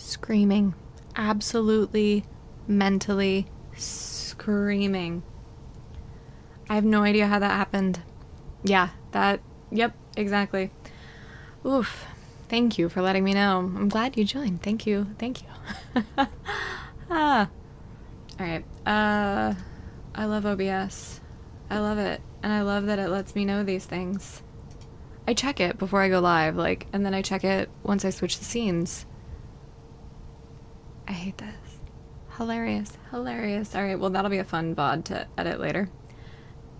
screaming. Absolutely mentally screaming. I have no idea how that happened. Yeah, yep, exactly. Oof. Thank you for letting me know. I'm glad you joined. Thank you. Thank you. Ah. Alright. I love OBS. I love it. And I love that it lets me know these things. I check it before I go live, like, and then I check it once I switch the scenes. I hate this. Hilarious. Hilarious. Alright, well that'll be a fun VOD to edit later.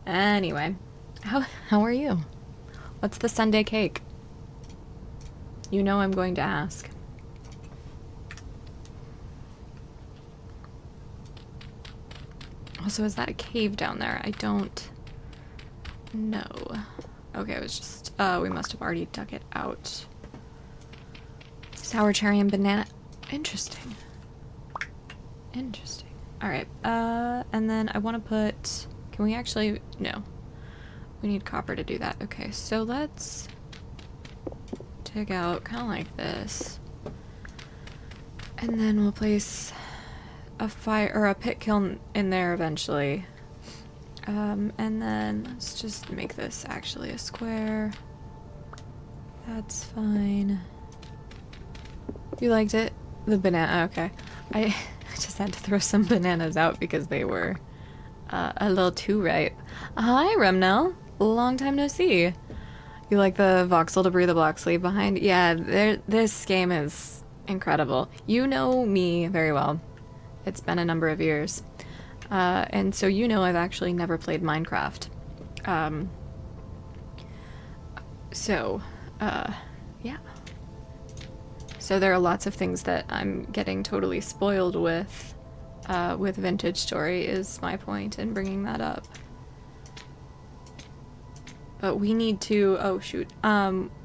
Anyway. How are you? What's the Sunday cake? You know I'm going to ask. Also, is that a cave down there? I don't know. Okay, it was just, we must have already dug it out. Sour cherry and banana. Interesting. Interesting. Alright, and then I want to put, can we actually, no. We need copper to do that. Okay, so let's dig out kind of like this. And then we'll place a fire, or a pit kiln in there eventually. And then let's just make this actually a square. That's fine. You liked it? The banana, okay. I just had to throw some bananas out because they were a little too ripe. Hi, Remnel. Long time no see. You like the voxel to breathe the block sleeve behind? Yeah, this game is incredible. You know me very well. It's been a number of years. And so you know I've actually never played Minecraft. Yeah. So there are lots of things that I'm getting totally spoiled with Vintage Story is my point in bringing that up. But we need to, oh shoot,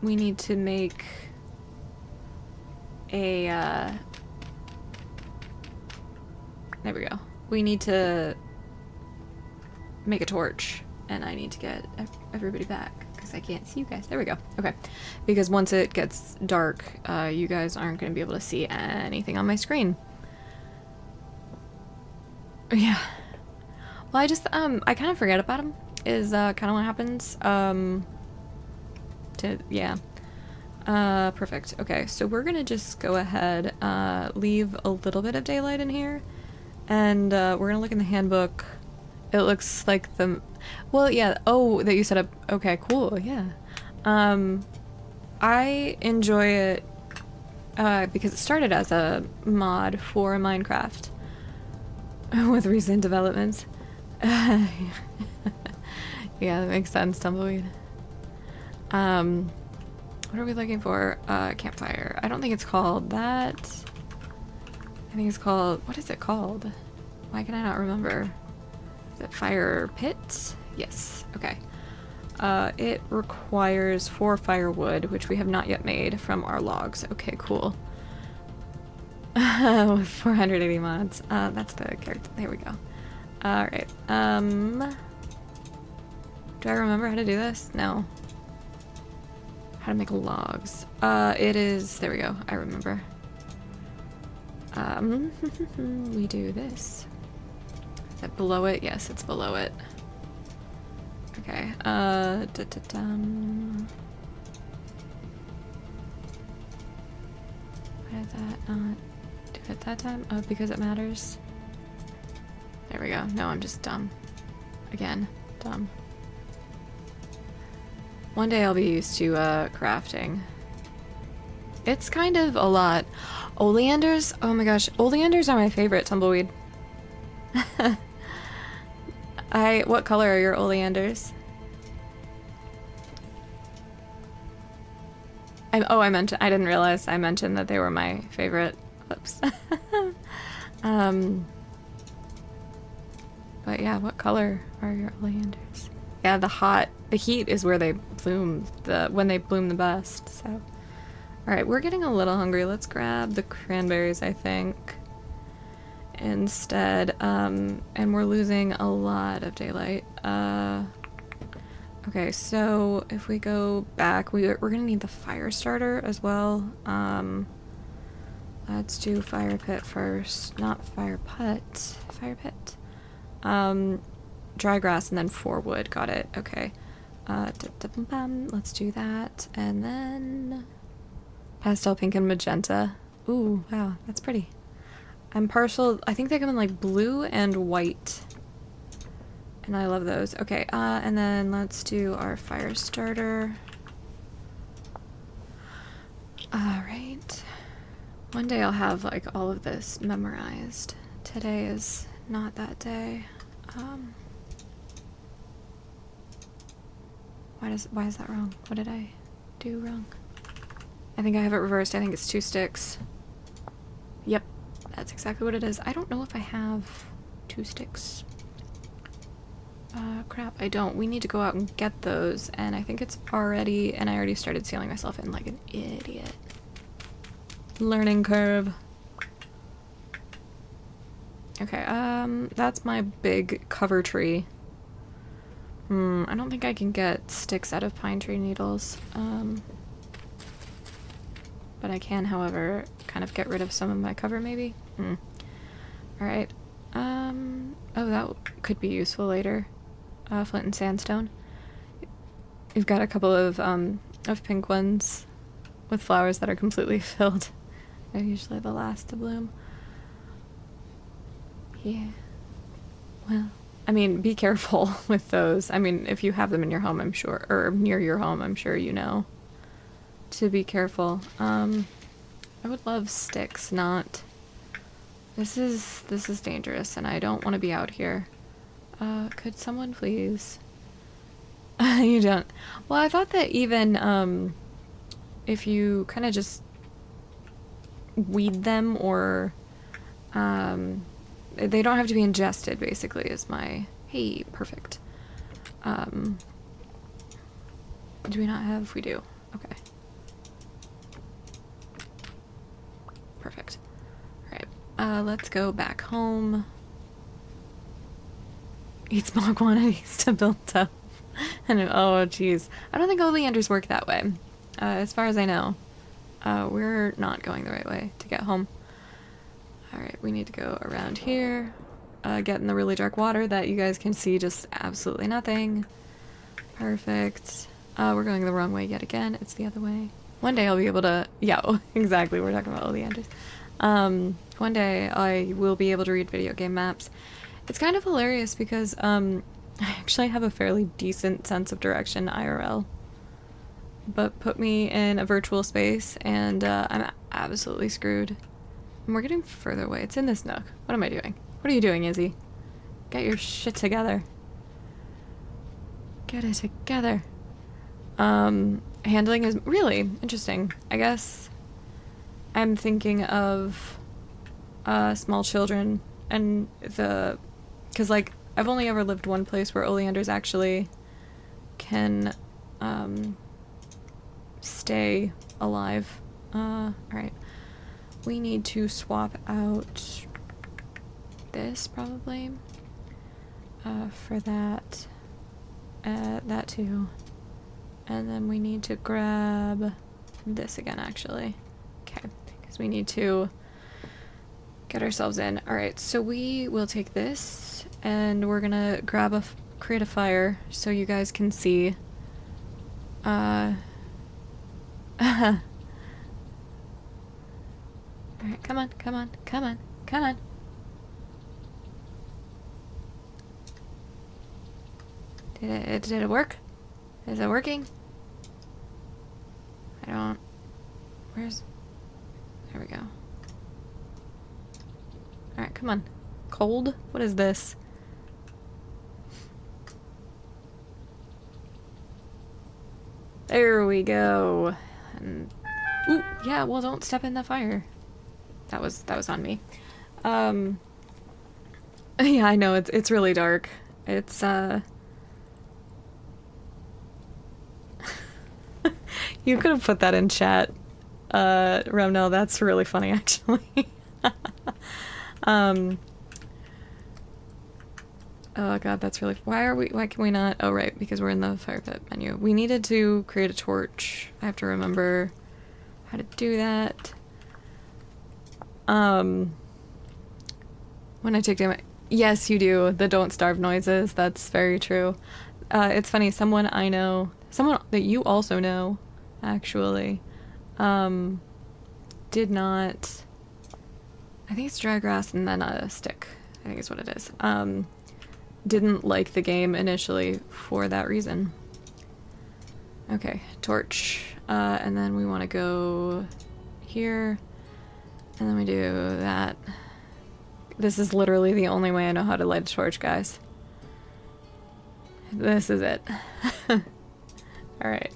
we need to make a, there we go. We need to make a torch, and I need to get everybody back, because I can't see you guys. There we go. Okay. Because once it gets dark, you guys aren't going to be able to see anything on my screen. Yeah. Well, I just, I kind of forget about them, is kind of what happens. Yeah. Perfect. Okay, so we're going to just go ahead, leave a little bit of daylight in here. And we're gonna look in the handbook. It looks like the, well, yeah. Oh, that you set up. Okay, cool. Yeah. I enjoy it because it started as a mod for Minecraft with recent developments. Yeah, that makes sense. Tumbleweed. What are we looking for? Campfire. I don't think it's called that. I think it's called, what is it called? Why can I not remember? Is it fire pit? Yes, okay. It requires 4 firewood, which we have not yet made from our logs. Okay, cool. With 480 mods. That's the character, there we go. Alright, do I remember how to do this? No. How to make logs. It is, there we go, I remember. We do this. Is it below it? Yes, it's below it. Okay, Why did that not do it that time? Oh, because it matters. There we go. No, I'm just dumb. Again, dumb. One day I'll be used to, crafting. It's kind of a lot. Oleanders? Oh my gosh. Oleanders are my favorite, Tumbleweed. What color are your oleanders? I didn't realize I mentioned that they were my favorite. Whoops. But yeah, what color are your oleanders? Yeah, the heat is where they bloom, when they bloom the best, so. Alright, we're getting a little hungry. Let's grab the cranberries, I think, instead. And we're losing a lot of daylight. Okay, so if we go back, we're gonna need the fire starter as well. Let's do fire pit first. Not fire put. Fire pit. Dry grass and then 4 wood. Got it. Okay. Let's do that. And then pastel pink and magenta. Ooh, wow, that's pretty. I'm partial. I think they come in like blue and white. And I love those. Okay, and then let's do our fire starter. Alright. One day I'll have like all of this memorized. Today is not that day. Why is that wrong? What did I do wrong? I think I have it reversed. I think it's 2 sticks. Yep, that's exactly what it is. I don't know if I have 2 sticks. Crap, I don't. We need to go out and get those, and I think it's already, and I already started sealing myself in like an idiot. Learning curve. Okay, that's my big cover tree. I don't think I can get sticks out of pine tree needles. But I can, however, kind of get rid of some of my cover, maybe? Alright. Oh, that could be useful later. Flint and sandstone. We've got a couple of pink ones with flowers that are completely filled. They're usually the last to bloom. Yeah. Well, I mean, be careful with those. I mean, if you have them in your home, I'm sure, or near your home, I'm sure you know to be careful. I would love sticks, not... This is dangerous, and I don't want to be out here. Could someone please... You don't... Well, I thought that even, if you kind of just weed them, or, they don't have to be ingested, basically, is my... Hey, perfect. Do we not have... We do. Okay. Perfect. Alright, let's go back home. Eat small quantities to build up. And oh, jeez. I don't think oleanders work that way. As far as I know. We're not going the right way to get home. Alright, we need to go around here. Get in the really dark water that you guys can see just absolutely nothing. Perfect. We're going the wrong way yet again. It's the other way. One day I'll be able to... Yeah, exactly. We're talking about oleanders. One day I will be able to read video game maps. It's kind of hilarious because, I actually have a fairly decent sense of direction IRL. But put me in a virtual space and, I'm absolutely screwed. And we're getting further away. It's in this nook. What am I doing? What are you doing, Izzy? Get your shit together. Get it together. Handling is really interesting. I guess I'm thinking of, small children and the... Because, like, I've only ever lived one place where oleanders actually can, stay alive. Alright. We need to swap out this, probably, for that. That too. And then we need to grab this again, actually. Okay, because we need to get ourselves in. Alright, so we will take this, and we're gonna grab create a fire so you guys can see. Alright, come on, come on, come on, come on. Did it work? Is it working? I don't... Where's... There we go. Alright, come on. Cold? What is this? There we go. And... Ooh, yeah, well, don't step in the fire. That was on me. Yeah, I know, it's really dark. It's, You could have put that in chat, Remnel. That's really funny, actually. Oh god, that's really... Why can we not... Oh, right, because we're in the fire pit menu. We needed to create a torch. I have to remember how to do that. When I take damage. Yes, you do. The don't starve noises. That's very true. It's funny. Someone I know, someone that you also know, actually, did not. I think it's dry grass and then a stick. I think is what it is. Didn't like the game initially for that reason. Okay, torch. And then we want to go here. And then we do that. This is literally the only way I know how to light a torch, guys. This is it. Alright.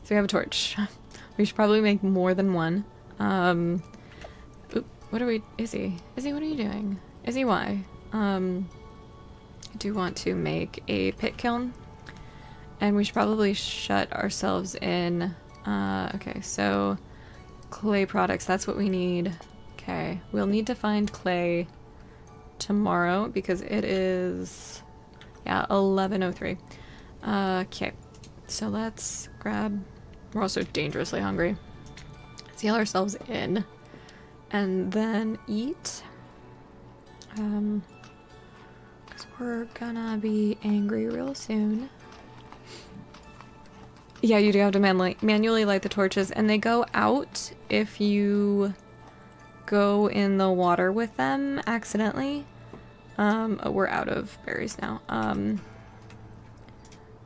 So we have a torch. We should probably make more than one. Oop, what are we... Izzy, what are you doing? Izzy, why? I do want to make a pit kiln. And we should probably shut ourselves in. Okay, so... clay products, that's what we need. Okay, we'll need to find clay tomorrow because it is, yeah, 11:03. Okay, so let's grab, we're also dangerously hungry. Let's heal ourselves in and then eat. Because we're gonna be angry real soon. Yeah, you do have to manually light the torches, and they go out if you go in the water with them accidentally. Oh, we're out of berries now.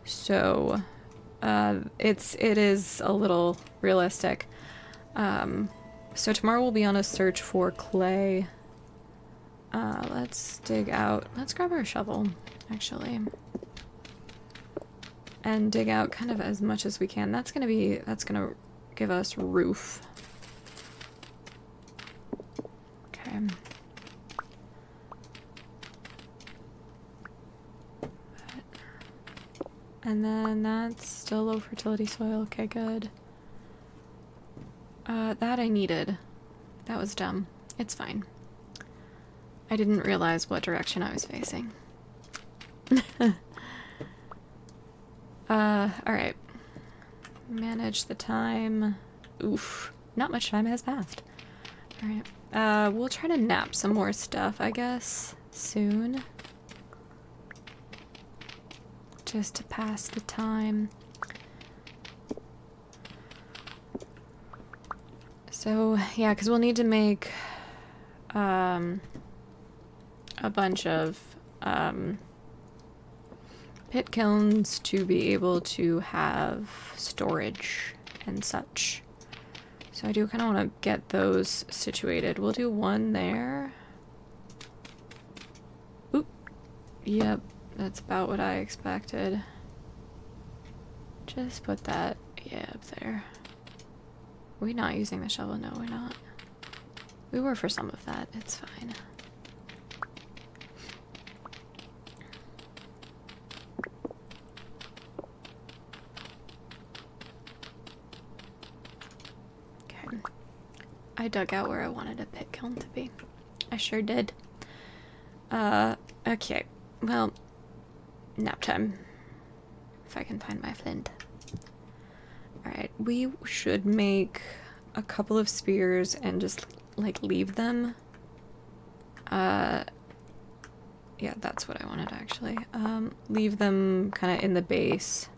So it is a little realistic. So tomorrow we'll be on a search for clay. Let's dig out. Let's grab our shovel, actually. And dig out kind of as much as we can. That's gonna give us roof. Okay. And then that's still low fertility soil. Okay, good. That I needed. That was dumb. It's fine. I didn't realize what direction I was facing. Alright. Manage the time. Oof. Not much time has passed. Alright. We'll try to nap some more stuff, I guess, soon. Just to pass the time. So, yeah, because we'll need to make, a bunch of, pit kilns to be able to have storage and such. So I do kind of want to get those situated. We'll do one there. Oop. Yep, that's about what I expected. Just put that, yeah, up there. Are we not using the shovel? No, we're not. We were for some of that. It's fine. I dug out where I wanted a pit kiln to be. I sure did. Okay. Well, nap time. If I can find my flint. Alright, we should make a couple of spears and just, like, leave them. Yeah, that's what I wanted, actually. Leave them kind of in the base.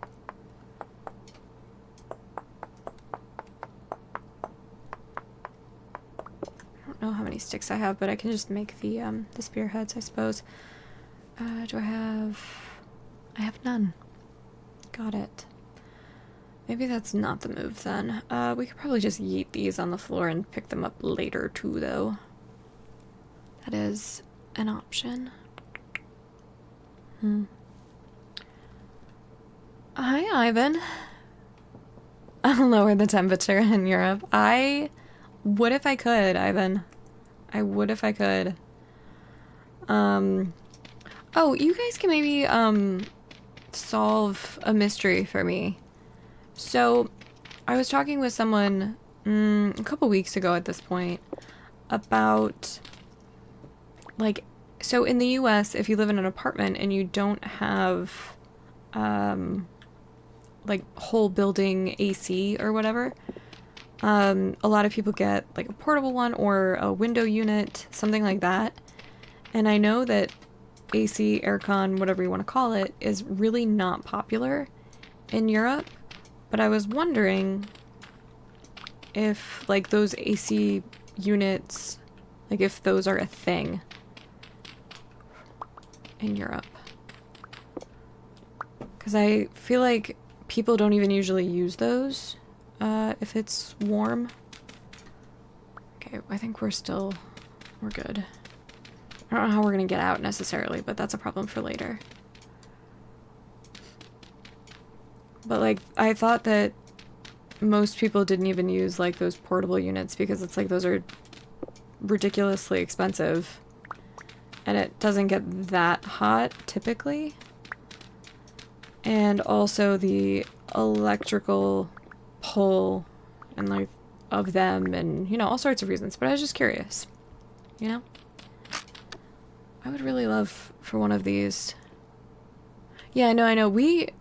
Know how many sticks I have, but I can just make the spearheads, I suppose. Do I have none. Got it. Maybe that's not the move then. We could probably just yeet these on the floor and pick them up later too, though. That is an option. Hi, Ivan. I'll lower the temperature in Europe. I would if I could, Ivan. I would if I could. Oh, you guys can maybe, solve a mystery for me. So, I was talking with someone, a couple weeks ago at this point, about, like, so in the US, if you live in an apartment and you don't have, like, whole building AC or whatever, A lot of people get like a portable one or a window unit, something like that. And I know that AC, aircon, whatever you want to call it, is really not popular in Europe. But I was wondering if like those AC units, like if those are a thing in Europe. Because I feel like people don't even usually use those if it's warm. Okay, I think we're good. I don't know how we're gonna get out necessarily, but that's a problem for later. But like, I thought that most people didn't even use like those portable units because it's like those are ridiculously expensive and it doesn't get that hot typically. And also the electrical pull and like of them and, you know, all sorts of reasons. But I was just curious, you know? I would really love for one of these. Yeah, I know.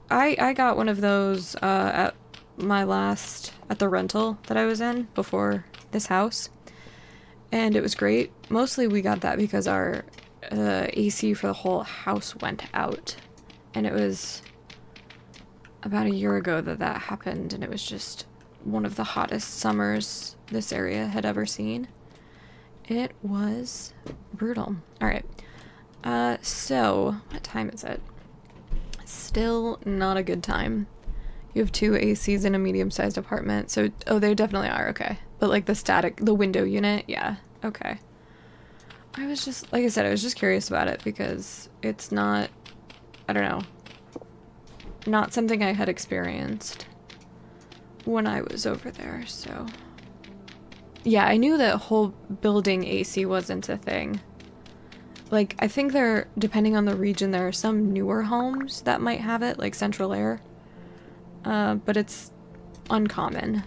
I got one of those at the rental that I was in before this house. And it was great. Mostly we got that because our AC for the whole house went out. And it was about a year ago that happened, and it was just one of the hottest summers this area had ever seen. It was brutal. Alright. So, what time is it? Still not a good time. You have 2 ACs in a medium-sized apartment, so, oh, they definitely are, okay. But, like, the window unit, yeah, okay. I was just, like I said, I was just curious about it because it's not, I don't know, not something I had experienced when I was over there, so. Yeah, I knew that whole building AC wasn't a thing. Like, I think depending on the region, there are some newer homes that might have it, like central air. But it's uncommon.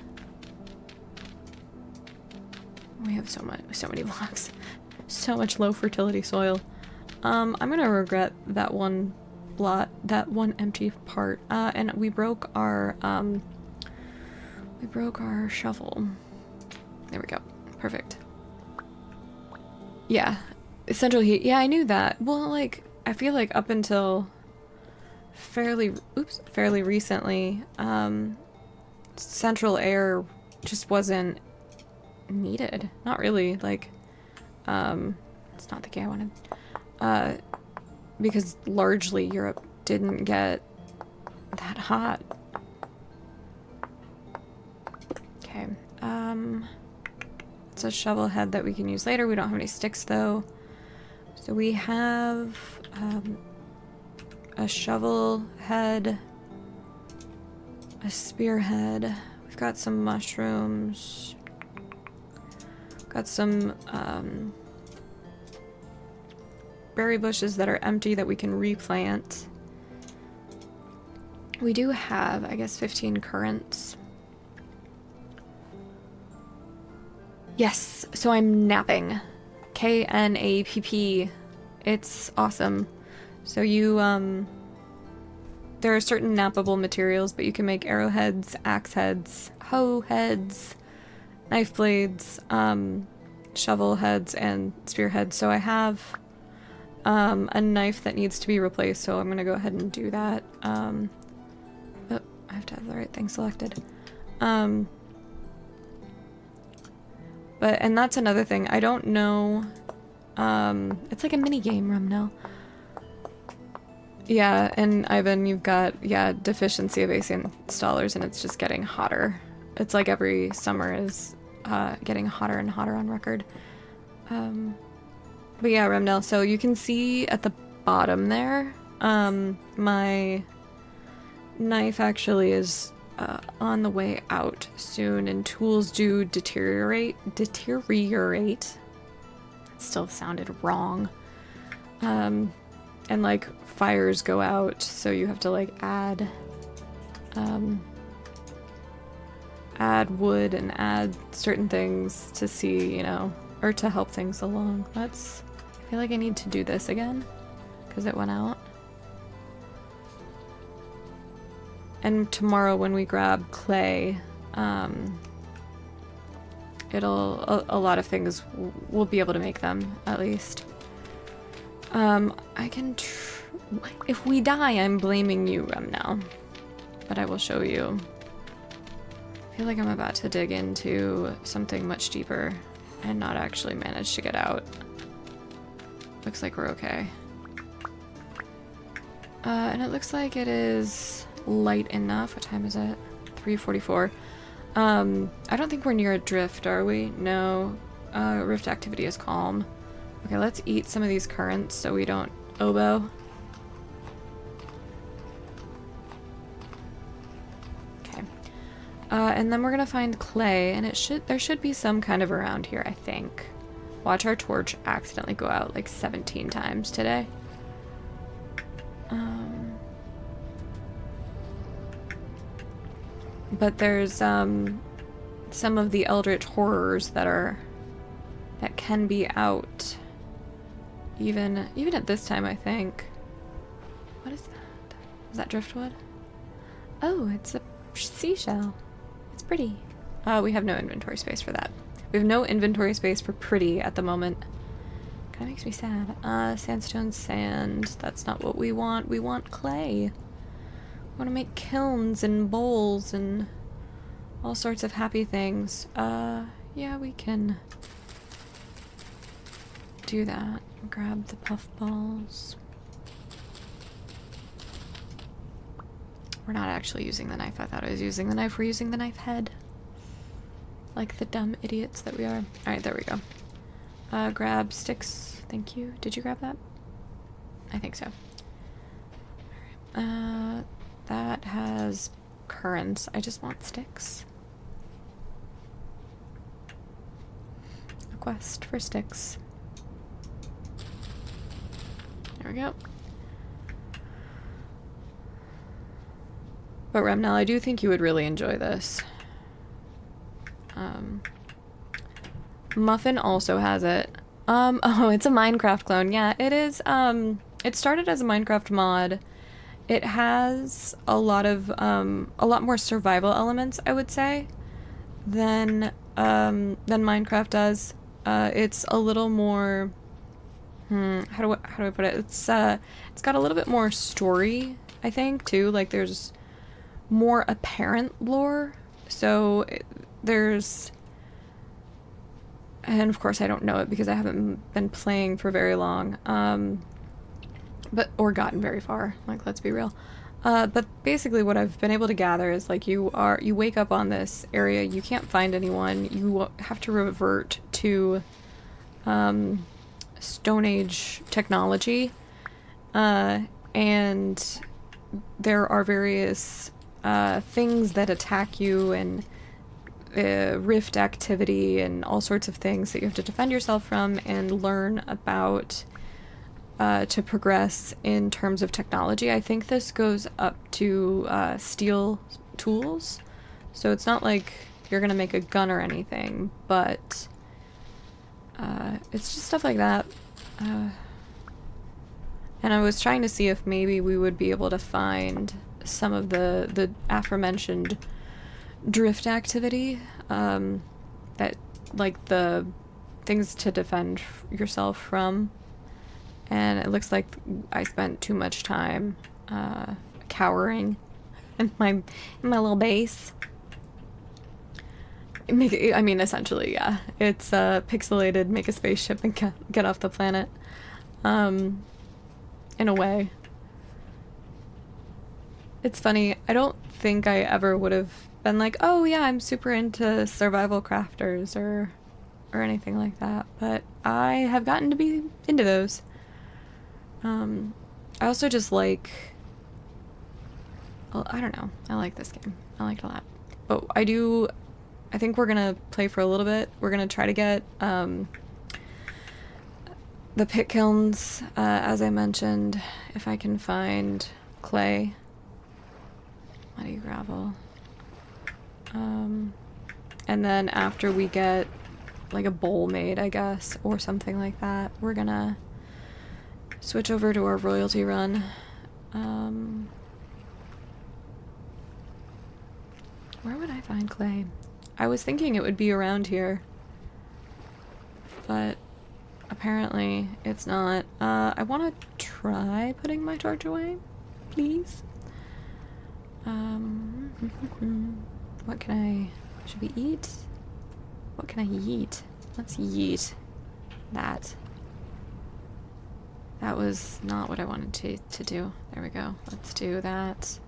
We have so many blocks. So much low fertility soil. I'm gonna regret that one empty part. And we broke our shovel. There we go. Perfect. Yeah. Central heat. Yeah, I knew that. Well, like, I feel like up until fairly recently, central air just wasn't needed. Not really. Like, it's not the key I wanted. Because largely Europe didn't get that hot. Okay. It's a shovel head that we can use later. We don't have any sticks though. So we have a shovel head, a spearhead. We've got some mushrooms. Got some berry bushes that are empty that we can replant. We do have, I guess, 15 currants. Yes, so I'm napping. K-N-A-P-P. It's awesome. So you, there are certain nappable materials, but you can make arrowheads, axe heads, hoe heads, knife blades, shovel heads, and spear heads. So I have a knife that needs to be replaced, so I'm gonna go ahead and do that. Oh, I have to have the right thing selected. And that's another thing. I don't know. It's like a mini game, Rumnell. Yeah, and Ivan, you've got, deficiency of AC installers, and it's just getting hotter. It's like every summer is getting hotter and hotter on record. But yeah, Rumnell, so you can see at the bottom there, my knife actually is on the way out soon, and tools do deteriorate. It still sounded wrong. And like fires go out, so you have to like add wood and add certain things to see, you know, or to help things along. I feel like I need to do this again because it went out. And tomorrow when we grab clay, a lot of things we'll be able to make them, at least. I can if we die, I'm blaming you, now. But I will show you. I feel like I'm about to dig into something much deeper and not actually manage to get out. Looks like we're okay. And it looks like it is light enough. What time is it? 3:44. I don't think we're near a drift, are we? No. Rift activity is calm. Okay, let's eat some of these currants so we don't oboe. Okay. And then we're gonna find clay, and there should be some kind of around here, I think. Watch our torch accidentally go out like 17 times today. But there's some of the eldritch horrors that can be out even at this time, I think. What is that? Is that driftwood? Oh, it's a seashell. It's pretty. We have no inventory space for that. We have no inventory space for pretty at the moment. Kind of makes me sad. Sandstone sand. That's not what we want. We want clay. We want to make kilns and bowls and all sorts of happy things. Yeah, we can do that. Grab the puff balls. We're not actually using the knife. I thought I was using the knife. We're using the knife head. Like the dumb idiots that we are. Alright, there we go. Grab sticks. Thank you. Did you grab that? I think so. That has currants. I just want sticks. A quest for sticks. There we go. But Remnel, I do think you would really enjoy this. Muffin also has it. Oh, it's a Minecraft clone. Yeah, it is. It started as a Minecraft mod. It has a lot more survival elements, I would say, than Minecraft does. It's a little more, how do I put it? It's got a little bit more story, I think, too. Like, there's more apparent lore. So there's, and of course I don't know it because I haven't been playing for very long. Or gotten very far, like, let's be real. But basically what I've been able to gather is, like, you wake up on this area, you can't find anyone, you have to revert to Stone Age technology, and there are various things that attack you, and rift activity, and all sorts of things that you have to defend yourself from and learn about to progress in terms of technology. I think this goes up to steel tools, so it's not like you're gonna make a gun or anything, but it's just stuff like that. And I was trying to see if maybe we would be able to find some of the aforementioned drift activity, that, like, the things to defend yourself from. And it looks like I spent too much time cowering in my little base. I mean, essentially, yeah. It's pixelated, make a spaceship and get off the planet. In a way. It's funny, I don't think I ever would have been like, oh yeah, I'm super into survival crafters or anything like that, but I have gotten to be into those. I also just like, well, I don't know, I like this game. I like it a lot. But I think we're gonna play for a little bit. We're gonna try to get, the pit kilns, as I mentioned, if I can find clay. Muddy gravel. And then after we get, like, a bowl made, I guess, or something like that, we're gonna switch over to our royalty run. Where would I find clay? I was thinking it would be around here. but apparently it's not. I want to try putting my torch away, please. What can I... Should we eat? What can I eat? Let's eat that. That was not what I wanted to do. There we go. Let's do that.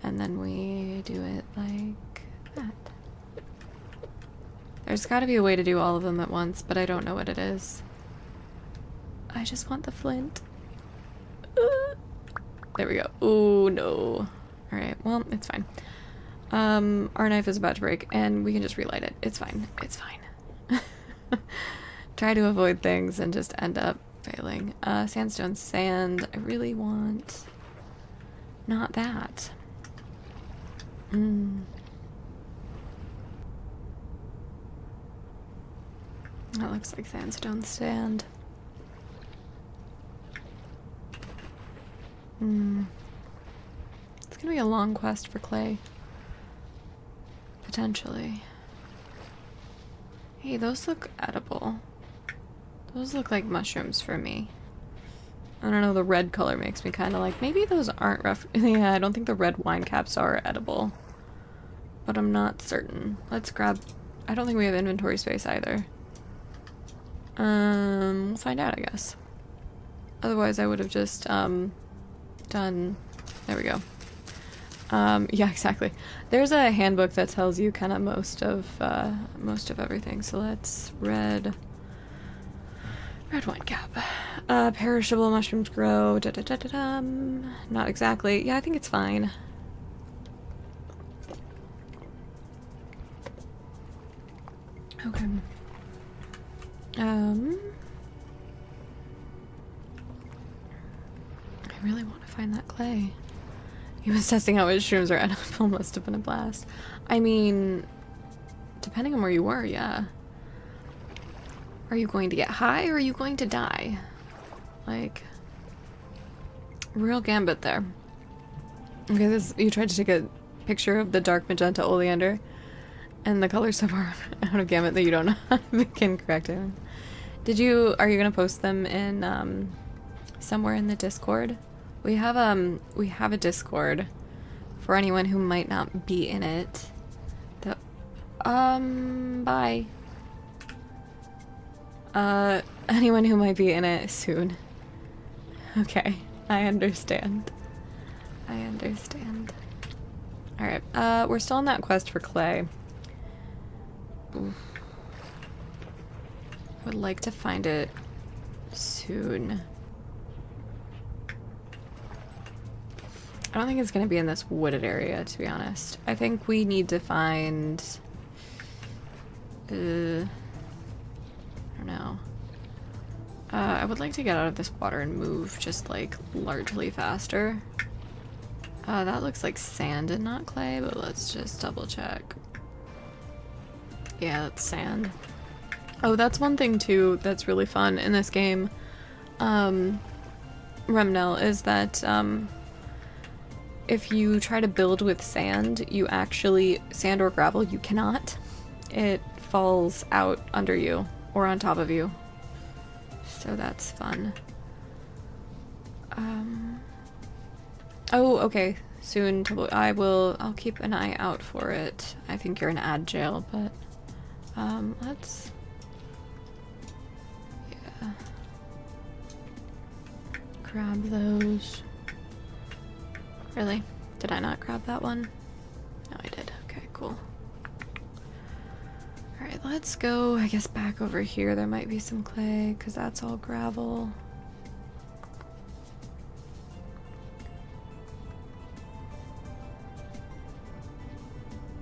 And then we do it like that. There's got to be a way to do all of them at once, but I don't know what it is. I just want the flint. There we go. Oh, no. Alright, well, it's fine. Our knife is about to break, and we can just relight it. It's fine. It's fine. Try to avoid things and just end up failing. Sandstone sand. I really want... not that. That looks like sandstone sand. It's gonna be a long quest for clay. Potentially. Hey, those look edible. Those look like mushrooms for me. I don't know, the red color makes me kind of like, maybe those aren't rough. Yeah, I don't think the red wine caps are edible. But I'm not certain. Let's grab... I don't think we have inventory space either. We'll find out, I guess. Otherwise, I would have just, done... There we go. Yeah, exactly. There's a handbook that tells you kind of most of everything. So let's... Red wine cap. Perishable mushrooms grow. Not exactly. Yeah, I think it's fine. Okay. I really want to find that clay. He was testing out which shrooms are edible. Must have been a blast. I mean, depending on where you were, yeah. Are you going to get high or are you going to die? Like, real gambit there. Okay, this, you tried to take a picture of the dark magenta oleander, and the color's so far out of gamut that you don't know how to begin correcting them. Are you gonna post them in, somewhere in the Discord? We have a Discord for anyone who might not be in it. Bye. Anyone who might be in it soon. Okay, I understand. I understand. Alright, we're still on that quest for clay. Oof. I would like to find it soon. I don't think it's going to be in this wooded area, to be honest. I think we need to find... I don't know. I would like to get out of this water and move just, like, largely faster. That looks like sand and not clay, but let's just double check. Yeah, that's sand. Oh, that's one thing, too, that's really fun in this game, Remnel, is that, if you try to build with sand, you actually... Sand or gravel, you cannot. It falls out under you, or on top of you. So that's fun. Oh, okay. Soon, I'll keep an eye out for it. I think you're in ad jail, but, let's... Yeah. Grab those. Really? Did I not grab that one? No, I did. Okay, cool. Alright, let's go, I guess, back over here. There might be some clay, because that's all gravel.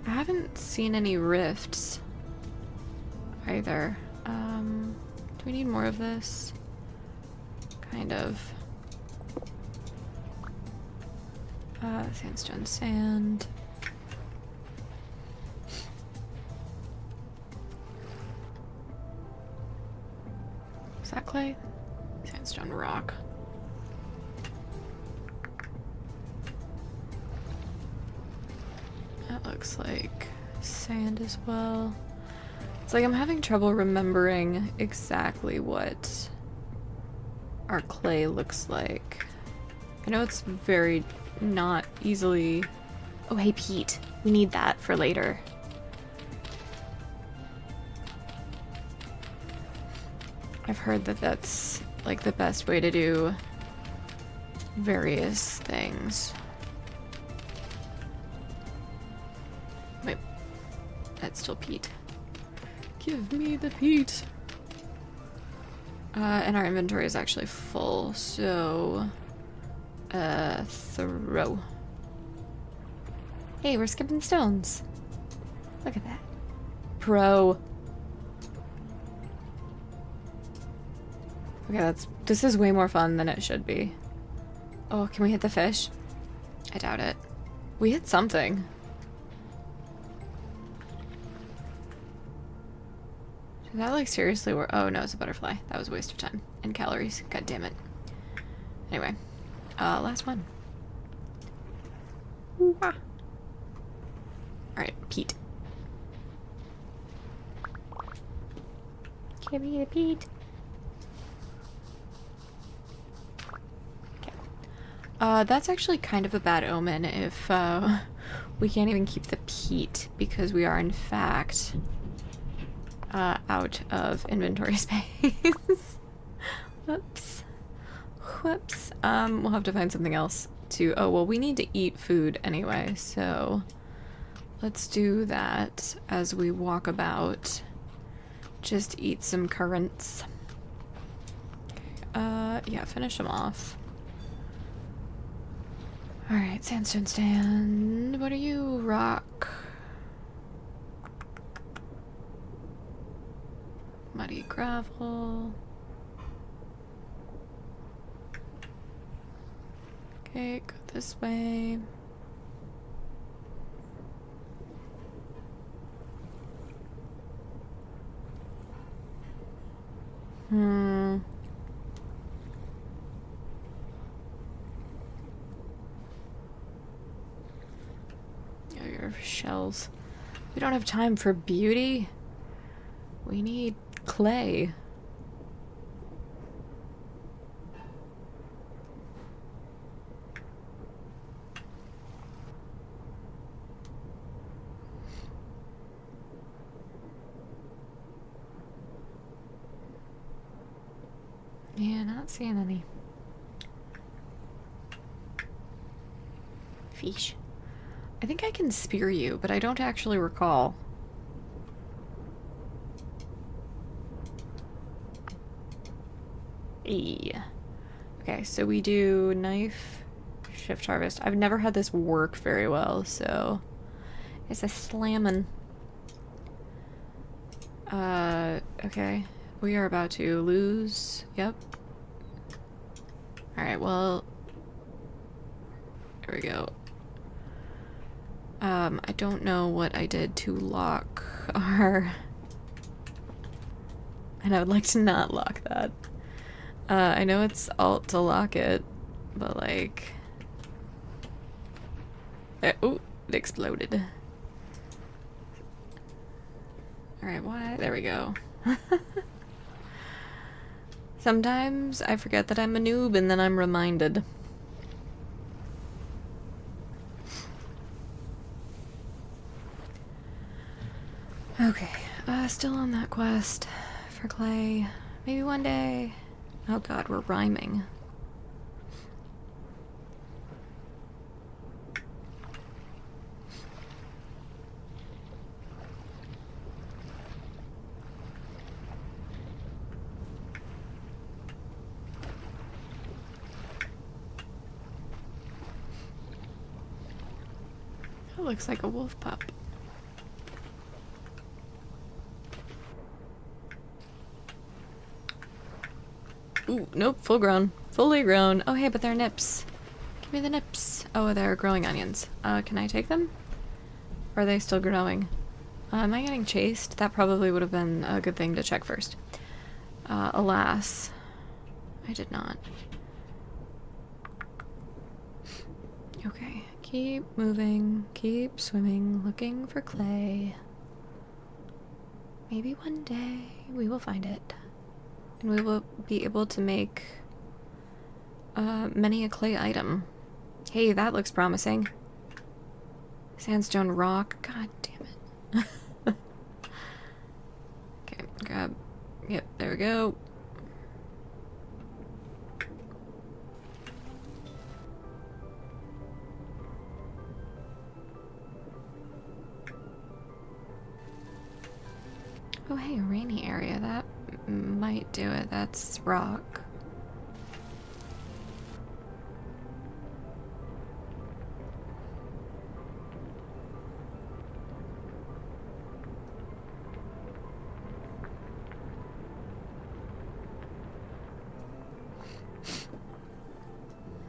I haven't seen any rifts either. Do we need more of this? Kind of. Sandstone sand. Is that clay? Sandstone rock. That looks like sand as well. It's like I'm having trouble remembering exactly what our clay looks like. I know it's very not easily... Oh, hey, Pete. We need that for later. I've heard that that's like the best way to do various things. Wait, that's still Pete. Give me the Pete. And our inventory is actually full, so throw. Hey, we're skipping stones. Look at that. Pro. Okay, this is way more fun than it should be. Oh, can we hit the fish? I doubt it. We hit something. Did that like seriously work? Oh no, it's a butterfly. That was a waste of time. And calories. God damn it. Anyway. Last one. Alright, Pete. Give me a Pete. That's actually kind of a bad omen if we can't even keep the Pete because we are in fact out of inventory space. Whoops. Whoops. We'll have to find something else to... Oh, well, we need to eat food anyway, so let's do that as we walk about. Just eat some currants. Yeah, finish them off. Alright, sandstone stand. What are you? Rock. Muddy gravel. Okay, go this way. Oh, your shells. We don't have time for beauty. We need clay. Yeah, not seeing any. Fish. I think I can spear you, but I don't actually recall. Yeah. Okay, so we do knife, shift harvest. I've never had this work very well, so it's a slammin'. Okay. We are about to lose. Yep. Alright, well... There we go. I don't know what I did to lock our... And I would like to not lock that. I know it's alt to lock it, but like... Oh, it exploded. Alright, why? There we go. Sometimes I forget that I'm a noob and then I'm reminded. Okay, still on that quest for clay. Maybe one day. Oh god, we're rhyming. That looks like a wolf pup. Ooh, nope, full grown. Fully grown. Oh, hey, but they're nips. Give me the nips. Oh, they're growing onions. Can I take them? Or are they still growing? Am I getting chased? That probably would have been a good thing to check first. Alas, I did not. Okay, keep moving, keep swimming, looking for clay. Maybe one day we will find it. And we will be able to make many a clay item. Hey, that looks promising. Sandstone rock. God damn it. Okay, grab. Yep, there we go. Oh, hey, a rainy area. That might do it. That's rock.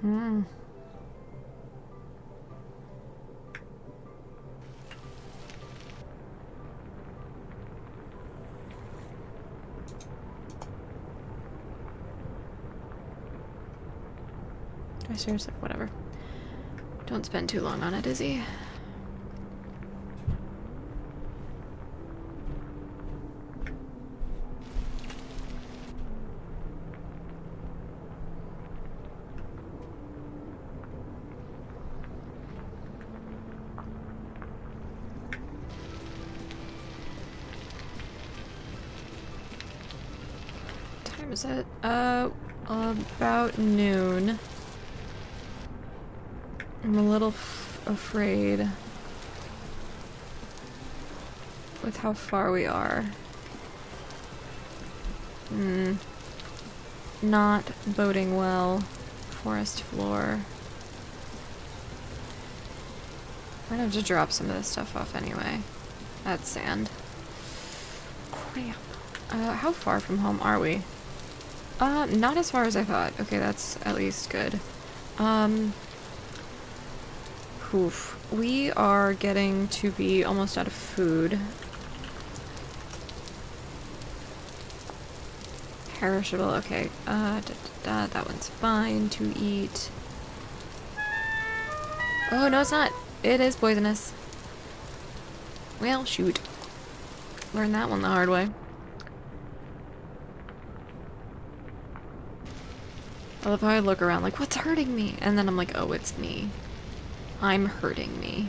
Hmm. I seriously, whatever. Don't spend too long on it, Izzy. What time is it? About noon. I'm a little afraid with how far we are. Not boding well. Forest floor. Might have to drop some of this stuff off anyway. That's sand. Crap. How far from home are we? Not as far as I thought. Okay, that's at least good. Oof. We are getting to be almost out of food. Perishable, okay. That one's fine to eat. Oh, no, it's not. It is poisonous. Well, shoot. Learned that one the hard way. I love how I look around like, what's hurting me? And then I'm like, oh, it's me. I'm hurting me.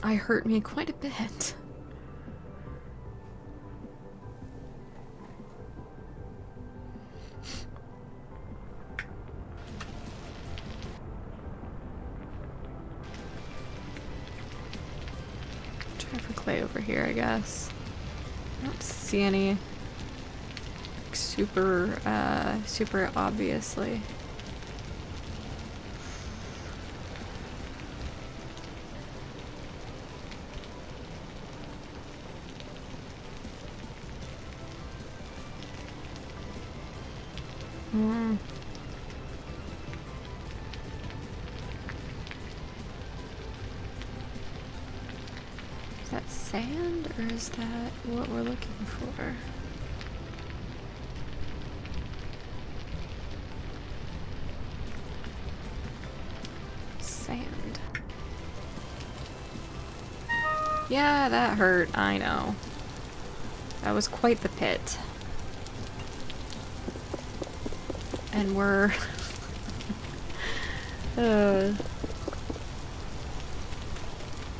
I hurt me quite a bit. Try for clay over here, I guess. I don't see any super obviously. Is that sand or is that what we're looking for? Sand. Yeah, that hurt. I know. That was quite the pit. And we're...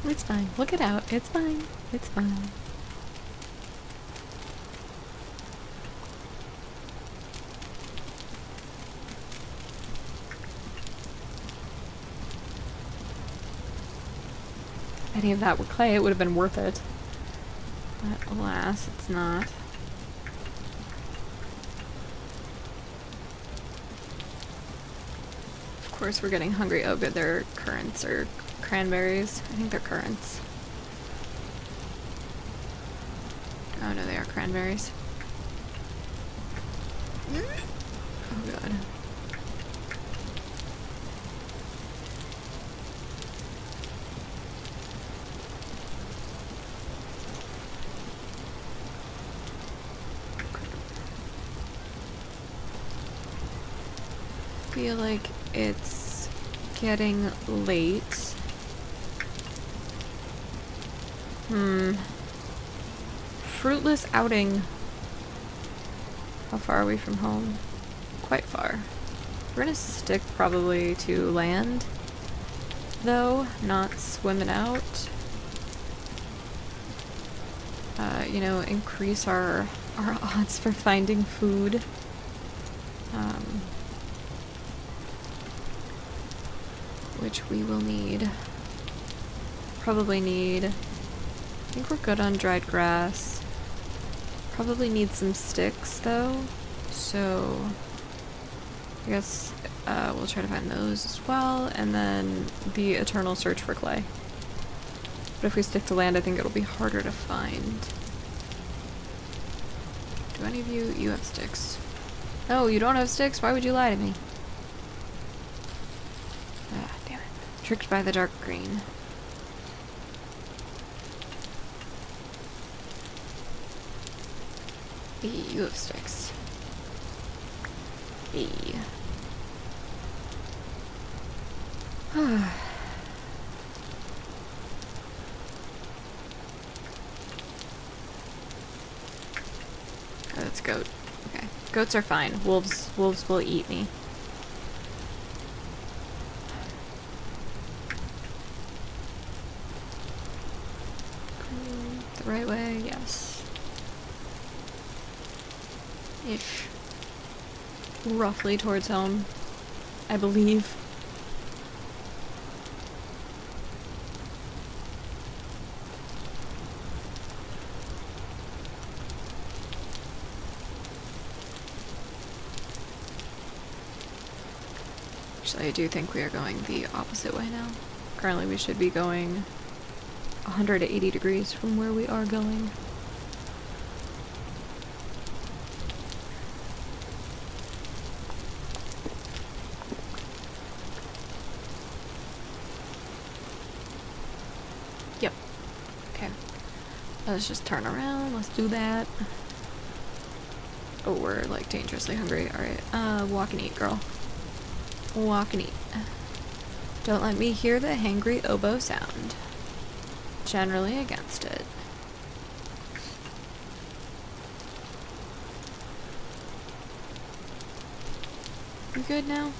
It's fine. Look it out. It's fine. It's fine. Any of that with clay, it would have been worth it. But alas, it's not. Of course, we're getting hungry. Oh, good. They're currants or cranberries. I think they're currants. Oh, no, they are cranberries. Oh, God. I feel like it's getting late. Fruitless outing. How far are we from home? Quite far. We're gonna stick probably to land, though, not swimming out. You know, increase our odds for finding food. Which we will need. Probably need... I think we're good on dried grass. Probably need some sticks, though. So... I guess we'll try to find those as well. And then the eternal search for clay. But if we stick to land, I think it'll be harder to find. Do any of you... You have sticks. No, you don't have sticks? Why would you lie to me? Ah, damn it. Tricked by the dark green. You have sticks. Oh, it's goat. Okay. Goats are fine. Wolves will eat me. The right way, yes. Ish. Roughly towards home, I believe. Actually, I do think we are going the opposite way now. Currently, we should be going 180 degrees from where we are going. Yep. Okay. Let's just turn around. Let's do that. Oh, we're like dangerously hungry. Alright. Walk and eat, girl. Walk and eat. Don't let me hear the hangry oboe sound. Generally against it. You good now?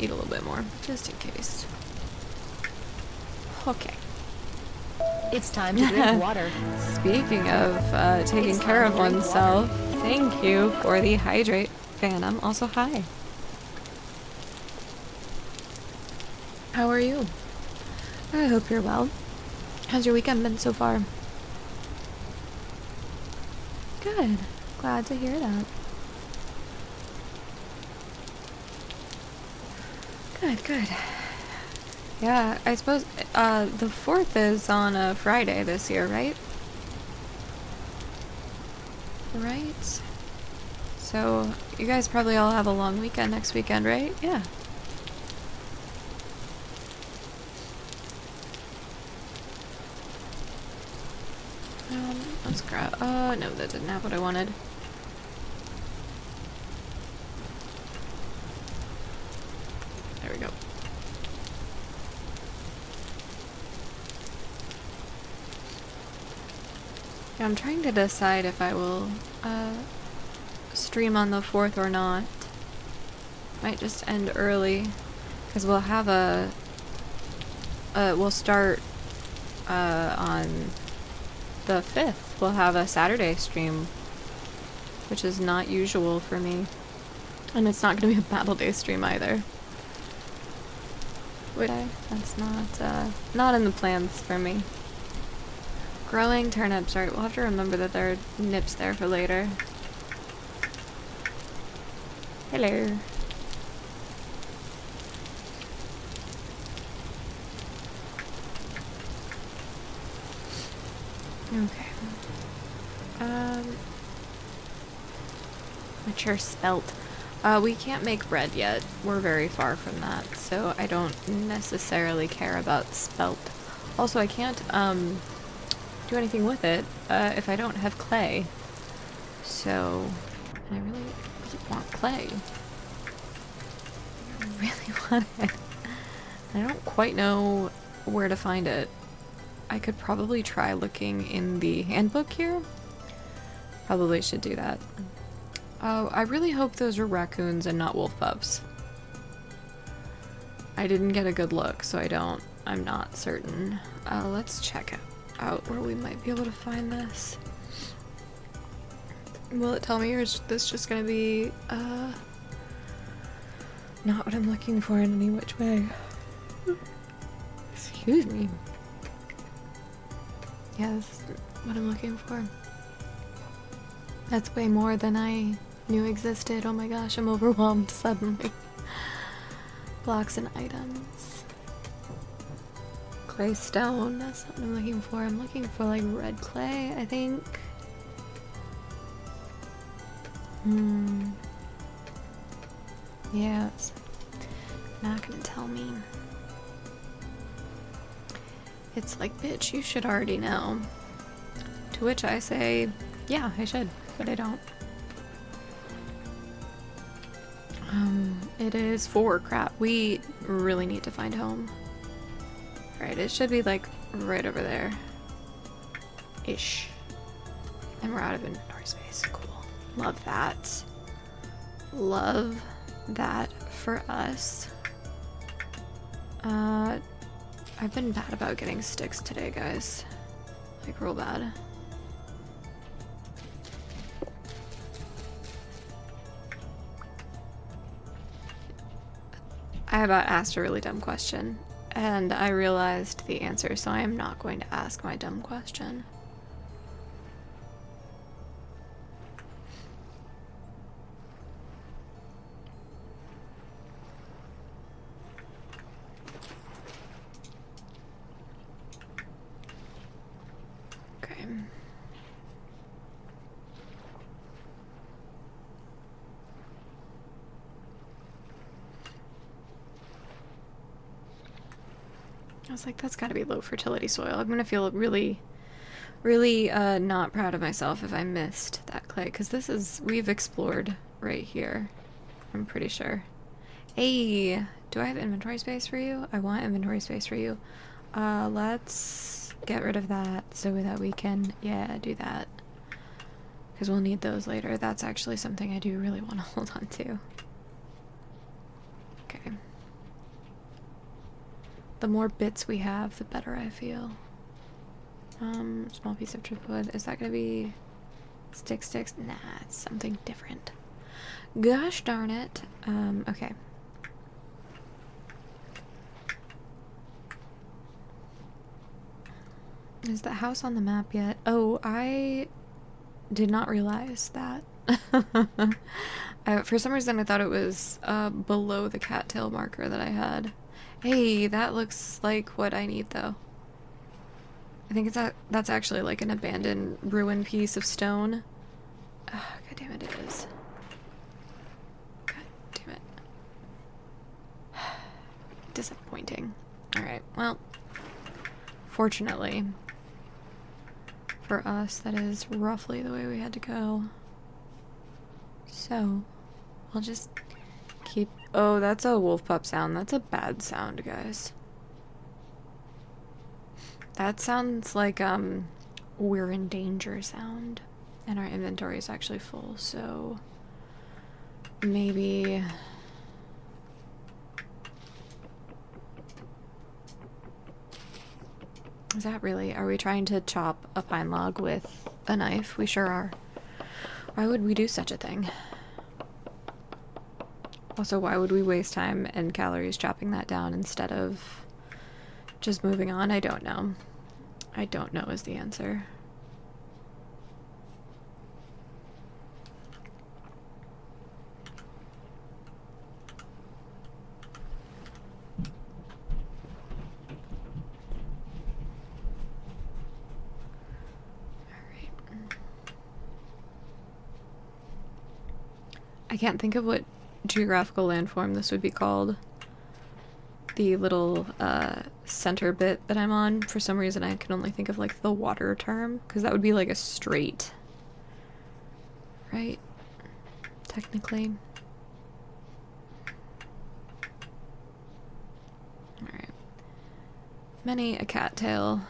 Eat a little bit more, just in case. Okay. It's time to drink water. Speaking of taking care of oneself, thank you for the hydrate, Phantom. Also, hi. How are you? I hope you're well. How's your weekend been so far? Good. Glad to hear that. Good. Yeah, I suppose the 4th is on a Friday this year, right? Right? So, you guys probably all have a long weekend next weekend, right? Yeah. Let's grab... no, that didn't have what I wanted. There we go. Yeah, I'm trying to decide if I will, stream on the 4th or not. Might just end early, because we'll have a... we'll start, on the 5th. We'll have a Saturday stream, which is not usual for me. And it's not going to be a Battle Day stream either. That's not in the plans for me. Growing turnips, right? We'll have to remember that there are nips there for later. Hello. Okay. Mature spelt. We can't make bread yet. We're very far from that, so I don't necessarily care about spelt. Also, I can't, do anything with it, if I don't have clay. So, and I really want clay. really want it. I don't quite know where to find it. I could probably try looking in the handbook here. Probably should do that. Oh, I really hope those are raccoons and not wolf pups. I didn't get a good look, so I'm not certain. Let's check out where we might be able to find this. Will it tell me, or is this just gonna be, not what I'm looking for in any which way? Excuse me. Yeah, this is what I'm looking for. That's way more than I knew existed. Oh my gosh, I'm overwhelmed suddenly. Blocks and items. Clay stone, that's not what I'm looking for. I'm looking for like red clay, I think. Yeah, it's not gonna tell me. It's like, bitch, you should already know. To which I say, yeah, I should, but I don't. It is 4. Crap. We really need to find home. Alright, it should be like right over there. Ish. And we're out of inventory space. Cool. Love that. Love that for us. I've been bad about getting sticks today, guys. Like, real bad. I about asked a really dumb question, and I realized the answer, so I am not going to ask my dumb question. Okay. I was like, that's gotta be low fertility soil. I'm gonna feel really, really not proud of myself if I missed that clay, because we've explored right here. I'm pretty sure. Hey, do I have inventory space for you? I want inventory space for you. Let's get rid of that so that we can, yeah, do that. Because we'll need those later. That's actually something I do really want to hold on to. Okay. The more bits we have, the better I feel. Small piece of driftwood. Is that gonna be sticks? Nah, it's something different. Gosh darn it. Okay. Is the house on the map yet? Oh, I did not realize that. For some reason I thought it was below the cattail marker that I had. Hey, that looks like what I need though. I think that's actually like an abandoned ruin piece of stone. God damn it, it is. God damn it. Disappointing. Alright, well, fortunately for us, that is roughly the way we had to go. So, we'll just keep... Oh, that's a wolf pup sound. That's a bad sound, guys. That sounds like, we're in danger sound. And our inventory is actually full, so... Maybe... Is that really... Are we trying to chop a pine log with a knife? We sure are. Why would we do such a thing? Also, why would we waste time and calories chopping that down instead of just moving on? I don't know. I don't know is the answer. I can't think of what geographical landform this would be called. The little center bit that I'm on, for some reason I can only think of like the water term, because that would be like a strait, right? Technically. Many a cattail,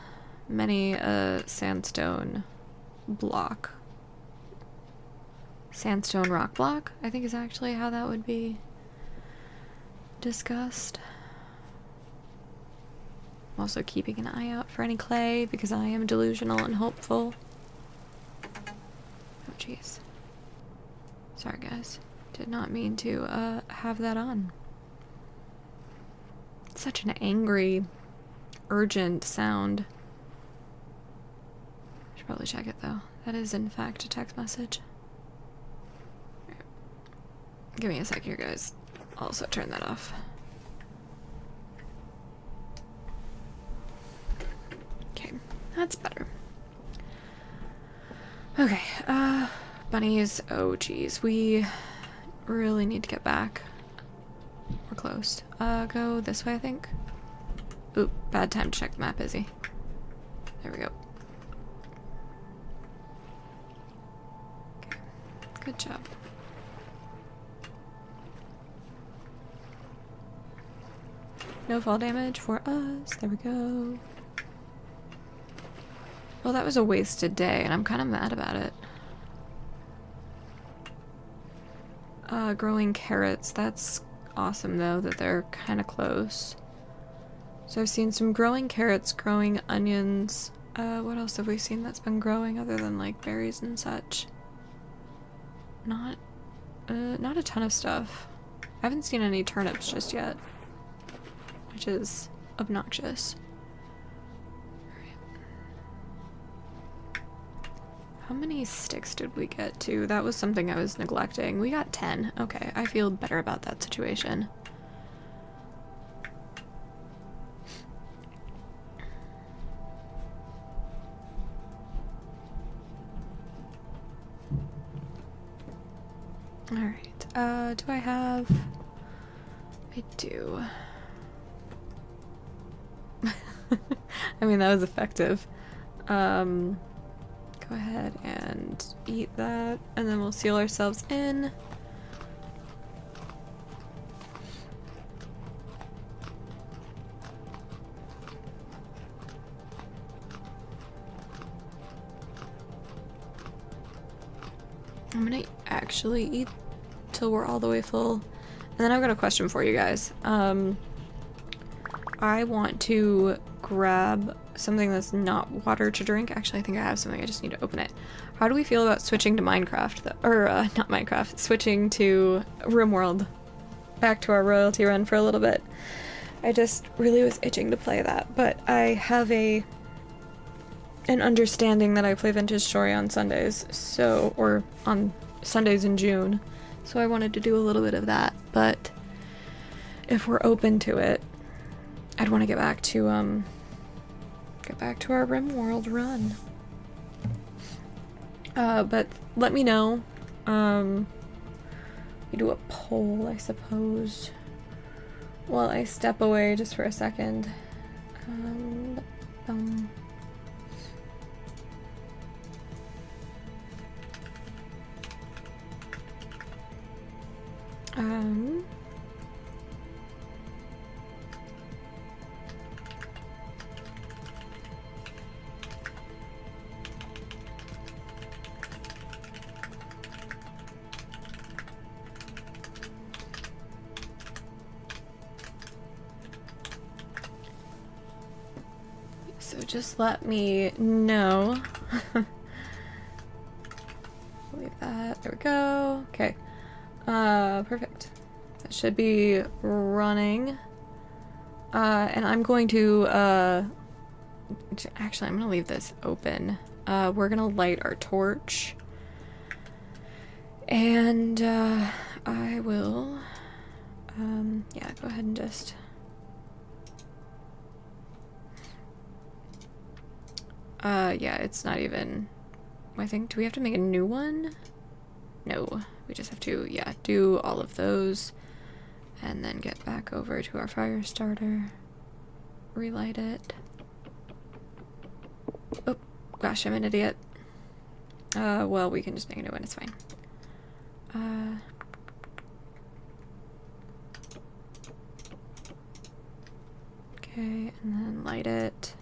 many a sandstone block. Sandstone rock block, I think is actually how that would be discussed. I'm also keeping an eye out for any clay because I am delusional and hopeful. Oh jeez. Sorry guys. Did not mean to have that on. It's such an angry, urgent sound. Should probably check it though. That is in fact a text message. Right. Give me a sec here guys. I'll also turn that off. Okay, that's better. Okay, bunnies. Oh geez, we really need to get back. We're close. Go this way, I think. Oop, bad time to check the map, Izzy. There we go. Okay, good job. No fall damage for us. There we go. Well, that was a wasted day, and I'm kind of mad about it. Growing carrots. That's awesome, though, that they're kind of close. So I've seen some growing carrots, growing onions. What else have we seen that's been growing other than, like, berries and such? Not a ton of stuff. I haven't seen any turnips just yet, which is obnoxious. How many sticks did we get to? That was something I was neglecting. We got 10. Okay, I feel better about that situation. Alright, do I have... I do. I mean, that was effective. Go ahead and eat that, and then we'll seal ourselves in. I'm gonna actually eat till we're all the way full. And then I've got a question for you guys. I want to grab something that's not water to drink. Actually, I think I have something. I just need to open it. How do we feel about switching to Minecraft? Or, not Minecraft. Switching to Rimworld. Back to our royalty run for a little bit. I just really was itching to play that. But I have an understanding that I play Vintage Story on Sundays. So, or on Sundays in June. So I wanted to do a little bit of that. But if we're open to it, I'd want to get back to our Rimworld run. But let me know. We do a poll, I suppose. While I step away just for a second. So just let me know. Leave that. There we go. Okay. Perfect. That should be running. And I'm going to, actually, I'm gonna leave this open. We're gonna light our torch. And, I will, yeah, go ahead and just... yeah, it's not even... I think, do we have to make a new one? No, we just have to, yeah, do all of those. And then get back over to our fire starter. Relight it. Oh, gosh, I'm an idiot. Well, we can just make a new one, it's fine. Okay. Okay, and then light it.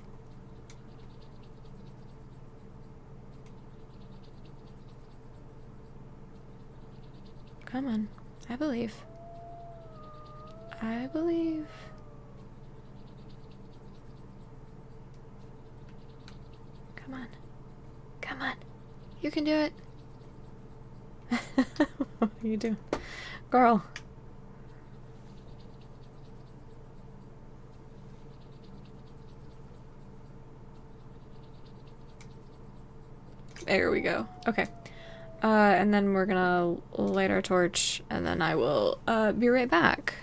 Come on. I believe. I believe. Come on. Come on. You can do it. What are you doing? Girl. There we go. Okay. And then we're gonna light our torch, and then I will be right back.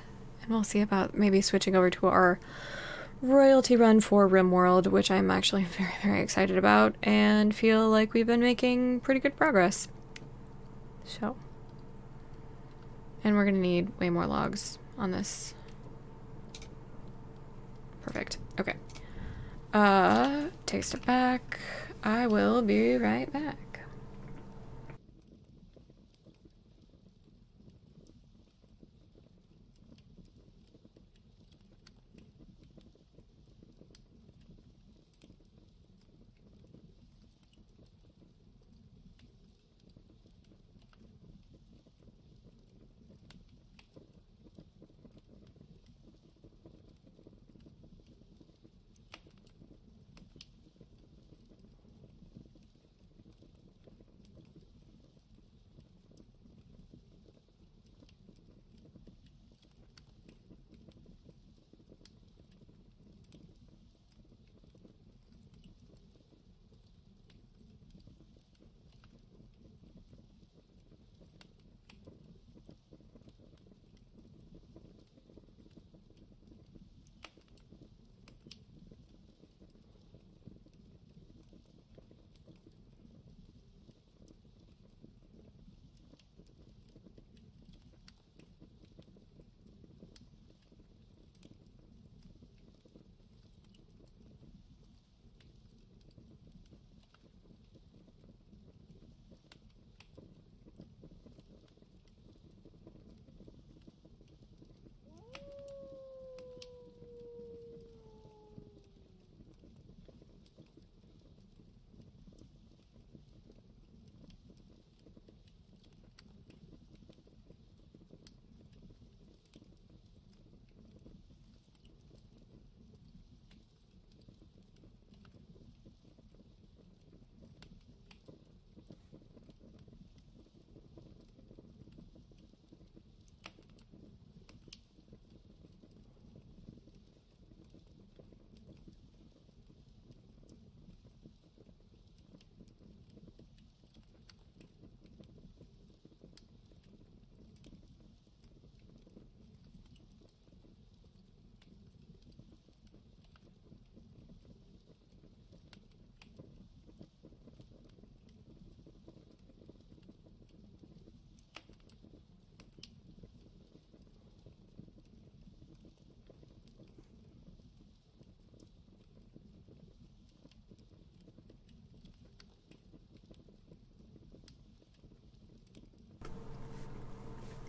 And we'll see about maybe switching over to our royalty run for Rimworld, which I'm actually very, very excited about, and feel like we've been making pretty good progress. So. And we're gonna need way more logs on this. Perfect. Okay. Take a step back. I will be right back.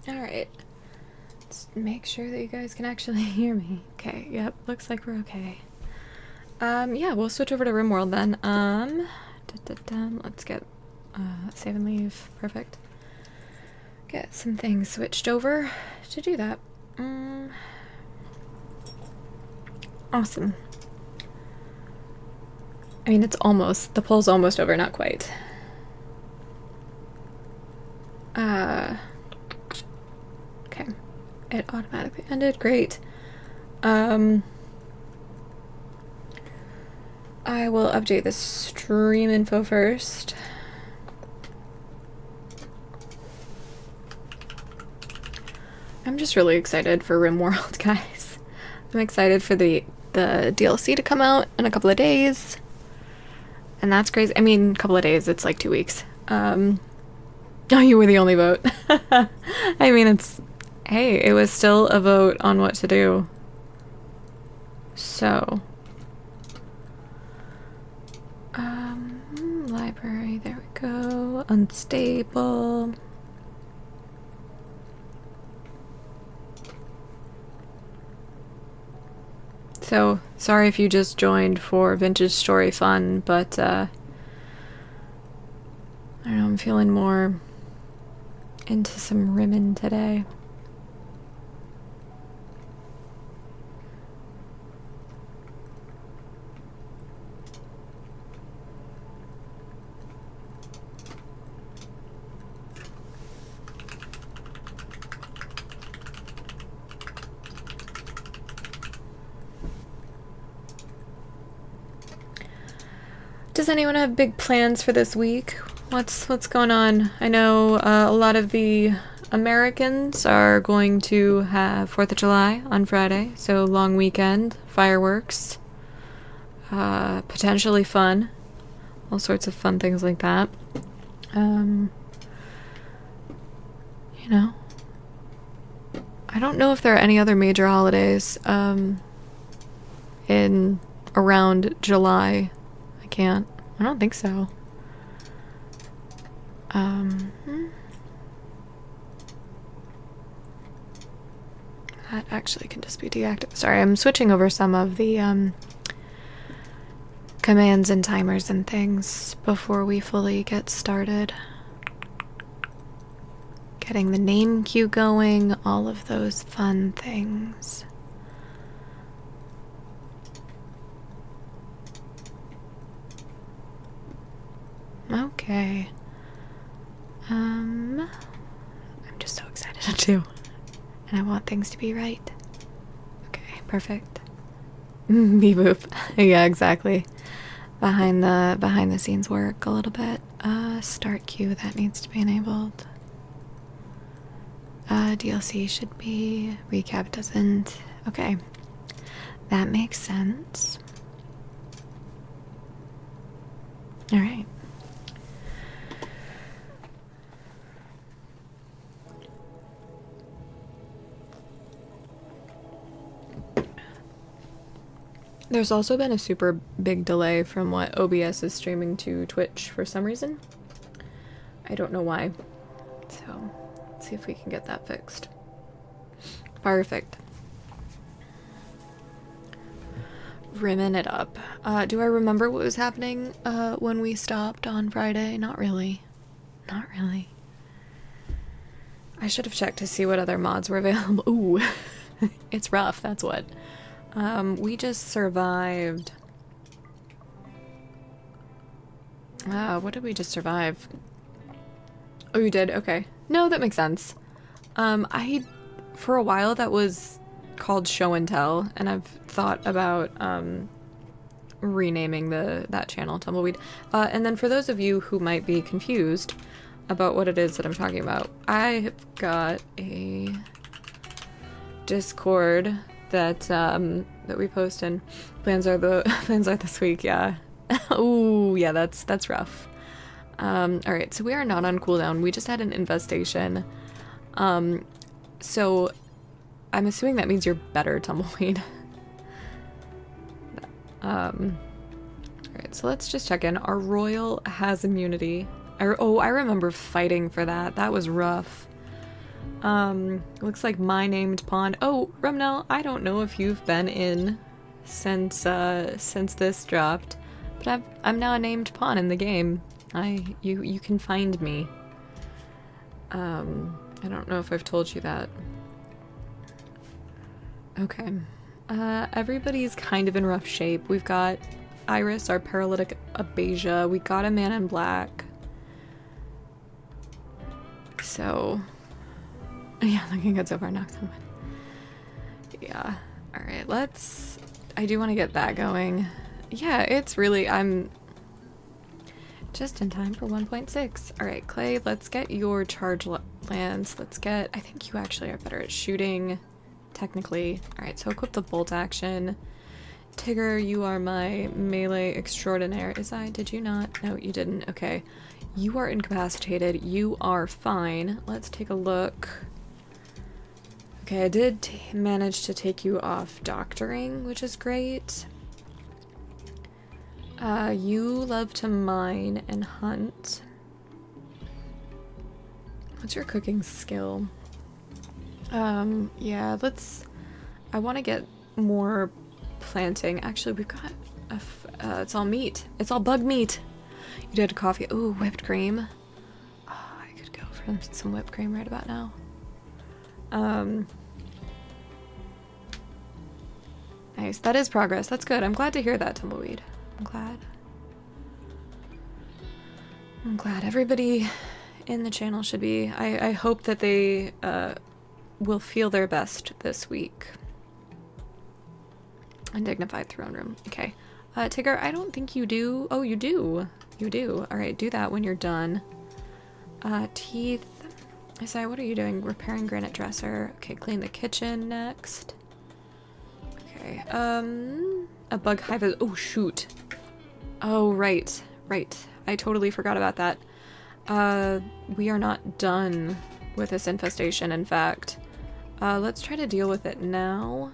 Alright. Let's make sure that you guys can actually hear me. Okay, yep, looks like we're okay. Yeah, we'll switch over to Rimworld then. Let's get save and leave. Perfect. Get some things switched over to do that. Awesome. I mean, it's almost, the poll's almost over, not quite. Okay. It automatically ended. Great. I will update the stream info first. I'm just really excited for Rimworld, guys. I'm excited for the DLC to come out in a couple of days. And that's crazy. I mean, a couple of days, it's like 2 weeks. Oh, you were the only vote. I mean, hey, it was still a vote on what to do. So. Library, there we go. Unstable. So, sorry if you just joined for Vintage Story Fun, but, I don't know, I'm feeling more into some Rimmen today. Does anyone have big plans for this week? What's going on? I know a lot of the Americans are going to have 4th of July on Friday, so long weekend, fireworks, potentially fun, all sorts of fun things like that. You know, I don't know if there are any other major holidays in around July. I don't think so. That actually can just be deactivated. Sorry, I'm switching over some of the commands and timers and things before we fully get started. Getting the name queue going, all of those fun things. Okay. I'm just so excited too. And I want things to be right. Okay, perfect. Beep boop. Yeah, exactly. Behind the scenes work a little bit. Start queue, that needs to be enabled. DLC should be. Recap doesn't. Okay. That makes sense. Alright. There's also been a super big delay from what OBS is streaming to Twitch for some reason. I don't know why. So, let's see if we can get that fixed. Perfect. Rimming it up. Do I remember what was happening when we stopped on Friday? Not really. Not really. I should have checked to see what other mods were available. Ooh. It's rough, that's what. We just survived. What did we just survive? Oh, you did? Okay. No, that makes sense. For a while that was called Show and Tell, and I've thought about, renaming that channel, Tumbleweed. And then for those of you who might be confused about what it is that I'm talking about, I have got a Discord that we post in. Plans are this week, yeah. Ooh, yeah, that's rough. Alright, so we are not on cooldown. We just had an infestation. So I'm assuming that means you're better, Tumbleweed. Alright, so let's just check in. Our Royal has immunity. I remember fighting for that. That was rough. Looks like my named pawn. Oh, Rumnell, I don't know if you've been in since this dropped, but I'm now a named pawn in the game. You can find me. I don't know if I've told you that. Okay. Everybody's kind of in rough shape. We've got Iris, our paralytic Abasia. We got a man in black. So... yeah, looking good so far. Knocks on wood. Yeah. Alright, I do want to get that going. Yeah, it's really... I'm just in time for 1.6. Alright, Clay, let's get your charge lands. I think you actually are better at shooting, technically. Alright, so equip the bolt action. Tigger, you are my melee extraordinaire. Did you not? No, you didn't. Okay. You are incapacitated. You are fine. Let's take a look. Okay, I did manage to take you off doctoring, which is great. You love to mine and hunt. What's your cooking skill? Yeah, I want to get more planting. Actually, we've got it's all meat. It's all bug meat. You did coffee. Ooh, whipped cream. Oh, I could go for some whipped cream right about now. Nice. That is progress. That's good. I'm glad to hear that, Tumbleweed. I'm glad. I'm glad. Everybody in the channel should be. I hope that they will feel their best this week. Undignified throne room. Okay. Tigger, I don't think you do. Oh, you do. You do. Alright, do that when you're done. Teeth. Isaiah, what are you doing? Repairing granite dresser. Okay, clean the kitchen next. Okay. A bug hive is. Oh, shoot. Oh, right. Right. I totally forgot about that. We are not done with this infestation, in fact. Let's try to deal with it now.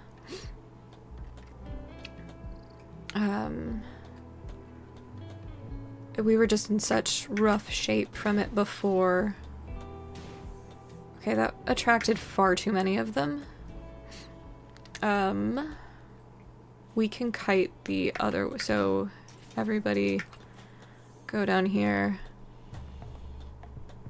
We were just in such rough shape from it before. Okay, that attracted far too many of them. We can kite the other, so everybody go down here.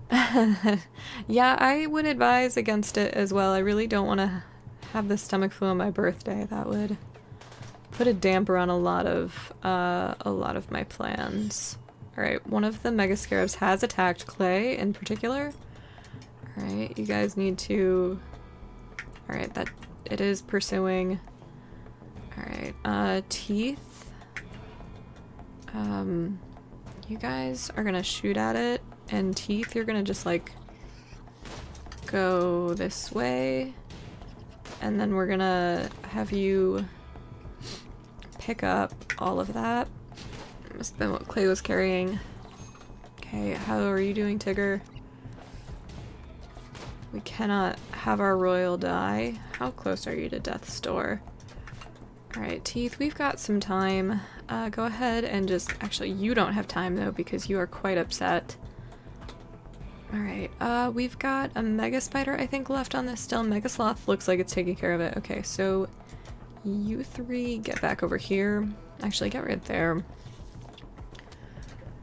Yeah, I would advise against it as well. I really don't want to have the stomach flu on my birthday. That would put a damper on a lot of my plans. Alright, one of the mega scarabs has attacked Clay in particular. Alright, you guys need to... Alright, that it is pursuing. Alright, teeth. You guys are gonna shoot at it, and teeth, you're gonna just like go this way, and then we're gonna have you pick up all of that. Must have been what Clay was carrying. Okay, how are you doing, Tigger? We cannot have our royal die. How close are you to death's door? Alright, Teeth, we've got some time. Go ahead and just... Actually, you don't have time, though, because you are quite upset. Alright, we've got a Mega Spider, I think, left on this still. Mega Sloth looks like it's taking care of it. Okay, so you three get back over here. Actually, get right there.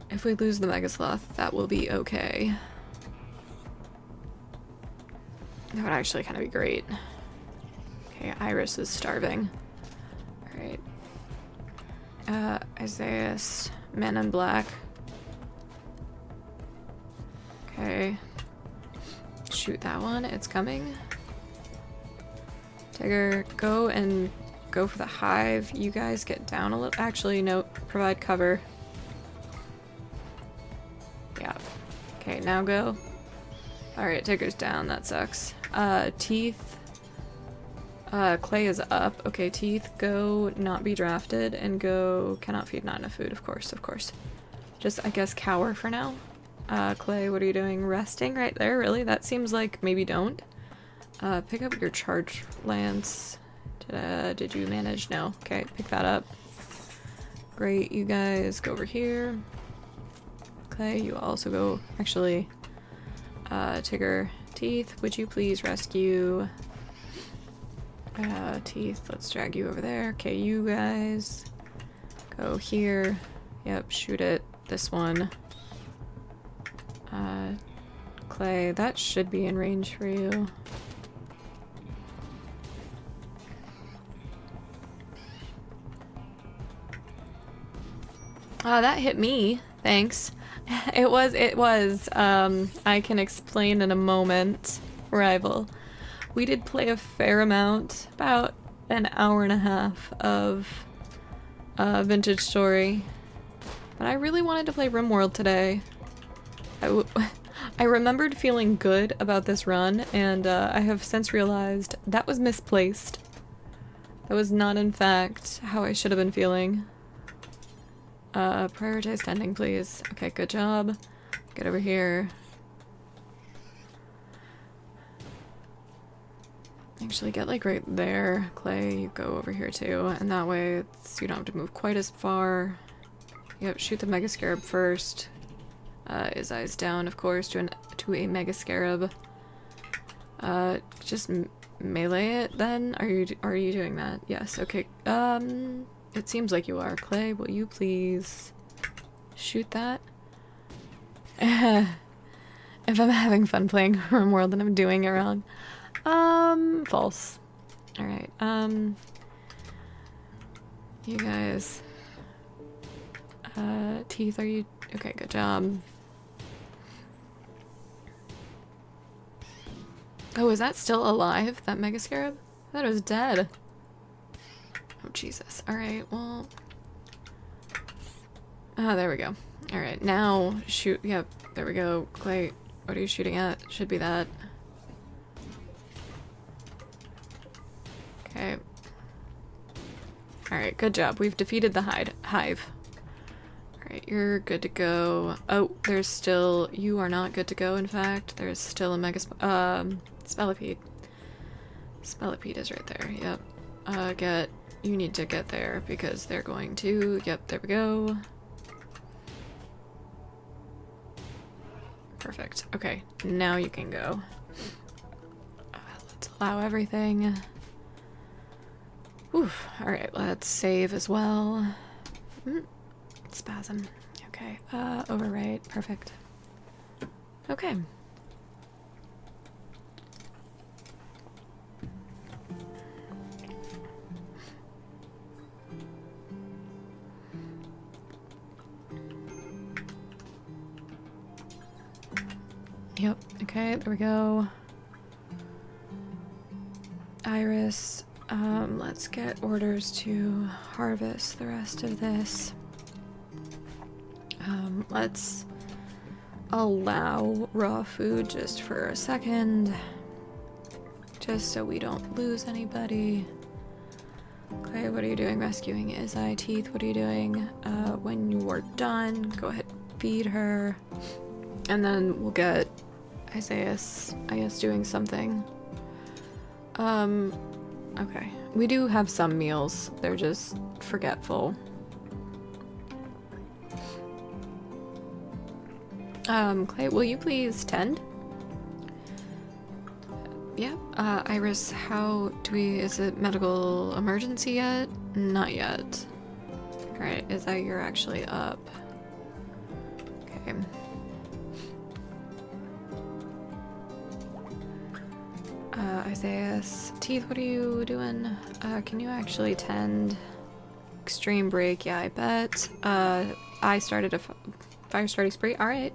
If we lose the Mega Sloth, that will be okay. That would actually kind of be great. Okay, Iris is starving. Alright. Isaiah's Men in Black. Okay. Shoot that one. It's coming. Tigger, go and go for the hive. You guys get down a little. Actually, no. Provide cover. Yeah. Okay, now go. Alright, Tigger's down. That sucks. Teeth. Clay is up. Okay, Teeth, go not be drafted and go cannot feed not enough food, of course, of course. Just, I guess, cower for now. Clay, what are you doing? Resting right there? Really? That seems like maybe don't. Pick up your charge lance. Did you manage? No. Okay, pick that up. Great, you guys go over here. Clay, you also go, actually, Tigger, Teeth, would you please rescue Teeth? Let's drag you over there. Okay, you guys go here. Yep, shoot it. This one. Clay, that should be in range for you. That hit me. Thanks. It was. I can explain in a moment, rival. We did play a fair amount, about an hour and a half of Vintage Story. But I really wanted to play Rimworld today. I remembered feeling good about this run, and I have since realized that was misplaced. That was not, in fact, how I should have been feeling. Prioritize tending, please. Okay, good job. Get over here. Actually, get like right there. Clay, you go over here too, and that way it's, you don't have to move quite as far. Yep, shoot the Mega Scarab first. His eyes down, of course, to a Mega Scarab. Just melee it then? Are you doing that? Yes, okay. It seems like you are. Clay, will you please shoot that? If I'm having fun playing Rimworld and I'm doing it wrong. False. Alright, you guys. Teeth, are you... Okay, good job. Oh, is that still alive? That mega scarab? I thought it was dead. Oh, Jesus. Alright, well... Ah, there we go. Alright, now shoot. Yep, there we go. Clay, what are you shooting at? Should be that. Okay. Alright, good job. We've defeated the hive. Alright, you're good to go. Oh, there's still... You are not good to go, in fact. There's still a mega... Spellipede. Spellipede is right there, yep. You need to get there because they're going to... Yep, there we go. Perfect. Okay, now you can go. Let's allow everything. Oof. Alright, let's save as well. Spasm. Okay, overwrite. Perfect. Okay. Yep, okay, there we go. Iris, let's get orders to harvest the rest of this. Let's allow raw food just for a second. Just so we don't lose anybody. Okay, what are you doing? Rescuing Izzy. Teeth, what are you doing? When you are done, go ahead and feed her. And then we'll get Isaiah's, I guess, doing something. Okay. We do have some meals. They're just forgetful. Clay, will you please tend? Yeah. Iris, how do we... Is it medical emergency yet? Not yet. Alright, is that you're actually up? Okay. Isaiah's teeth, what are you doing? Can you actually tend? Extreme break, yeah, I bet. I started a fire starting spree. Alright.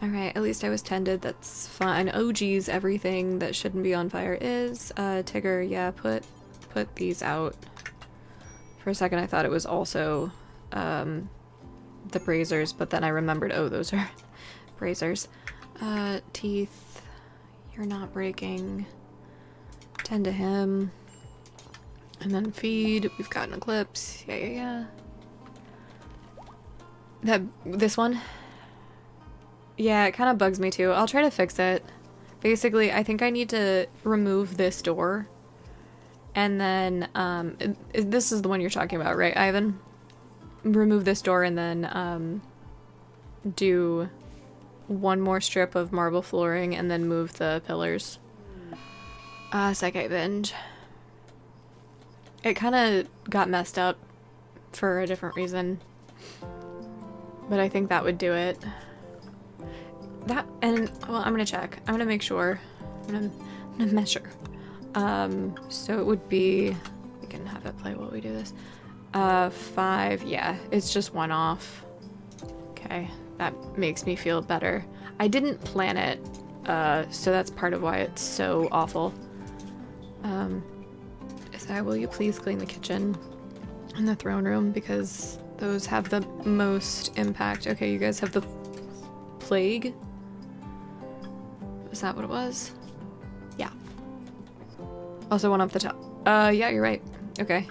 Alright, at least I was tended. That's fine. Oh geez, everything that shouldn't be on fire is. Tigger, yeah, put these out. For a second I thought it was also the braziers, but then I remembered, oh, those are braziers. Teeth, you're not breaking. Tend to him. And then feed. We've got an eclipse. Yeah. This one? Yeah, it kind of bugs me too. I'll try to fix it. Basically, I think I need to remove this door. And then, this is the one you're talking about, right, Ivan? Remove this door and then, do one more strip of marble flooring and then move the pillars. Psychite binge. It kind of got messed up for a different reason. But I think that would do it. That, and, well, I'm gonna check. I'm gonna make sure. I'm gonna measure. So it would be, we can have it play while we do this. 5, yeah, it's just one off. Okay, that makes me feel better. I didn't plan it, so that's part of why it's so awful. Will you please clean the kitchen and the throne room, because those have the most impact. Okay, you guys have the plague? Is that what it was? Yeah. Also one off the top. Yeah, you're right. Okay.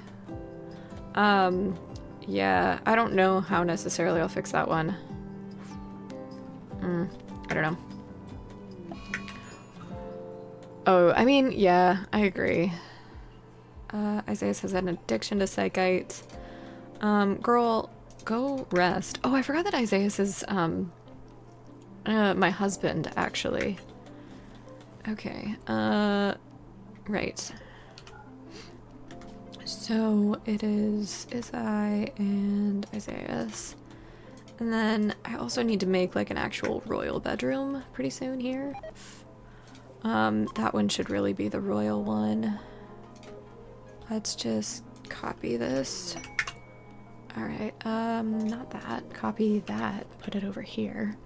Yeah, I don't know how necessarily I'll fix that one. I don't know. Oh, I mean, yeah, I agree. Isaiah has an addiction to psychite. Girl, go rest. Oh, I forgot that Isaiah is, my husband, actually. Okay, Right. So it is Izai and Isaias. And then I also need to make like an actual royal bedroom pretty soon here. That one should really be the royal one. Let's just copy this. Alright, not that. Copy that. Put it over here.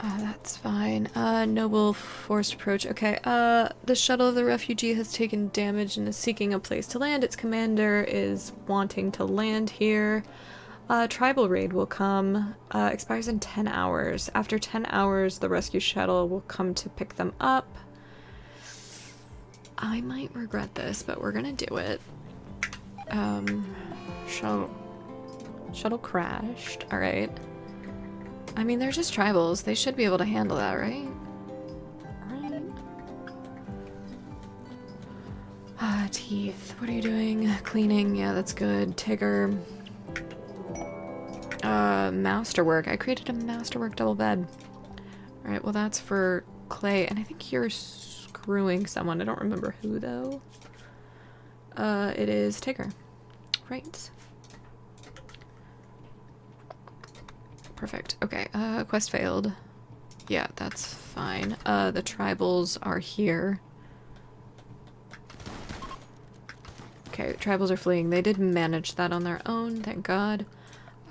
That's fine. Noble forced approach. Okay, the shuttle of the refugee has taken damage and is seeking a place to land. Its commander is wanting to land here. Tribal raid will come. Expires in 10 hours. After 10 hours, the rescue shuttle will come to pick them up. I might regret this, but we're gonna do it. Shuttle crashed. Alright. I mean, they're just tribals. They should be able to handle that, right? Right. Teeth. What are you doing? Cleaning. Yeah, that's good. Tigger. Masterwork. I created a masterwork double bed. Alright, well that's for Clay. And I think you're screwing someone. I don't remember who, though. It is Tigger. Right. Perfect. Okay, quest failed. Yeah, that's fine. The tribals are here. Okay, tribals are fleeing. They did manage that on their own, thank God.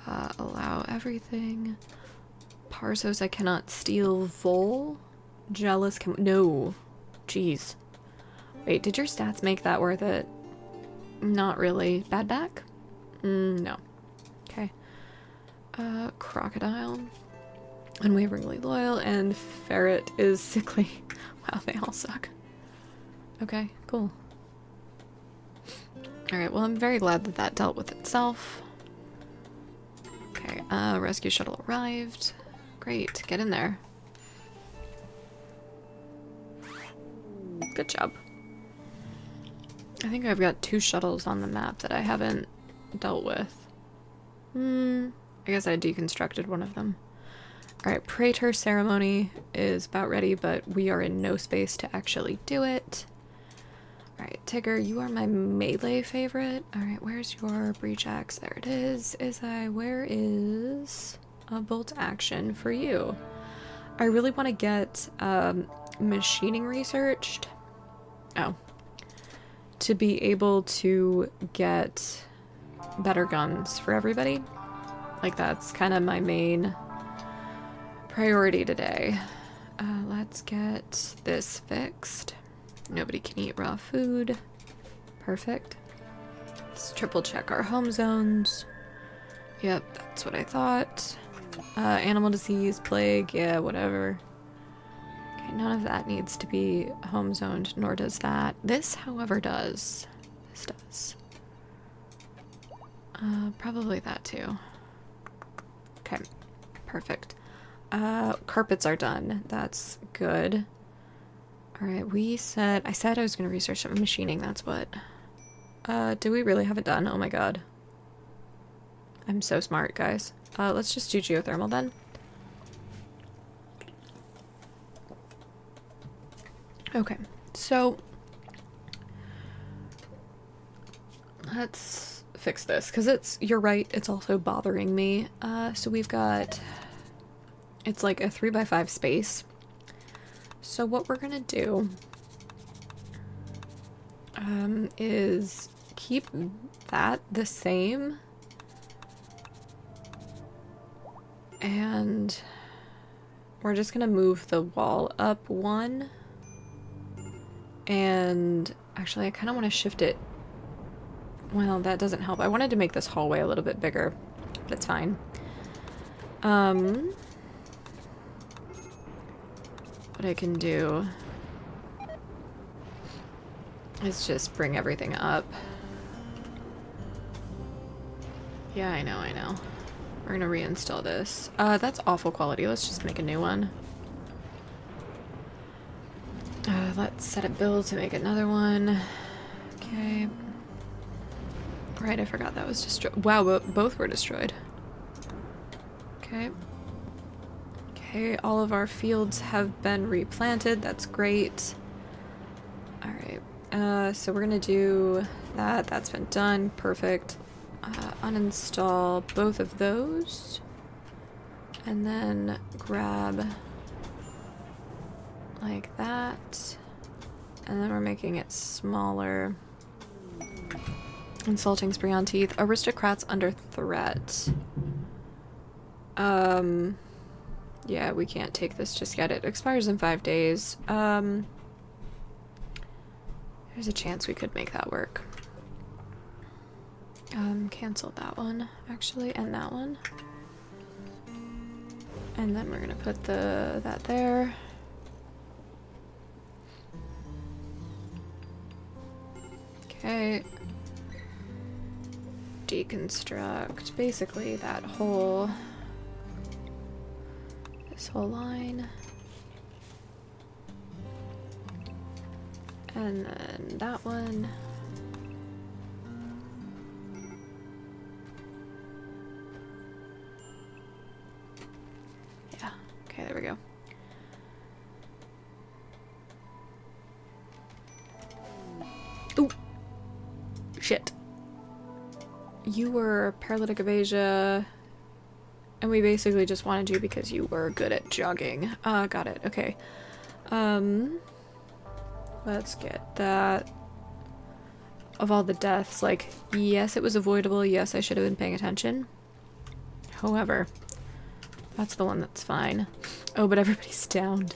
Allow everything. Parsos, I cannot steal. Vol? Jealous can- no. Jeez. Wait, did your stats make that worth it? Not really. Bad back? No. Okay. Crocodile. Unwaveringly loyal, and ferret is sickly. Wow, they all suck. Okay, cool. Alright, well I'm very glad that that dealt with itself. Okay, rescue shuttle arrived. Great, get in there. Good job. I think I've got 2 shuttles on the map that I haven't dealt with. I guess I deconstructed one of them. Alright, Praetor ceremony is about ready, but we are in no space to actually do it. Alright, Tigger, you are my melee favorite. Alright, where's your breach axe? There it is. Where is a bolt action for you? I really want to get machining researched. Oh. To be able to get better guns for everybody. Like, that's kind of my main priority today. Let's get this fixed. Nobody can eat raw food. Perfect. Let's triple check our home zones. Yep, that's what I thought. Animal disease, plague, yeah, whatever. Okay, none of that needs to be home zoned, nor does that. This, however, does. This does. Probably that too. Okay, perfect. Carpets are done. That's good. Alright, I said I was going to research some machining, that's what. Do we really have it done? Oh my god. I'm so smart, guys. Let's just do geothermal then. Okay, so let's fix this, because you're right, it's also bothering me. So we've got, it's like a 3x5 space. So what we're gonna do is keep that the same, and we're just gonna move the wall up 1, and actually I kind of want to shift it. Well, that doesn't help. I wanted to make this hallway a little bit bigger, but it's fine. What I can do is just bring everything up. Yeah, I know. We're gonna reinstall this. That's awful quality. Let's just make a new one. Let's set a build to make another one. Okay. Right, I forgot that was destroyed. Wow, both were destroyed. Okay. Okay, all of our fields have been replanted. That's great. Alright. So we're gonna do that. That's been done. Perfect. Uninstall both of those. And then grab like that. And then we're making it smaller. Insulting spray on teeth. Aristocrats under threat. Yeah, we can't take this just yet. It expires in 5 days. There's a chance we could make that work. Cancel that one, actually, and that one. And then we're gonna put that there. Okay. Deconstruct basically that whole this whole line. And then that one. Yeah, okay, there we go. Ooh! Shit. You were paralytic of Asia, and we basically just wanted you because you were good at jogging. Got it, okay. Let's get that. Of all the deaths, like, yes, it was avoidable, yes, I should have been paying attention. However, that's the one that's fine. Oh, but everybody's downed.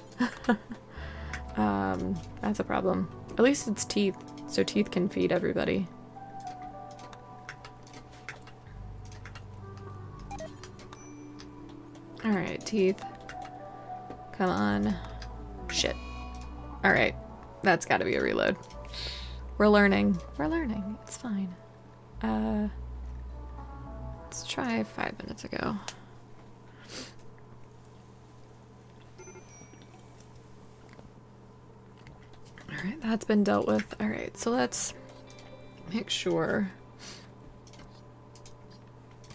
That's a problem. At least it's teeth, so teeth can feed everybody. Alright, teeth. Come on. Shit. Alright. That's gotta be a reload. We're learning. We're learning. It's fine. Let's try 5 minutes ago. Alright, that's been dealt with. Alright, so let's make sure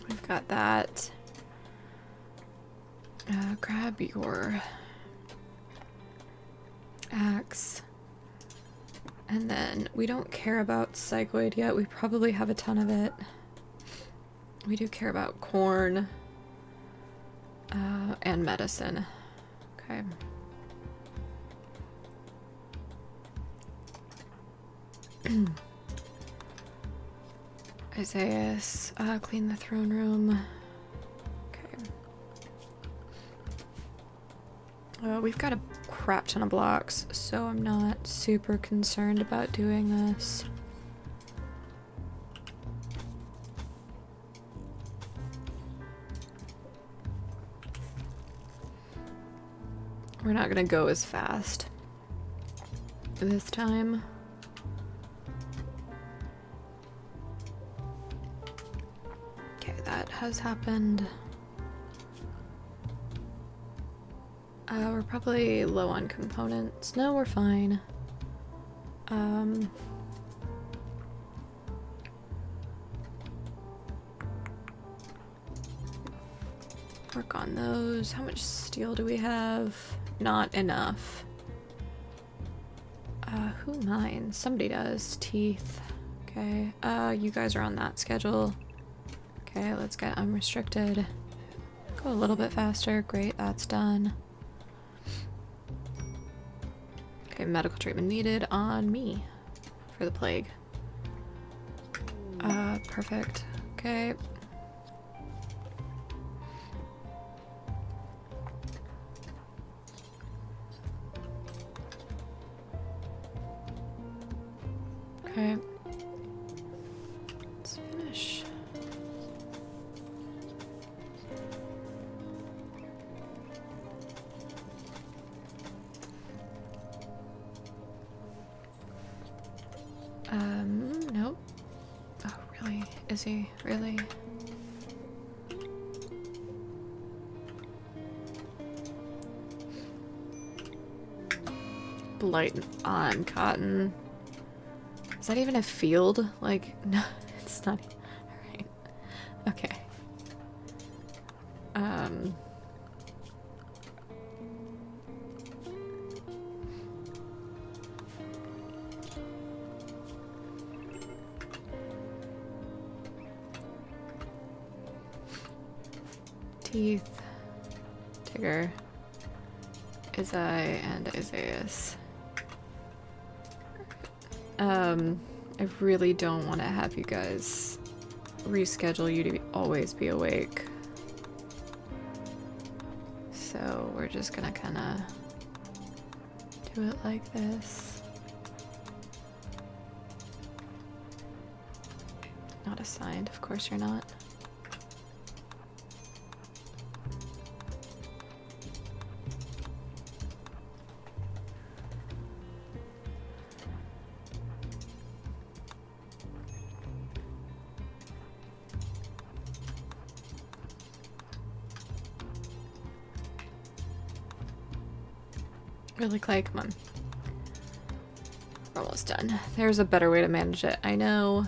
we've got that. Grab your axe. And then we don't care about psychoid yet. We probably have a ton of it. We do care about corn and medicine. Okay. Isaias, clean the throne room. We've got a crap ton of blocks, so I'm not super concerned about doing this. We're not gonna go as fast this time. Okay, that has happened. We're probably low on components. No, we're fine. Work on those. How much steel do we have? Not enough. Who mines? Somebody does. Teeth. Okay. You guys are on that schedule. Okay, let's get unrestricted. Go a little bit faster. Great, that's done. Okay, medical treatment needed on me for the plague. Perfect. Okay. Okay. Let's finish. Nope. Oh, really? Is he? Really? Blight on cotton. Is that even a field? Like, no, it's not. Alright. Okay. Teeth, Tigger, Izai, and Isaias. I really don't want to have you guys reschedule you to always be awake. So we're just gonna kind of do it like this. Not assigned, of course you're not. Really, Clay, come on. We're almost done. There's a better way to manage it, I know.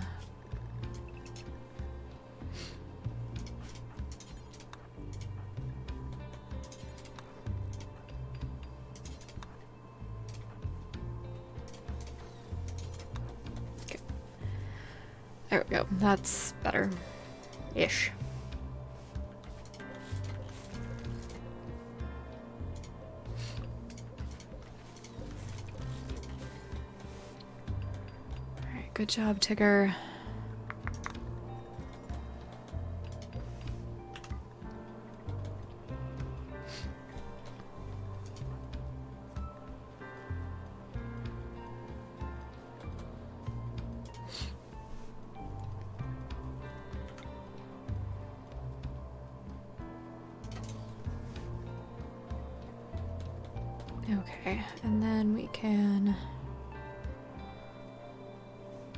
Okay. There we go. That's better-ish. Good job, Tigger. Okay, and then we can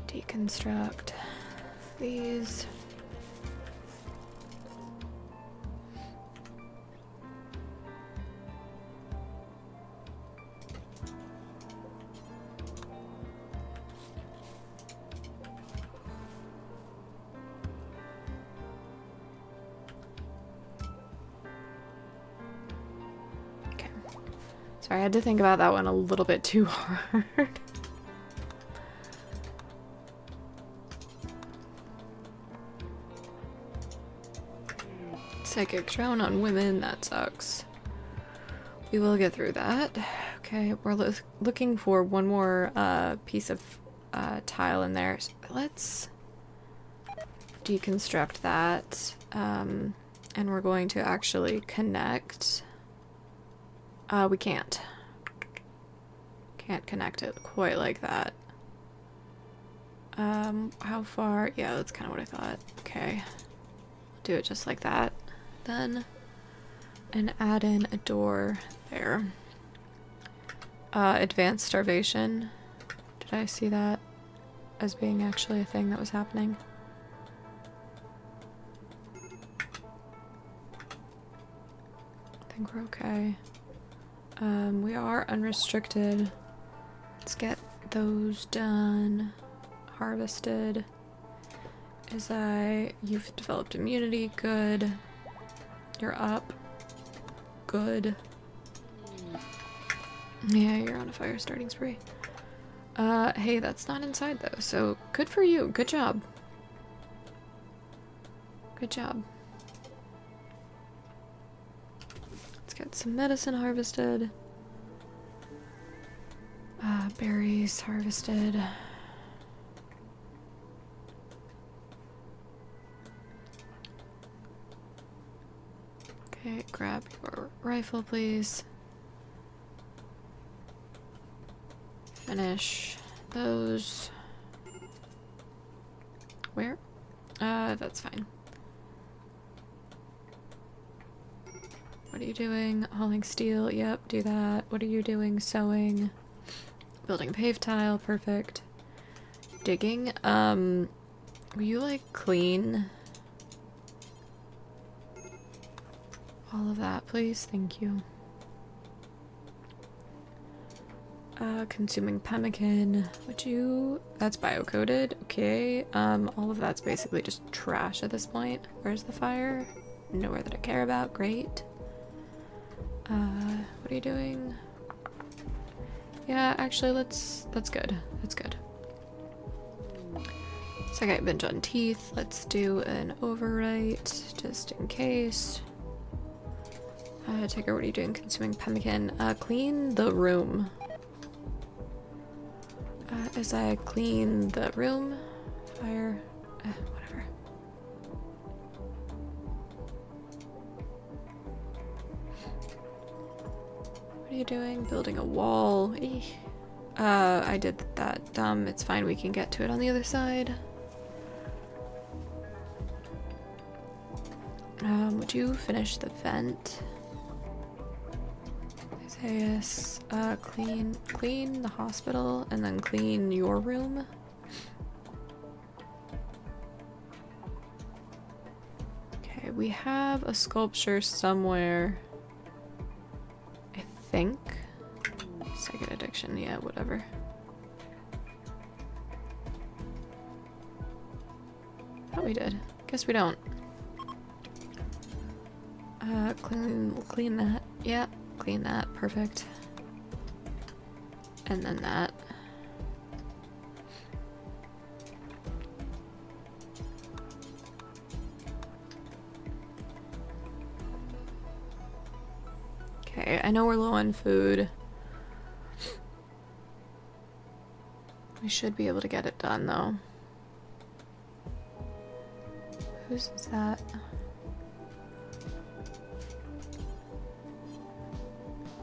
deconstruct these. Okay. Sorry, I had to think about that one a little bit too hard. Psychic drone on women, that sucks. We will get through that. Okay, we're looking for one more piece of tile in there. So let's deconstruct that. And we're going to actually connect. We can't. Can't connect it quite like that. How far? Yeah, that's kind of what I thought. Okay. Do it just like that. Then and add in a door there. Advanced starvation. Did I see that as being actually a thing that was happening? I think we're okay. We are unrestricted. Let's get those done. Harvested. You've developed immunity, good. You're up. Good. Yeah, you're on a fire starting spree. Hey, that's not inside though, so good for you. Good job. Good job. Let's get some medicine harvested. Berries harvested. Okay, grab your rifle, please. Finish those. Where? That's fine. What are you doing? Hauling steel. Yep, do that. What are you doing? Sewing. Building a paved tile. Perfect. Digging. Will you, like, clean all of that, please? Thank you. Consuming pemmican. Would you... That's biocoded. Okay. All of that's basically just trash at this point. Where's the fire? Nowhere that I care about. Great. What are you doing? Yeah, actually, that's good. That's good. So I got binge on teeth. Let's do an overwrite, just in case. Tigger, what are you doing? Consuming pemmican. Clean the room. As I clean the room, fire, whatever. What are you doing? Building a wall. Eek. I did that. It's fine. We can get to it on the other side. Would you finish the vent? Yes. Clean the hospital and then clean your room. Okay, we have a sculpture somewhere. I think. Second addiction, yeah, whatever. Thought we did. Guess we don't. Clean that. Yeah. Clean that, perfect. And then that. Okay, I know we're low on food. We should be able to get it done though. Whose is that?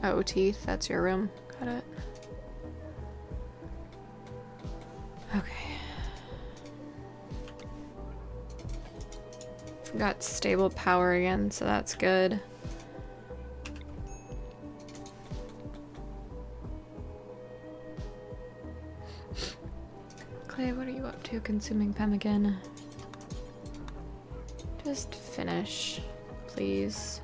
Oh, teeth, that's your room. Got it. Okay. Got stable power again, so that's good. Clay, what are you up to? Consuming pemmican. Just finish, please.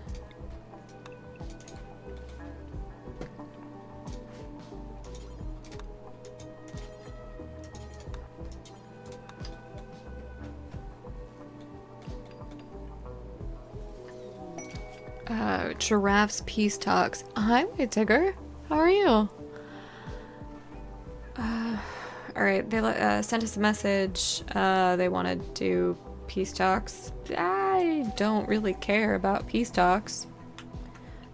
Giraffe's peace talks. Hi, Tigger. How are you? Alright, they sent us a message. They want to do peace talks. I don't really care about peace talks.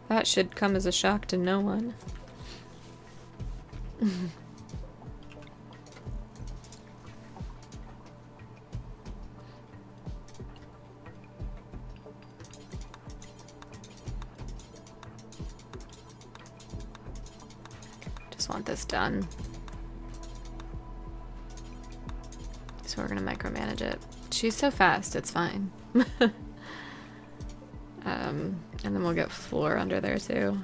That should come as a shock to no one. Want this done. So we're gonna micromanage it. She's so fast, it's fine. And then we'll get floor under there too.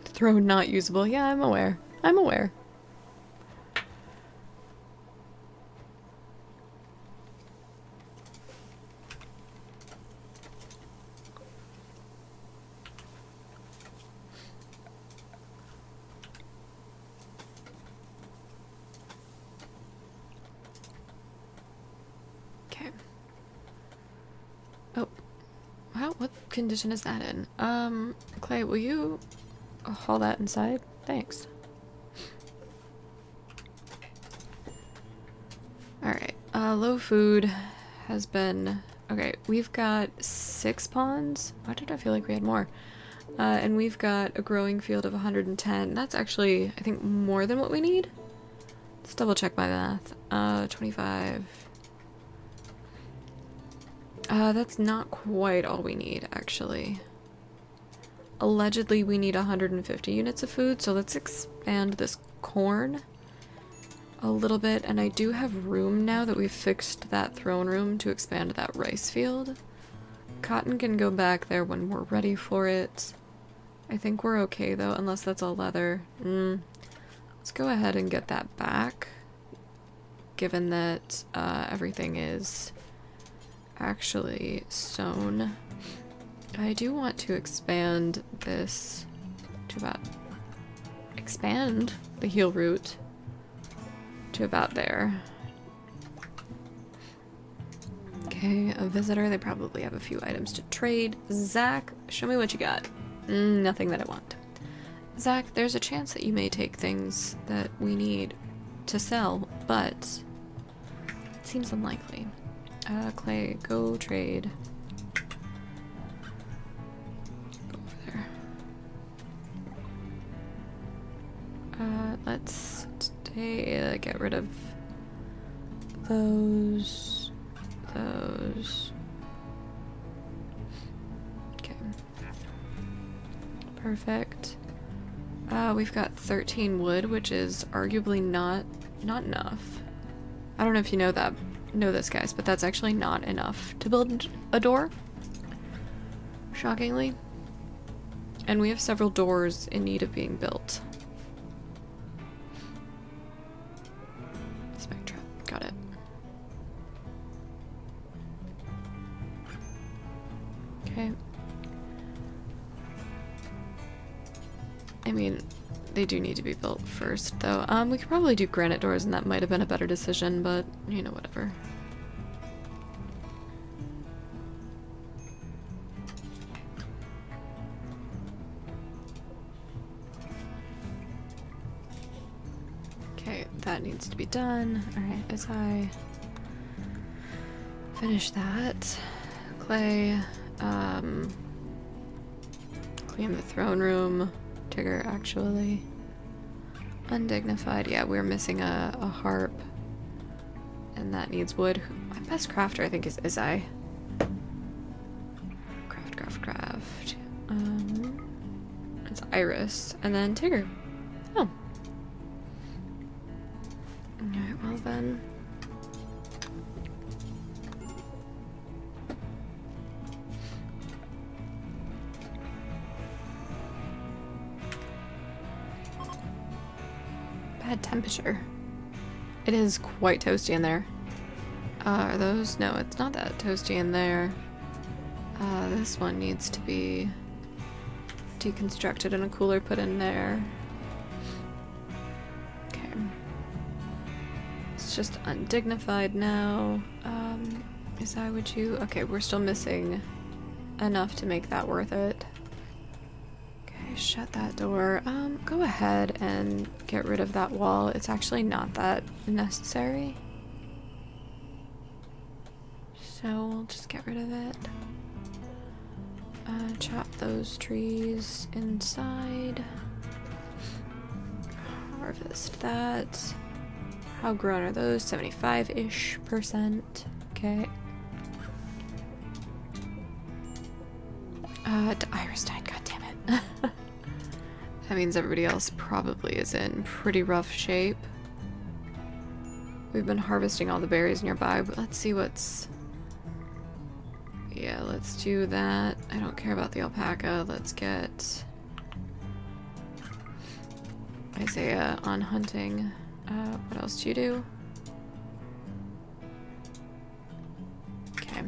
Throne not usable. Yeah, I'm aware. I'm aware. What condition is that in? Clay, will you haul that inside? Thanks. Alright, low food has been... Okay, we've got 6 ponds. Why did I feel like we had more? And we've got a growing field of 110. That's actually, I think, more than what we need. Let's double check my math. 25... that's not quite all we need, actually. Allegedly, we need 150 units of food, so let's expand this corn a little bit. And I do have room now that we've fixed that throne room to expand that rice field. Cotton can go back there when we're ready for it. I think we're okay, though, unless that's all leather. Let's go ahead and get that back, given that everything is... actually sewn. I do want to expand this to about... expand the heel root to about there. Okay, a visitor. They probably have a few items to trade. Zach, show me what you got. Nothing that I want. Zach, there's a chance that you may take things that we need to sell, but seems unlikely. Clay, go trade. Go over there. Let's get rid of those. Okay. Perfect. We've got 13 wood, which is arguably not enough. I don't know if you know this, guys, but that's actually not enough to build a door. Shockingly. And we have several doors in need of being built. Spectra. Got it. Okay. I mean, they do need to be built first, though. We could probably do granite doors, and that might have been a better decision, but, you know, whatever. Okay, that needs to be done. Alright, as I finish that, Clay, clean the throne room. Tigger, actually. Undignified. Yeah, we're missing a harp. And that needs wood. My best crafter, I think, is Izai. Craft. It's Iris. And then Tigger. Oh. Alright, well then. Bad temperature. It is quite toasty in there. Are those? No, it's not that toasty in there. This one needs to be deconstructed and a cooler put in there. Okay. It's just undignified now. Is that what you? Okay, we're still missing enough to make that worth it. Shut that door. Go ahead and get rid of that wall. It's actually not that necessary. So we'll just get rid of it. Chop those trees inside. Harvest that. How grown are those? 75-ish%. Okay. Iris died, god damn it. That means everybody else probably is in pretty rough shape. We've been harvesting all the berries nearby, but let's see what's... Yeah, let's do that. I don't care about the alpaca. Let's get Isaiah on hunting. What else do you do? Okay.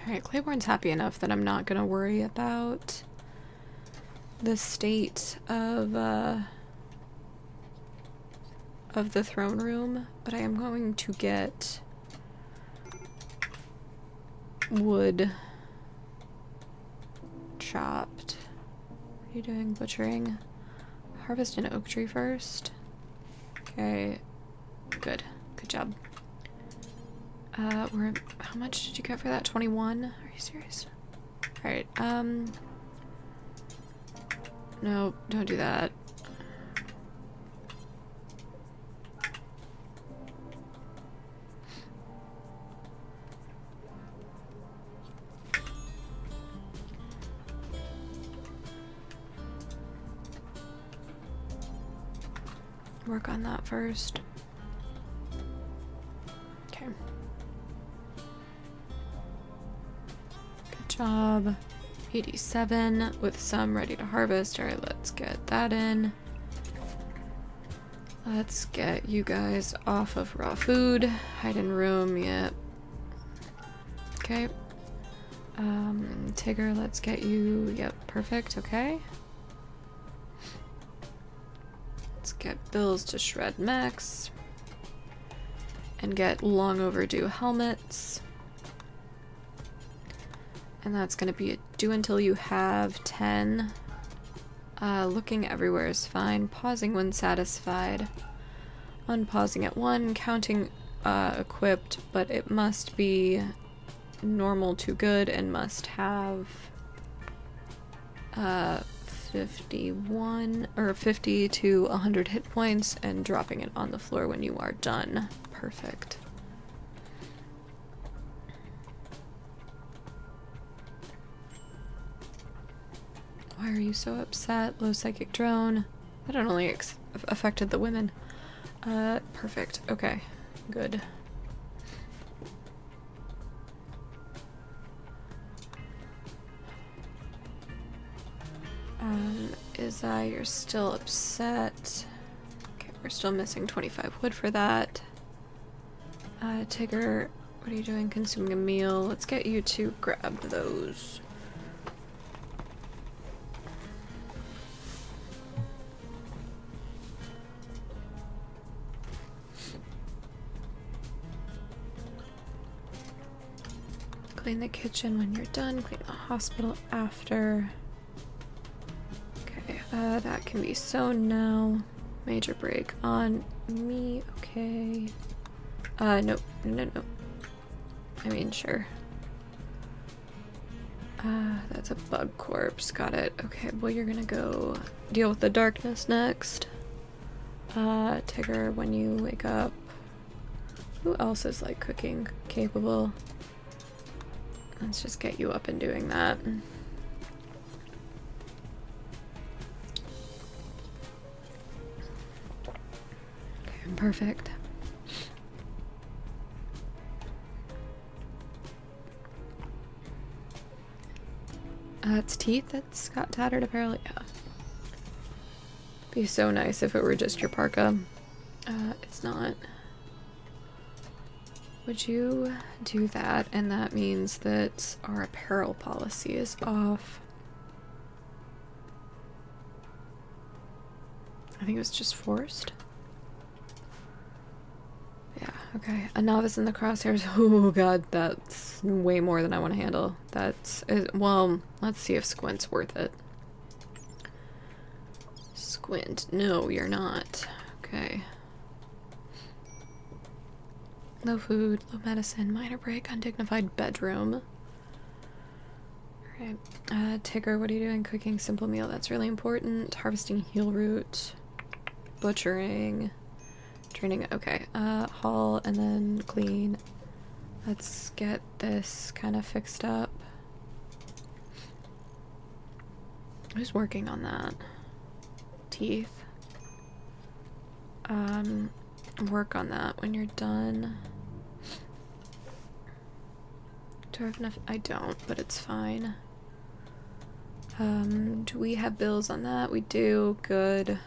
Alright, Claiborne's happy enough that I'm not gonna worry about the state of the throne room, but I am going to get wood chopped. What are you doing? Butchering? Harvest an oak tree first. Okay, good. Good job. How much did you get for that? 21? Are you serious? Alright, no, don't do that. Work on that first. Okay. Good job. 87 with some ready to harvest. Alright, let's get that in. Let's get you guys off of raw food. Hide in room, yep. Okay. Tigger, let's get you, yep, perfect, okay. get bills to shred mechs. And get long overdue helmets. And that's going to be a do until you have 10. Looking everywhere is fine. Pausing when satisfied. Unpausing at 1. Counting equipped, but it must be normal to good and must have 51 or 50 to 100 hit points and dropping it on the floor when you are done. Perfect. Why are you so upset? Low psychic drone. That only affected the women. Perfect. Okay. Good. You're still upset. Okay, we're still missing 25 wood for that. Tigger, what are you doing? Consuming a meal. Let's get you to grab those. Clean the kitchen when you're done. Clean the hospital after. Okay, that can be sewn now. Major break on me. Okay. Nope. No. I mean, sure. That's a bug corpse. Got it. Okay, well, you're gonna go deal with the darkness next. Tigger, when you wake up. Who else is, like, cooking capable? Let's just get you up and doing that. Okay, perfect. It's teeth that's got tattered apparel. Yeah. Be so nice if it were just your parka. It's not. Would you do that? And that means that our apparel policy is off. I think it was just forced. Yeah, okay. A novice in the crosshairs. Oh god, that's way more than I want to handle. Well, let's see if Squint's worth it. Squint. No, you're not. Okay. Low food, low medicine, minor break, undignified bedroom. Alright. Tigger, what are you doing? Cooking simple meal. That's really important. Harvesting heal root. Butchering. Training. Okay. Haul and then clean. Let's get this kind of fixed up. Who's working on that? Teeth. Work on that when you're done. Do I have enough? I don't, but it's fine. Do we have bills on that? We do. Good.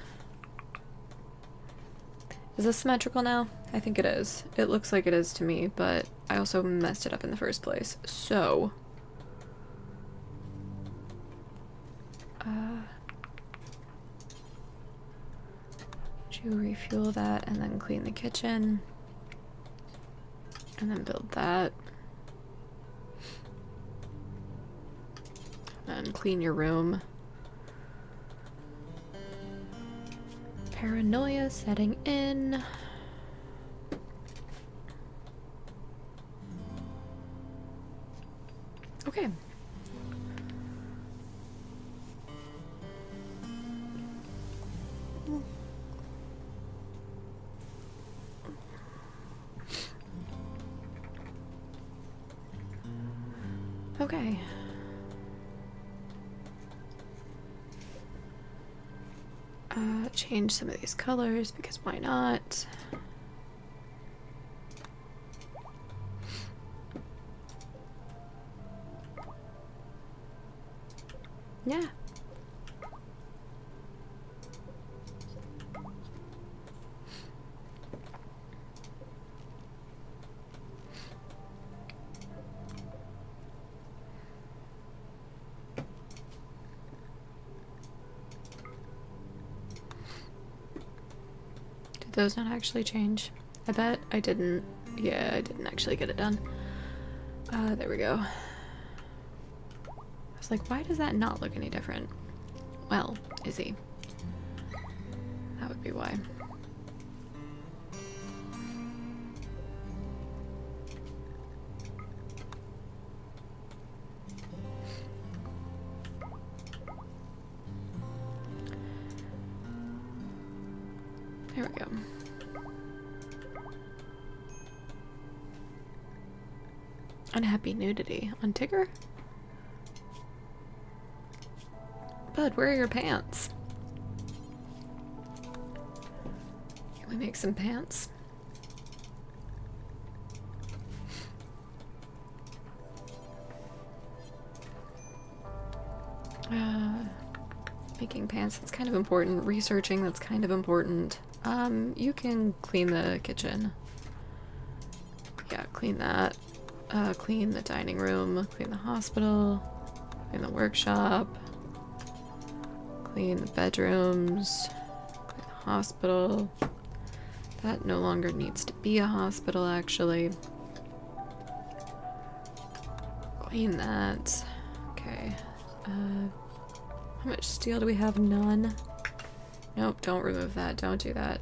Is this symmetrical now? I think it is. It looks like it is to me, but I also messed it up in the first place. So, would you refuel that and then clean the kitchen? And then build that. And clean your room. Paranoia setting in. Okay. Okay. Change some of these colors because why not? Yeah. those not actually change? I bet I didn't. Yeah, I didn't actually get it done. There we go. I was like, why does that not look any different? Well, Izzy. That would be why. There we go. Unhappy nudity on Tigger? Bud, where are your pants? Can we make some pants? Making pants, that's kind of important. Researching, that's kind of important. You can clean the kitchen. Yeah, clean that. Clean the dining room, clean the hospital, clean the workshop, clean the bedrooms, clean the hospital. That no longer needs to be a hospital, actually. Clean that. Okay. How much steel do we have? None. Nope, don't remove that. Don't do that.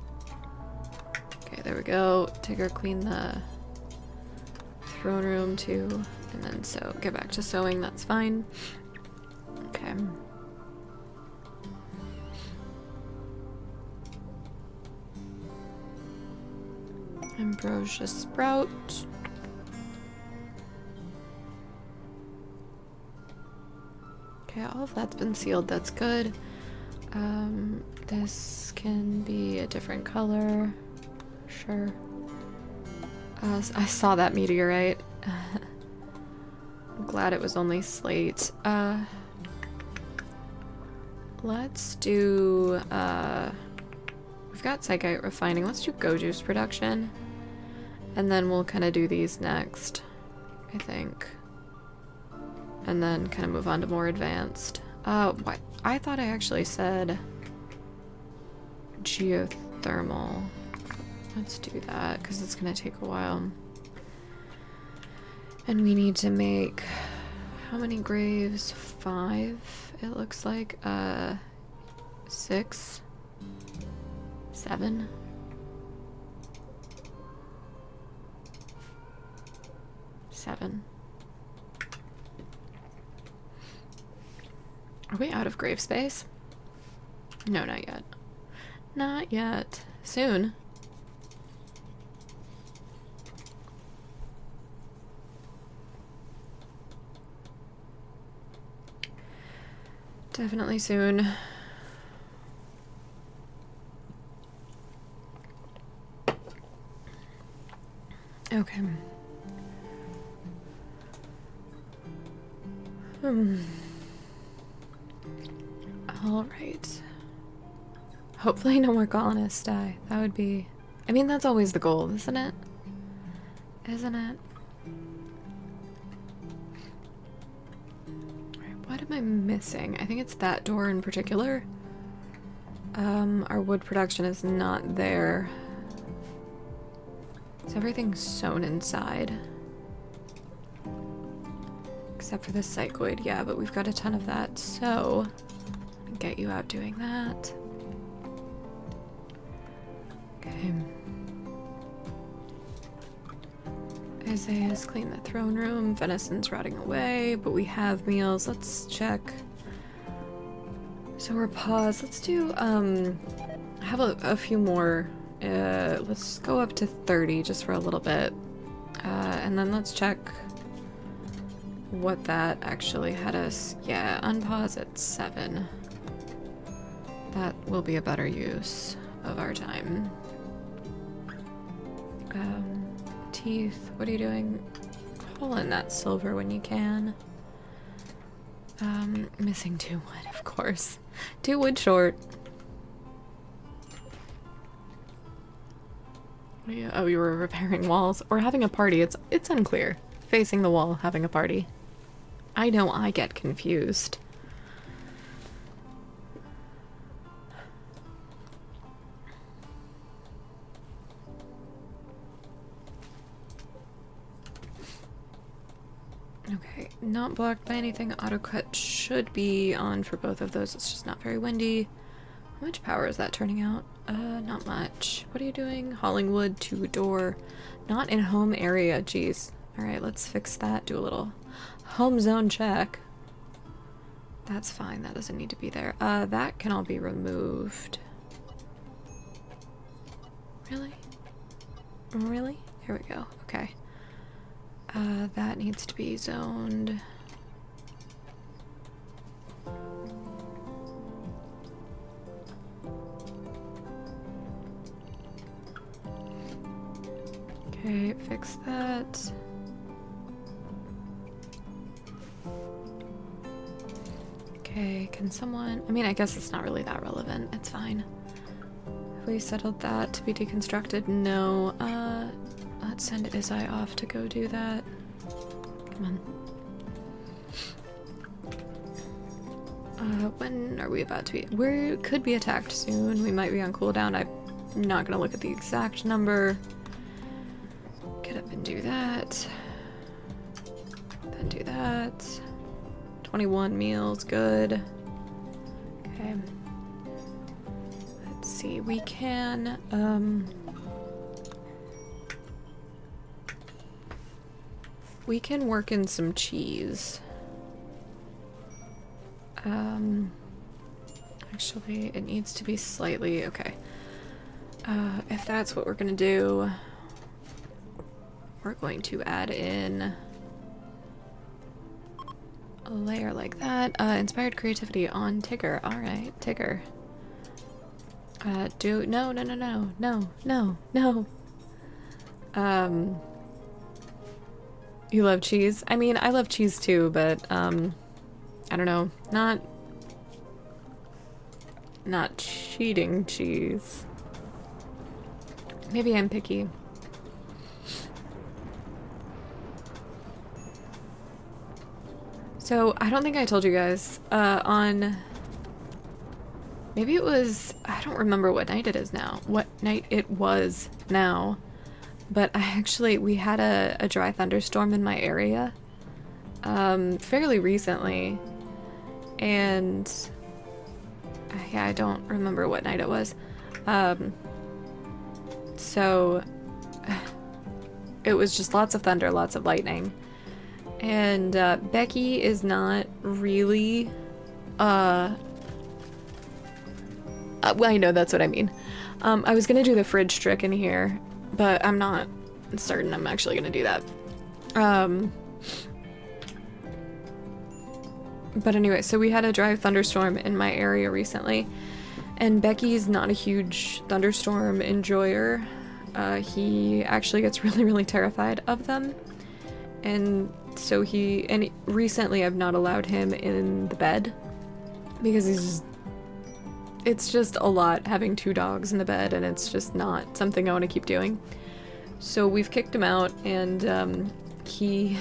Okay, there we go. Tigger, clean the throne room too. And then so get back to sewing, that's fine. Okay. Ambrosia sprout. Okay, all of that's been sealed, that's good. This can be a different color. Sure. I saw that meteorite. I'm glad it was only slate. Let's do, we've got Psychite refining. Let's do Go Juice production. And then we'll kind of do these next, I think. And then kind of move on to more advanced. What? I thought I actually said geothermal. Let's do that, because it's going to take a while. And we need to make... how many graves? 5, it looks like. 6? 7? Are we out of grave space? No, not yet. Not yet. Soon. Definitely soon. Okay. All right. Hopefully no more colonists die. That would be... I mean, that's always the goal, isn't it? Isn't it? Alright, what am I missing? I think it's that door in particular. Our wood production is not there. Is everything sewn inside? Except for the psychoid, yeah, but we've got a ton of that, so... get you out doing that. Okay. Isaiah's cleaned the throne room. Venison's rotting away, but we have meals. Let's check. So we're paused. Let's do, have a few more. Let's go up to 30 just for a little bit. And then let's check what that actually had us. Yeah, unpause at 7. That will be a better use of our time. Teeth, what are you doing? Pull in that silver when you can. Missing 2 wood, of course. 2 wood short. Yeah, oh, you were repairing walls or having a party. It's unclear. Facing the wall, having a party. I know I get confused. Okay, not blocked by anything. Auto cut should be on for both of those. It's just not very windy. How much power is that turning out? Not much. What are you doing? Hauling wood to door. Not in home area. Jeez. Alright, let's fix that. Do a little home zone check. That's fine. That doesn't need to be there. That can all be removed. Really? Really? Here we go. Okay. That needs to be zoned. Okay, fix that. Okay, can someone... I mean, I guess it's not really that relevant. It's fine. Have we settled that to be deconstructed? No. Let's send Izai off to go do that. Come on. When are we about to be... We could be attacked soon. We might be on cooldown. I'm not gonna look at the exact number. Get up and do that. Then do that. 21 meals, good. Okay. Let's see, we can, we can work in some cheese. Actually, it needs to be slightly, okay. If that's what we're gonna do, we're going to add in a layer like that. Inspired creativity on Tigger. Alright, Tigger. No. You love cheese? I mean, I love cheese too, but, I don't know. Not cheating cheese. Maybe I'm picky. So, I don't think I told you guys, maybe it was, I don't remember what night it is now, what night it was now, but we had a dry thunderstorm in my area, fairly recently, and, yeah, I don't remember what night it was, so, it was just lots of thunder, lots of lightning. And Becky is not really well, I know that's what I mean. I was gonna do the fridge trick in here, but I'm not certain I'm actually gonna do that. But anyway, so we had a dry thunderstorm in my area recently, and Becky's not a huge thunderstorm enjoyer. He actually gets really, really terrified of them. And so recently I've not allowed him in the bed because it's just a lot having 2 dogs in the bed, and it's just not something I want to keep doing. So we've kicked him out, and he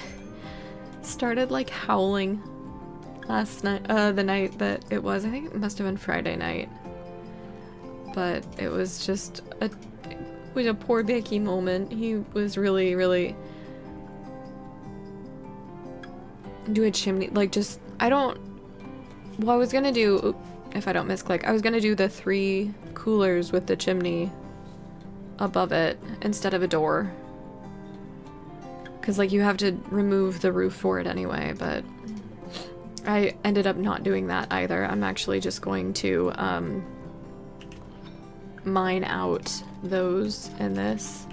started like howling last night, the night that it was. I think it must have been Friday night. But it was just it was a poor Becky moment. He was really, really do a chimney, like just, I was gonna do, if I don't misclick, I was gonna do the 3 coolers with the chimney above it instead of a door. Because, like, you have to remove the roof for it anyway, but I ended up not doing that either. I'm actually just going to, mine out those and this,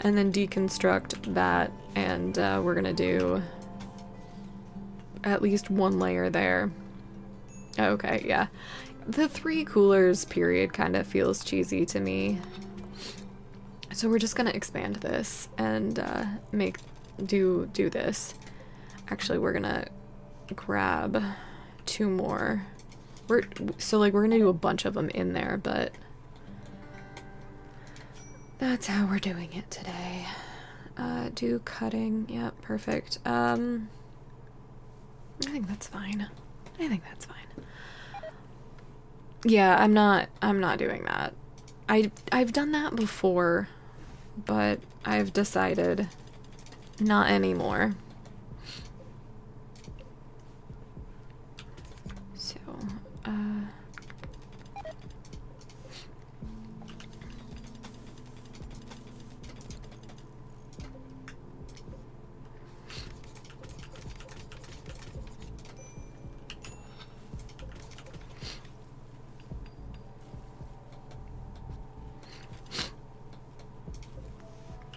and then deconstruct that, and, we're gonna do at least 1 layer there. Okay, yeah. The 3 coolers period kind of feels cheesy to me. So we're just gonna expand this and do this. Actually, we're gonna grab 2 more. We're gonna do a bunch of them in there, but that's how we're doing it today. Do cutting. Yeah, perfect. I think that's fine. Yeah, I'm not doing that. I've done that before, but I've decided not anymore. So,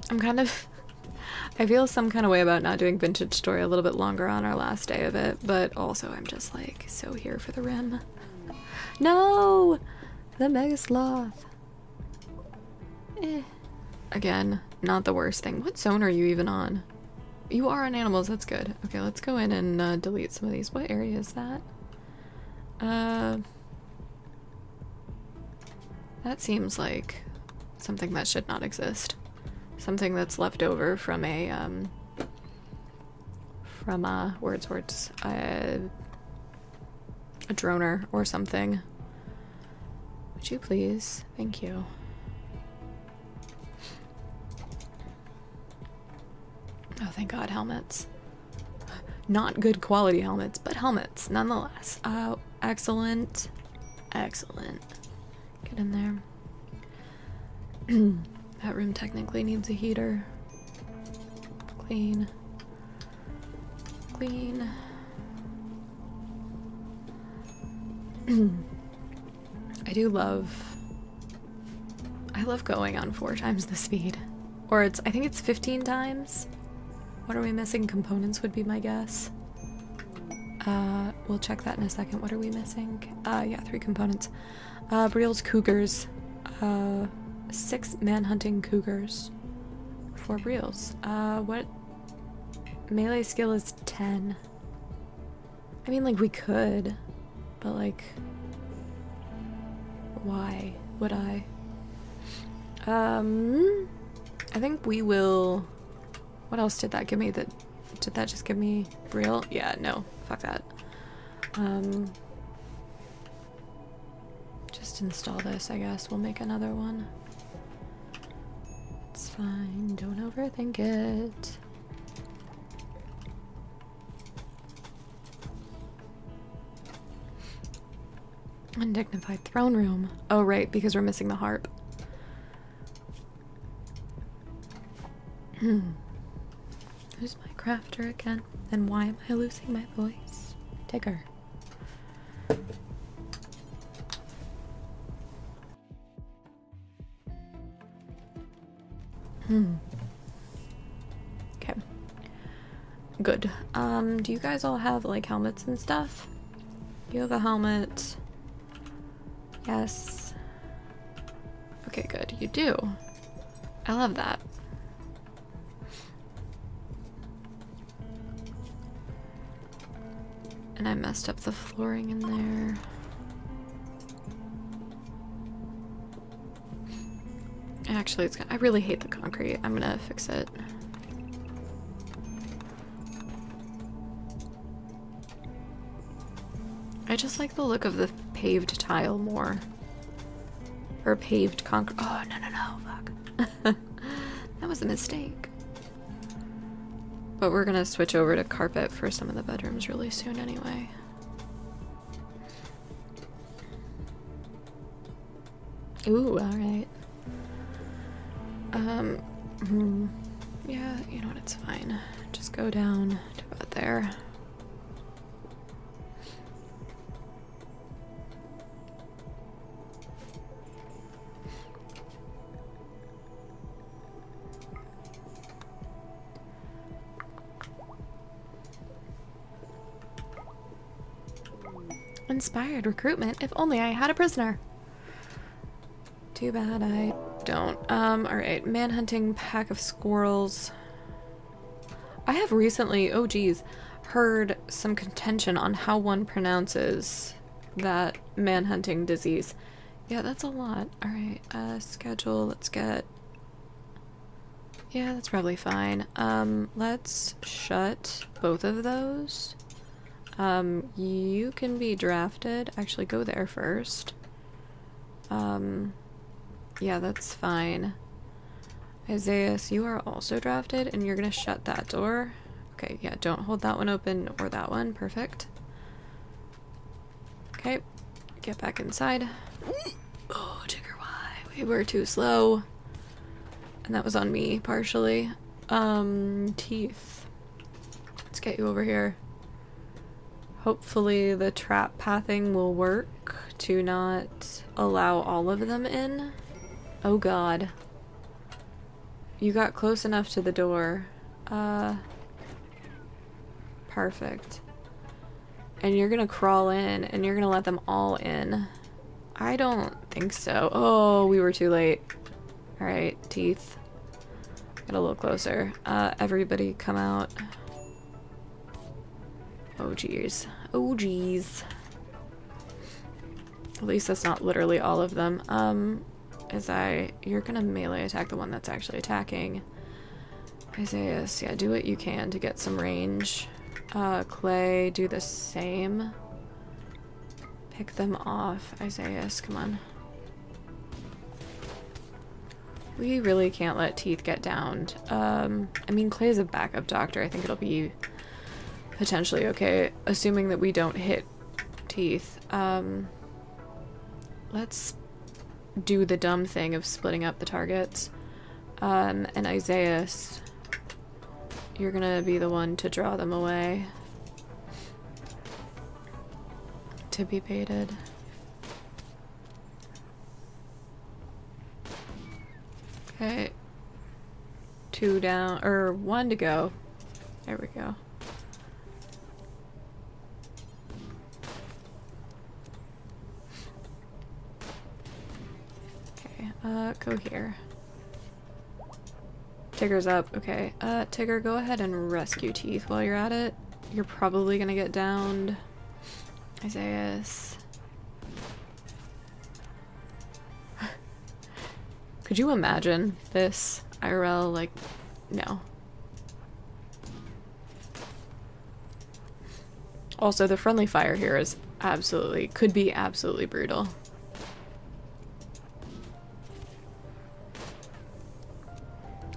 I'm kind of... I feel some kind of way about not doing Vintage Story a little bit longer on our last day of it, but also I'm just like so here for the rim. No! The Mega Sloth. Again, not the worst thing. What zone are you even on? You are on animals, that's good. Okay, let's go in and delete some of these. What area is that? That seems like something that should not exist. Something that's left over from a, words, a droner or something. Would you please? Thank you. Oh, thank God, helmets. Not good quality helmets, but helmets, nonetheless. Excellent. Excellent. Get in there. That room technically needs a heater. Clean. Clean. I love going on 4 times the speed. Or I think it's 15 times. What are we missing? Components would be my guess. We'll check that in a second. What are we missing? Yeah, 3 components. Briel's Cougars. 6 manhunting Cougars. 4 Briels. What? Melee skill is 10. I mean, like, we could. But, like... Why would I? I think we will... What else did that give me? Did that just give me Briel? Yeah, no. Fuck that. Just install this, I guess. We'll make another one. It's fine. Don't overthink it. Undignified throne room. Oh, right, because we're missing the harp. Who's my crafter again? And why am I losing my voice? Tigger. Okay. Good. Do you guys all have, like, helmets and stuff? You have a helmet. Yes. Okay, good. You do. I love that. And I messed up the flooring in there. Actually, I really hate the concrete. I'm gonna fix it. I just like the look of the paved tile more. Or paved concrete. Oh, no, fuck. That was a mistake. But we're gonna switch over to carpet for some of the bedrooms really soon anyway. Ooh, alright. Yeah, you know what, it's fine. Just go down to about there. Inspired recruitment. If only I had a prisoner. Too bad I don't. Alright. Manhunting pack of squirrels. I have recently, oh geez, heard some contention on how one pronounces that manhunting disease. Yeah, that's a lot. Alright. Schedule. Let's get... Yeah, that's probably fine. Let's shut both of those. You can be drafted. Actually, go there first. Yeah, that's fine. Isaias, you are also drafted, and you're gonna shut that door. Okay, yeah, don't hold that one open or that one. Perfect. Okay, get back inside. Oh, Tigger, why? We were too slow. And that was on me, partially. Teeth. Let's get you over here. Hopefully the trap pathing will work to not allow all of them in. Oh god. You got close enough to the door. Perfect. And you're gonna crawl in, and you're gonna let them all in. I don't think so. Oh, we were too late. Alright, teeth. Get a little closer. Everybody come out. Oh geez. Oh geez. At least that's not literally all of them. You're gonna melee attack the one that's actually attacking. Isaiah, yeah, do what you can to get some range. Clay, do the same. Pick them off. Isaiah, come on. We really can't let Teeth get downed. I mean, Clay's a backup doctor. I think it'll be potentially okay, assuming that we don't hit Teeth. Let's do the dumb thing of splitting up the targets. And Isaiah, you're gonna be the one to draw them away. To be baited. Okay. 2 down, or 1 to go. There we go. Okay, go here. Tigger's up. Okay, Tigger, go ahead and rescue Teeth while you're at it. You're probably gonna get downed. Isaiah. Could you imagine this IRL? Like, no. Also, the friendly fire here is could be absolutely brutal.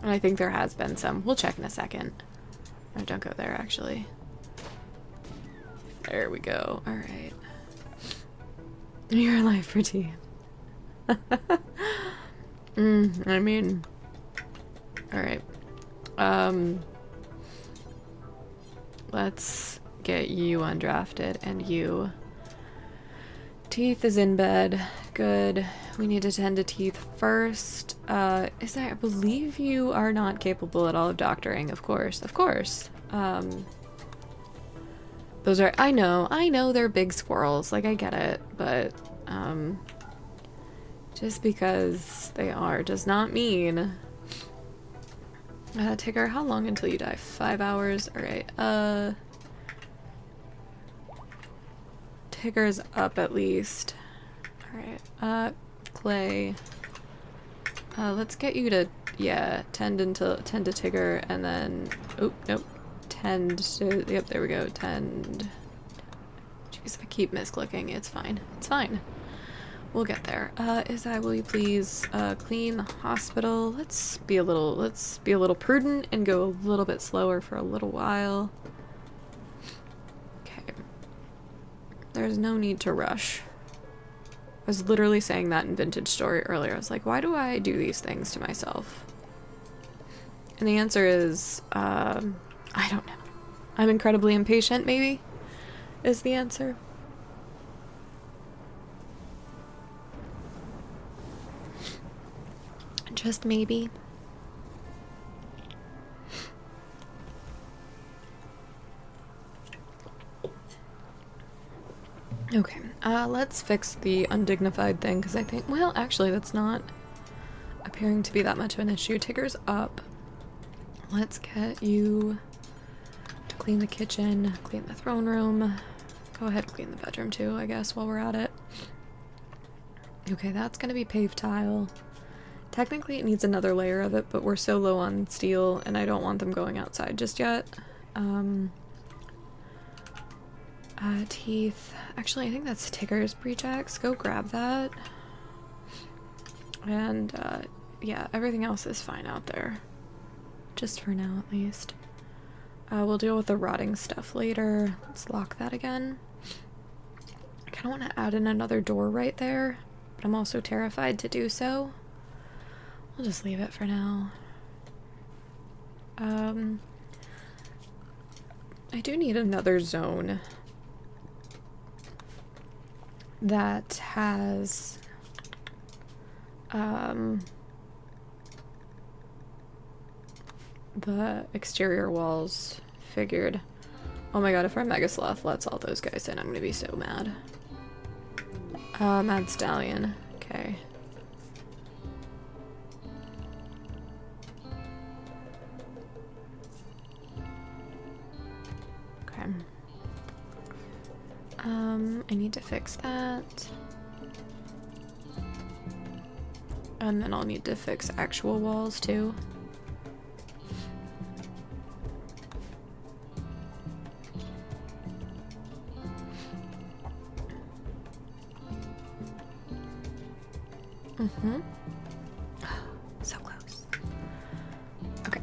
And I think there has been some. We'll check in a second. Oh, don't go there, actually. There we go. Alright. You're alive for Teeth. I mean... Alright. Let's get you undrafted, and you... Teeth is in bed. Good. We need to tend to Teeth first. I believe you are not capable at all of doctoring, of course. Of course. Those are... I know they're big squirrels. Like, I get it, but, just because they are does not mean... Tigger, how long until you die? 5 hours? Alright, Tigger's up at least. Alright, Clay. Let's get you to, yeah, tend to Tigger, and then... Oh, nope. Tend to... Yep, there we go. Tend... Jeez, I keep misclicking. It's fine. It's fine. We'll get there. Will you please clean the hospital? Let's be a little prudent and go a little bit slower for a little while. Okay. There's no need to rush. I was literally saying that in Vintage Story earlier. I was like, why do I do these things to myself? And the answer is, I don't know. I'm incredibly impatient, maybe, is the answer. Just maybe. Okay, let's fix the undignified thing, because I think, well, actually, that's not appearing to be that much of an issue. Tigger's up. Let's get you to clean the kitchen, clean the throne room. Go ahead and clean the bedroom too, I guess, while we're at it. Okay, that's gonna be paved tile. Technically it needs another layer of it, but we're so low on steel and I don't want them going outside just yet. Teeth. Actually, I think that's Tigger's breach axe. Go grab that. And, yeah, everything else is fine out there. Just for now, at least. We'll deal with the rotting stuff later. Let's lock that again. I kind kind of want to add in another door right there, but I'm also terrified to do so. We'll just leave it for now. I do need another zone that has the exterior walls figured. Oh my god, if our Mega Sloth lets all those guys in, I'm gonna be so mad. Mad Stallion. Okay. Okay. I need to fix that. And then I'll need to fix actual walls too. Mm-hmm. So close. Okay.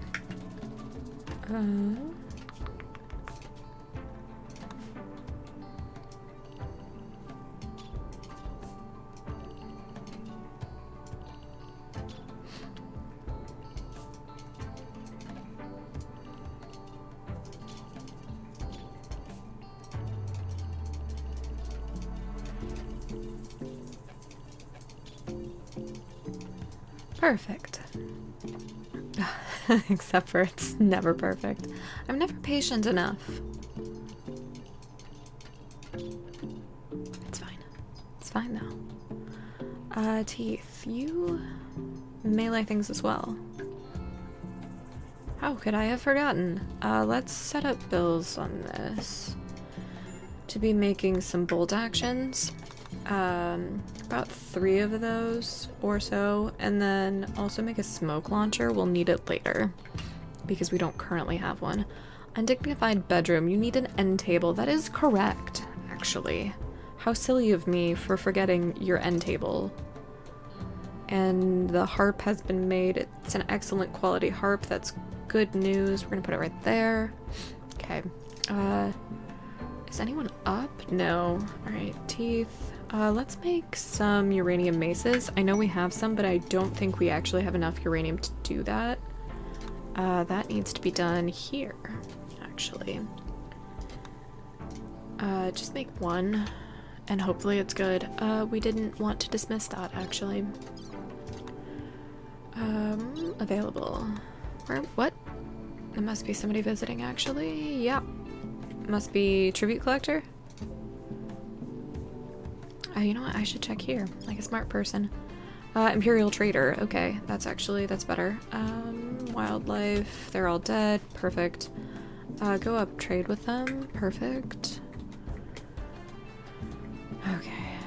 Perfect. Except for it's never perfect. I'm never patient enough. It's fine. It's fine now. Teeth. You melee things as well. How could I have forgotten? Let's set up bills on this to be making some bolt actions. About 3 of those or so, and then also make a smoke launcher. We'll need it later because we don't currently have one. Undignified bedroom. You need an end table. That is correct, actually. How silly of me for forgetting your end table. And the harp has been made. It's an excellent quality harp. That's good news. We're gonna put it right there. Okay. Is anyone up? No. Alright, teeth. Let's make some uranium maces. I know we have some, but I don't think we actually have enough uranium to do that. That needs to be done here, actually. Just make one, and hopefully it's good. We didn't want to dismiss that, actually. Available. What? There must be somebody visiting, actually. Yeah. Must be tribute collector. You know what? I should check here, like a smart person. Imperial trader. Okay, that's better. Wildlife. They're all dead. Perfect. Go up, trade with them. Perfect. Okay.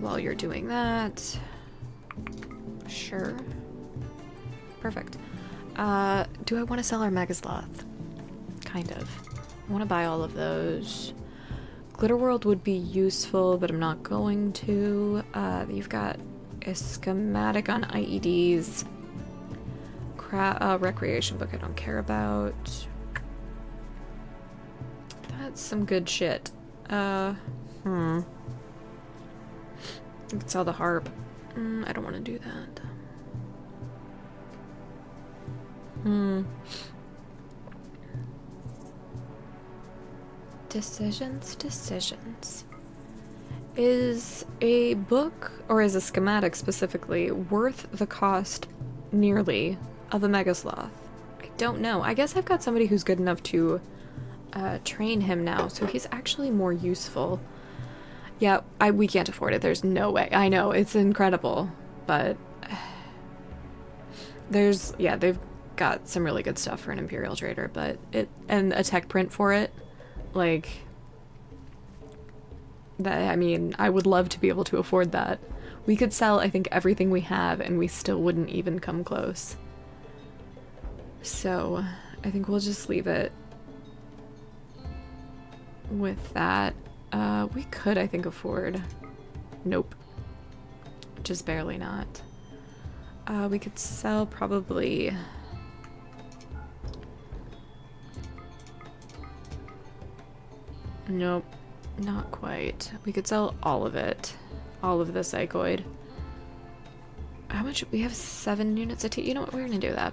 While you're doing that, sure. Perfect. Do I want to sell our Megasloth? Kind of. I want to buy all of those. Glitterworld would be useful, but I'm not going to. You've got a schematic on IEDs. Recreation book I don't care about. That's some good shit. You could sell the harp. I don't want to do that. Decisions. Is a book, or is a schematic specifically, worth the cost nearly of a Megasloth? I don't know. I guess I've got somebody who's good enough to train him now, so he's actually more useful. Yeah, we can't afford it. There's no way. I know, it's incredible, but they've got some really good stuff for an Imperial trader, but and a tech print for it. Like, that, I mean, I would love to be able to afford that. We could sell, I think, everything we have, and we still wouldn't even come close. So, I think we'll just leave it with that. We could, I think, afford... Nope. Just barely not. We could sell probably... Nope. Not quite. We could sell all of it. All of the psychoid. How much? We have 7 units of tea. You know what? We're gonna do that.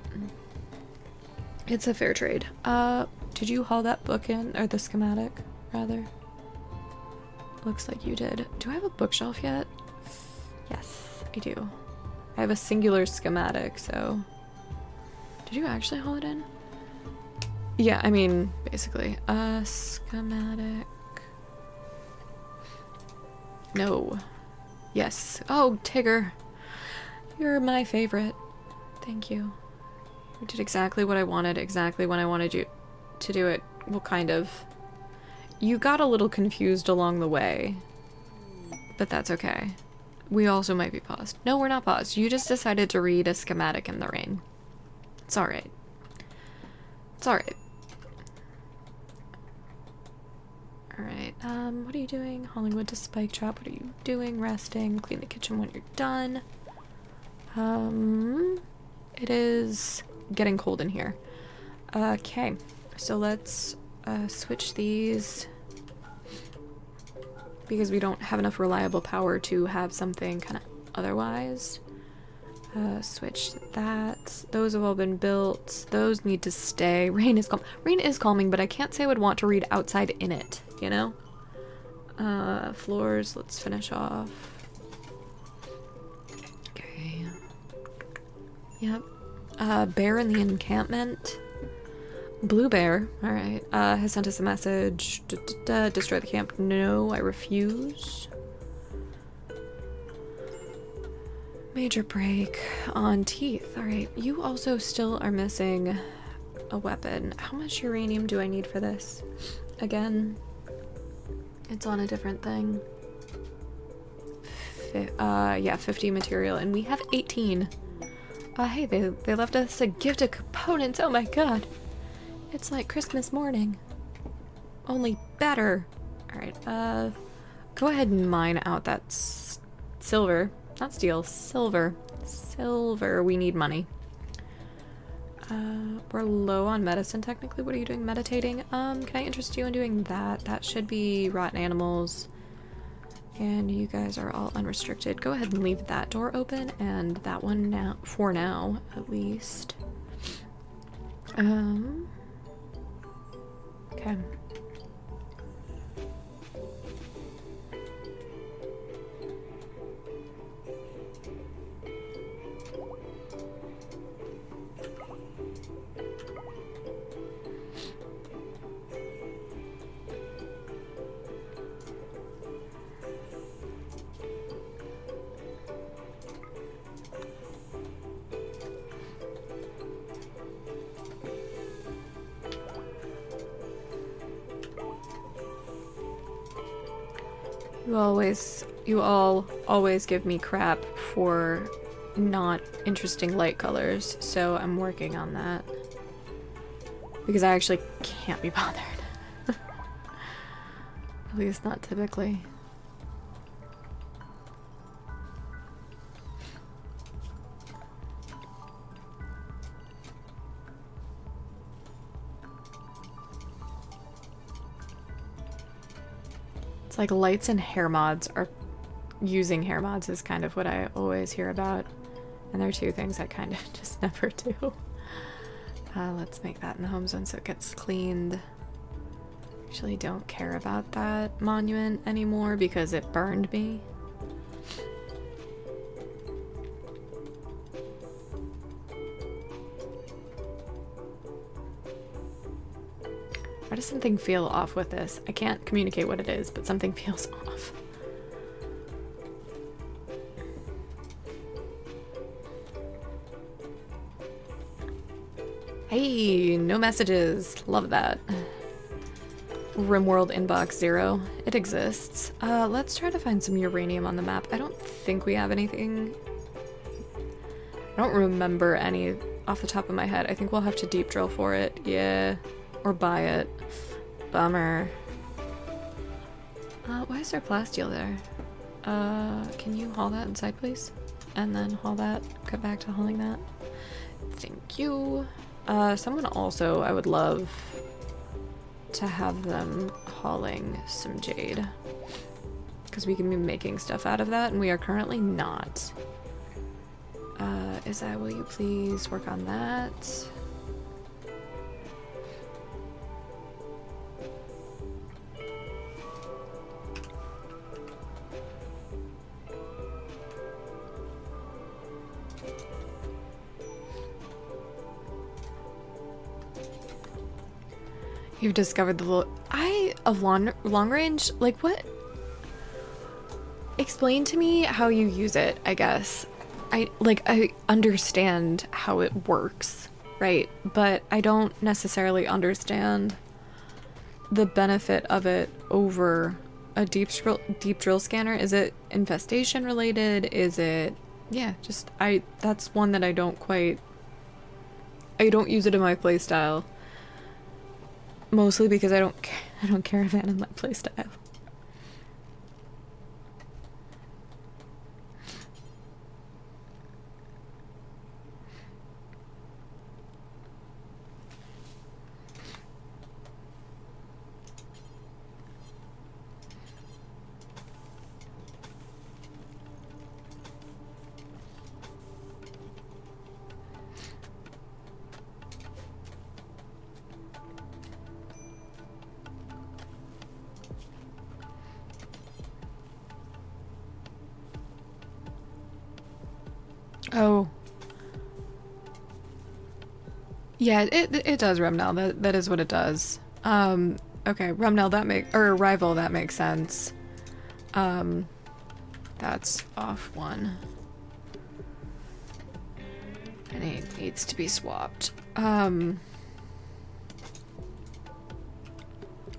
It's a fair trade. Did you haul that book in? Or the schematic, rather? Looks like you did. Do I have a bookshelf yet? Yes, I do. I have a singular schematic, so... Did you actually haul it in? Yeah, I mean, basically. Schematic... No. Yes. Oh, Tigger. You're my favorite. Thank you. You did exactly what I wanted, exactly when I wanted you to do it. Well, kind of. You got a little confused along the way. But that's okay. We also might be paused. No, we're not paused. You just decided to read a schematic in the rain. It's alright. It's alright. Alright, what are you doing? Hauling wood to Spike Trap. What are you doing? Resting. Clean the kitchen when you're done. It is getting cold in here. Okay, so let's switch these because we don't have enough reliable power to have something kind of otherwise. Switch that. Those have all been built. Those need to stay. Rain is calm. Rain is calming, but I can't say I would want to read outside in it, you know? Floors, let's finish off. Okay. Yep. Bear in the encampment. Blue Bear, alright, has sent us a message. Destroy the camp. No, I refuse. Major break on teeth. Alright, you also still are missing a weapon. How much uranium do I need for this? Again, it's on a different thing. Yeah, 50 material, and we have 18. Hey, they left us a gift of components. Oh my god. It's like Christmas morning. Only better. Alright, go ahead and mine out that silver. Not steel, silver. Silver, we need money. We're low on medicine technically. What are you doing? Meditating? Can I interest you in doing that? That should be rotten animals. And you guys are all unrestricted. Go ahead and leave that door open and that one now, for now, at least. Okay. You all always give me crap for not interesting light colors, so I'm working on that. Because I actually can't be bothered. At least not typically. It's like lights and hair mods are... Using hair mods is kind of what I always hear about. And they're two things I kind of just never do. Let's make that in the home zone so it gets cleaned. Actually don't care about that monument anymore because it burned me. Why does something feel off with this? I can't communicate what it is, but something feels off. Hey, no messages. Love that. Rimworld inbox 0. It exists. Let's try to find some uranium on the map. I don't think we have anything. I don't remember any off the top of my head. I think we'll have to deep drill for it. Yeah. Or buy it. Bummer. Why is there plasteel there? Can you haul that inside, please? And then haul that. Cut back to hauling that. Thank you. Someone also I would love to have them hauling some jade. Because we can be making stuff out of that, and we are currently not. Will you please work on that? You've discovered the little of long range, like what? Explain to me how you use it, I guess. I understand how it works, right? But I don't necessarily understand the benefit of it over a deep drill scanner. Is it infestation related? Is it, yeah, just that's one that I don't use it in my playstyle. Mostly because I don't caravan in my playstyle. Oh. Yeah, it does, Remnel. That is what it does. Okay, Remnel, Rival, that makes sense. That's off one. And it needs to be swapped.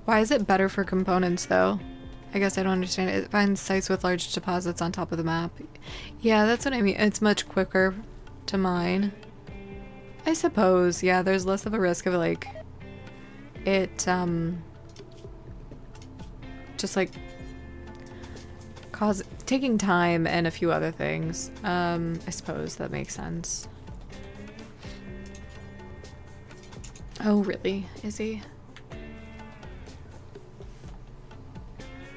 Why is it better for components, though? I guess I don't understand it. It finds sites with large deposits on top of the map. Yeah, that's what I mean. It's much quicker to mine. I suppose, yeah, there's less of a risk of, like, it, just, like, taking time and a few other things. I suppose that makes sense. Oh, really? Is he?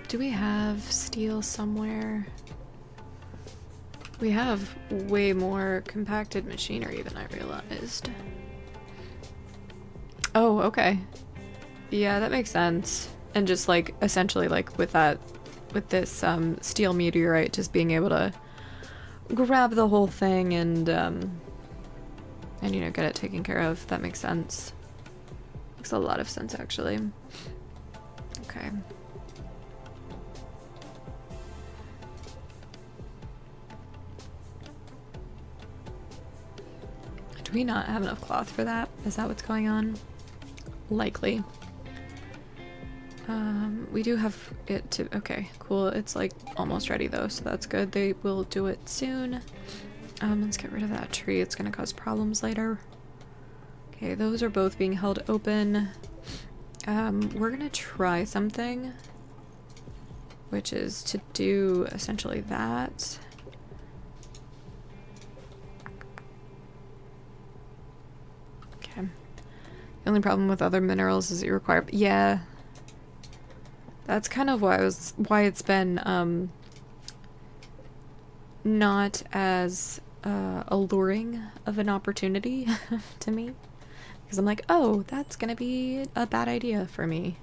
Do we have steel somewhere? We have way more compacted machinery than I realized. Oh, okay. Yeah, that makes sense. And just like essentially like with this steel meteorite, just being able to grab the whole thing and you know, get it taken care of. That makes sense. Makes a lot of sense actually. Okay. Do we not have enough cloth for that? Is that what's going on? Likely. We do have it to... Okay, cool. It's like almost ready though, so that's good. They will do it soon. Let's get rid of that tree. It's gonna cause problems later. Okay, those are both being held open. We're gonna try something, which is to do essentially that. Okay. The only problem with other minerals is you require... Yeah. That's kind of why it's been not as alluring of an opportunity to me. Because I'm like, oh, that's gonna be a bad idea for me.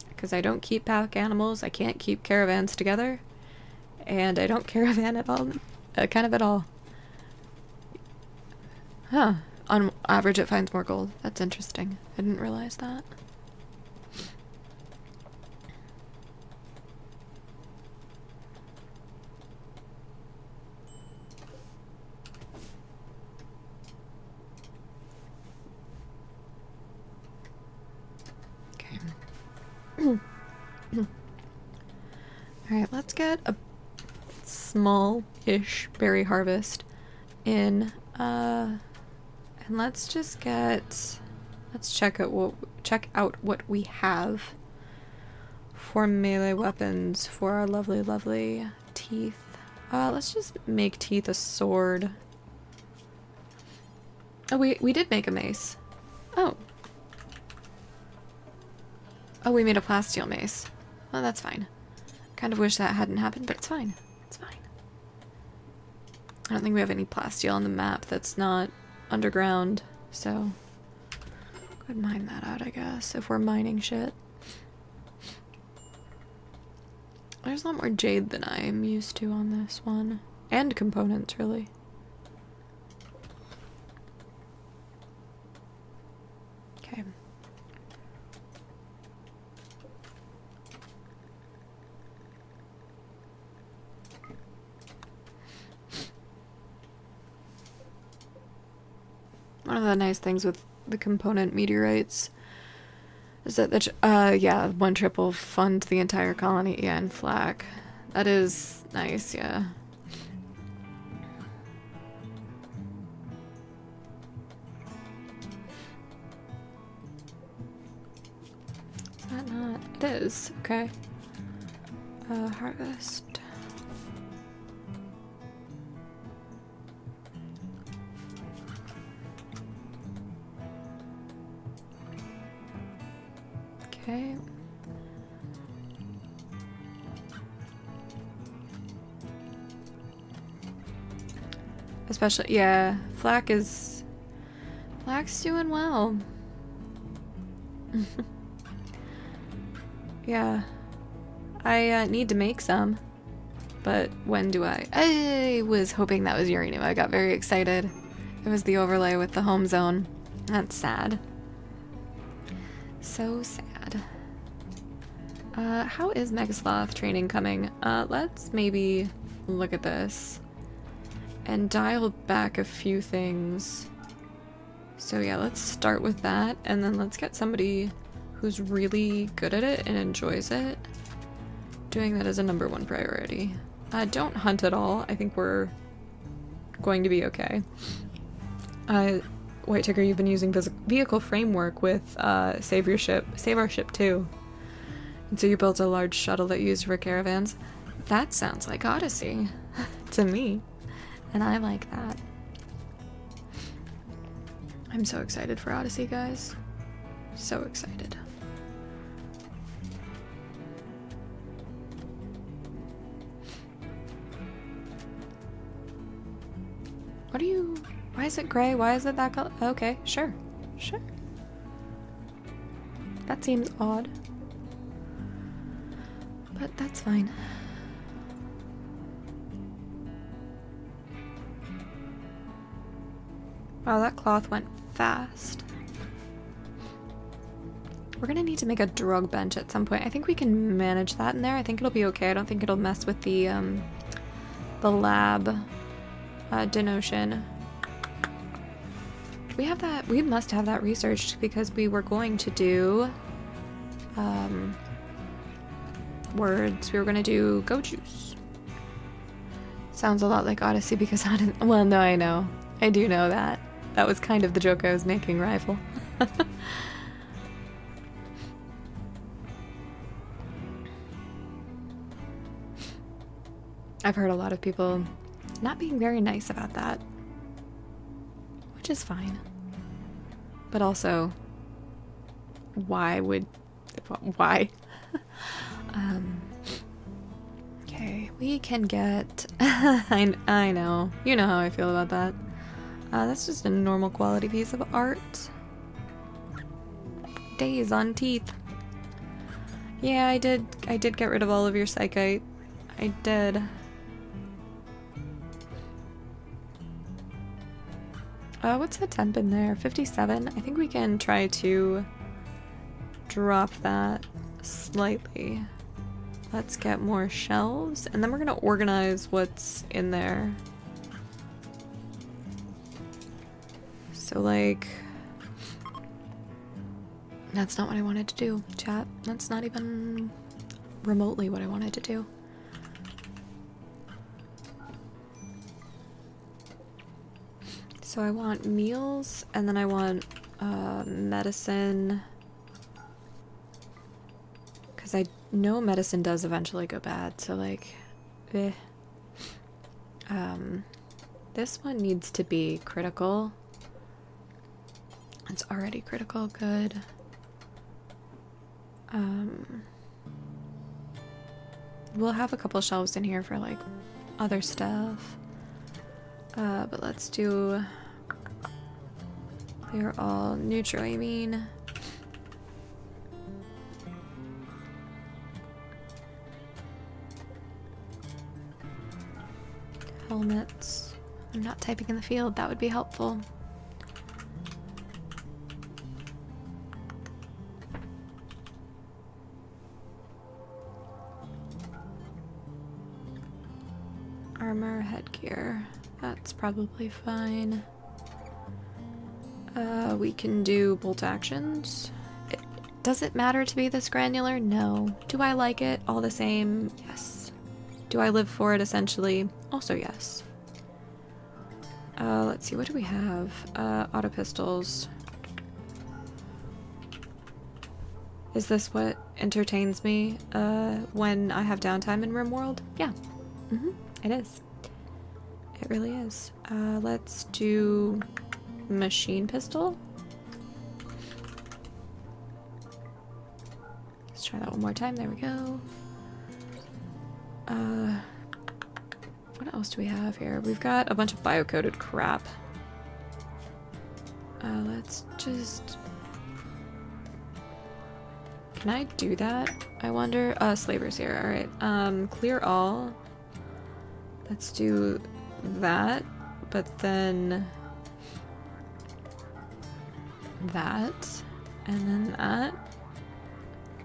Because I don't keep pack animals, I can't keep caravans together, and I don't caravan at all, kind of at all. Huh. On average it finds more gold. That's interesting. I didn't realize that. Alright, let's get a small-ish berry harvest in, and let's just get... Let's check out what we have for melee weapons for our lovely, lovely teeth. Let's just make teeth a sword. Oh, we did make a mace. Oh. Oh, we made a plasteel mace. Well, that's fine. Kind of wish that hadn't happened, but it's fine. It's fine. I don't think we have any plasteel on the map that's not underground, so go ahead and mine that out, I guess, if we're mining shit. There's a lot more jade than I'm used to on this one. And components, really. Okay. One of the nice things with the component meteorites is that yeah, one trip will fund the entire colony. Yeah, and flak. That is nice, yeah. Is that not? It is. Okay. Harvest. Okay. Especially, yeah, Flak's doing well. Yeah. I need to make some. But when do I? I was hoping that was uranium. I got very excited. It was the overlay with the home zone. That's sad. So sad. How is Megasloth training coming? Let's maybe look at this and dial back a few things. So yeah, let's start with that, and then let's get somebody who's really good at it and enjoys it doing that as a #1 priority. Don't hunt at all. I think we're going to be okay. White Tiger, you've been using vehicle framework with Save Our Ship 2. And so you built a large shuttle that you used for caravans. That sounds like Odyssey to me. And I like that. I'm so excited for Odyssey, guys. So excited. What are you... Why is it gray? Why is it that color? Okay, sure. Sure. That seems odd. But that's fine. Wow, that cloth went fast. We're gonna need to make a drug bench at some point. I think we can manage that in there. I think it'll be okay. I don't think it'll mess with the lab denotion. We have that. We must have that researched because we were going to do words. We were gonna do go juice. Sounds a lot like Odyssey because well, no, I know. I do know that. That was kind of the joke I was making, Rifle. I've heard a lot of people not being very nice about that, which is fine. But also, why? Okay, we can get... I know. You know how I feel about that. That's just a normal quality piece of art. Days on teeth. Yeah, I did get rid of all of your psychite. I did. What's the temp in there? 57? I think we can try to drop that slightly. Let's get more shelves, and then we're gonna organize what's in there. So, like... That's not what I wanted to do, chat. That's not even remotely what I wanted to do. So I want meals, and then I want medicine. Because I know medicine does eventually go bad, so like... eh. This one needs to be critical. It's already critical, good. We'll have a couple shelves in here for like other stuff. But let's do clear all neutral, I mean. Helmets. I'm not typing in the field, that would be helpful. Armor, headgear. That's probably fine. We can do bolt actions. Does it matter to be this granular? No. Do I like it all the same? Yes. Do I live for it essentially? Also yes. Let's see, what do we have? Auto pistols. Is this what entertains me when I have downtime in Rimworld? Yeah. It is. It really is. Let's do machine pistol. Let's try that one more time. There we go. What else do we have here? We've got a bunch of bio-coded crap. Let's just... Can I do that? I wonder. Slavers here. Alright. Clear all. Let's do that. But then... that. And then that.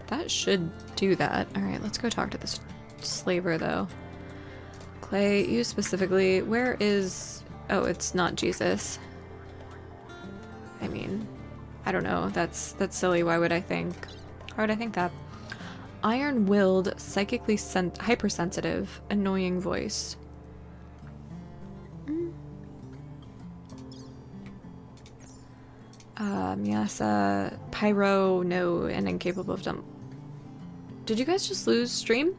That should do that. Alright, let's go talk to this slaver, though. Clay, you specifically. Where is... Oh, it's not Jesus. I mean, I don't know. That's silly. Why would I think... Why would I think that? Iron-willed, psychically hypersensitive, annoying voice. Yes, pyro, no, and incapable of dump. Did you guys just lose stream?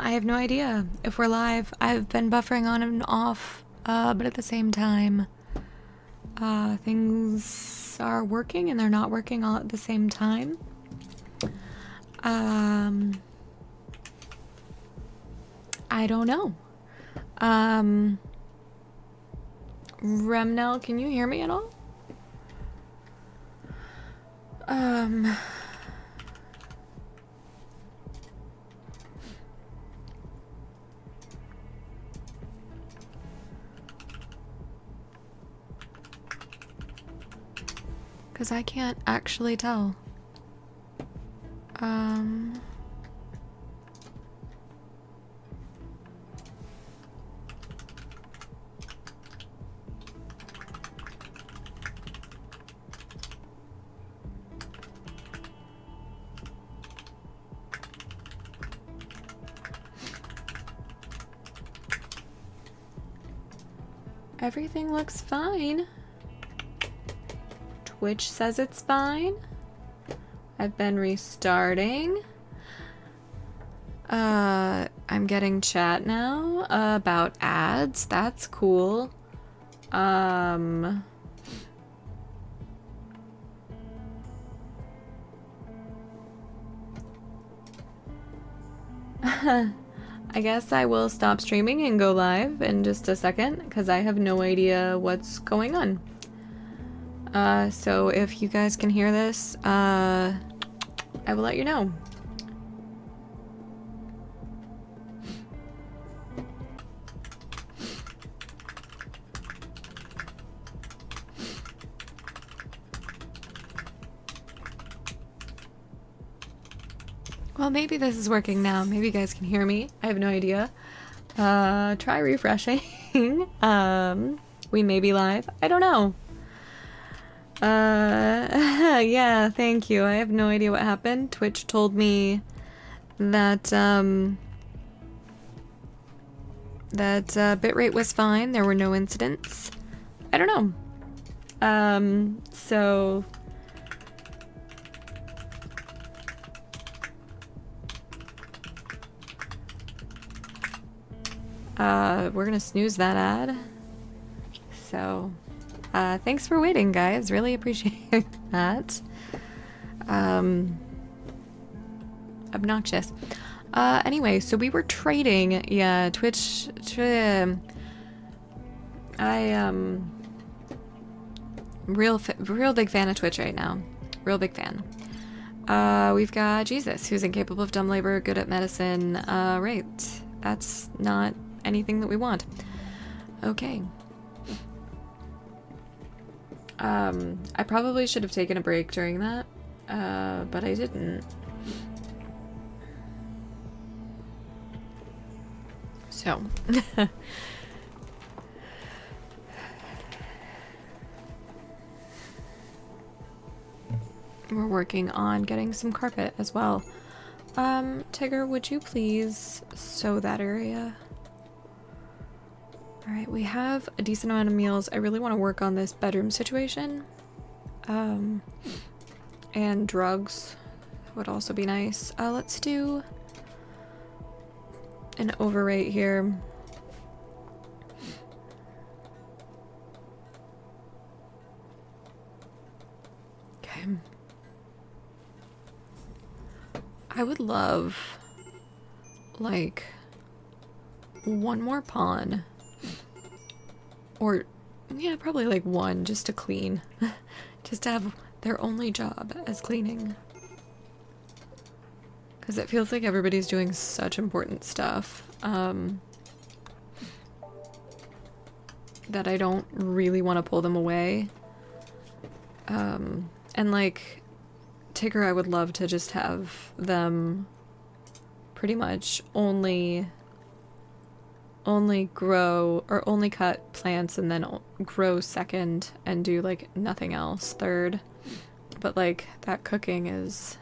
I have no idea if we're live. I've been buffering on and off, but at the same time, things are working and they're not working all at the same time. I don't know. Remnel, can you hear me at all? Because I can't actually tell. Everything looks fine. Twitch says it's fine. I've been restarting. I'm getting chat now about ads. That's cool. I guess I will stop streaming and go live in just a second because I have no idea what's going on. So if you guys can hear this, I will let you know. Well, maybe this is working now. Maybe you guys can hear me. I have no idea. Try refreshing. We may be live. I don't know. Yeah, thank you. I have no idea what happened. Twitch told me that, bitrate was fine. There were no incidents. I don't know. So... we're gonna snooze that ad. So, thanks for waiting, guys. Really appreciate that. Obnoxious. Anyway, so we were trading. Yeah, Twitch. Real big fan of Twitch right now. Real big fan. We've got Jesus, who's incapable of dumb labor, good at medicine. Right. That's not anything that we want. Okay. I probably should have taken a break during that, but I didn't. So. We're working on getting some carpet as well. Tigger, would you please sew that area? Alright, we have a decent amount of meals. I really want to work on this bedroom situation. And drugs would also be nice. Let's do an overrate here. Okay. I would love, like, one more pawn. Or, yeah, probably like one, just to clean. Just to have their only job as cleaning. Because it feels like everybody's doing such important stuff. That I don't really want to pull them away. And like, Tigger, I would love to just have them pretty much only grow or only cut plants and then grow second and do like nothing else third. But like that cooking is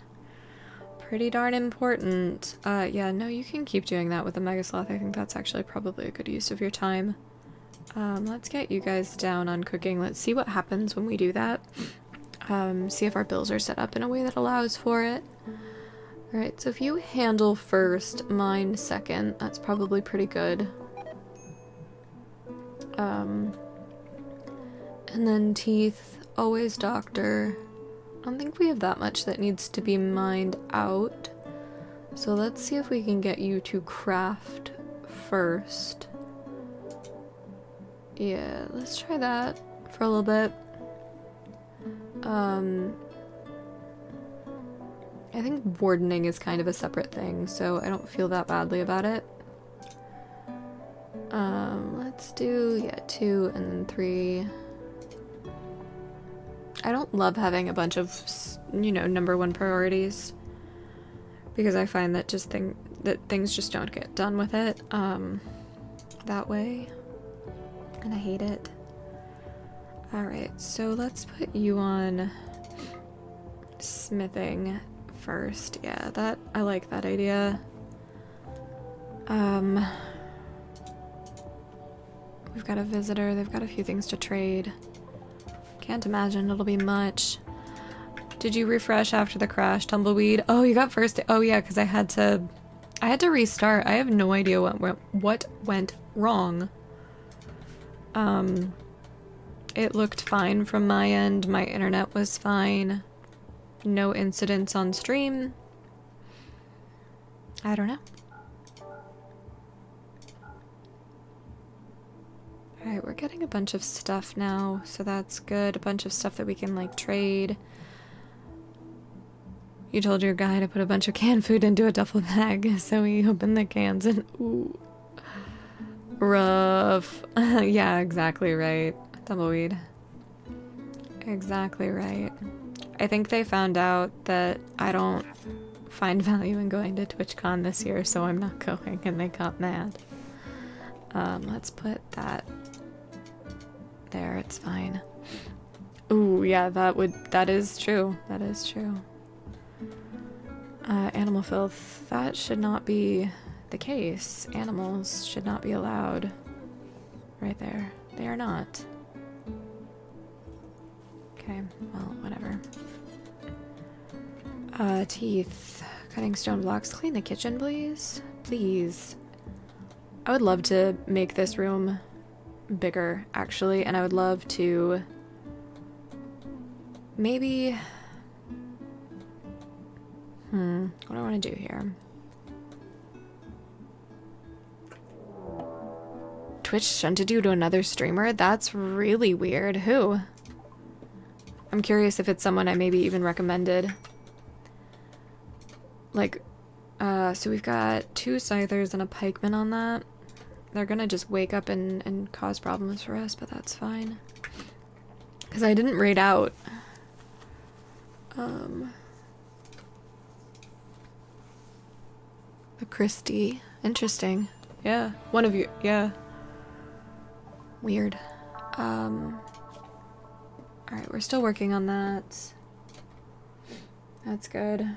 pretty darn important. Yeah, no, you can keep doing that with the Mega Sloth. I think that's actually probably a good use of your time. Let's get you guys down on cooking. Let's see what happens when we do that. See if our bills are set up in a way that allows for it. Alright, so if you handle first, mine second, that's probably pretty good. And then teeth, always doctor. I don't think we have that much that needs to be mined out. So let's see if we can get you to craft first. Yeah, let's try that for a little bit. I think wardening is kind of a separate thing, so I don't feel that badly about it. Let's do, yeah, 2 and 3. I don't love having a bunch of, you know, number one priorities. Because I find that things just don't get done with it, that way. And I hate it. Alright, so let's put you on smithing first. Yeah, I like that idea. We've got a visitor, they've got a few things to trade. Can't imagine it'll be much. Did you refresh after the crash, Tumbleweed? Oh, you got first. Oh yeah, because I had to restart. I have no idea what went wrong. It looked fine from my end. My internet was fine. No incidents on stream. I don't know. Alright, we're getting a bunch of stuff now, so that's good. A bunch of stuff that we can, like, trade. You told your guy to put a bunch of canned food into a duffel bag, so he opened the cans and ooh. Rough. Yeah, exactly right. Tumbleweed. Exactly right. I think they found out that I don't find value in going to TwitchCon this year, so I'm not going, and they got mad. Let's put that there, it's fine. Ooh, yeah, that is true. That is true. Animal filth. That should not be the case. Animals should not be allowed. Right there. They are not. Okay, well, whatever. Teeth. Cutting stone blocks. Clean the kitchen, please. Please. I would love to make this room bigger, actually, and I would love to maybe... what do I want to do here? Twitch shunted you to another streamer? That's really weird. Who? I'm curious if it's someone I maybe even recommended. Like, so we've got 2 scythers and a pikeman on that. They're gonna just wake up and cause problems for us, but that's fine. Because I didn't raid out. The Christie. Interesting. Yeah. One of you. Yeah. Weird. Alright, we're still working on that. That's good.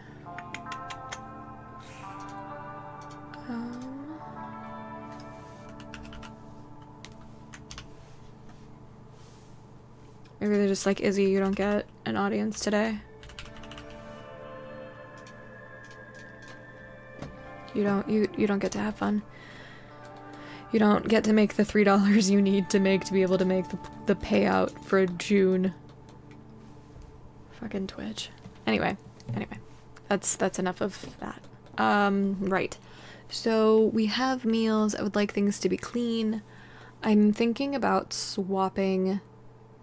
Maybe they're just like, Izzy, you don't get an audience today. You don't get to have fun. You don't get to make the $3 you need to make to be able to make the payout for June. Fucking Twitch. Anyway, that's enough of that. Right. So we have meals. I would like things to be clean. I'm thinking about swapping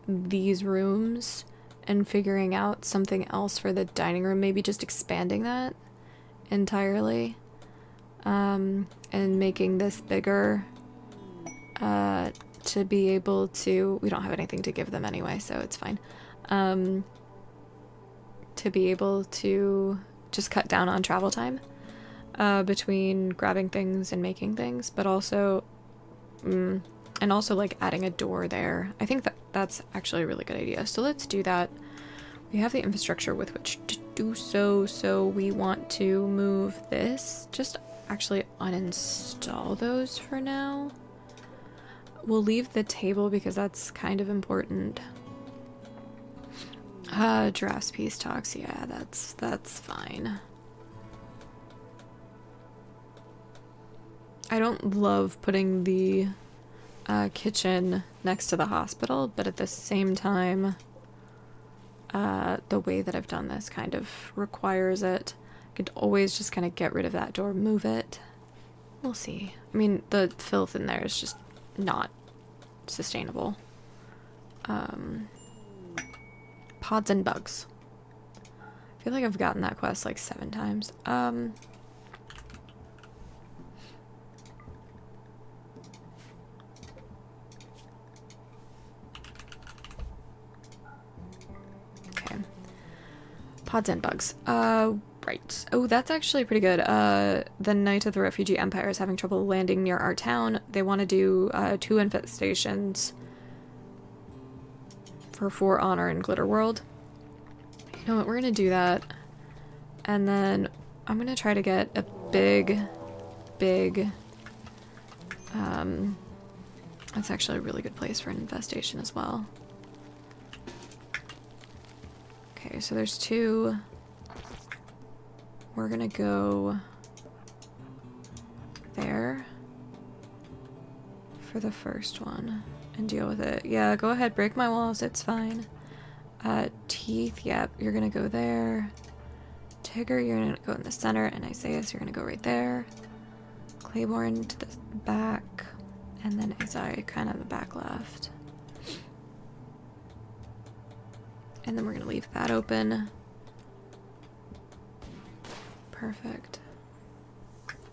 these rooms and figuring out something else for the dining room. Maybe just expanding that entirely. And making this bigger, to be able to, we don't have anything to give them anyway, so it's fine. To be able to just cut down on travel time, between grabbing things and making things, but also, and also like adding a door there. I think that's actually a really good idea. So let's do that. We have the infrastructure with which to do so, so we want to move this. Just actually uninstall those for now. We'll leave the table because that's kind of important. Giraffe's peace talks, yeah, that's fine. I don't love putting the kitchen next to the hospital, but at the same time, the way that I've done this kind of requires it. I could always just kind of get rid of that door, move it. We'll see. I mean, the filth in there is just not sustainable. Pods and bugs. I feel like I've gotten that quest like 7 times. Pods and bugs. Right. Oh, that's actually pretty good. The Knight of the Refugee Empire is having trouble landing near our town. They want to do 2 infestations for 4 honor in Glitter World. You know what? We're gonna do that, and then I'm gonna try to get a big. That's actually a really good place for an infestation as well. Okay, so there's 2. We're gonna go there for the first one and deal with it. Yeah, go ahead, break my walls, it's fine. Teeth, yep, you're gonna go there. Tigger, you're gonna go in the center, and Isaias, you're gonna go right there. Claiborne to the back, and then Isaiah kind of the back left. And then we're gonna leave that open. Perfect.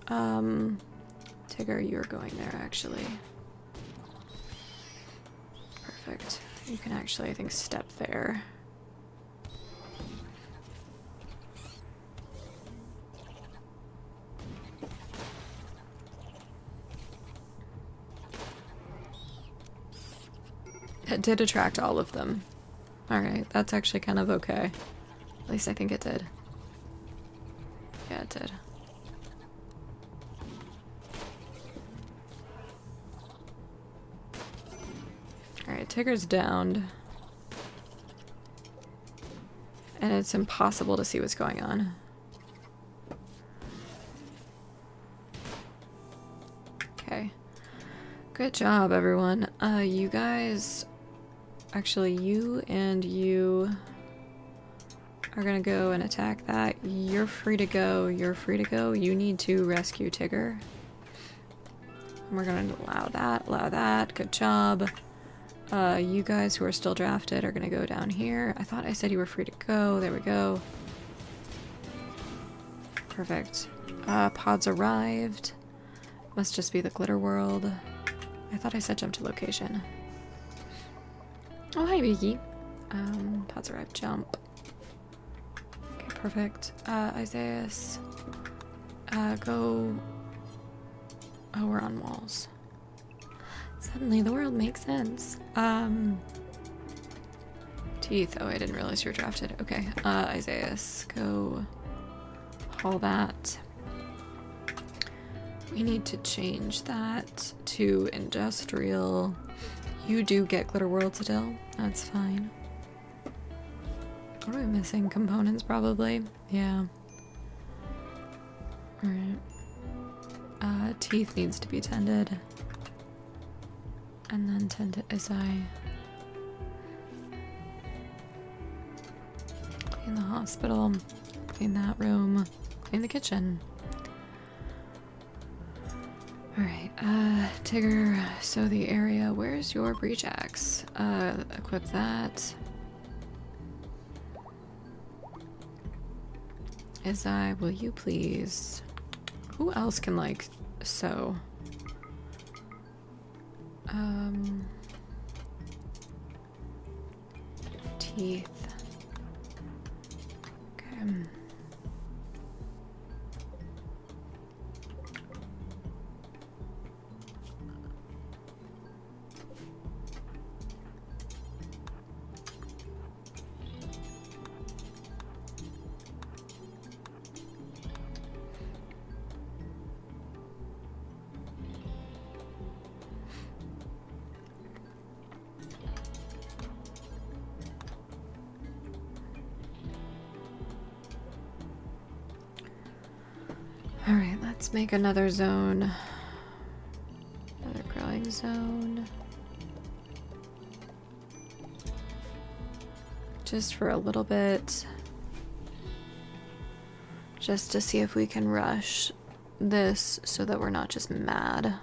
Tigger, you're going there actually. Perfect. You can actually, I think, step there. It did attract all of them. Alright, that's actually kind of okay. At least I think it did. Yeah, it did. Alright, Tigger's downed. And it's impossible to see what's going on. Okay. Good job, everyone. You guys... Actually, you and you are gonna go and attack that. You're free to go. You're free to go. You need to rescue Tigger. And we're gonna allow that. Allow that. Good job. You guys who are still drafted are gonna go down here. I thought I said you were free to go. There we go. Perfect. Pods arrived. Must just be the Glitter World. I thought I said jump to location. Oh, hi, Vicky. Pods arrived. Jump. Okay, perfect. Isaias. Go. Oh, we're on walls. Suddenly, the world makes sense. Teeth. Oh, I didn't realize you were drafted. Okay. Isaias. Go. Haul that. We need to change that to industrial. You do get Glitter World still. That's fine. What are we missing? Components, probably. Yeah. Alright. Teeth needs to be tended. And then tend to Isai. Clean the hospital. Clean that room. Clean the kitchen. Alright, Tigger, so the area, where's your breach axe? Equip that. Isai, will you please? Who else can, like, sew? Teeth. Okay. Alright, let's make another zone. Another growing zone. Just for a little bit. Just to see if we can rush this so that we're not just mad.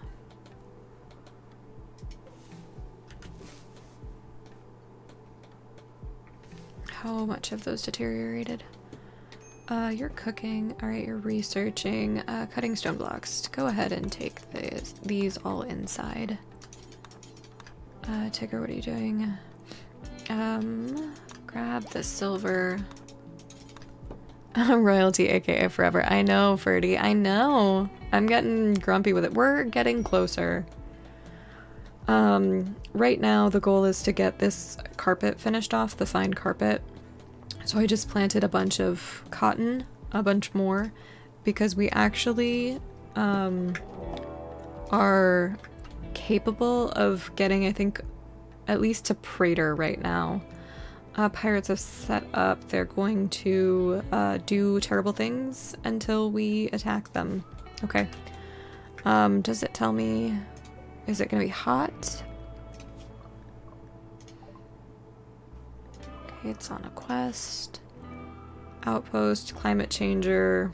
How much have those deteriorated? You're cooking. Alright, you're researching. Cutting stone blocks. Go ahead and take these all inside. Tigger, what are you doing? Grab the silver. Royalty, aka forever. I know, Ferdy. I know. I'm getting grumpy with it. We're getting closer. Right now the goal is to get this carpet finished off, the fine carpet. So I just planted a bunch of cotton, a bunch more, because we actually are capable of getting, I think, at least to Praetor right now. Pirates have set up. They're going to do terrible things until we attack them. Okay. Does it tell me... Is it going to be hot? Okay, it's on a quest. Outpost, climate changer.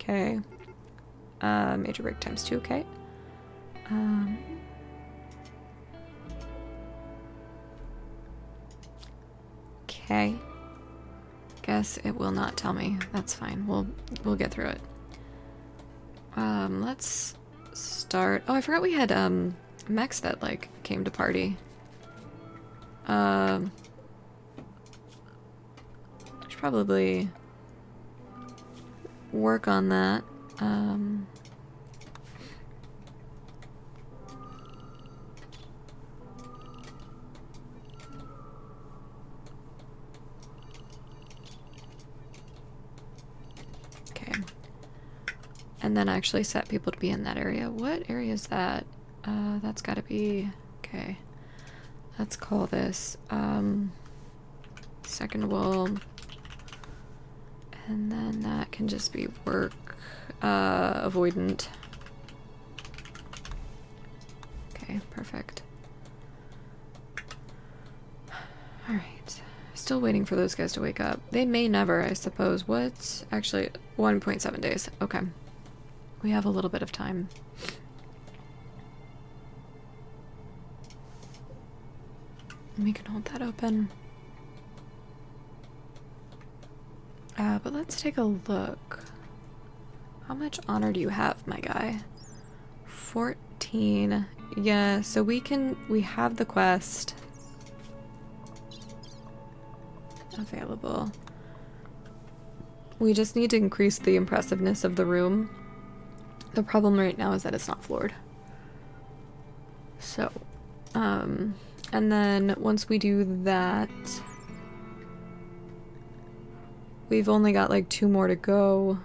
Okay. Major break times 2, okay. Okay. Guess it will not tell me. That's fine. We'll get through it. Let's start. Oh, I forgot we had mechs that like came to party. Should probably work on that. Okay. And then actually set people to be in that area. What area is that? That's gotta be... Okay. Let's call this, second wall. And then that can just be work, avoidant. Okay, perfect. Alright. Still waiting for those guys to wake up. They may never, I suppose. What? Actually, 1.7 days. Okay. We have a little bit of time. We can hold that open. But let's take a look. How much honor do you have, my guy? 14. Yeah, so we have the quest available. We just need to increase the impressiveness of the room. The problem right now is that it's not floored. So, and then once we do that, we've only got like 2 more to go.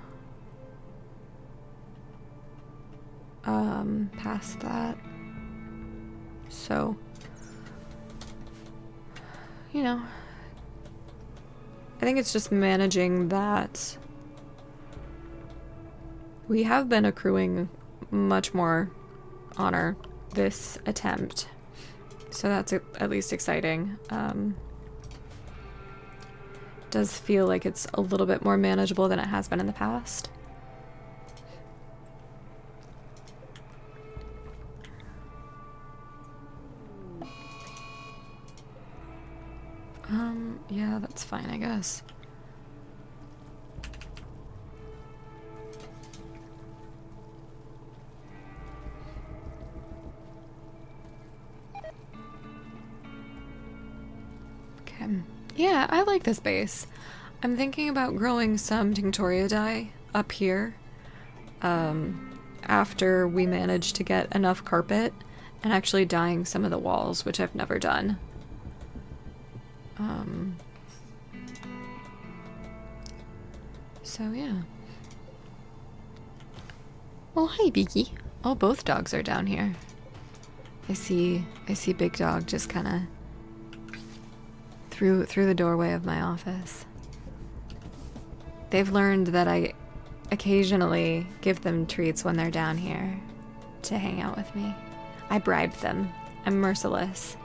Past that. So, you know, I think it's just managing that. We have been accruing much more honor this attempt, so that's at least exciting. Does feel like it's a little bit more manageable than it has been in the past. Yeah, that's fine, I guess. Okay. Yeah, I like this base. I'm thinking about growing some Tinctoria dye up here. After we manage to get enough carpet, and actually dyeing some of the walls, which I've never done. So yeah. Well, hi, Beaky. Oh, both dogs are down here. I see Big Dog just kind of through the doorway of my office. They've learned that I occasionally give them treats when they're down here to hang out with me. I bribe them. I'm merciless.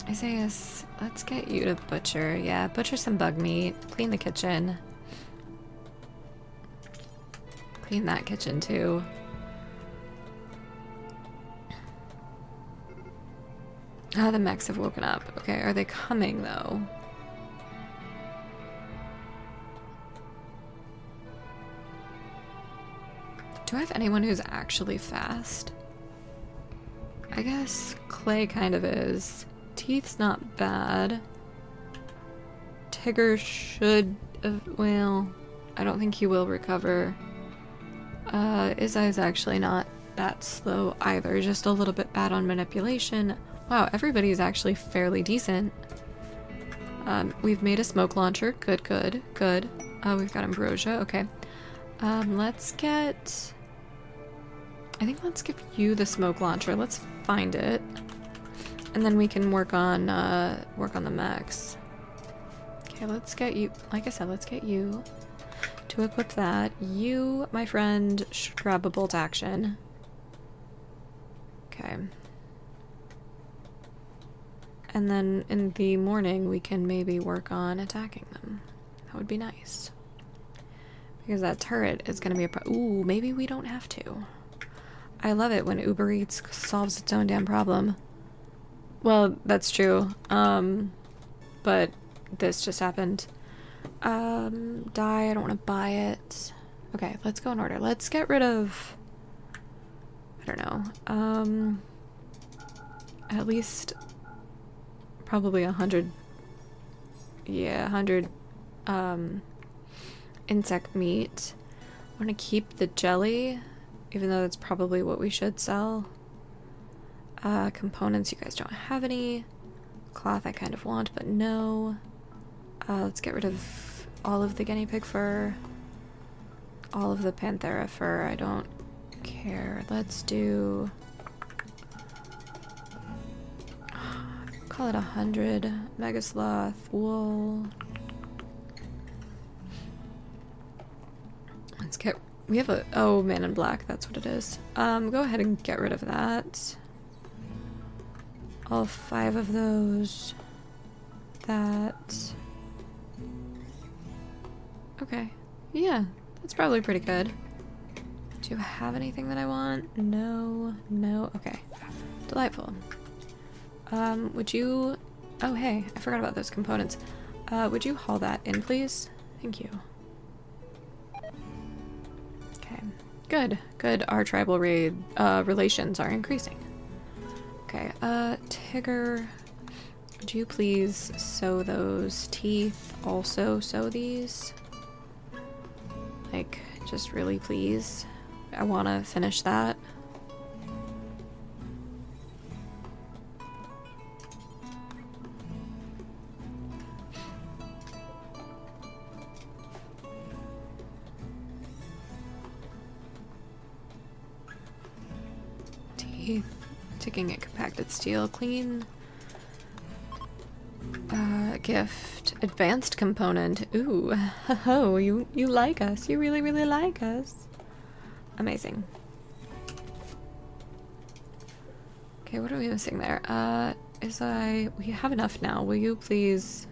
Isaias, let's get you to butcher. Yeah, butcher some bug meat. Clean the kitchen. Clean that kitchen too. Ah, the mechs have woken up. Okay, are they coming though? Do I have anyone who's actually fast? I guess Clay kind of is. Teeth's not bad. Tigger should... well, I don't think he will recover. Izai's actually not that slow either, just a little bit bad on manipulation. Wow, everybody's actually fairly decent. We've made a smoke launcher. Good, good, good. We've got ambrosia. Okay. Let's get... I think let's give you the smoke launcher. Let's find it. And then we can work on the mechs. Okay, let's get you... Like I said, let's get you to equip that. You, my friend, should grab a bolt action. Okay. And then in the morning, we can maybe work on attacking them. That would be nice. Because that turret is going to be a ooh, maybe we don't have to. I love it when Uber Eats solves its own damn problem. Well, that's true. But this just happened. Die, I don't want to buy it. Okay, let's go in order. Let's get rid of... I don't know. At least... probably 100... yeah, 100... insect meat. I want to keep the jelly, even though that's probably what we should sell. Components, you guys don't have any. Cloth I kind of want, but no. Let's get rid of all of the guinea pig fur. All of the panthera fur, I don't care. Let's do... call it 100. Mega sloth, wool. Let's get... we have a... oh, man in black, that's what it is. Go ahead and get rid of that. All 5 of those. That. Okay. Yeah, that's probably pretty good. Do you have anything that I want? No. No. Okay. Delightful. Would you... oh, hey, I forgot about those components. Would you haul that in, please? Thank you. Okay. Good. Good. Our tribal raid, relations are increasing. Okay, Tigger, would you please sew those teeth? Also sew these? Like, just really please. I want to finish that. Teeth. Ticking at compacted steel. Clean. Gift. Advanced component. Ooh. Oh, you like us. You really, really like us. Amazing. Okay, what are we missing there? we have enough now. Will you please...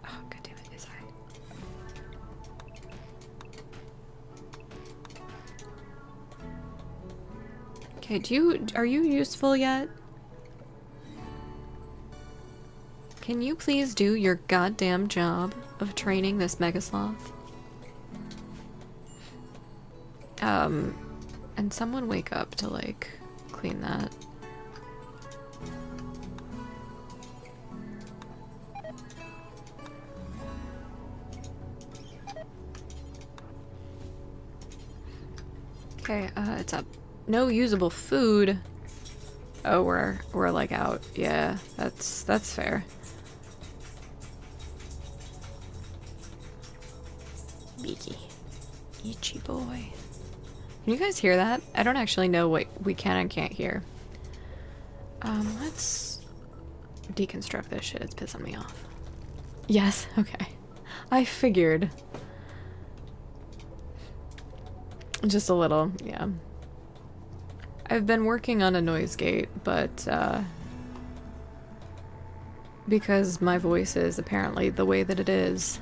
oh, god damn it, Okay, are you useful yet? Can you please do your goddamn job of training this Mega Sloth? And someone wake up to, like, clean that. Okay, it's up. No usable food. Oh, we're like out. Yeah, that's fair. Beaky. Itchy boy. Can you guys hear that? I don't actually know what we can and can't hear. Let's deconstruct this shit. It's pissing me off. Yes, okay. I figured. Just a little, yeah. I've been working on a noise gate, but because my voice is apparently the way that it is,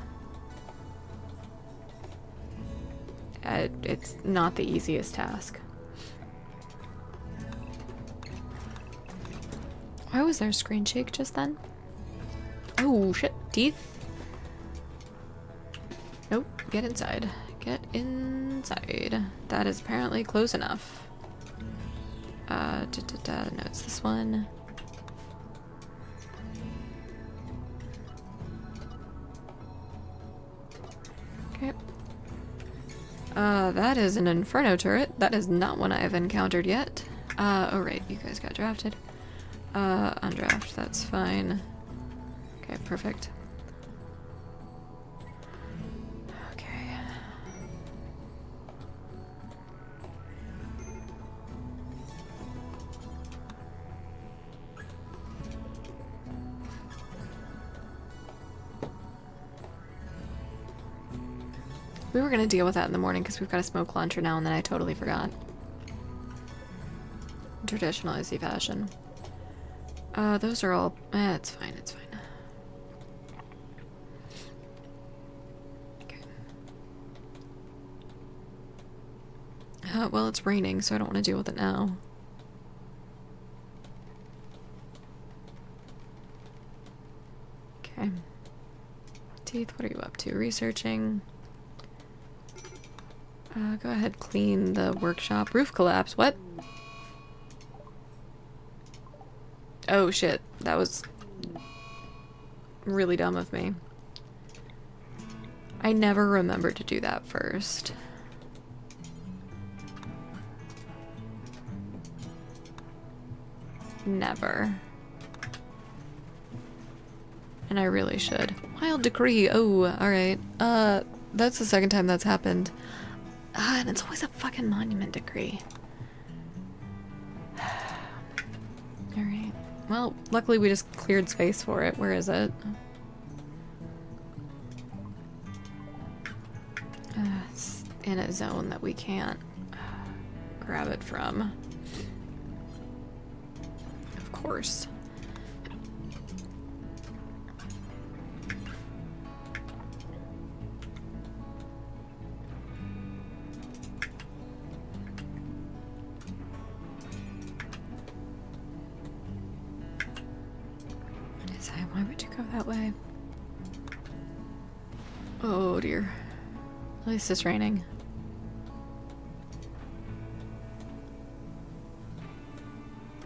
it's not the easiest task. Why was there a screen shake just then? Oh shit, teeth? Nope, get inside. Get inside. That is apparently close enough. No, it's this one. That is an Inferno turret. That is not one I have encountered yet. Oh right, you guys got drafted. Undraft, that's fine. Okay, perfect. Okay. We were gonna deal with that in the morning because we've got a smoke launcher now, and then I totally forgot. Traditional IC fashion. Those are all... it's fine, it's fine. Okay. Well, it's raining, so I don't want to deal with it now. Okay. Teeth, what are you up to? Researching. Go ahead, clean the workshop. Roof collapse, what? Oh shit, that was really dumb of me. I never remembered to do that first. Never. And I really should. Wild decree, oh, alright. That's the second time that's happened. And it's always a fucking monument decree. Alright. Well, luckily we just cleared space for it. Where is it? It's in a zone that we can't grab it from. Of course. Why would you go that way? Oh dear. At least it's raining.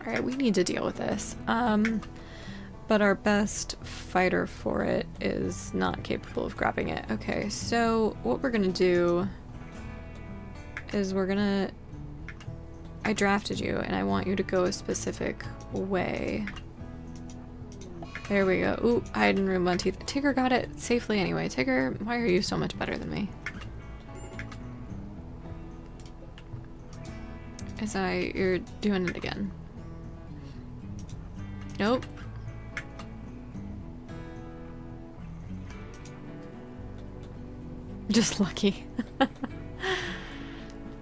Alright, we need to deal with this. But our best fighter for it is not capable of grabbing it. Okay, so what we're gonna do is we're gonna... I drafted you and I want you to go a specific way. There we go. Ooh, hide in room 1 teeth. Tigger got it safely anyway. Tigger, why are you so much better than me? You're doing it again. Nope. Just lucky.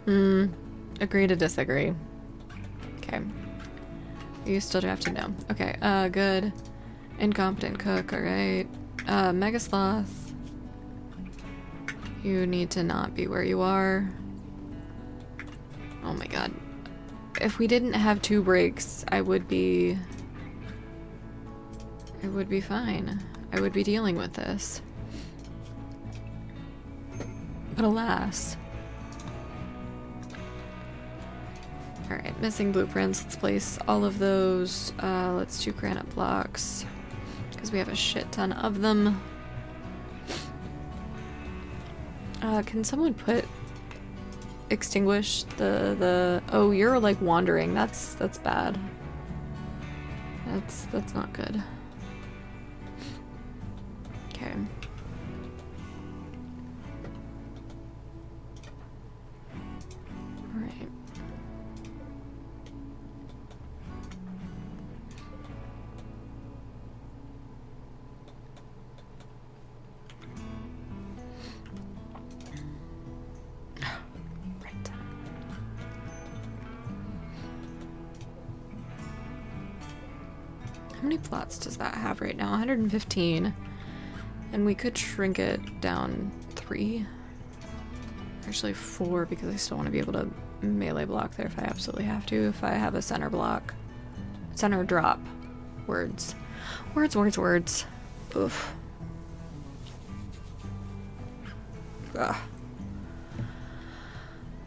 Agree to disagree. Okay. You still drafted? No. Okay, good. Incompetent cook, alright. Mega Sloth. You need to not be where you are. Oh my god. If we didn't have 2 breaks, I would be... It would be fine. I would be dealing with this. But alas. Alright, missing blueprints. Let's place all of those. Let's do granite blocks. Because we have a shit ton of them. Can someone extinguish the oh, you're like wandering. That's bad. That's not good. Okay. All right. How many plots does that have right now? 115. And we could shrink it down 3. Actually 4, because I still want to be able to melee block there if I absolutely have to. If I have a center block. Center drop. Words. Words, words, words. Oof. Ugh.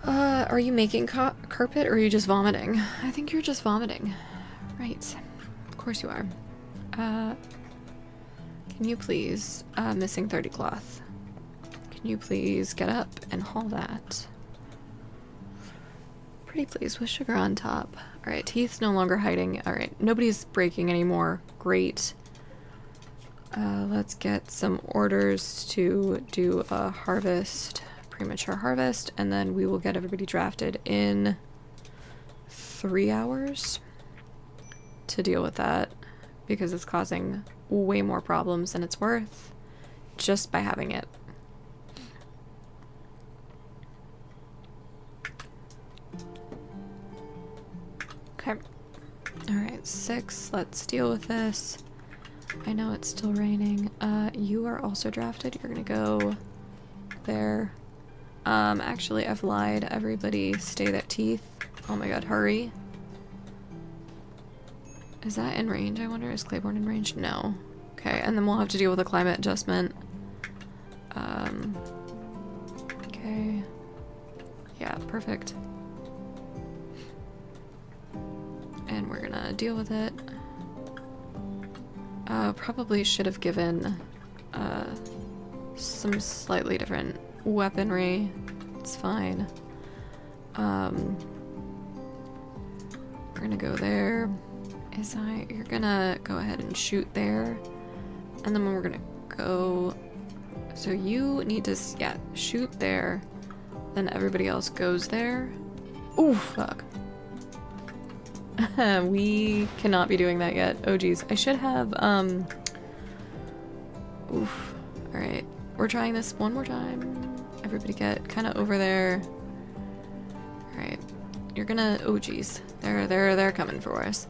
Are you making carpet or are you just vomiting? I think you're just vomiting. Right. Of course you are. Can you please, missing 30 cloth. Can you please get up and haul that? pretty pleased with sugar on top. Alright, teeth's no longer hiding. Alright, nobody's breaking anymore. Great. Let's get some orders to do a harvest, premature harvest, and then we will get everybody drafted in 3 hours to deal with that, because it's causing way more problems than it's worth just by having it. Okay. Alright, 6. Let's deal with this. I know it's still raining. You are also drafted. You're gonna go there. Actually, I've lied. Everybody stay that teeth. Oh my god, hurry. Is that in range, I wonder? Is Claiborne in range? No. Okay, and then we'll have to deal with a climate adjustment. Okay. Yeah, perfect. And we're gonna deal with it. Probably should have given some slightly different weaponry. It's fine. We're gonna go there. You're gonna go ahead and shoot there. And then we're gonna go... So you need to, yeah, shoot there. Then everybody else goes there. Ooh, fuck. We cannot be doing that yet. Oh geez, I should have, oof. Alright, we're trying this one more time. Everybody get kind of over there. Alright, you're gonna, oh geez. They're coming for us.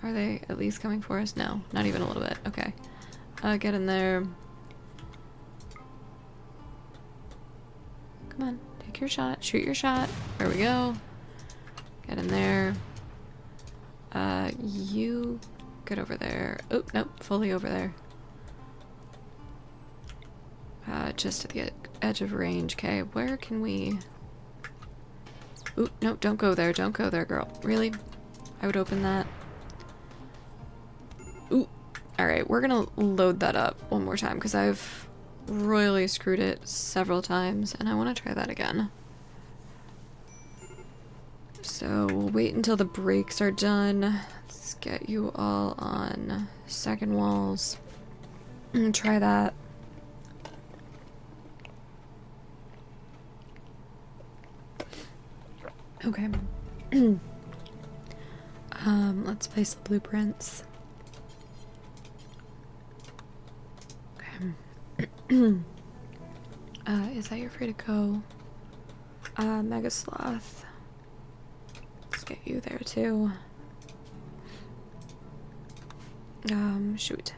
Are they at least coming for us? No, not even a little bit. Okay. Get in there. Come on, take your shot. Shoot your shot. There we go. Get in there. You get over there. Oh, nope, fully over there. Just at the edge of range. Okay, where can we... Ooh, nope, don't go there. Don't go there, girl. Really? I would open that. Ooh. Alright, we're gonna load that up one more time because I've royally screwed it several times and I want to try that again. So we'll wait until the breaks are done. Let's get you all on second walls and try that. Okay. Let's place the blueprints. Okay. Is that your free to go? Mega Sloth. Let's get you there too. Shoot.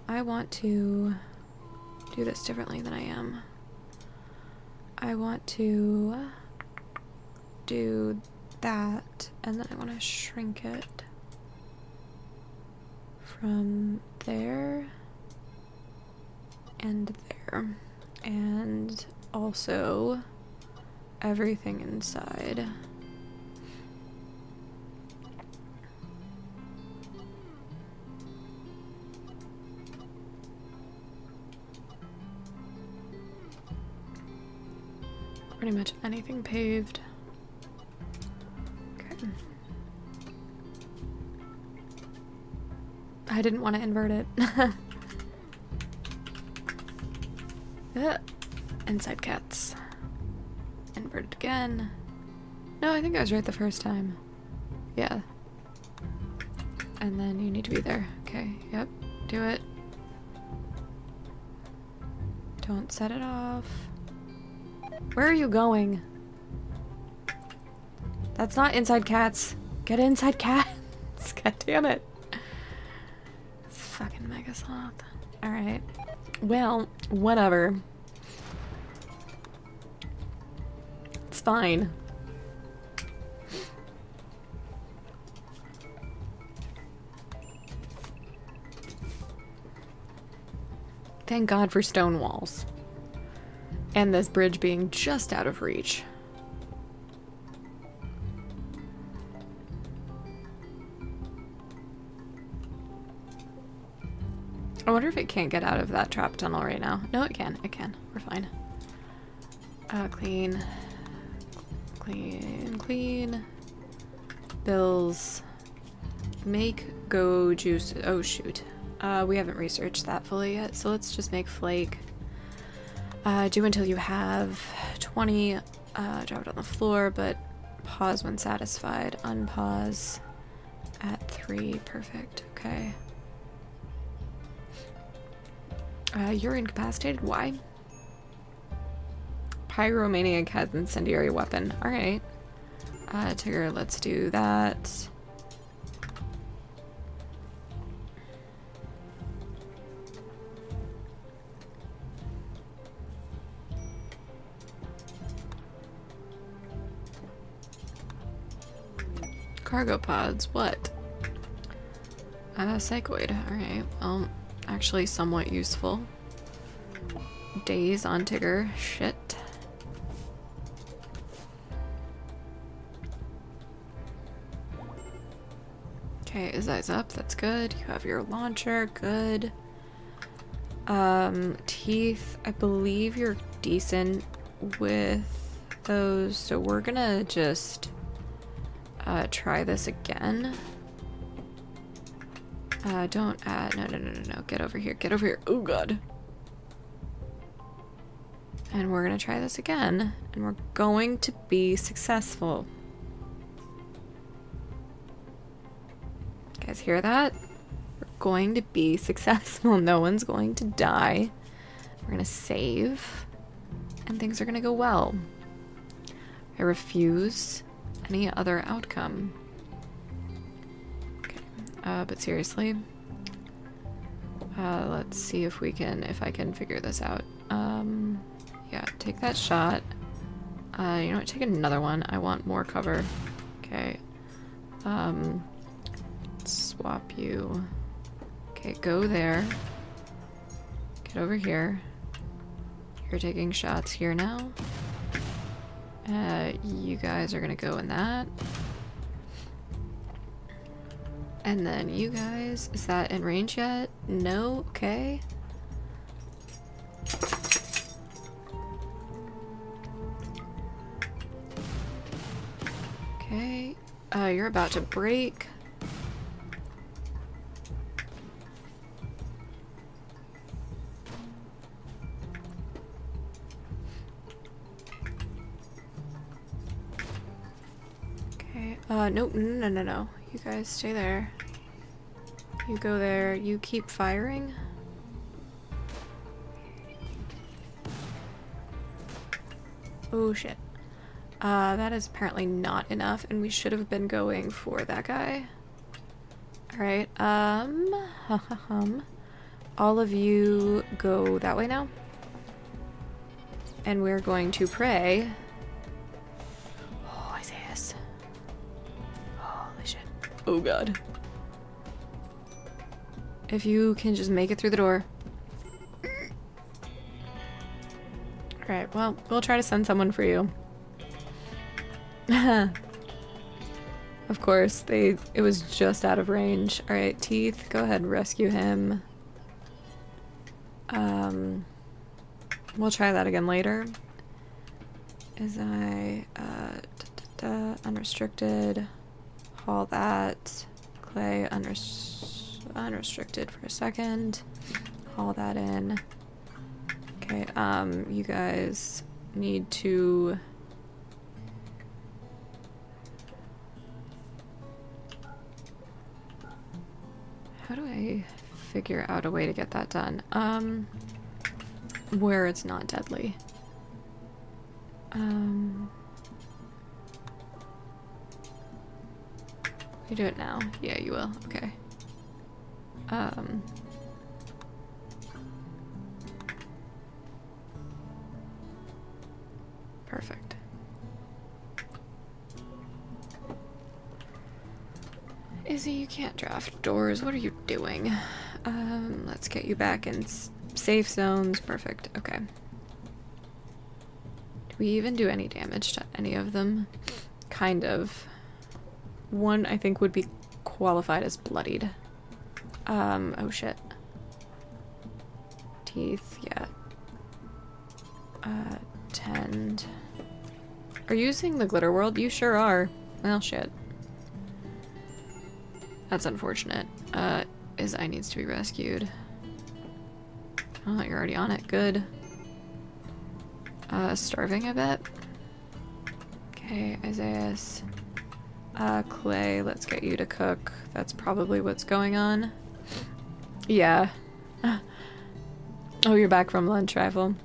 I want to do this differently than I am. I want to do that, and then I want to shrink it from there and there, and also everything inside. Pretty much anything paved. Okay. I didn't want to invert it. Inside cats. Inverted again. No, I think I was right the first time. Yeah. And then you need to be there. Okay, yep. Do it. Don't set it off. Where are you going? That's not inside cats. Get inside cats. God damn it. It's fucking Mega Sloth. Alright. Well, whatever. It's fine. Thank God for stone walls. And this bridge being just out of reach. I wonder if it can't get out of that trap tunnel right now. No, it can. It can. We're fine. Clean. Clean, clean. Bills. Make go juice. Oh, shoot. We haven't researched that fully yet, so let's just make flake. Do until you have 20. Drop it on the floor, but pause when satisfied. Unpause at 3. Perfect. Okay. You're incapacitated. Why? Pyromaniac has incendiary weapon. Alright. Tigger, let's do that. Cargo pods, what? Psychoid, alright. Well, actually somewhat useful. Days on Tigger, shit. Okay, his eyes up, that's good. You have your launcher, good. Teeth, I believe you're decent with those, so we're gonna just try this again. Don't add, no, get over here, oh god. And we're gonna try this again, and we're going to be successful. You guys hear that? We're going to be successful. No one's going to die. We're gonna save, and things are gonna go well. I refuse any other outcome. Okay, but seriously, let's see if I can figure this out. Yeah, take that shot. You know what, take another one. I want more cover. Okay. Swap you. Okay, go there. Get over here. You're taking shots here now. You guys are gonna go in that. And then you guys, is that in range yet? No? Okay. Okay. You're about to break. Nope, no. You guys stay there. You go there. You keep firing. Oh shit. That is apparently not enough, and we should have been going for that guy. Alright, all of you go that way now. And we're going to pray. Oh, Isaiah. Holy shit. Oh god. If you can just make it through the door. Alright, well, we'll try to send someone for you. Of course, it was just out of range. Alright, Teeth, go ahead and rescue him. We'll try that again later. Unrestricted. Haul that. Clay, unrestricted for a second. Haul that in. Okay, you guys need to... How do I figure out a way to get that done? Where it's not deadly. You do it now. Yeah, you will. Okay. Perfect. Izzy, you can't draft doors. What are you doing? Let's get you back in safe zones. Perfect. Okay. Do we even do any damage to any of them? Kind of. One, I think, would be qualified as bloodied. Oh shit. Teeth, yeah. Tend. Are you using the glitter world? You sure are. Well, shit. That's unfortunate. Izai needs to be rescued. Oh, you're already on it. Good. Starving, I bet. Okay, Isaiah. Clay, let's get you to cook. That's probably what's going on. Yeah. Oh, you're back from lunch, Rifle.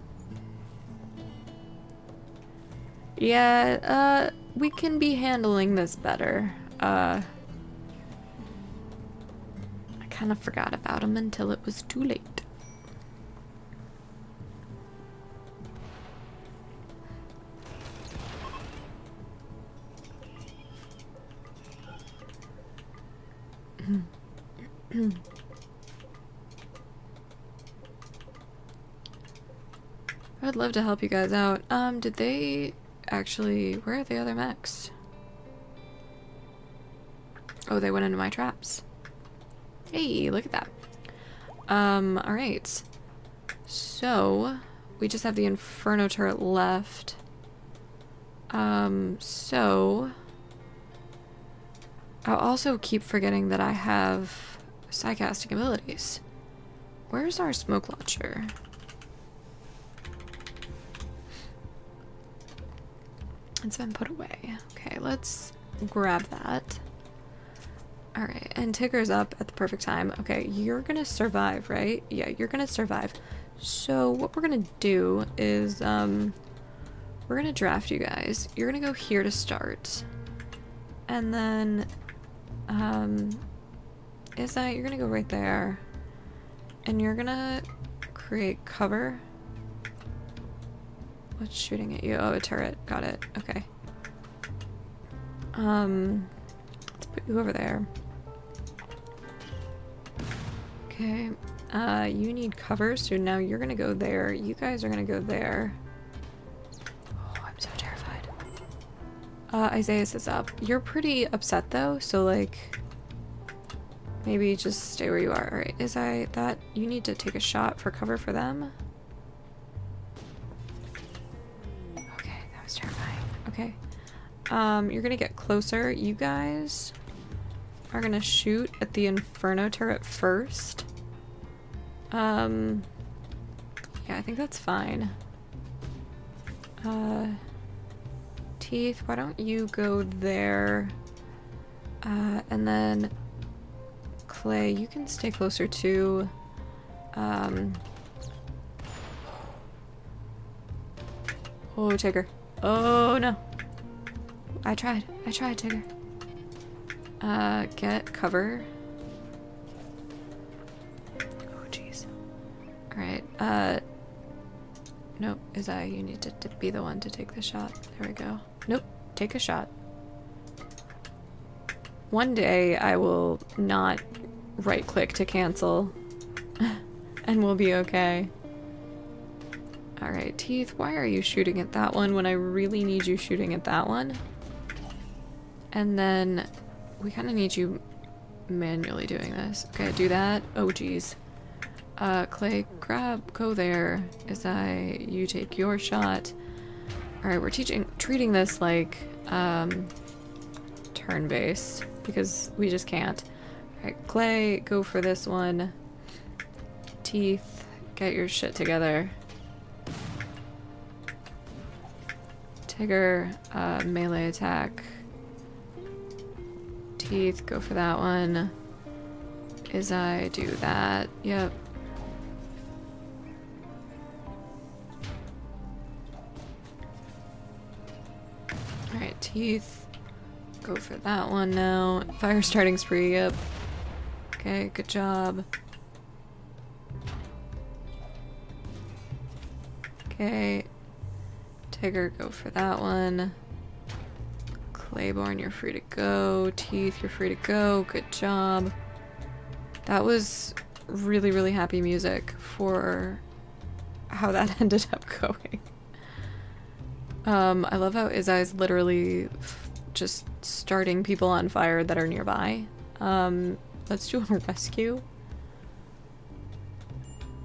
Yeah, we can be handling this better. I kind of forgot about him until it was too late. I'd love to help you guys out. Did they actually... Where are the other mechs? Oh, they went into my traps. Hey, look at that. Alright. So, we just have the Inferno turret left. So... I'll also keep forgetting that I have psycasting abilities. Where's our smoke launcher? It's been put away. Okay, let's grab that. Alright, and Tigger's up at the perfect time. Okay, you're gonna survive, right? Yeah, you're gonna survive. So what we're gonna do is, we're gonna draft you guys. You're gonna go here to start. And then, Izai, you're gonna go right there. And you're gonna create cover. What's shooting at you? Oh, a turret. Got it. Okay. Let's put you over there. Okay. You need cover, so now you're gonna go there. You guys are gonna go there. Oh, I'm so terrified. Isaiah's is up. You're pretty upset though, so like... Maybe just stay where you are. Alright, Izai, that... You need to take a shot for cover for them. Okay, that was terrifying. Okay. You're gonna get closer. You guys are gonna shoot at the Inferno turret first. Yeah, I think that's fine. Teeth, why don't you go there? And then Clay, you can stay closer to, oh, Tigger. Oh, no. I tried, Tigger. Get cover. Oh, jeez. Alright, nope, Izai, you need to be the one to take the shot. There we go. Nope, take a shot. One day I will not right-click to cancel, and we'll be okay. Alright, Teeth, why are you shooting at that one when I really need you shooting at that one? And then we kind of need you manually doing this. Okay, do that. Oh, geez. Clay, go there. You take your shot. Alright, we're treating this like, turn-based, because we just can't. Alright, Clay, go for this one. Teeth, get your shit together. Tigger, melee attack. Teeth, go for that one. Izai, do that. Yep. Alright, Teeth, go for that one now. Fire starting spree, yep. Okay, good job. Okay. Tigger, go for that one. Claiborne, you're free to go. Teeth, you're free to go. Good job. That was really, really happy music for how that ended up going. I love how Izai's literally just starting people on fire that are nearby. Let's do a rescue.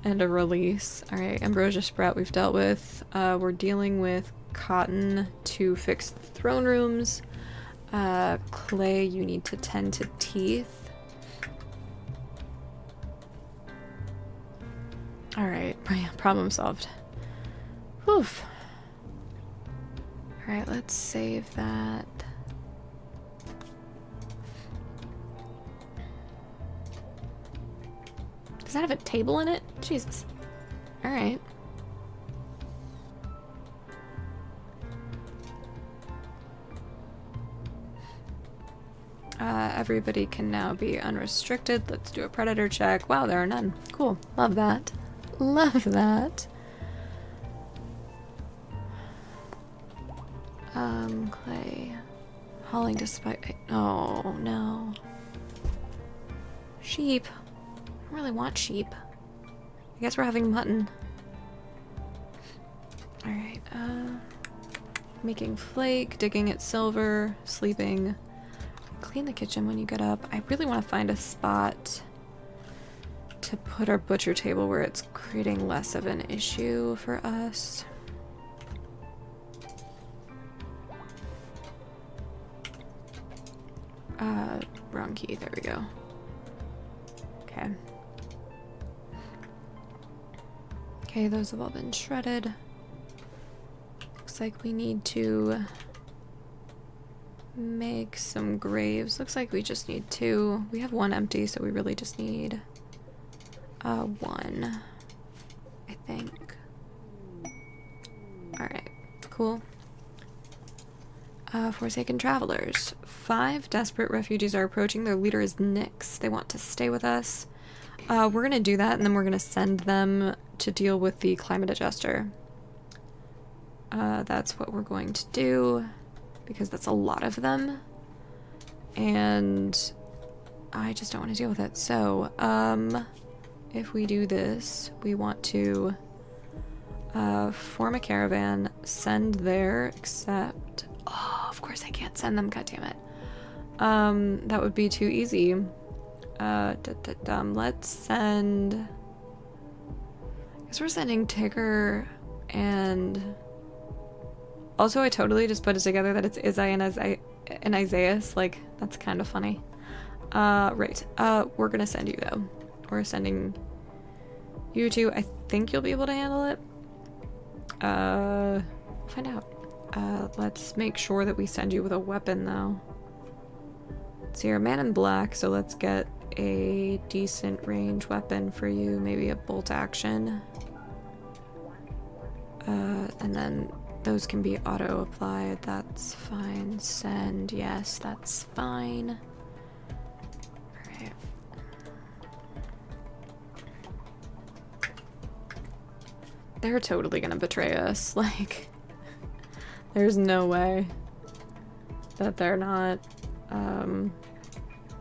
And a release. Alright, Ambrosia Sprout we've dealt with. We're dealing with cotton to fix the throne rooms. Clay, you need to tend to teeth. Alright, problem solved. Whew. Alright, let's save that. Does that have a table in it? Jesus. Alright. Everybody can now be unrestricted. Let's do a predator check. Wow, there are none. Cool. Love that. Love that. Clay. Hauling despite... Oh, no. Sheep. I don't really want sheep. I guess we're having mutton. Alright, making flake, digging at silver, sleeping. Clean the kitchen when you get up. I really want to find a spot to put our butcher table where it's creating less of an issue for us. Wrong key. There we go. Okay. Okay, those have all been shredded. Looks like we need to make some graves. Looks like we just need 2. We have 1 empty, so we really just need 1, I think. Alright, cool. Forsaken travelers. 5 desperate refugees are approaching. Their leader is Nyx. They want to stay with us. We're gonna do that, and then we're gonna send them to deal with the climate adjuster. That's what we're going to do, because that's a lot of them, and I just don't want to deal with it. So, if we do this, we want to form a caravan, send there, except... Oh, of course I can't send them, god damn it. That would be too easy. Let's send... I guess we're sending Tigger and... Also, I totally just put it together that it's Izai and Isaias. Like, that's kind of funny. Right. We're gonna send you, though. We're sending you two. I think you'll be able to handle it. Find out. Let's make sure that we send you with a weapon, though. So you're a man in black, so let's get a decent range weapon for you. Maybe a bolt action. And then those can be auto-applied. That's fine. Send. Yes, that's fine. Alright. They're totally gonna betray us. Like, there's no way that they're not.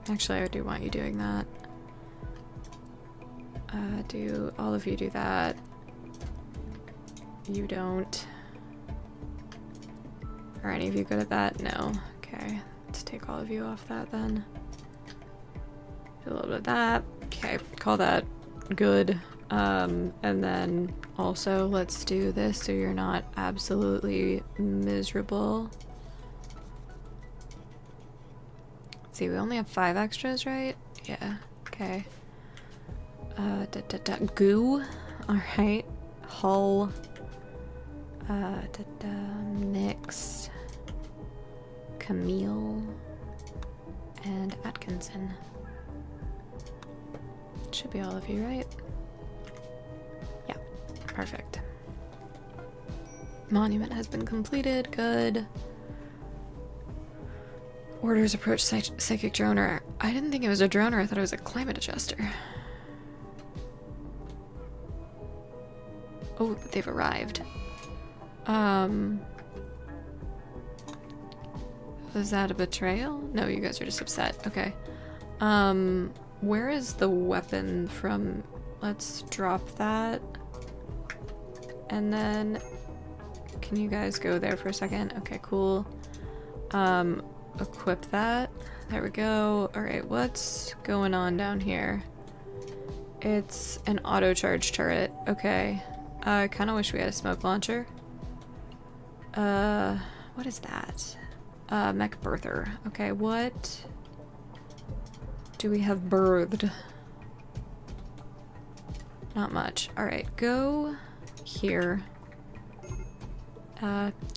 Actually, I do want you doing that. Do all of you do that? You don't. Are any of you good at that? No. Okay. Let's take all of you off that then. Do a little bit of that. Okay. Call that good. And then also let's do this so you're not absolutely miserable. Let's see, we only have 5 extras, right? Yeah. Okay. Goo. Alright. Hull. Nyx. Camille. And Atkinson. Should be all of you, right? Yeah. Perfect. Monument has been completed. Good. Orders approach psychic droner. I didn't think it was a droner. I thought it was a climate adjuster. Oh, they've arrived. Was that a betrayal? No, you guys are just upset. Okay. Where is the weapon from? Let's drop that. And then, can you guys go there for a second? Okay, cool. Equip that. There we go. Alright, what's going on down here? It's an auto charge turret. Okay. I kind of wish we had a smoke launcher. What is that? Mech birther. Okay, what do we have birthed? Not much. Alright, go here.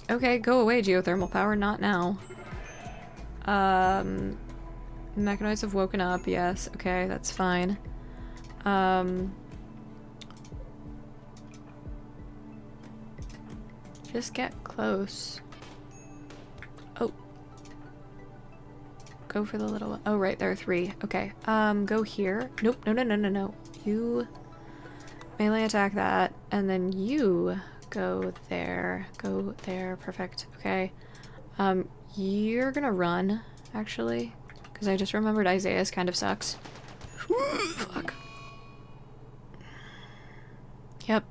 Okay, go away, geothermal power. Not now. Mechanoids have woken up. Yes, okay, that's fine. Just get close. Oh. Go for the little one. Oh, right, there are 3. Okay, go here. Nope, no. You melee attack that, and then you go there. Go there, perfect. Okay. You're gonna run, actually, because I just remembered Isaiah's kind of sucks. Fuck. Yep.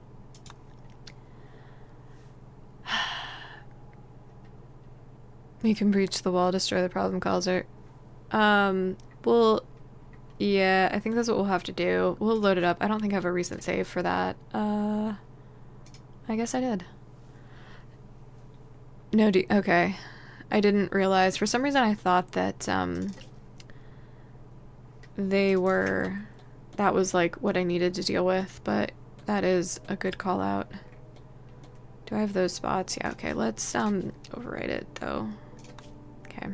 You can breach the wall, destroy the problem causer. Well, yeah, I think that's what we'll have to do. We'll load it up. I don't think I have a recent save for that. I guess I did. No, okay. I didn't realize. For some reason I thought that, that was like what I needed to deal with, but that is a good call out. Do I have those spots? Yeah, okay, let's, overwrite it though. Okay.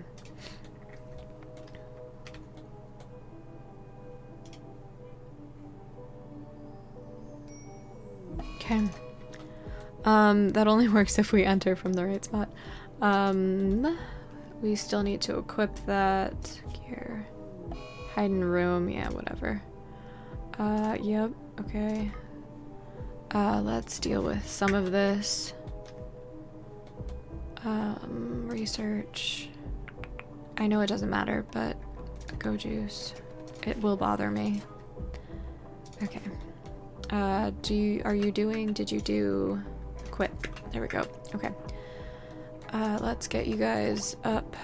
Okay. That only works if we enter from the right spot. We still need to equip that gear. Hide in room, yeah, whatever. Yep, okay. Let's deal with some of this. Research. I know it doesn't matter, but go juice. It will bother me. Okay. Did you do quit? There we go. Okay. Let's get you guys up.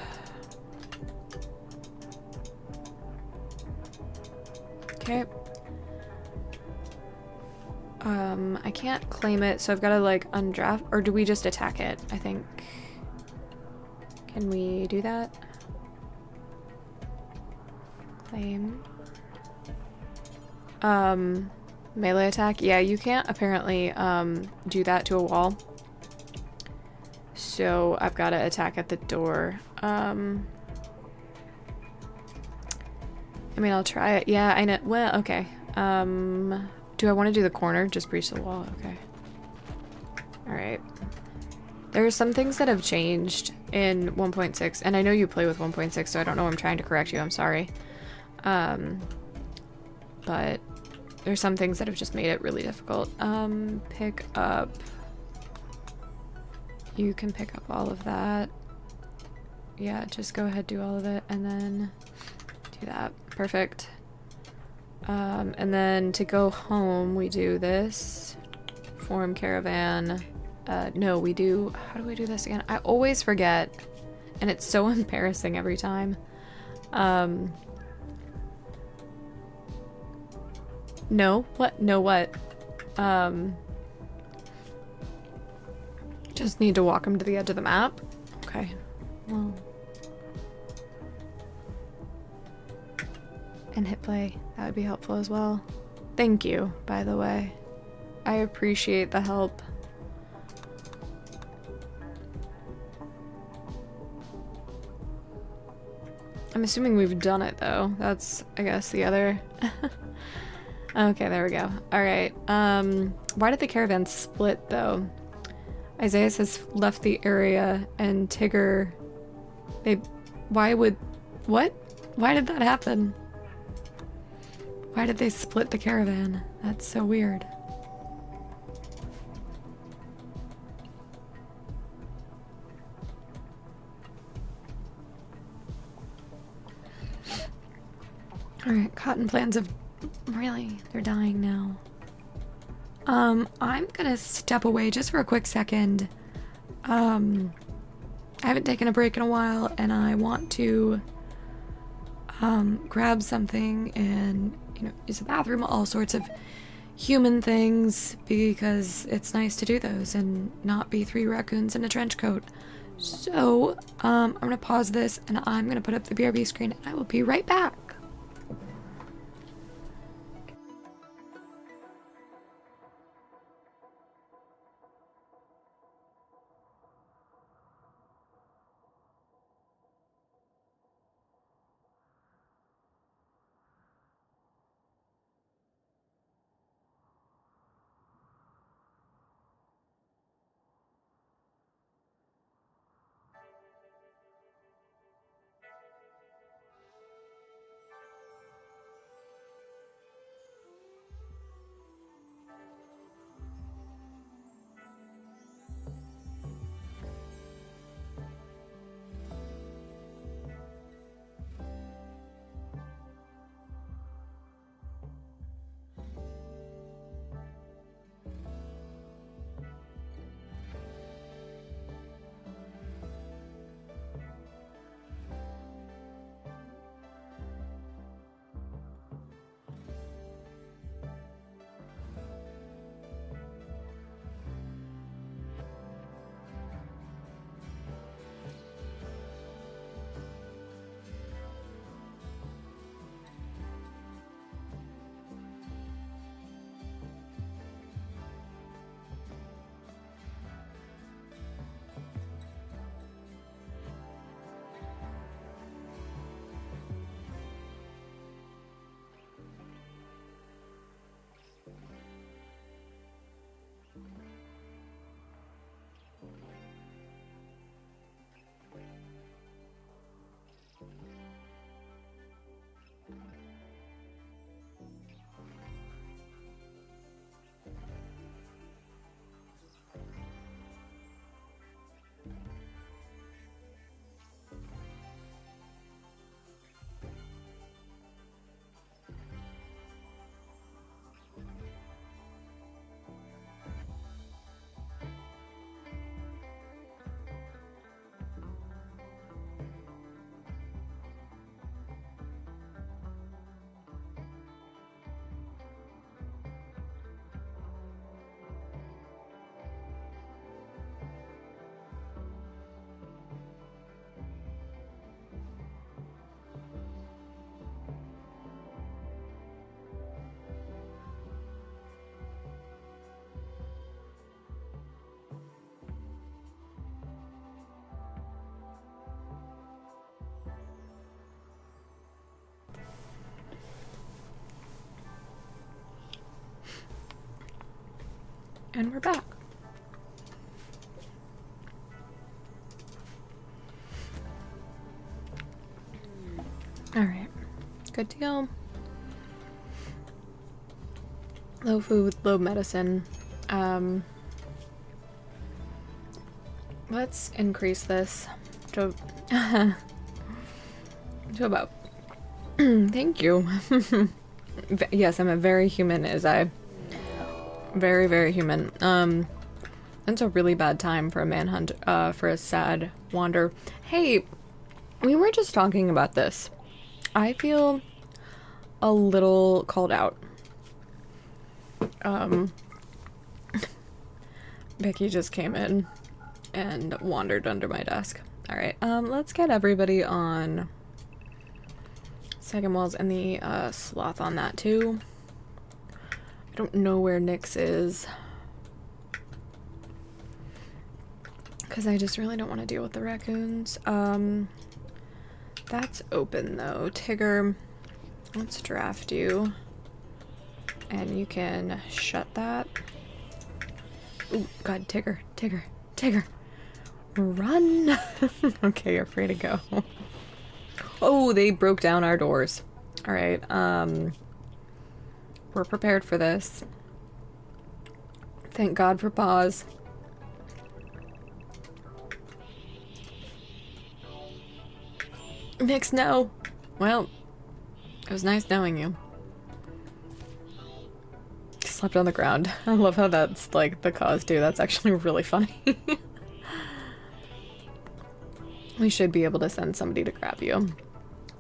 Okay. I can't claim it, so I've got to like undraft, or do we just attack it? I think. Can we do that? Claim. Melee attack? Yeah, you can't apparently, do that to a wall. So I've got to attack at the door. I mean, I'll try it. Yeah, I know. Well, okay. Do I want to do the corner? Just breach the wall. Okay. Alright. There are some things that have changed in 1.6, and I know you play with 1.6, so I don't know I'm trying to correct you. I'm sorry. But there's some things that have just made it really difficult. Pick up. You can pick up all of that. Yeah, just go ahead, do all of it, and then do that. Perfect. And then to go home, we do this. Form caravan. No, we do... How do we do this again? I always forget. And it's so embarrassing every time. No? What? No, what? Just need to walk him to the edge of the map? Okay. Well... And hit play. That would be helpful as well. Thank you, by the way. I appreciate the help. I'm assuming we've done it though. That's, I guess, the other... Okay, there we go. Alright, why did the caravan split though? Isaiah has left the area and Tigger... Why would... What? Why did that happen? Why did they split the caravan? That's so weird. Alright, cotton plants have... Really? They're dying now. I'm gonna step away just for a quick second. I haven't taken a break in a while, and I want to grab something and, you know, use the bathroom, all sorts of human things because it's nice to do those and not be 3 raccoons in a trench coat. So, I'm gonna pause this and I'm gonna put up the BRB screen and I will be right back. And we're back. Alright, good to go. Low food, low medicine. Let's increase this to, to about... Thank you. Yes, I'm a very human, is I. Very, very human. It's a really bad time for a manhunt, for a sad wander. Hey, we were just talking about this. I feel a little called out. Becky just came in and wandered under my desk. Alright, let's get everybody on second walls and the, sloth on that too. I don't know where Nyx is. Because I just really don't want to deal with the raccoons. That's open though. Tigger, let's draft you. And you can shut that. Oh god, Tigger, Tigger, Tigger. Run! Okay, you're free to go. Oh, they broke down our doors. Alright, we're prepared for this. Thank God for pause. Nyx, no! Well, it was nice knowing you. Slept on the ground. I love how that's like the cause too. That's actually really funny. We should be able to send somebody to grab you.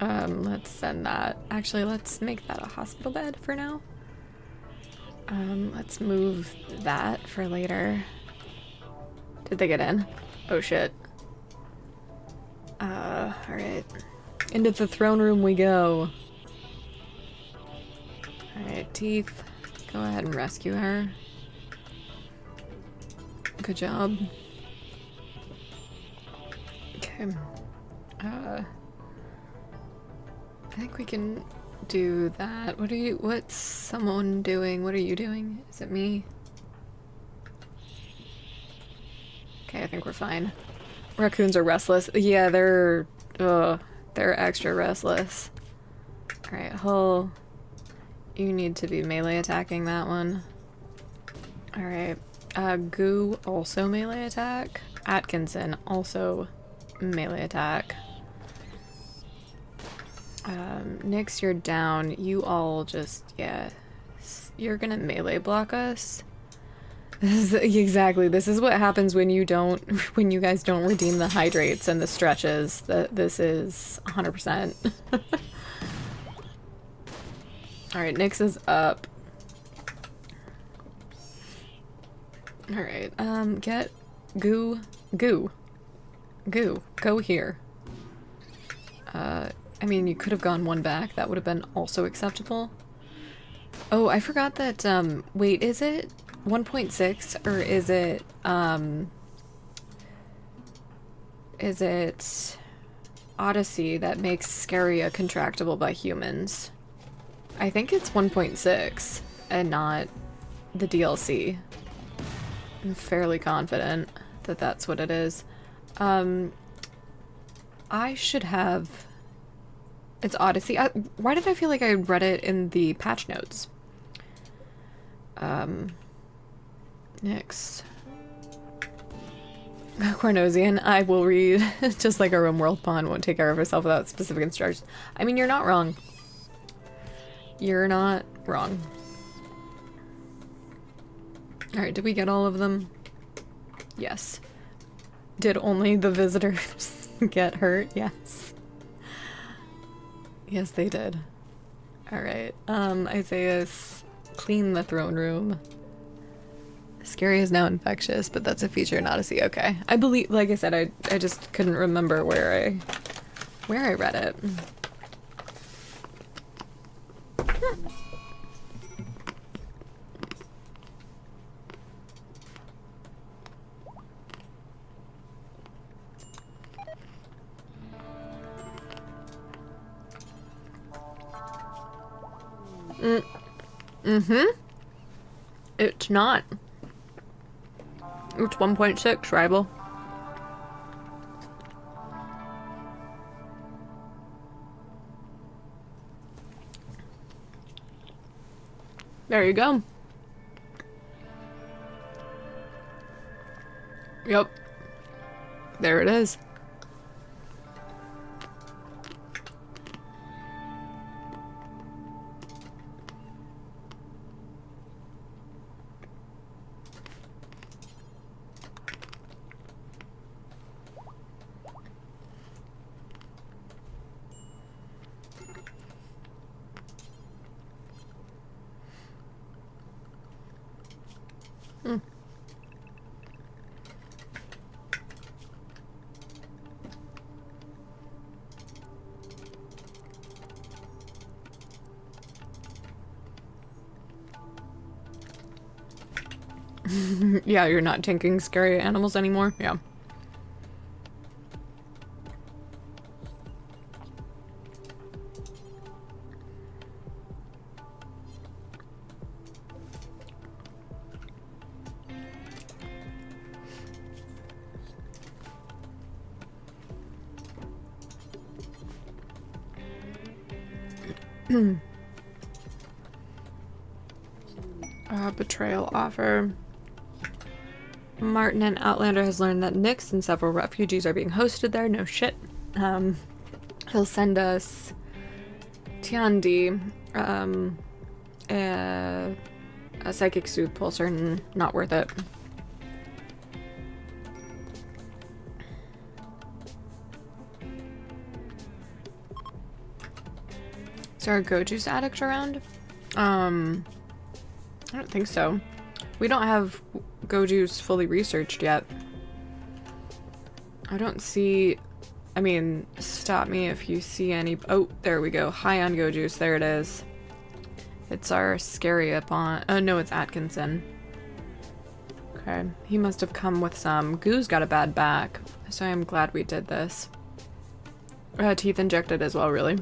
Let's send that. Actually, let's make that a hospital bed for now. Let's move that for later. Did they get in? Oh shit. Alright. Into the throne room we go. Alright, Teeth. Go ahead and rescue her. Good job. Okay. I think we can do that. What's someone doing? What are you doing? Is it me? Okay, I think we're fine. Raccoons are restless. Yeah, they're extra restless. Alright, Hull. You need to be melee attacking that one. Alright. Goo, also melee attack. Atkinson, also melee attack. Nyx, you're down. You all just, yeah. You're gonna melee block us. Exactly. This is what happens when you guys don't redeem the hydrates and the stretches. This is 100%. Alright, Nyx is up. Alright, get Goo, go here. I mean, you could have gone one back. That would have been also acceptable. Oh, I forgot that, wait, is it 1.6 or is it Odyssey that makes Scaria contractable by humans? I think it's 1.6 and not the DLC. I'm fairly confident that that's what it is. I should have... It's Odyssey. Why did I feel like I read it in the patch notes? Next. Cornosian, I will read. Just like a Rimworld pawn won't take care of herself without specific instructions. I mean, you're not wrong. You're not wrong. Alright, did we get all of them? Yes. Did only the visitors get hurt? Yes. Yes, they did. Alright, Isaiah's clean the throne room. Scary is now infectious, but that's a feature in Odyssey. Okay. I believe, like I said, I just couldn't remember where I read it. It's not. It's 1.6, rival. There you go. Yep. There it is. Yeah, you're not tanking scary animals anymore? Yeah. Betrayal offer. Martin and Outlander has learned that Nyx and several refugees are being hosted there. No shit. He'll send us Tiandi, a psychic soothe pulsar, and not worth it. Is there a go juice addict around? I don't think so. We don't have Go Juice fully researched yet. I don't see... I mean, stop me if you see any... Oh, there we go. High on Go Juice. There it is. It's our scary upon... Oh, no, it's Atkinson. Okay. He must have come with some. Goo's got a bad back, so I'm glad we did this. Teeth injected as well, really.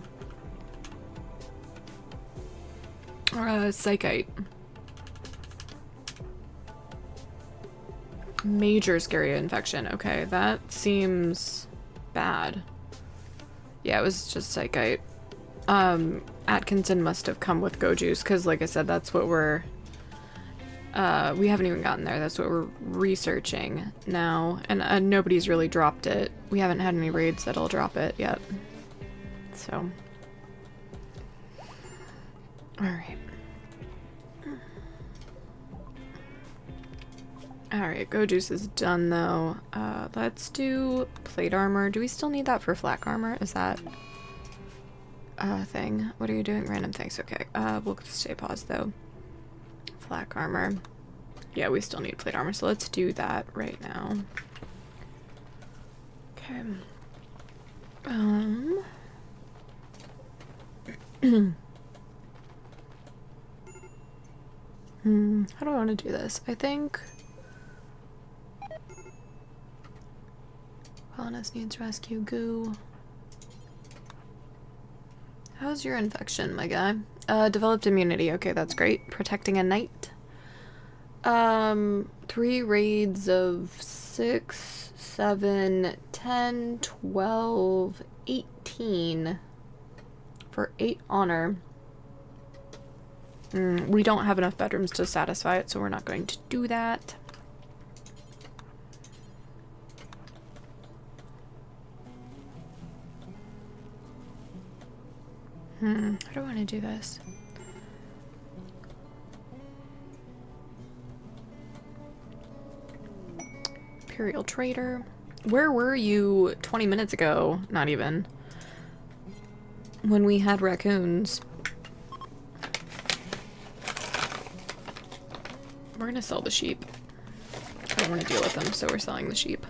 Psychite. Major scary infection. Okay, that seems bad. Yeah, it was just Psychite. Atkinson must have come with Go Juice, because like I said, that's what we're... we haven't even gotten there. That's what we're researching now. And nobody's really dropped it. We haven't had any raids that'll drop it yet. So. Alright. Alright, Go Juice is done though. Let's do plate armor. Do we still need that for flak armor? Is that a thing? What are you doing? Random things. Okay. We'll stay paused though. Flak armor. Yeah, we still need plate armor, so let's do that right now. Okay. How do I want to do this? I think Wellness needs rescue. Goo. How's your infection, my guy? Developed immunity. Okay, that's great. Protecting a knight. 3 raids of 6, 7, 10, 12, 18 for 8 honor. We don't have enough bedrooms to satisfy it, so we're not going to do that. How do I want to do this? Imperial Trader. Where were you 20 minutes ago? Not even. When we had raccoons. We're gonna sell the sheep. I don't want to deal with them, so we're selling the sheep.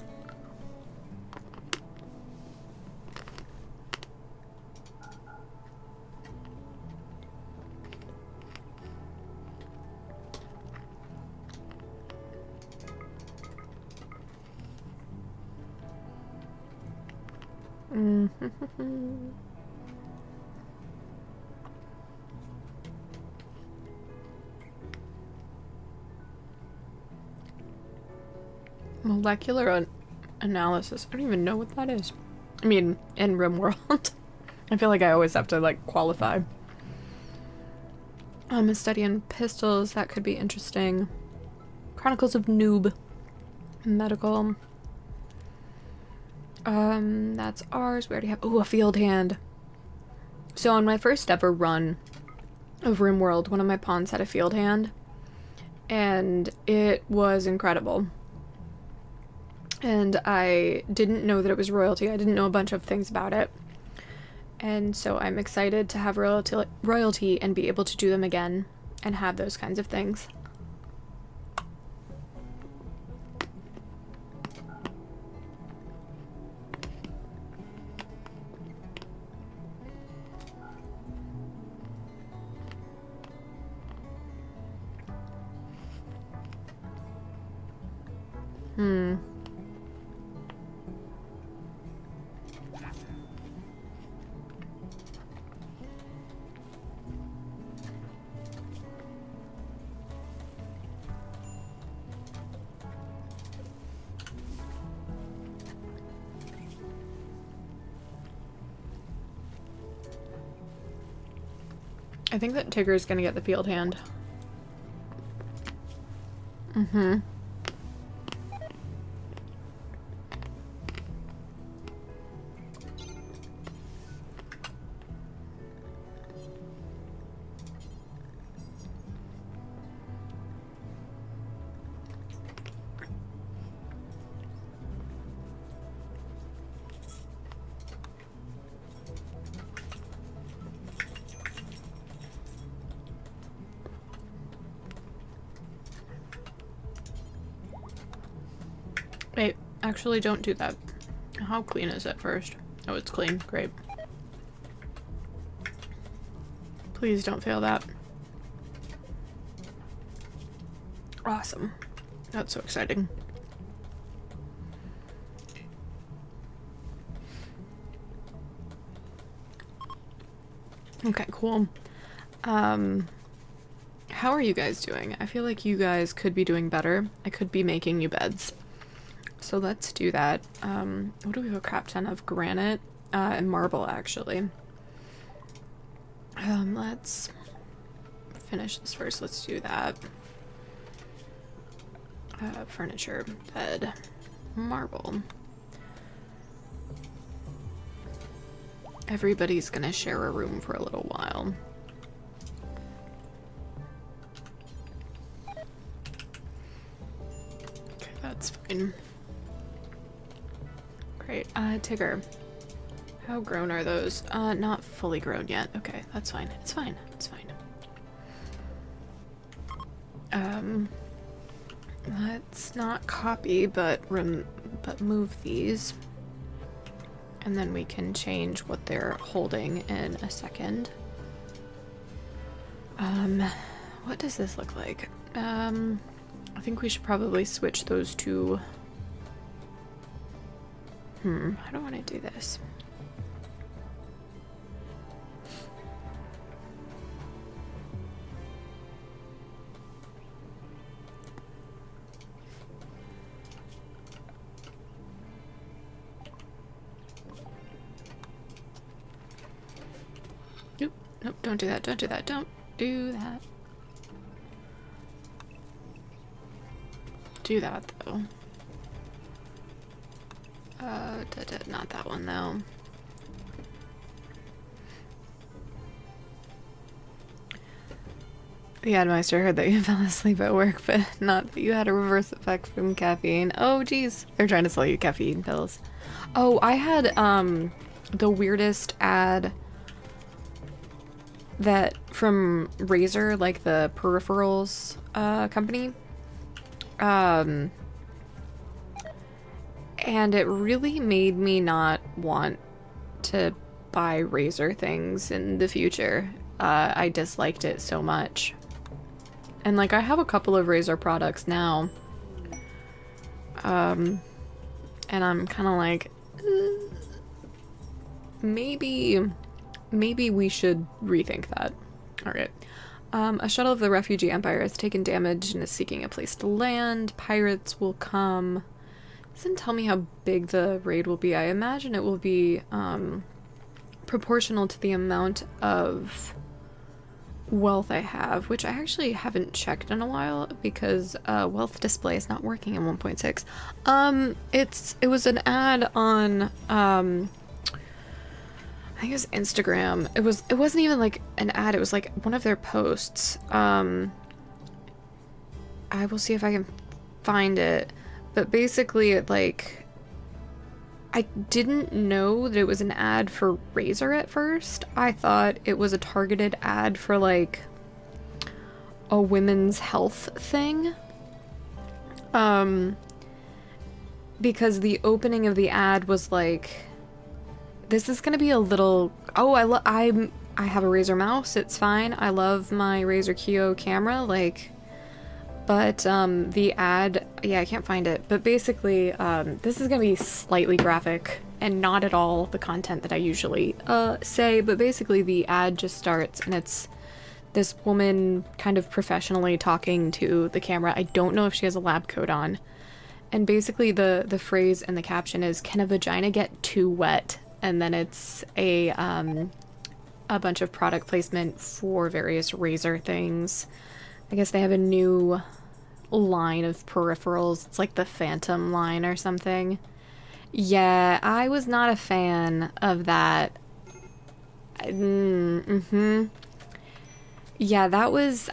Molecular analysis. I don't even know what that is. I mean, in Rimworld. I feel like I always have to, like, qualify. A study in pistols. That could be interesting. Chronicles of Noob. Medical. That's ours. We already have... Ooh, a field hand. So on my first ever run of Rimworld, one of my pawns had a field hand. And it was incredible. And I didn't know that it was royalty. I didn't know a bunch of things about it. And so I'm excited to have royalty and be able to do them again and have those kinds of things. I think that Tigger's gonna get the field hand. Actually, don't do that. How clean is it first? Oh, it's clean. Great. Please don't fail that. Awesome. That's so exciting. Okay, cool. How are you guys doing? I feel like you guys could be doing better. I could be making you beds. So let's do that. What do we have a crap ton of? Granite and marble, actually. Let's finish this first. Let's do that. Furniture, bed, marble. Everybody's gonna share a room for a little while. Okay, that's fine. Great. Tigger. How grown are those? Not fully grown yet. Okay, that's fine. It's fine. It's fine. Let's not copy, but move these. And then we can change what they're holding in a second. What does this look like? I think we should probably switch those two. How do I want to do this? Nope, nope, don't do that, don't do that, don't do that. Do that, though. Not that one, though. The Admeister heard that you fell asleep at work, but not that you had a reverse effect from caffeine. Oh, geez. They're trying to sell you caffeine pills. Oh, I had, the weirdest ad that from Razer, like the peripherals, company. And it really made me not want to buy Razer things in the future. I disliked it so much. And like I have a couple of Razer products now. And I'm kind of like, maybe we should rethink that. Alright. A shuttle of the refugee empire has taken damage and is seeking a place to land. Pirates will come. Doesn't tell me how big the raid will be. I imagine it will be proportional to the amount of wealth I have, which I actually haven't checked in a while because wealth display is not working in 1.6. It was an ad on I think it was Instagram. It wasn't even like an ad, it was like one of their posts. I will see if I can find it. But basically it like I didn't know that it was an ad for Razer at first. I thought it was a targeted ad for like a women's health thing. Because the opening of the ad was like, this is gonna be a little, oh, I have a Razer mouse, it's fine. I love my Razer Kiyo camera, like, but the ad, yeah, I can't find it, but basically this is gonna be slightly graphic and not at all the content that I usually say, but basically the ad just starts and it's this woman kind of professionally talking to the camera. I don't know if she has a lab coat on, and basically the phrase in the caption is, "Can a vagina get too wet?" And then it's a bunch of product placement for various Razer things. I guess they have a new line of peripherals. It's like the Phantom line or something. Yeah, I was not a fan of that. Yeah, that was,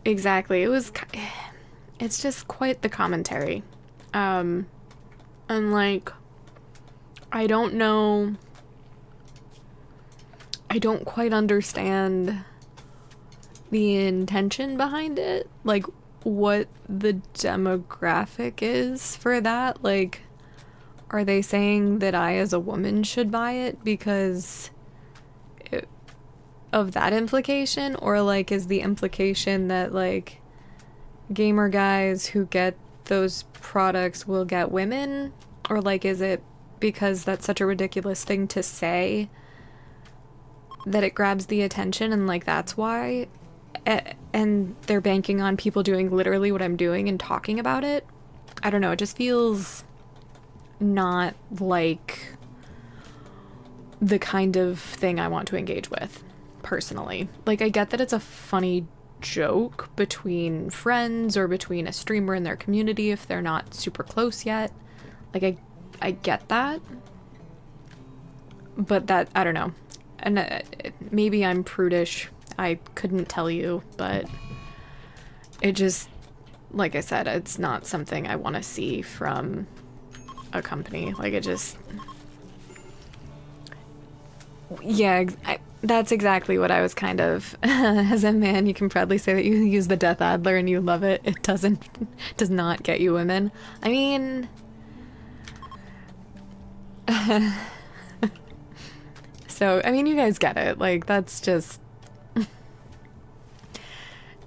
exactly, it's just quite the commentary. And like, I don't know, I don't quite understand the intention behind it. Like, what the demographic is for that. Like, are they saying that I as a woman should buy it because of that implication? Or like, is the implication that like gamer guys who get those products will get women? Or like, is it because that's such a ridiculous thing to say that it grabs the attention and like that's why? And they're banking on people doing literally what I'm doing and talking about it? I don't know, it just feels not like the kind of thing I want to engage with, personally. Like, I get that it's a funny joke between friends or between a streamer and their community if they're not super close yet. Like, I get that. But that, I don't know. And maybe I'm prudish. I couldn't tell you, but it just, like I said, it's not something I want to see from a company. Like, it just... Yeah, that's exactly what I was kind of... As a man, you can proudly say that you use the Death Adler and you love it. It does not get you women. I mean... So, I mean, you guys get it. Like, that's just...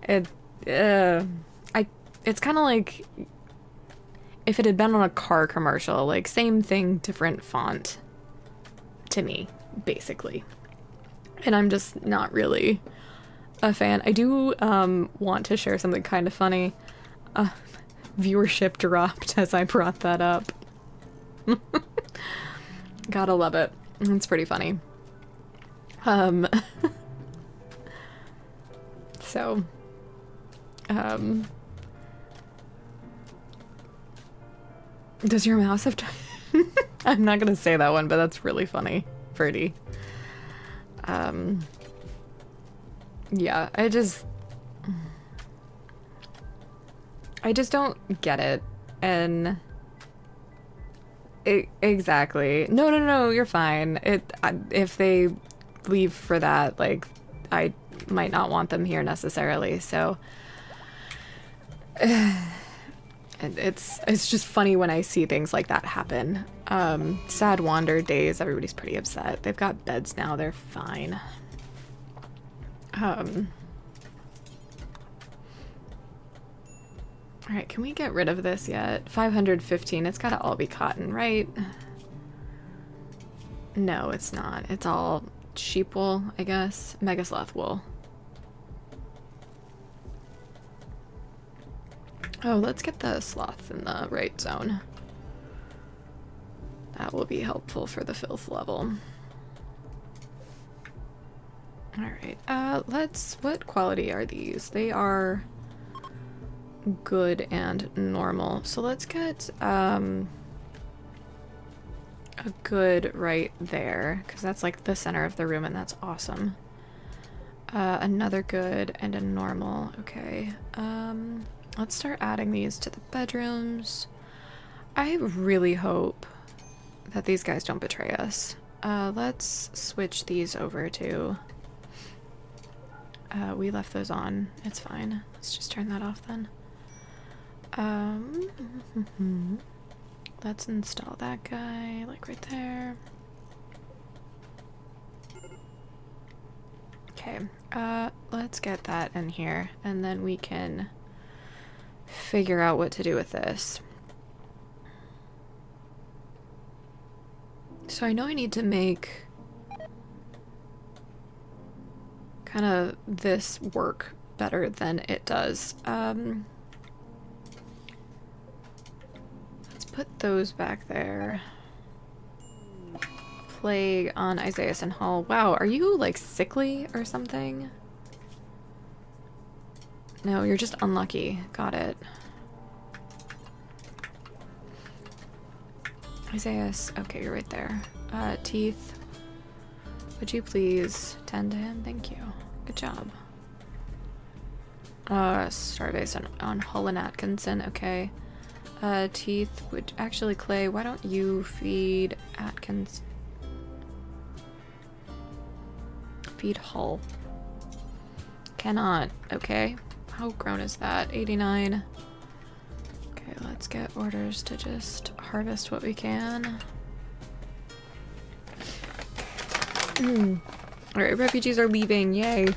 It's kind of like if it had been on a car commercial, like same thing, different font to me, basically. And I'm just not really a fan. I do want to share something kind of funny. Viewership dropped as I brought that up. Gotta love it. It's pretty funny. So does your mouse have time? I'm not gonna say that one, but that's really funny. Pretty. Yeah, I just don't get it. And exactly. No, you're fine. If they leave for that, like, I might not want them here necessarily, so it's just funny when I see things like that happen. Sad Wander days, everybody's pretty upset. They've got beds now, they're fine. Alright, can we get rid of this yet? 515, it's gotta all be cotton, right? No, it's not. It's all sheep wool, I guess. Megasloth wool. Oh, let's get the sloth in the right zone. That will be helpful for the filth level. Alright, what quality are these? They are good and normal. So let's get, a good right there, because that's like the center of the room and that's awesome. Another good and a normal. Okay. Let's start adding these to the bedrooms. I really hope that these guys don't betray us. Let's switch these over to... we left those on. It's fine. Let's just turn that off then. Let's install that guy, like right there. Okay, let's get that in here, and then we can figure out what to do with this. So I know I need to make kind of this work better than it does. Let's put those back there. Plague on Isaiah and Hall. Wow, are you like sickly or something? No, you're just unlucky. Got it. Isaiah, okay, you're right there. Teeth. Would you please tend to him? Thank you. Good job. Starbase on Hull and Atkinson. Okay. Teeth would actually, Clay, why don't you feed Atkins? Feed Hull. Cannot. Okay. how grown is that? 89. Okay, let's get orders to just harvest what we can. Alright, refugees are leaving, yay.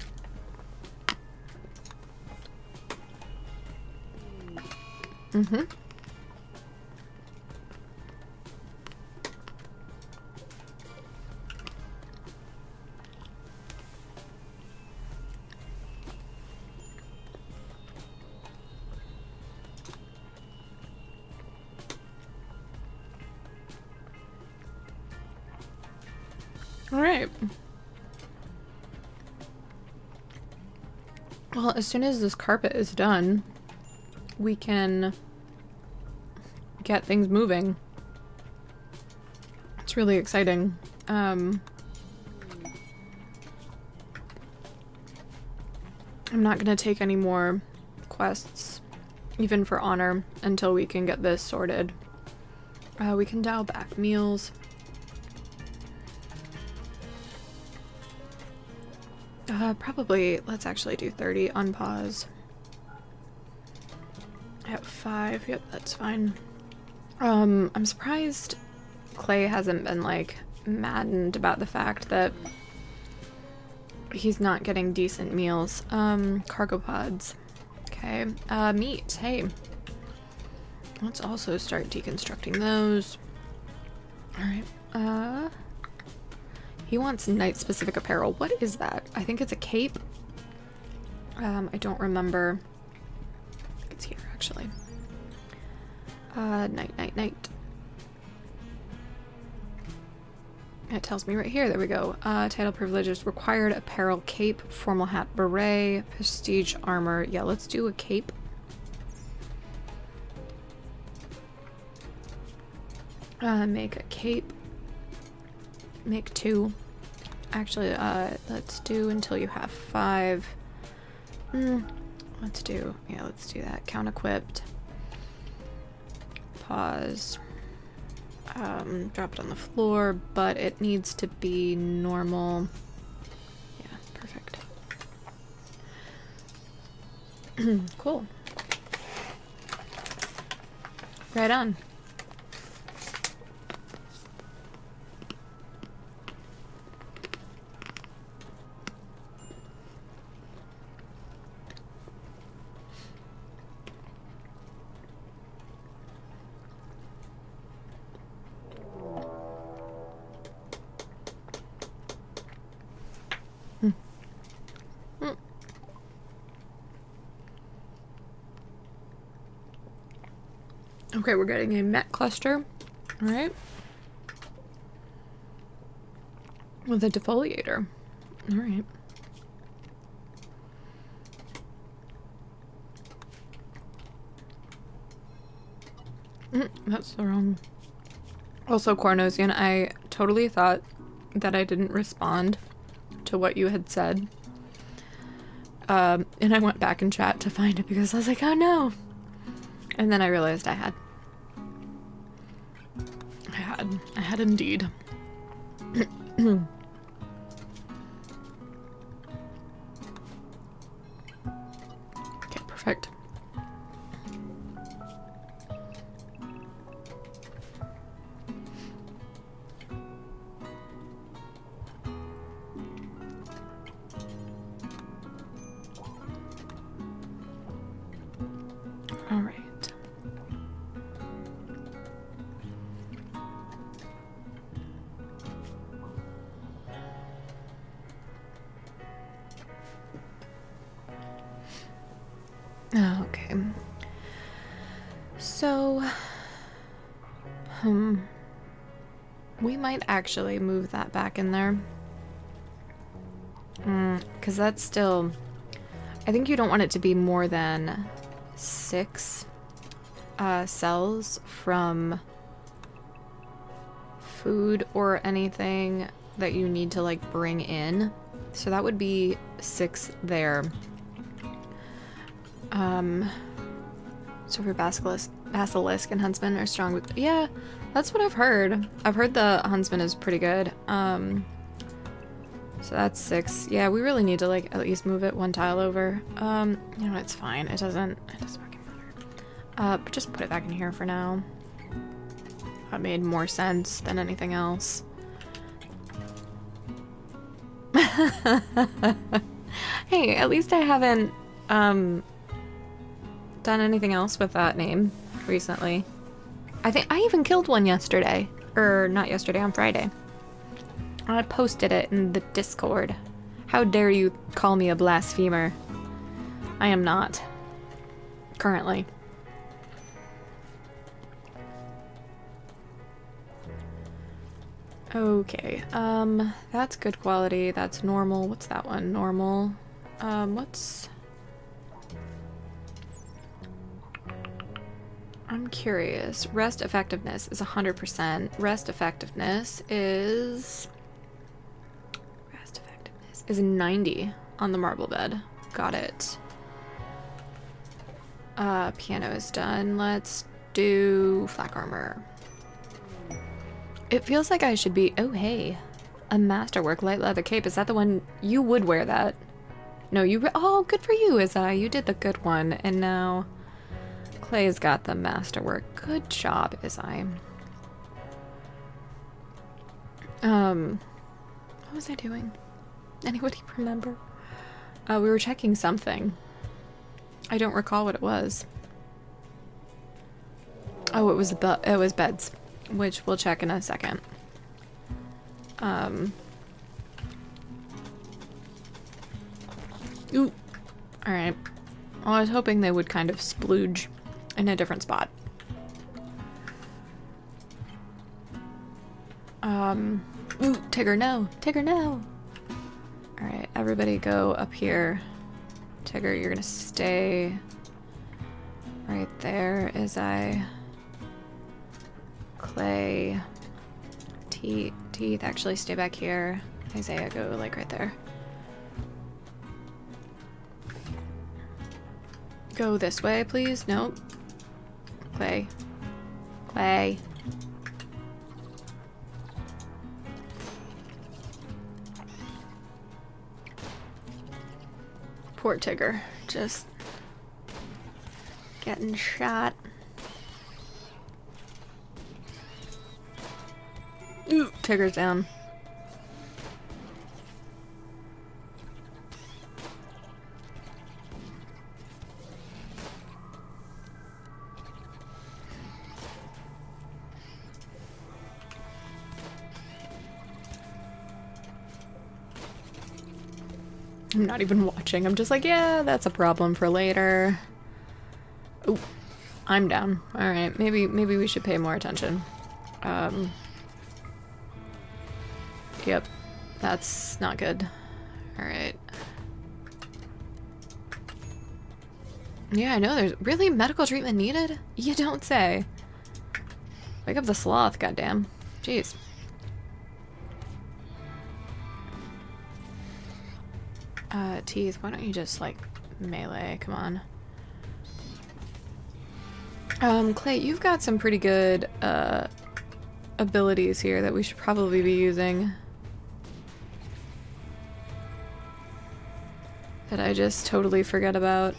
Alright. Well, as soon as this carpet is done, we can get things moving. It's really exciting. I'm not gonna take any more quests, even for honor, until we can get this sorted. We can dial back meals. Probably, let's actually do 30, unpause. At 5, yep, that's fine. I'm surprised Clay hasn't been, like, maddened about the fact that he's not getting decent meals. Cargo pods. Okay, meat, hey. Let's also start deconstructing those. Alright, he wants night-specific apparel. What is that? I think it's a cape. I don't remember. I think it's here, actually. Night. It tells me right here. There we go. Title privileges. Required apparel, cape, formal hat, beret, prestige armor. Yeah, let's do a cape. Make a cape. Make 2. Actually, let's do until you have 5. Let's do that. Count equipped. Pause. Drop it on the floor, but it needs to be normal. Yeah, perfect. Cool. Right on. Okay, we're getting a met cluster. Alright. With a defoliator. Alright. That's the wrong. Also, Cornosian, I totally thought that I didn't respond to what you had said. And I went back in chat to find it because I was like, oh no! And then I realized I had. I had indeed. Okay, perfect. All right. Okay. So, we might actually move that back in there. Because that's still, I think you don't want it to be more than 6 cells from food or anything that you need to like bring in. So that would be 6 there. So for Basilisk and Huntsman are strong with, yeah, that's what I've heard. I've heard the Huntsman is pretty good. So that's 6. Yeah, we really need to like at least move it 1 tile over. You know, it's fine. It doesn't fucking matter. But just put it back in here for now. That made more sense than anything else. Hey, at least I haven't done anything else with that name recently. I think I even killed one yesterday. Or not yesterday, on Friday. I posted it in the Discord. How dare you call me a blasphemer? I am not. Currently. Okay, that's good quality. That's normal. What's that one? Normal. What's... I'm curious. Rest effectiveness is 100%. Rest effectiveness is 90 on the marble bed. Got it. Piano is done. Let's do flak armor. It feels like I should be... Oh, hey. A masterwork light leather cape. Is that the one? You would wear that. No, you... Oh, good for you, Izai. You did the good one. And now... Clay's got the masterwork. Good job, Izai. What was I doing? Anybody remember? We were checking something. I don't recall what it was. Oh, it was beds, which we'll check in a second. Ooh. Alright. Well, I was hoping they would kind of splooge in a different spot. Ooh, Tigger, no! Tigger, no! Alright, everybody go up here. Tigger, you're gonna stay right there as I... Clay... Teeth, actually stay back here. Isaiah, go like right there. Go this way, please. Nope. Clay. Clay. Poor Tigger. Just getting shot. Ooh, Tigger's down. I'm not even watching. I'm just like, yeah, that's a problem for later. Oh, I'm down. All right, maybe we should pay more attention. Yep, that's not good. All right. Yeah, I know. There's really medical treatment needed? You don't say. Wake up the sloth, goddamn. Jeez. Teeth, why don't you just, like, melee? Come on. Clay, you've got some pretty good, abilities here that we should probably be using. That I just totally forget about.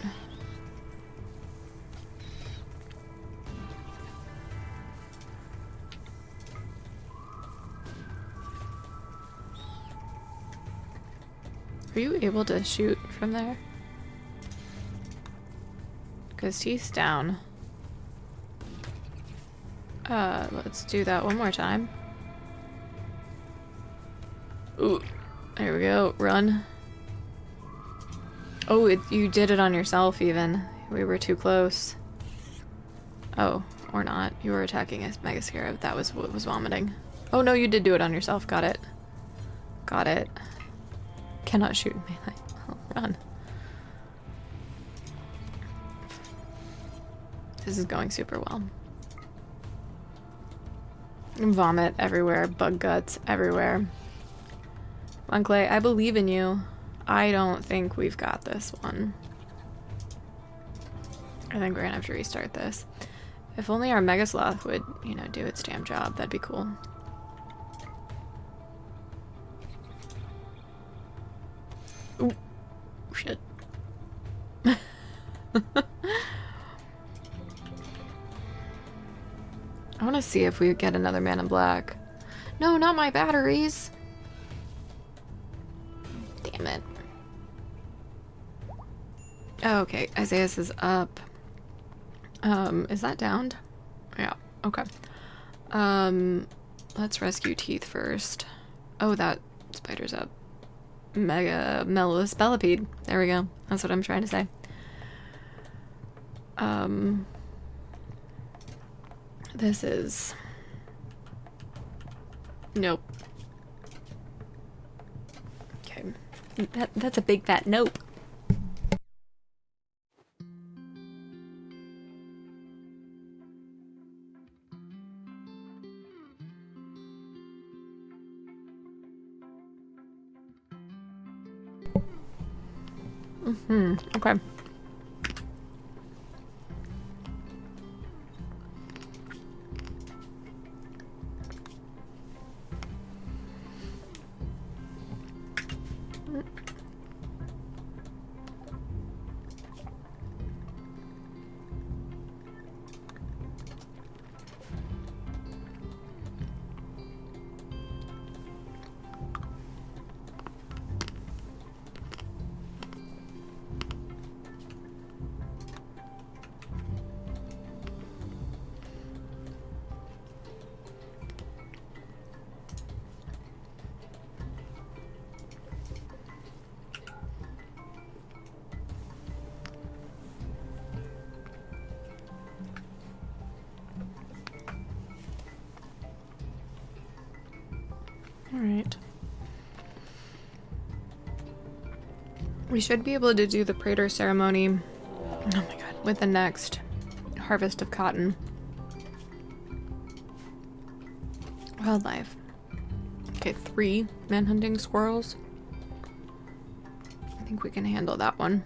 Are you able to shoot from there? Because he's down. Let's do that one more time. Ooh, there we go. Run. Oh, you did it on yourself even. We were too close. Oh, or not. You were attacking a Mega Scarab. That was what was vomiting. Oh no, you did do it on yourself. Got it. Got it. Cannot shoot melee. Oh, run. This is going super well. Vomit everywhere. Bug guts everywhere. Come on, Clay. I believe in you. I don't think we've got this one. I think we're gonna have to restart this. If only our Mega Sloth would, you know, do its damn job. That'd be cool. Ooh, shit. I want to see if we get another man in black. No, not my batteries. Damn it. Oh, okay, Isaiah's is up. Is that downed? Yeah, okay. Let's rescue Teeth first. Oh, that spider's up. Mega Mellus Bellipede. There we go. That's what I'm trying to say. This is... Nope. Okay. That's a big fat nope. Okay. Alright. We should be able to do the Praetor ceremony, oh my god, with the next harvest of cotton. Wildlife. Okay, 3 manhunting squirrels. I think we can handle that one.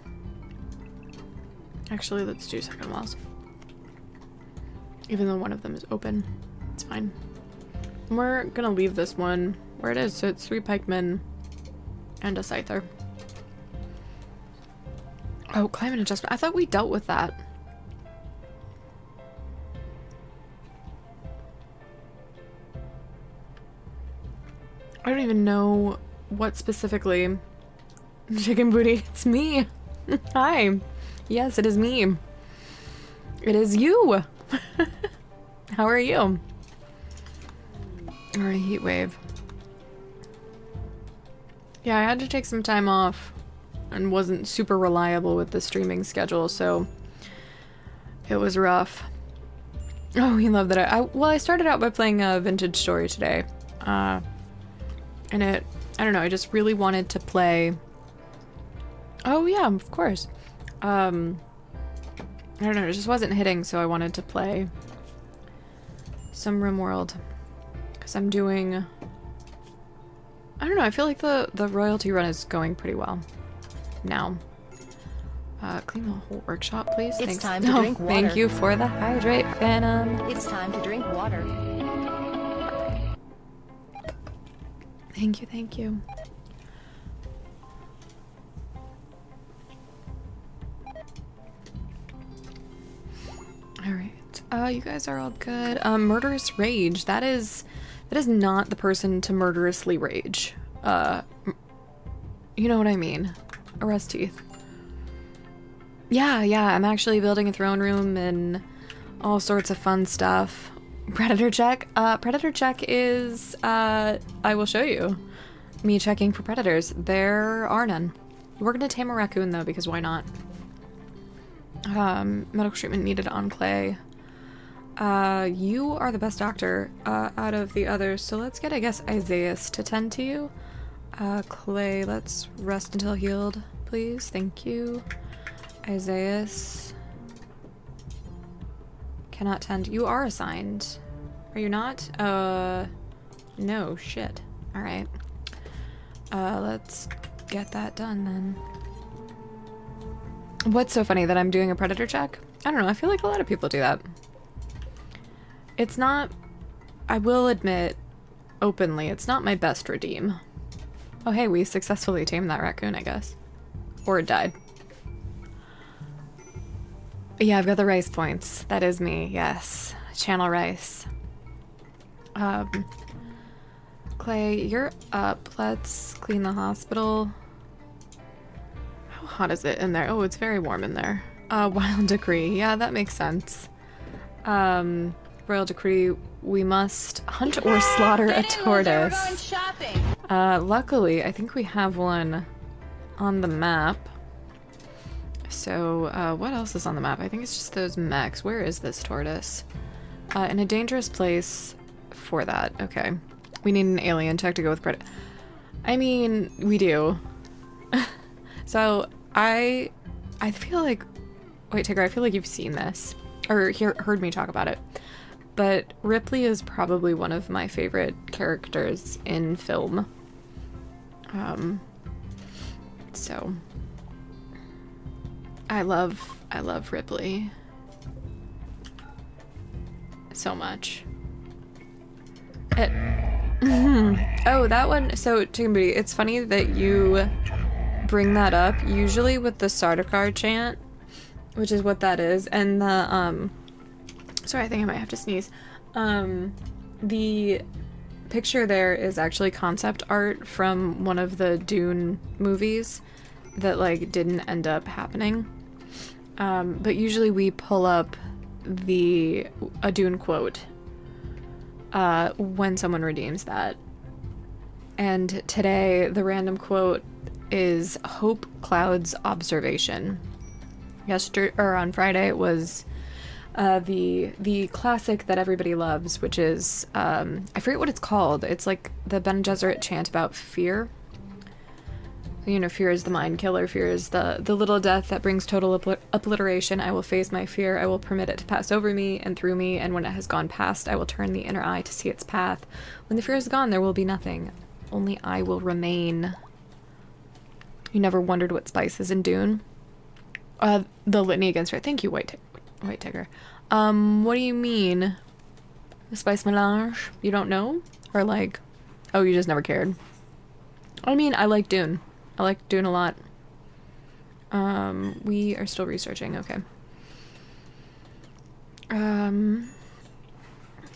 Actually, let's do second walls. Even though one of them is open, it's fine. We're gonna leave this one where it is, so it's 3 pikemen and a scyther. Oh, climate adjustment. I thought we dealt with that. I don't even know what specifically. Chicken booty, it's me. Hi. Yes, it is me. It is you. How are you? Or a heat wave. Yeah, I had to take some time off and wasn't super reliable with the streaming schedule, so it was rough. Oh, you love that. Well, I started out by playing a Vintage Story today. And I don't know, I just really wanted to play. Oh yeah, of course. I don't know, it just wasn't hitting, so I wanted to play some Rimworld. Because I'm doing... I don't know, I feel like the royalty run is going pretty well now. Clean the whole workshop, please. It's Thanks. time to drink water. Thank you for the hydrate, Phantom. It's time to drink water. Thank you, thank you. Alright. You guys are all good. Murderous Rage. That is not the person to murderously rage. You know what I mean. Arrest Teeth. Yeah, I'm actually building a throne room and all sorts of fun stuff. Predator check. Predator check is, I will show you. Me checking for predators. There are none. We're gonna tame a raccoon though, because why not? Medical treatment needed on Clay. You are the best doctor, out of the others, so let's get, I guess, Isaiah to tend to you. Clay, let's rest until healed, please. Thank you. Isaiah cannot tend. You are assigned. Are you not? No, shit. Alright. Let's get that done then. What's so funny that I'm doing a predator check? I don't know, I feel like a lot of people do that. It's not, I will admit openly, it's not my best redeem. Oh hey, we successfully tamed that raccoon, I guess. Or it died. Yeah, I've got the rice points. That is me, yes. Channel rice. Clay, you're up. Let's clean the hospital. How hot is it in there? Oh, it's very warm in there. Wild decree. Yeah, that makes sense. Royal decree, we must hunt or slaughter a tortoise. Luckily, I think we have one on the map. So, what else is on the map? I think it's just those mechs. Where is this tortoise? In a dangerous place for that. Okay. We need an alien tech to go with Predator. I mean, we do. So, I feel like... Wait, Tigger, I feel like you've seen this. Or heard me talk about it. But Ripley is probably one of my favorite characters in film. So... I love Ripley. So much. Oh, that one. So, Chicken Booty, it's funny that you bring that up. Usually with the Sardaukar chant, which is what that is, and the, sorry, I think I might have to sneeze. The picture there is actually concept art from one of the Dune movies that, like, didn't end up happening. But usually we pull up a Dune quote when someone redeems that. And today, the random quote is Hope Cloud's observation. Yesterday, or on Friday, it was the classic that everybody loves, which is, I forget what it's called. It's like the Bene Gesserit chant about fear. You know, fear is the mind killer. Fear is the little death that brings total obliteration. I will face my fear. I will permit it to pass over me and through me. And when it has gone past, I will turn the inner eye to see its path. When the fear is gone, there will be nothing. Only I will remain. You never wondered what spice is in Dune? The litany against fear. Thank you, White Tiger. What do you mean? The spice melange? You don't know? Or like, oh, you just never cared? I mean, I like Dune. I like Dune a lot. We are still researching, okay.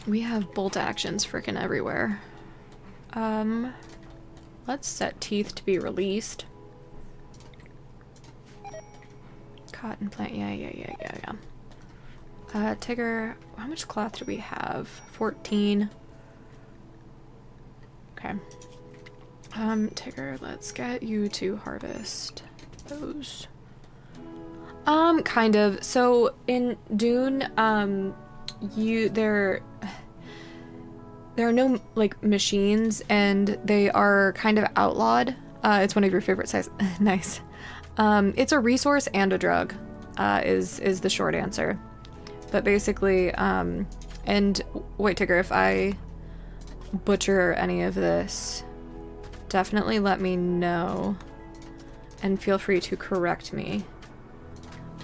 We have bolt actions frickin' everywhere. Let's set teeth to be released. Cotton plant, yeah. Tigger, how much cloth do we have? 14. Okay. Tigger, let's get you to harvest those. Kind of. So in Dune, there are no like machines, and they are kind of outlawed. It's one of your favorite size. Nice. It's a resource and a drug, is the short answer. But basically, and wait, Tigger, if I butcher any of this, definitely let me know, and feel free to correct me.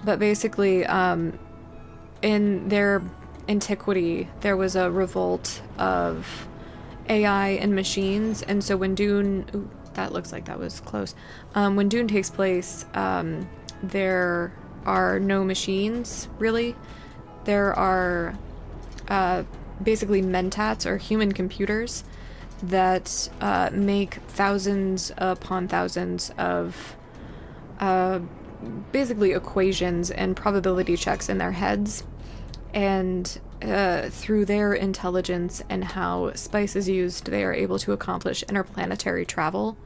But basically, in their antiquity, there was a revolt of AI and machines, and so when Dune... Ooh, that looks like that was close. When Dune takes place, there are no machines, really. There are basically mentats, or human computers, that make thousands upon thousands of basically equations and probability checks in their heads, and through their intelligence and how spice is used, they are able to accomplish interplanetary travel.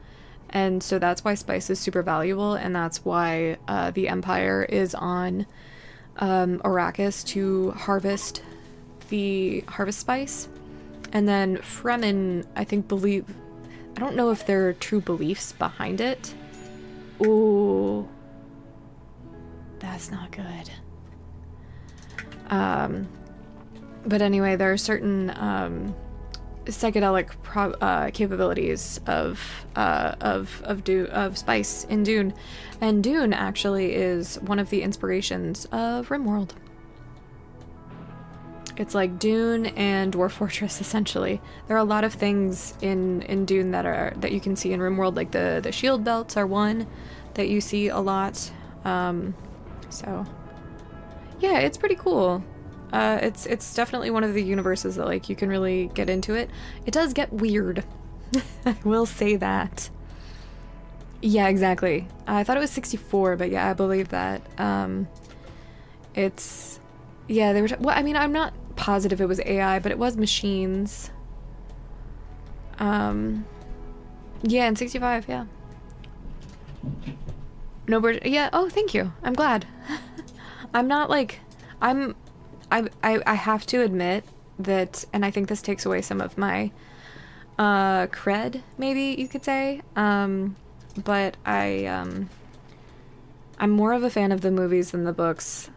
And so that's why spice is super valuable, and that's why the Empire is on Arrakis to harvest spice. And then Fremen, I think, I don't know if there are true beliefs behind it. Ooh. That's not good. But anyway, there are certain psychedelic capabilities of spice in Dune. And Dune actually is one of the inspirations of Rimworld. It's like Dune and Dwarf Fortress, essentially. There are a lot of things in Dune that you can see in Rimworld, like the shield belts are one. that you see a lot. So yeah, it's pretty cool. It's definitely one of the universes that like you can really get into it. It does get weird. I will say that. Yeah, exactly. I thought it was 64, but yeah, I believe that. It's yeah, they were well, I mean, I'm not positive it was AI, but it was machines. Yeah, in 65, yeah. No bird. Yeah, oh, thank you. I'm glad. I'm not like I have to admit that, and I think this takes away some of my cred, maybe you could say. But I'm more of a fan of the movies than the books.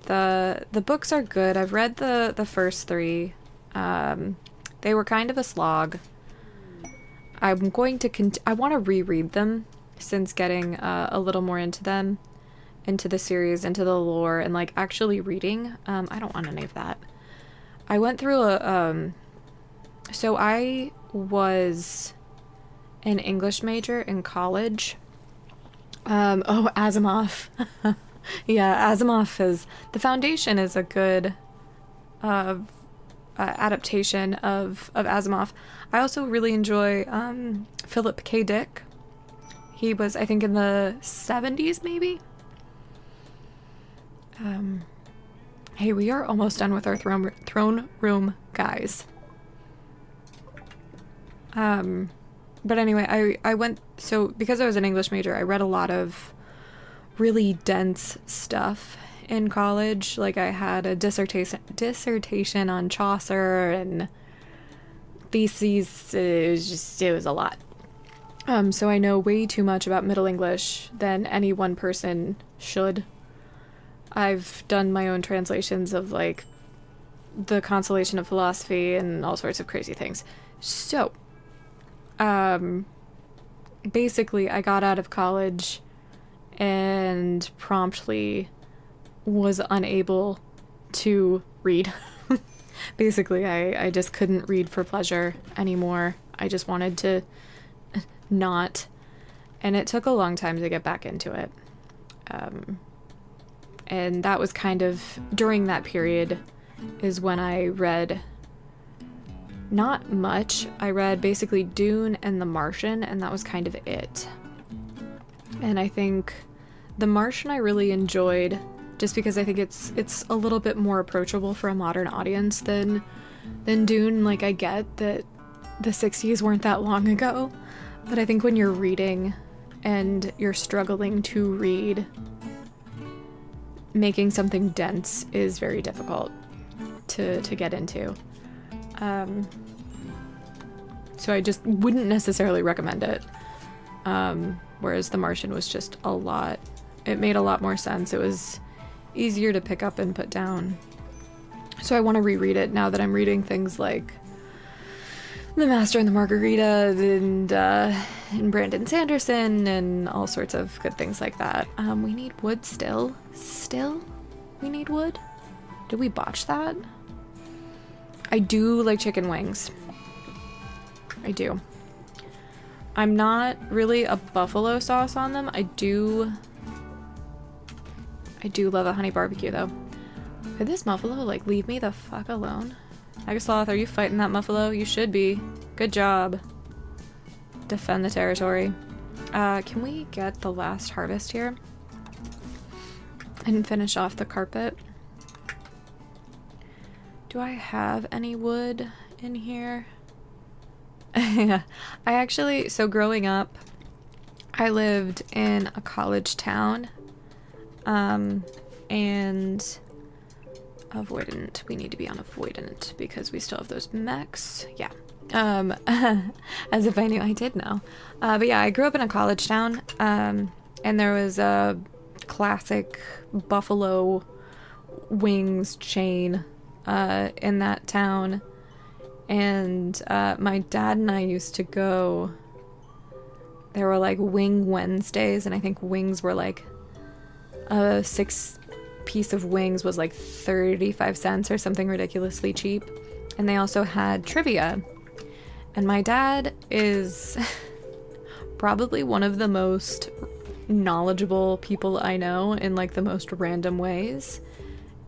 The books are good. I've read the first three. They were kind of a slog. I'm going to I want to reread them since getting a little more into them, into the series, into the lore, and like actually reading. I don't want any of that. I went through a so I was an English major in college. Oh, Asimov. Yeah, Asimov is the Foundation is a good adaptation of Asimov. I also really enjoy Philip K. Dick. He was, I think, in the 70s, maybe. Hey, we are almost done with our throne room, guys. But anyway, I went, so because I was an English major, I read a lot of really dense stuff in college. Like I had a dissertation on Chaucer and theses. It was a lot. So I know way too much about Middle English than any one person should. I've done my own translations of like the Consolation of Philosophy and all sorts of crazy things. So, basically I got out of college and promptly was unable to read. Basically, I just couldn't read for pleasure anymore. I just wanted to not. And it took a long time to get back into it. And that was kind of, during that period is when I read not much. I read basically Dune and The Martian, and that was kind of it. And I think The Martian I really enjoyed just because I think it's a little bit more approachable for a modern audience than Dune. Like, I get that the 60s weren't that long ago, but I think when you're reading and you're struggling to read, making something dense is very difficult to get into. So I just wouldn't necessarily recommend it. Whereas The Martian was just a lot. It made a lot more sense. It was easier to pick up and put down. So I want to reread it now that I'm reading things like The Master and the Margarita and Brandon Sanderson and all sorts of good things like that. We need wood still. Still? We need wood? Did we botch that? I do like chicken wings. I do. I'm not really a buffalo sauce on them. I do love a honey barbecue though. Could this muffalo like leave me the fuck alone? Agasloth, are you fighting that muffalo? You should be. Good job. Defend the territory. Can we get the last harvest here? And finish off the carpet? Do I have any wood in here? Yeah. I actually, so growing up, I lived in a college town. And avoidant. We need to be on avoidant because we still have those mechs. Yeah. As if I knew. I did know. But yeah, I grew up in a college town. And there was a classic Buffalo Wings chain in that town. And my dad and I used to go. There were like Wing Wednesdays, and I think wings were like a 6-piece of wings was like 35 cents or something ridiculously cheap. And they also had trivia. And my dad is probably one of the most knowledgeable people I know in like the most random ways.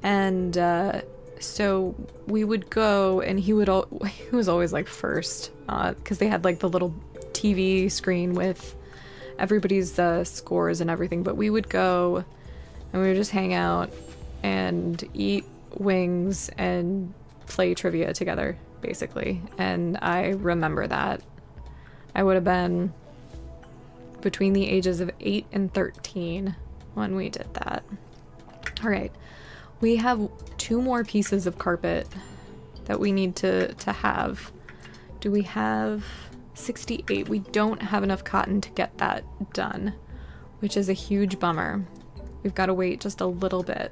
And so we would go, and he was always like first, because they had like the little TV screen with everybody's scores and everything. But we would go and we would just hang out and eat wings and play trivia together, basically. And I remember that. I would have been between the ages of 8 and 13 when we did that. All right, we have 2 more pieces of carpet that we need to have. Do we have 68? We don't have enough cotton to get that done, which is a huge bummer. We've got to wait just a little bit.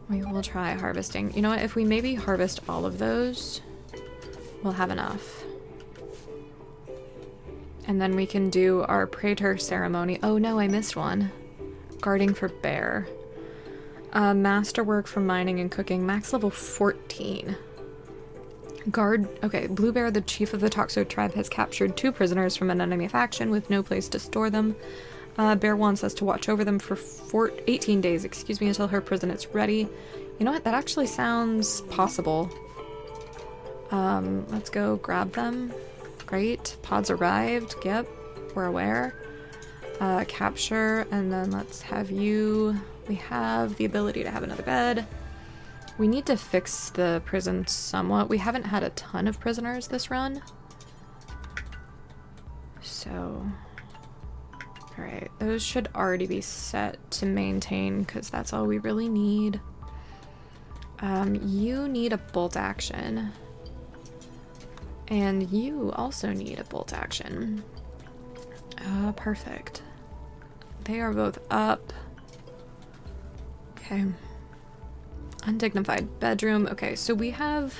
We will try harvesting. You know what? If we maybe harvest all of those, we'll have enough. And then we can do our praetor ceremony. Oh no, I missed one. Guarding for bear. Masterwork for mining and cooking. Max level 14. Guard. Okay, Blue Bear, the chief of the Toxo tribe, has captured 2 prisoners from an enemy faction with no place to store them. Bear wants us to watch over them for 18 days, excuse me, until her prison is ready. You know what? That actually sounds possible. Let's go grab them. Great. Pods arrived. Yep. We're aware. Capture, and then let's have you... We have the ability to have another bed. We need to fix the prison somewhat. We haven't had a ton of prisoners this run. So... Alright, those should already be set to maintain, because that's all we really need. You need a bolt action. And you also need a bolt action. Perfect. They are both up. Okay. Undignified bedroom. Okay, so we have...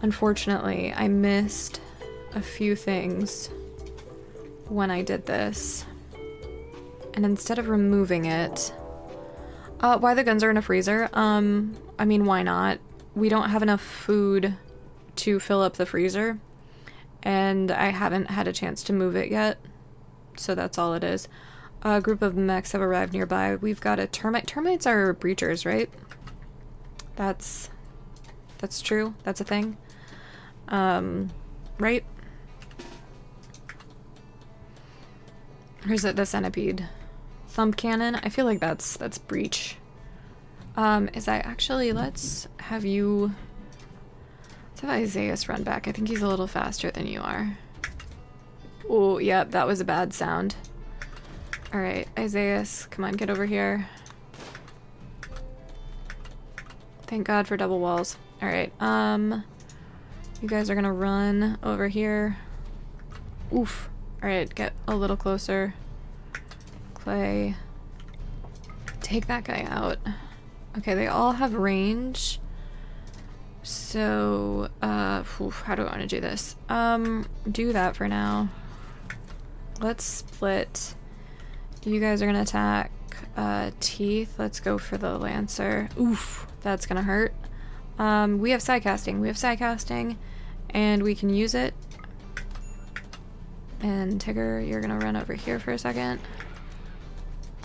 Unfortunately, I missed a few things when I did this. And instead of removing it... why the guns are in a freezer? I mean, why not? We don't have enough food to fill up the freezer, and I haven't had a chance to move it yet, so that's all it is. A group of mechs have arrived nearby. We've got a termite. Termites are breachers, right? That's true. That's a thing. Right? Or is it the centipede? Thump cannon? I feel like that's breach. Let's have you... Let's have Isaias run back. I think he's a little faster than you are. Oh, yep, that was a bad sound. Alright, Isaias, come on, get over here. Thank God for double walls. Alright, you guys are gonna run over here. Oof. Alright, get a little closer. Clay. Take that guy out. Okay, they all have range. So, how do I want to do this? Do that for now. Let's split. You guys are gonna attack, teeth. Let's go for the lancer. Oof, that's gonna hurt. We have side casting. And we can use it. And Tigger, you're gonna run over here for a second.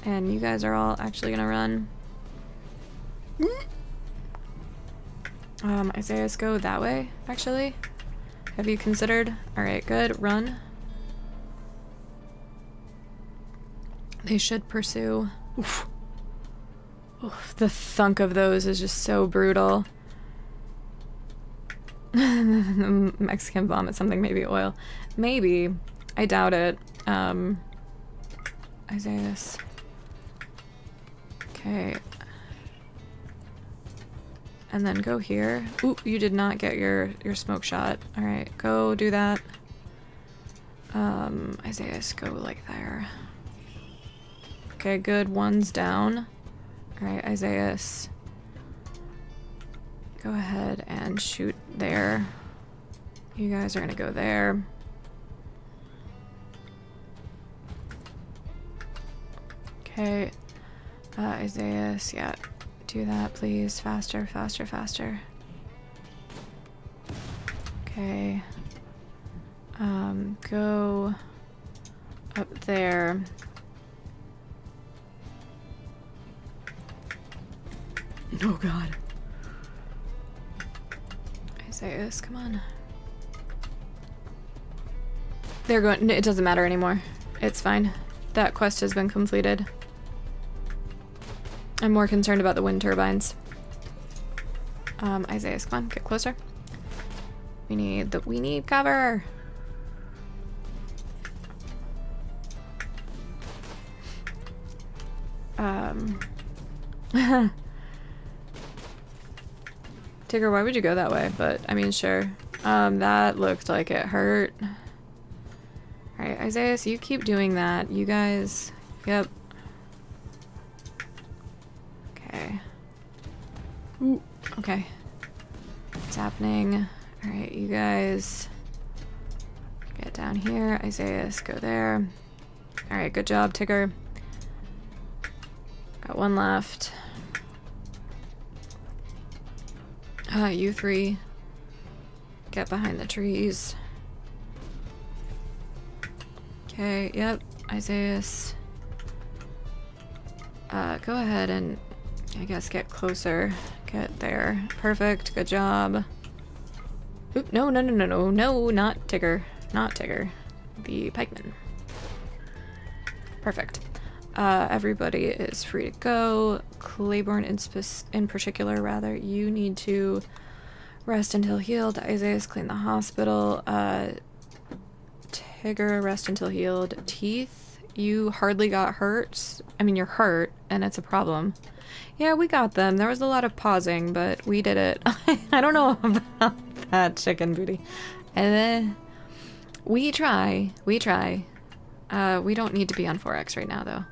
And you guys are all actually gonna run. Isaias, go that way, actually. Have you considered? Alright, good. Run. They should pursue. Oof. Oof, the thunk of those is just so brutal. Mexican vomit something, maybe oil. Maybe. I doubt it. Isaias. Okay. And then go here. Ooh, you did not get your smoke shot. Alright, go do that. Isaias, go like there. Okay, good. One's down. Alright, Isaias. Go ahead and shoot there. You guys are gonna go there. Okay. Isaias, yeah. Do that, please. Faster, faster, faster. Okay. Go up there. Oh god. Isaias, come on. They're going. It doesn't matter anymore. It's fine. That quest has been completed. I'm more concerned about the wind turbines. Isaias, come on, get closer. We need cover. Tigger, why would you go that way? But I mean, sure. That looked like it hurt. Alright, Isaias, you keep doing that. You guys, yep. Okay. Ooh, okay. What's happening? Alright, you guys get down here. Isaias, go there. Alright, good job, Tigger. Got one left. You three. Get behind the trees. Okay, yep. Isaias. Go ahead and, I guess, get closer. Get there. Perfect. Good job. Oop, no, no, no, no, no, no, not Tigger. Not Tigger. The pikeman. Perfect. Everybody is free to go. Claiborne in particular, rather. You need to rest until healed. Isaias, clean the hospital. Tigger, rest until healed. Teeth, you hardly got hurt. I mean, you're hurt, and it's a problem. Yeah, we got them. There was a lot of pausing, but we did it. I don't know about that, chicken booty. And then we try. We try. We don't need to be on 4X right now, though.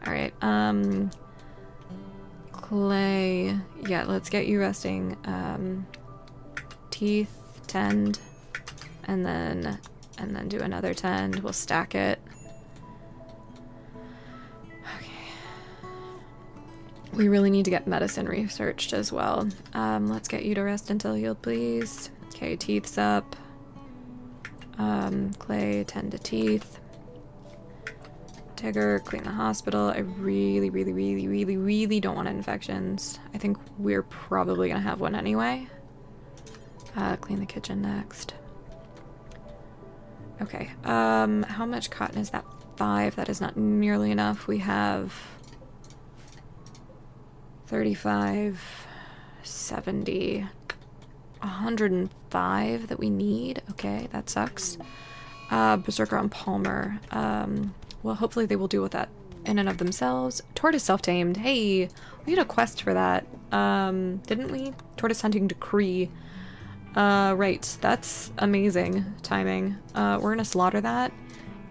Alright, Clay, yeah, let's get you resting. Teeth, tend, and then do another tend. We'll stack it. Okay. We really need to get medicine researched as well. Let's get you to rest until healed, please. Okay, teeth's up. Clay, tend to teeth. Tigger, clean the hospital. I really, really, really, really, really don't want infections. I think we're probably gonna have one anyway. Clean the kitchen next. Okay, how much cotton is that? 5. That is not nearly enough. We have 35, 70, 105 that we need. Okay, that sucks. Berserker on Palmer. Well, hopefully they will deal with that in and of themselves. Tortoise self-tamed. Hey, we had a quest for that, didn't we? Tortoise hunting decree. Right. That's amazing timing. We're gonna slaughter that.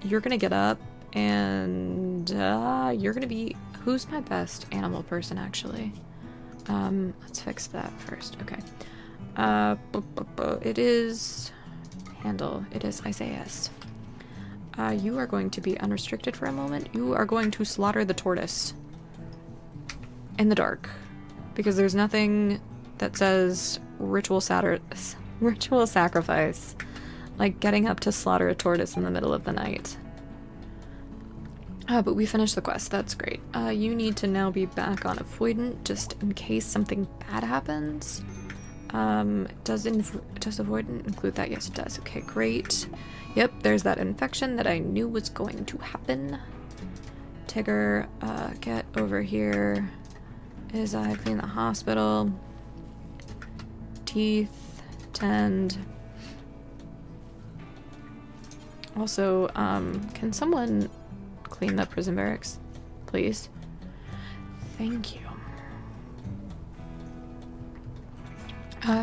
You're gonna get up, and you're gonna be... Who's my best animal person, actually? Let's fix that first. Okay. It is... Handle. It is Isaias. You are going to be unrestricted for a moment. You are going to slaughter the tortoise. In the dark. Because there's nothing that says ritual sacrifice. Like getting up to slaughter a tortoise in the middle of the night. But we finished the quest. That's great. You need to now be back on avoidant just in case something bad happens. Does avoidant include that? Yes, it does. Okay, great. Yep, there's that infection that I knew was going to happen. Tigger, get over here. Clean the hospital. Teeth, tend. Also, can someone clean the prison barracks, please? Thank you.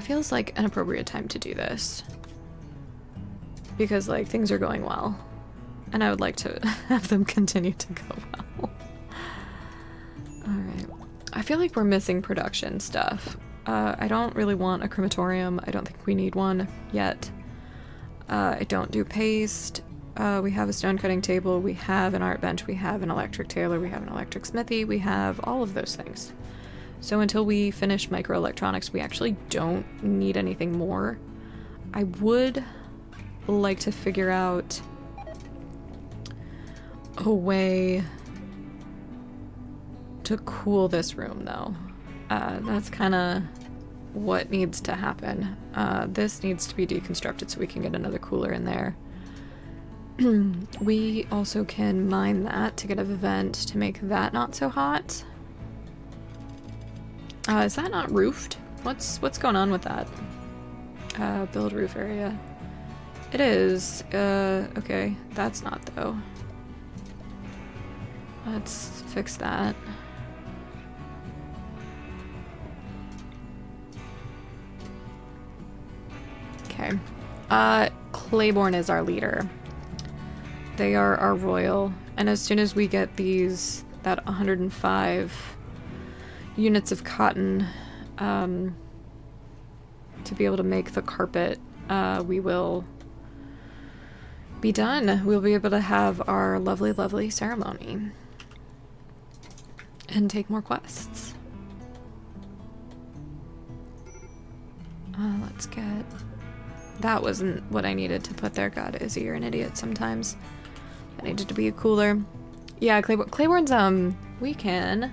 Feels like an appropriate time to do this. Because, like, things are going well. And I would like to have them continue to go well. Alright. I feel like we're missing production stuff. I don't really want a crematorium. I don't think we need one yet. I don't do paste. We have a stone cutting table. We have an art bench. We have an electric tailor. We have an electric smithy. We have all of those things. So until we finish microelectronics, we actually don't need anything more. I would like to figure out a way to cool this room, though. That's kind of what needs to happen. This needs to be deconstructed so we can get another cooler in there. We also can mine that to get a vent to make that not so hot. Is that not roofed? What's going on with that? Build roof area. It is. Okay. That's not, though. Let's fix that. Okay. Claiborne is our leader. They are our royal. And as soon as we get that 105 units of cotton, to be able to make the carpet, we will be done. We'll be able to have our lovely, lovely ceremony. And take more quests. Let's get... That wasn't what I needed to put there. God, Izzy, you're an idiot sometimes. That needed to be a cooler. Yeah, Claiborne's, we can.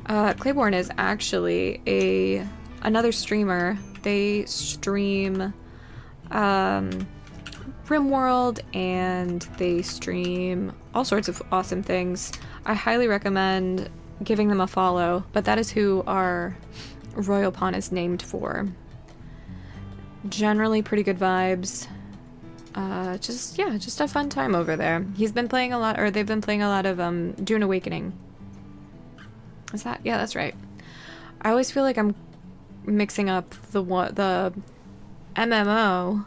Claiborne is actually another streamer. They stream, Rimworld, and they stream all sorts of awesome things. I highly recommend giving them a follow, but that is who our royal pawn is named for. Generally pretty good vibes. Just a fun time over there. He's been playing a lot, or they've been playing a lot of Dune Awakening. Is that? Yeah, that's right. I always feel like I'm mixing up the MMO.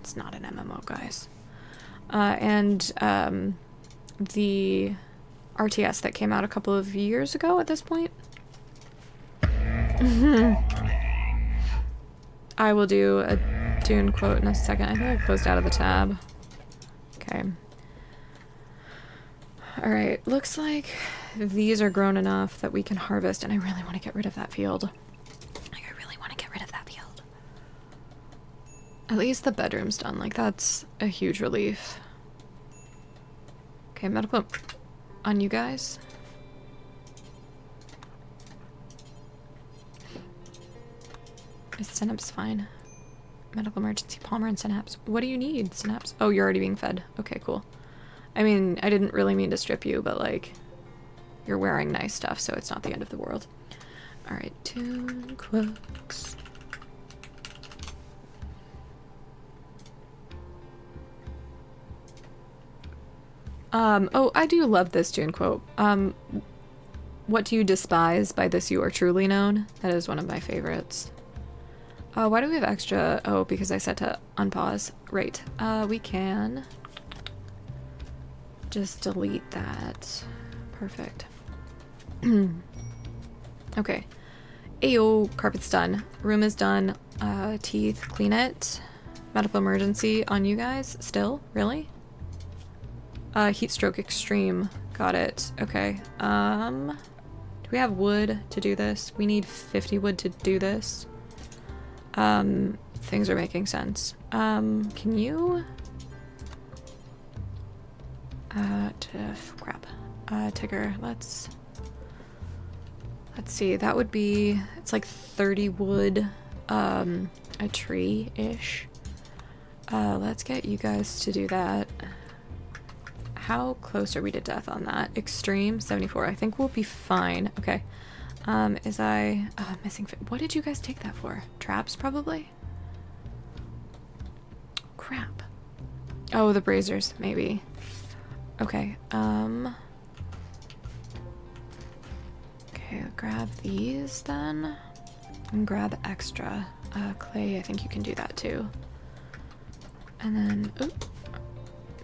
It's not an MMO, guys. And the RTS that came out a couple of years ago at this point. I will do a Dune quote in a second. I think I closed out of the tab. Okay. Alright, looks like these are grown enough that we can harvest, and I really want to get rid of that field. Like, I really want to get rid of that field. At least the bedroom's done. Like, that's a huge relief. Okay, medical on you guys. Is Synapse fine? Medical emergency, Palmer and Synapse. What do you need, Synapse? Oh, you're already being fed. Okay, cool. I mean, I didn't really mean to strip you, but like, you're wearing nice stuff, so it's not the end of the world. Alright, Tune quotes. Oh, I do love this Tune quote. What do you despise? By this you are truly known. That is one of my favorites. Why do we have extra? Oh, because I said to unpause. Right. We can just delete that. Perfect. Okay. Ayo, carpet's done. Room is done. Teeth, clean it. Medical emergency on you guys. Still? Really? Heat stroke extreme. Got it. Okay. Do we have wood to do this? We need 50 wood to do this. Things are making sense. Can you... crap. Tigger, let's see, that would be, it's like 30 wood, a tree-ish. Let's get you guys to do that. How close are we to death on that? Extreme, 74. I think we'll be fine. Okay. Missing... What did you guys take that for? Traps, probably? Crap. Oh, the braziers, maybe. Okay, okay, grab these then. And grab extra. Clay, I think you can do that too. And then, oop,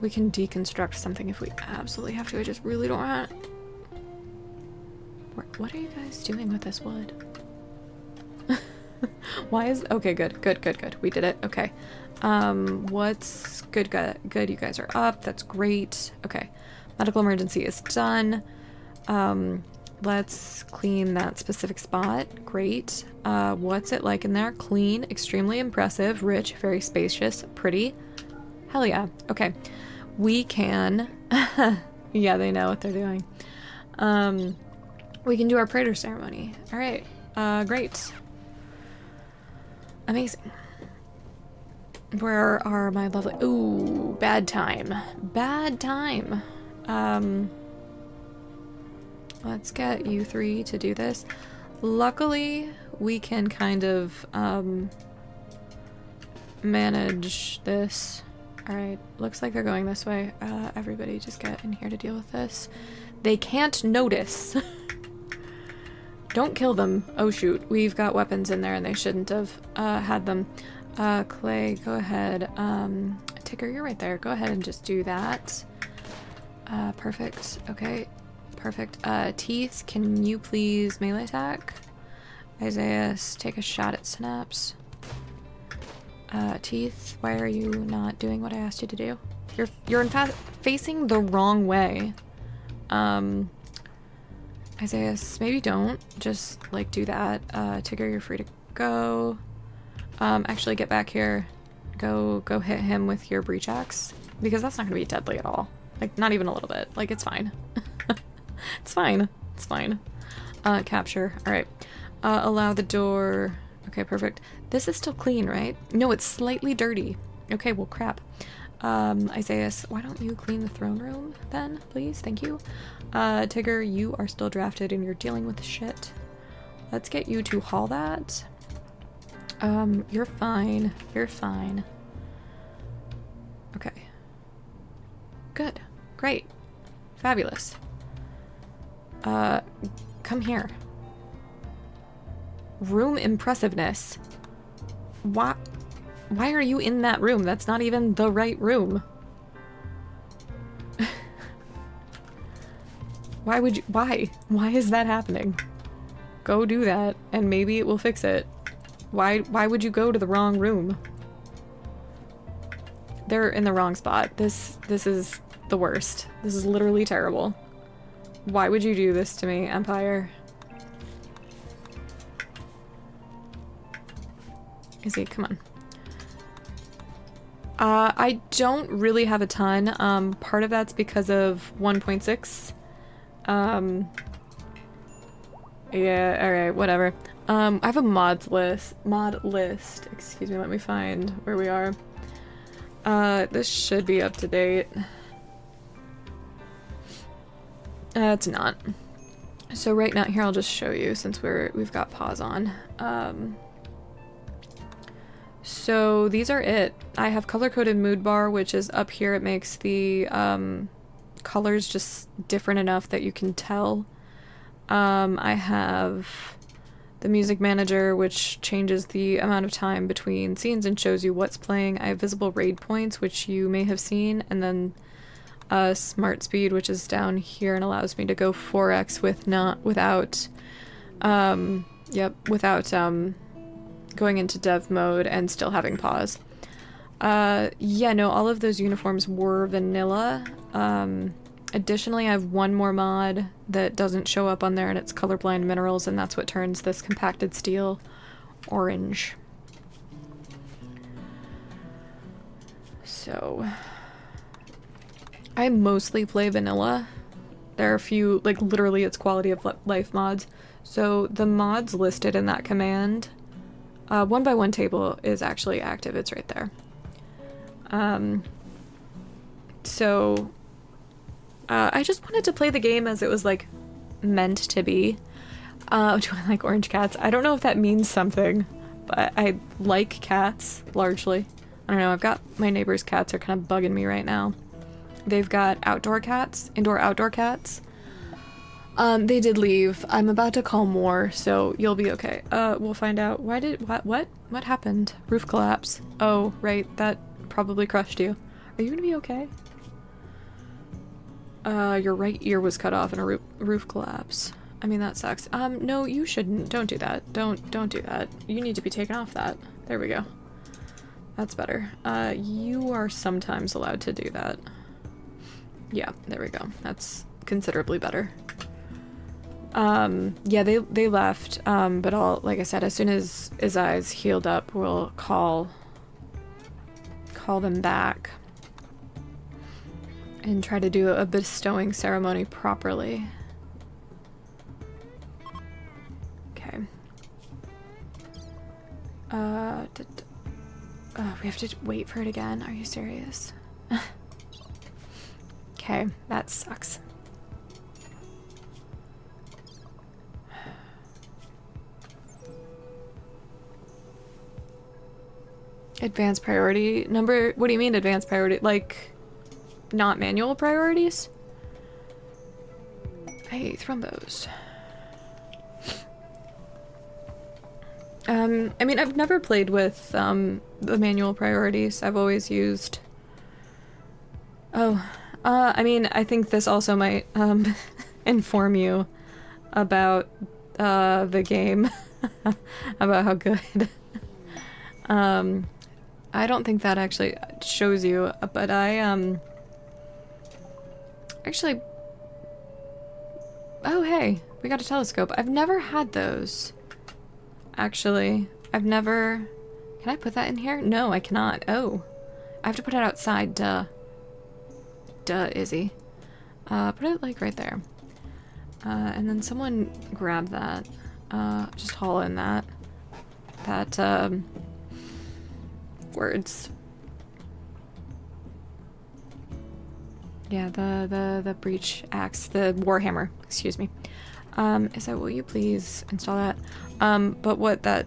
we can deconstruct something if we absolutely have to. I just really don't want... What are you guys doing with this wood? Why is... Okay, good. We did it. Okay. What's good? Good, you guys are up. That's great. Okay. Medical emergency is done. Let's clean that specific spot. Great. What's it like in there? Clean, extremely impressive, rich, very spacious, pretty. Hell yeah. Okay. We can Yeah, they know what they're doing. We can do our prayer ceremony. All right. Great. Amazing. Where are my lovely... Ooh, bad time. Bad time. Let's get you three to do this. Luckily, we can kind of, manage this. Alright, looks like they're going this way. Everybody just get in here to deal with this. They can't notice. Don't kill them. Oh shoot, we've got weapons in there and they shouldn't have, had them. Clay, go ahead. Tigger, you're right there. Go ahead and just do that. Perfect. Okay. Perfect. Teeth, can you please melee attack? Isaiah, take a shot at Synapse. Teeth, why are you not doing what I asked you to do? You're in fact facing the wrong way. Isaiah, maybe don't. Just, like, do that. Tigger, you're free to go. Actually, get back here. Go hit him with your breach axe. Because that's not gonna be deadly at all. Like, not even a little bit. Like, it's fine. It's fine. It's fine. Capture. Alright. Allow the door... Okay, perfect. This is still clean, right? No, it's slightly dirty. Okay, well, crap. Isaiah, why don't you clean the throne room then, please? Thank you. Tigger, you are still drafted and you're dealing with shit. Let's get you to haul that. You're fine. You're fine. Okay. Good. Great. Fabulous. Come here. Room impressiveness. Why are you in that room? That's not even the right room. Why would you- why? Why is that happening? Go do that, and maybe it will fix it. Why would you go to the wrong room? They're in the wrong spot. This is the worst. This is literally terrible. Why would you do this to me, Empire? Izzy, come on. I don't really have a ton. Part of that's because of 1.6. Yeah, alright, whatever. I have a mod list. Excuse me, let me find where we are. This should be up to date. It's not. So right now, here I'll just show you since we've got pause on. So these are it. I have color-coded mood bar, which is up here. It makes the colors just different enough that you can tell. I have the music manager, which changes the amount of time between scenes and shows you what's playing. I have visible raid points, which you may have seen, and then smart speed, which is down here and allows me to go 4x without going into dev mode and still having pause. Yeah, no, all of those uniforms were vanilla. Additionally, I have one more mod that doesn't show up on there, and it's colorblind minerals, and that's what turns this compacted steel orange. So I mostly play vanilla. There are a few, like, literally it's quality of life mods. So the mods listed in that command, 1x1 table is actually active. It's right there. I just wanted to play the game as it was, like, meant to be. Do I like orange cats? I don't know if that means something, but I like cats, largely. I don't know, I've got my neighbor's cats are kind of bugging me right now. They've got outdoor cats, indoor-outdoor cats. They did leave. I'm about to call more, so you'll be okay. We'll find out. What happened? Roof collapse. Oh, right, that probably crushed you. Are you gonna be okay? Your right ear was cut off in a roof collapse. I mean, that sucks. No, you shouldn't. Don't do that. Don't do that. You need to be taken off that. There we go. That's better. You are sometimes allowed to do that. Yeah, there we go. That's considerably better. Yeah, they left, but like I said, as soon as his eyes healed up, we'll call them back. and try to do a bestowing ceremony properly. Okay. We have to wait for it again. Are you serious? Okay, that sucks. Advanced priority number? What do you mean advanced priority? Like, not manual priorities? Hey, thrombos. I mean, I've never played with the manual priorities. I've always used... Oh, I mean, I think this also might inform you about the game. About how good. I don't think that actually shows you, but I actually... Oh, hey, we got a telescope. I've never had those. Actually, I've never... Can I put that in here? No, I cannot. Oh. I have to put it outside, duh. Duh, Izzy. Put it, like, right there. And then someone grab that. Just haul in that. That, words. Yeah, the breach axe, the warhammer, excuse me. Is that, will you please install that? But what that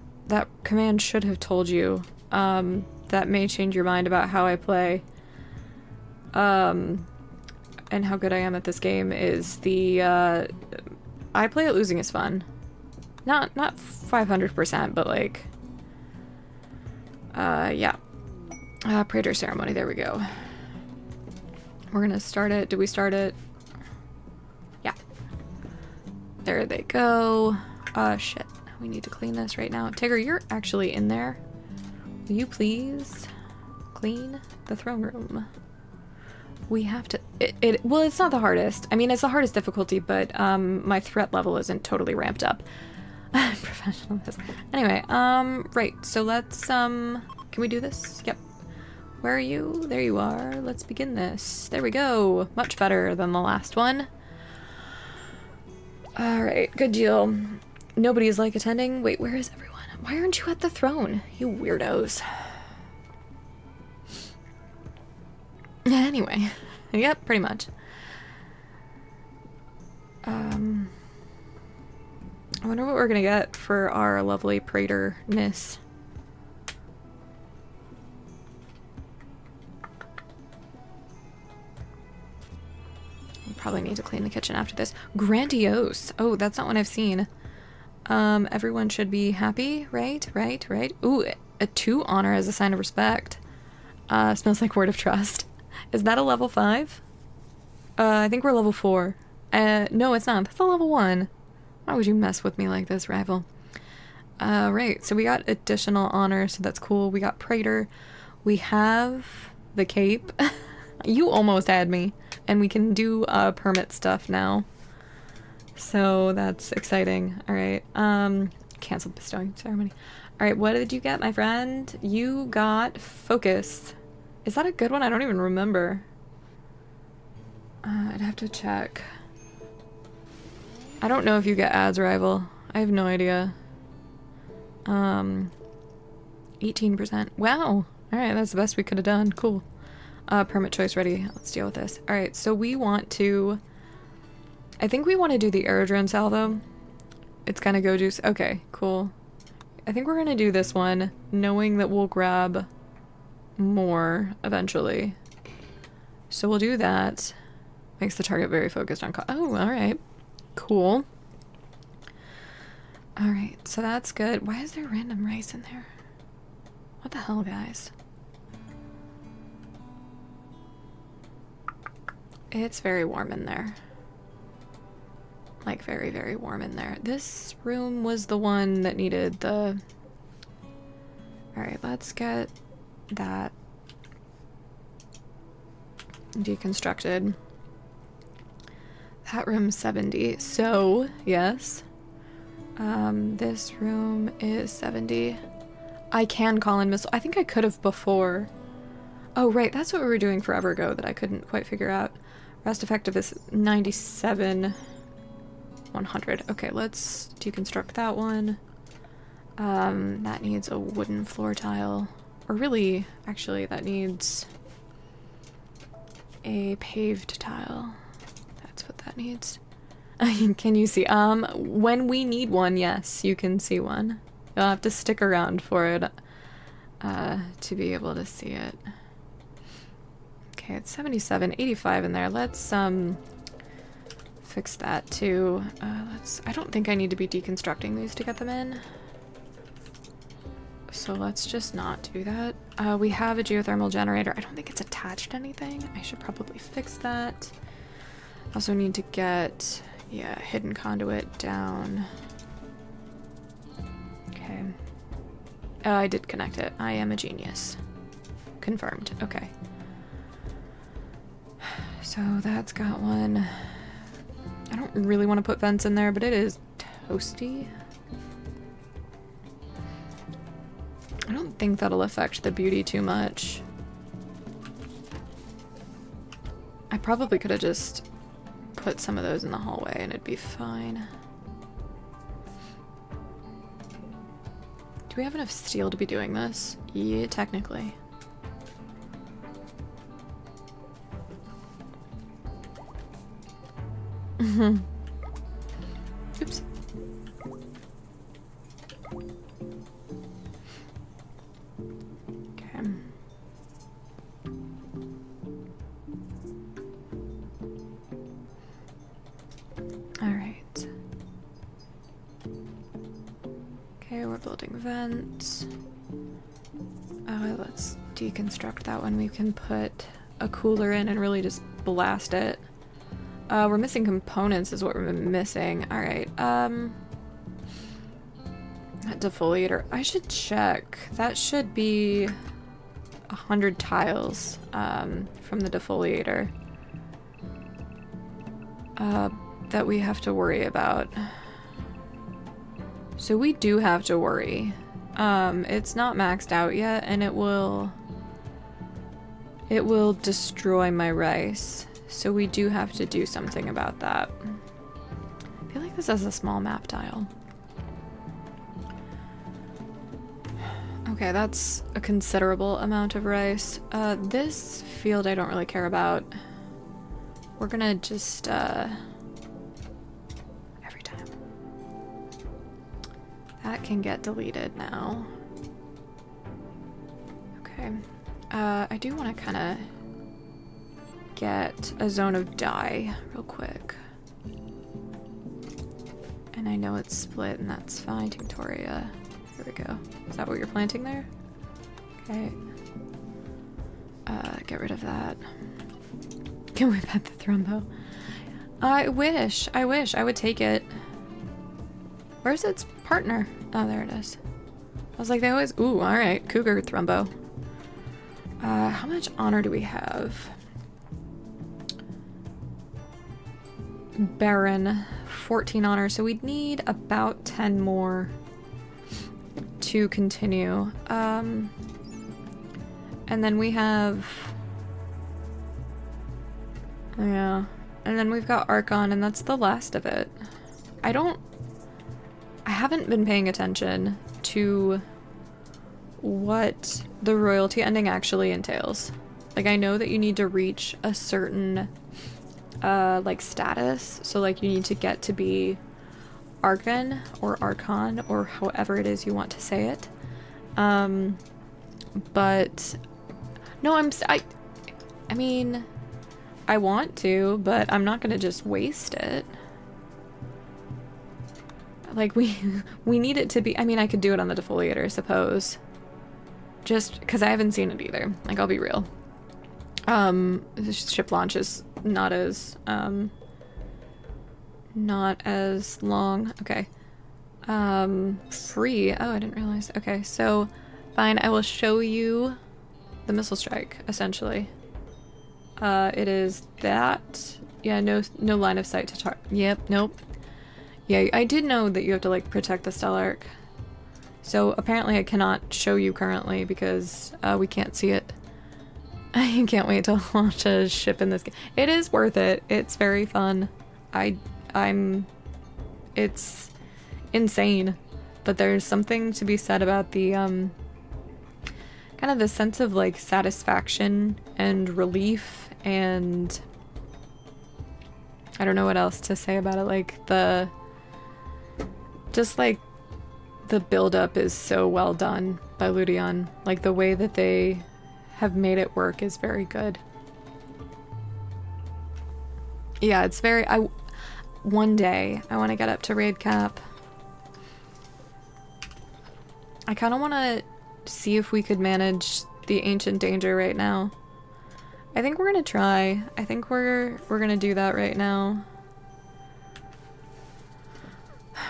command should have told you, that may change your mind about how I play, and how good I am at this game is the, I play it losing is fun. Not 500%, but like, yeah. Praetor ceremony, there we go. We're gonna start it. Did we start it? Yeah. There they go. Shit. We need to clean this right now. Tigger, you're actually in there. Will you please clean the throne room? We have to... Well, it's not the hardest. I mean, it's the hardest difficulty, but my threat level isn't totally ramped up. Professionalism. Anyway, right. So let's, can we do this? Yep. Where are you? There you are. Let's begin this. There we go. Much better than the last one. Alright, good deal. Nobody's like attending. Wait, where is everyone? Why aren't you at the throne? You weirdos. Anyway. Yep, pretty much. I wonder what we're gonna get for our lovely Praetor-ness. Probably need to clean the kitchen after this. Grandiose. Oh, that's not one I've seen. Everyone should be happy, right? Right, right. Ooh, a 2 honor as a sign of respect. Smells like word of trust. Is that a level 5? I think we're level 4. No, it's not. That's a level 1. Why would you mess with me like this, rival? Right, so we got additional honor, so that's cool. We got Praetor. We have the cape. You almost had me. And we can do permit stuff now. So that's exciting. Alright. Canceled bestowing ceremony. Alright, what did you get, my friend? You got focus. Is that a good one? I don't even remember. I'd have to check. I don't know if you get ads, rival. I have no idea. 18%. Wow. Alright, that's the best we could have done. Cool. Permit choice ready. Let's deal with this. Alright, so we want to... I think we want to do the aerodrome salvo. It's gonna go juice. Okay, cool. I think we're gonna do this one, knowing that we'll grab more eventually. So we'll do that. Makes the target very focused on... Oh, alright. Cool. Alright, so that's good. Why is there random rice in there? What the hell, guys? It's very warm in there. Like, very, very warm in there. This room was the one that needed the... Alright, let's get that deconstructed. That room's 70, so, yes. This room is 70. I can call in missile. I think I could have before. Oh, right, that's what we were doing forever ago that I couldn't quite figure out. Rest effective is 97, 100. Okay, let's deconstruct that one. That needs a wooden floor tile. Or really, actually, that needs a paved tile. That's what that needs. Can you see? When we need one, yes, you can see one. You'll have to stick around for it, to be able to see it. Okay, it's 77, 85 in there. Let's, fix that too. I don't think I need to be deconstructing these to get them in. So let's just not do that. We have a geothermal generator. I don't think it's attached to anything. I should probably fix that. Also need to get, yeah, hidden conduit down. Okay. I did connect it. I am a genius. Confirmed. Okay. So that's got one. I don't really want to put vents in there, but it is toasty. I don't think that'll affect the beauty too much. I probably could have just put some of those in the hallway and it'd be fine. Do we have enough steel to be doing this? Yeah, technically. Oops. Okay. All right. Okay, we're building vents. Let's deconstruct that one. We can put a cooler in and really just blast it. We're missing components is what we're missing. Alright, that defoliator. I should check. That should be 100 tiles, from the defoliator. That we have to worry about. So we do have to worry. It's not maxed out yet, and it will destroy my rice. So we do have to do something about that. I feel like this has a small map tile. Okay, that's a considerable amount of rice. This field I don't really care about. We're gonna just, every time. That can get deleted now. Okay. I do want to kind of get a zone of dye real quick. And I know it's split and that's fine. Tinctoria. Here we go. Is that what you're planting there? Okay. Get rid of that. Can we pet the thrumbo? I wish I would take it. Where's its partner? Oh, there it is. I was like, they always, ooh, alright, cougar thrumbo. How much honor do we have? Baron, 14 honor, so we'd need about 10 more to continue. And then we have, yeah, and then we've got Archon, and that's the last of it. I haven't been paying attention to what the royalty ending actually entails. Like, I know that you need to reach a certain like status, so like you need to get to be Archon or Archon or however it is you want to say it. But no, I mean, I want to, but I'm not gonna just waste it. Like, we need it to be, I mean, I could do it on the defoliator, I suppose. Just because I haven't seen it either. Like, I'll be real. The ship launch is not as long. Okay. Free. Oh, I didn't realize. Okay, so fine. I will show you the missile strike, essentially. It is that. Yeah, no line of sight to target. Yep, nope. Yeah, I did know that you have to, like, protect the Stellarch. So apparently I cannot show you currently because we can't see it. I can't wait to launch a ship in this game. It is worth it. It's very fun. It's insane. But there's something to be said about the, kind of the sense of, like, satisfaction and relief and... I don't know what else to say about it. Like, just, like, the build-up is so well done by Ludion. Like, the way that they have made it work is very good. Yeah, it's very... One day, I want to get up to raid cap. I kind of want to see if we could manage the Ancient Danger right now. I think we're gonna try. I think we're gonna do that right now.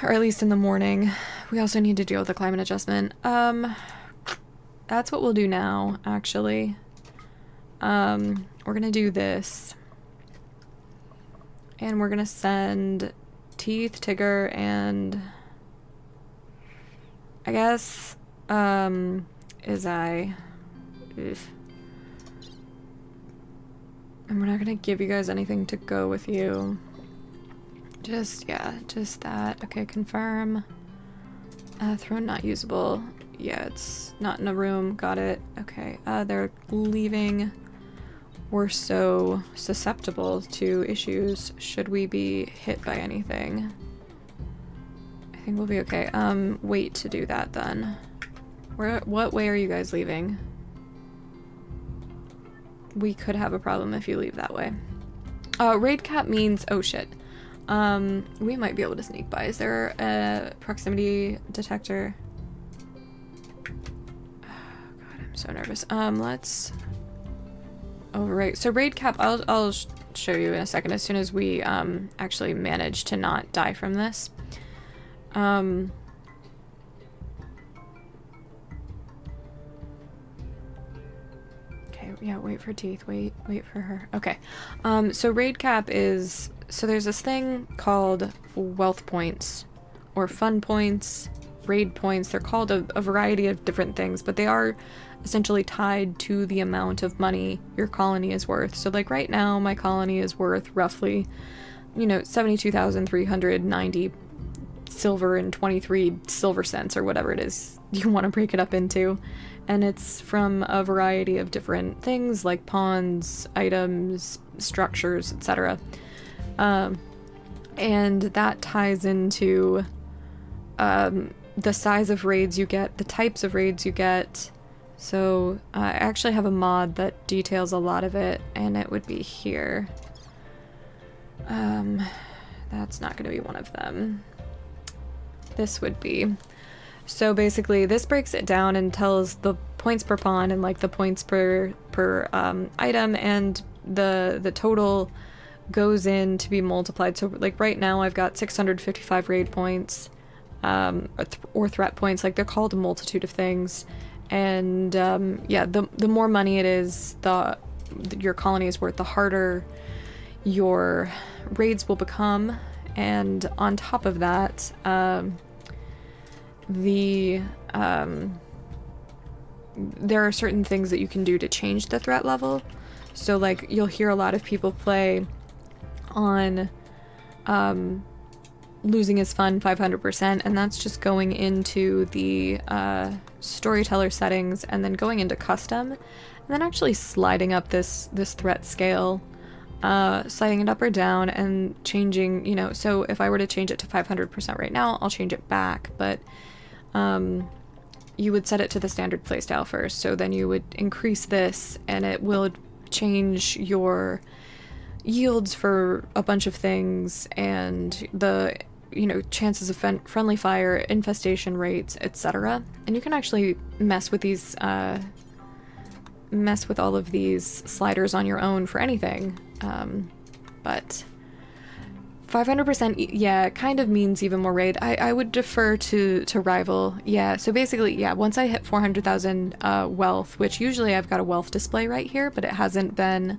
Or at least in the morning. We also need to deal with the climate adjustment. That's what we'll do now, actually. We're gonna do this. And we're gonna send Teeth, Tigger, and... I guess, Izai. Oof. And we're not gonna give you guys anything to go with you. Just, yeah, just that. Okay, confirm. Throne not usable. Yeah, it's not in a room. Got it. Okay, they're leaving. We're so susceptible to issues. Should we be hit by anything? I think we'll be okay. Wait to do that then. What way are you guys leaving? We could have a problem if you leave that way. Raid cap means, oh shit. We might be able to sneak by. Is there a proximity detector? Oh, God, I'm so nervous. Let's overwrite. So raid cap, I'll show you in a second as soon as we actually manage to not die from this. Okay, yeah, wait for Teeth. Wait for her. Okay. So raid cap is, so there's this thing called wealth points or fun points, raid points. They're called a variety of different things, but they are essentially tied to the amount of money your colony is worth. So like right now my colony is worth roughly, you know, 72,390 silver and 23 silver cents or whatever it is you want to break it up into. And it's from a variety of different things like pawns, items, structures, etc. And that ties into the size of raids you get, the types of raids you get. So I actually have a mod that details a lot of it, and it would be here. That's not going to be one of them. This would be. So basically this breaks it down and tells the points per pawn and like the points per item, and the total goes in to be multiplied. So like right now I've got 655 raid points, or threat points, like they're called a multitude of things. And yeah, the more money it is, your colony is worth, the harder your raids will become. And on top of that, there are certain things that you can do to change the threat level. So like you'll hear a lot of people play on losing is fun 500%, and that's just going into the storyteller settings and then going into custom and then actually sliding up this threat scale, sliding it up or down and changing, you know, so if I were to change it to 500% right now, I'll change it back, but you would set it to the standard playstyle first, so then you would increase this and it will change your yields for a bunch of things and the, you know, chances of friendly fire, infestation rates, etc. And you can actually mess with these, mess with all of these sliders on your own for anything. But 500%, yeah, kind of means even more raid. I would defer to Rival. Yeah, so basically, yeah, once I hit 400,000 wealth, which usually I've got a wealth display right here, but it hasn't been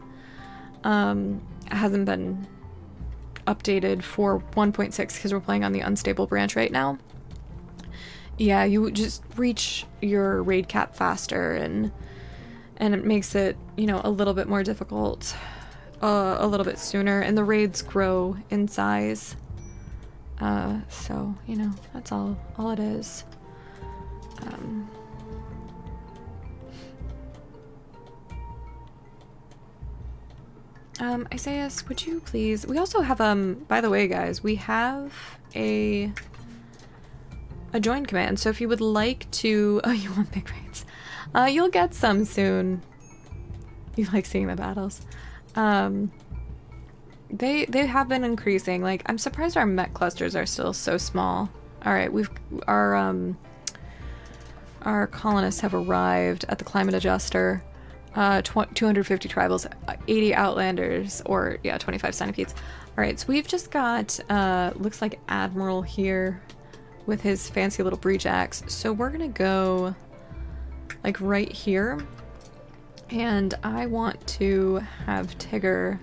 updated for 1.6 because we're playing on the unstable branch right now. Yeah, you just reach your raid cap faster, and And it makes it, you know, a little bit more difficult, a little bit sooner, and the raids grow in size. So, you know, that's all it is. Isaias, would you please, we also have, by the way, guys, we have a join command, so if you would like to, oh, you want big raids, you'll get some soon. You like seeing the battles. They have been increasing. Like, I'm surprised our mech clusters are still so small. Alright, our colonists have arrived at the climate adjuster. 250 tribals, 80 outlanders, or yeah, 25 centipedes. Alright, so we've just got, looks like Admiral here with his fancy little breach axe. So we're gonna go, like, right here. And I want to have Tigger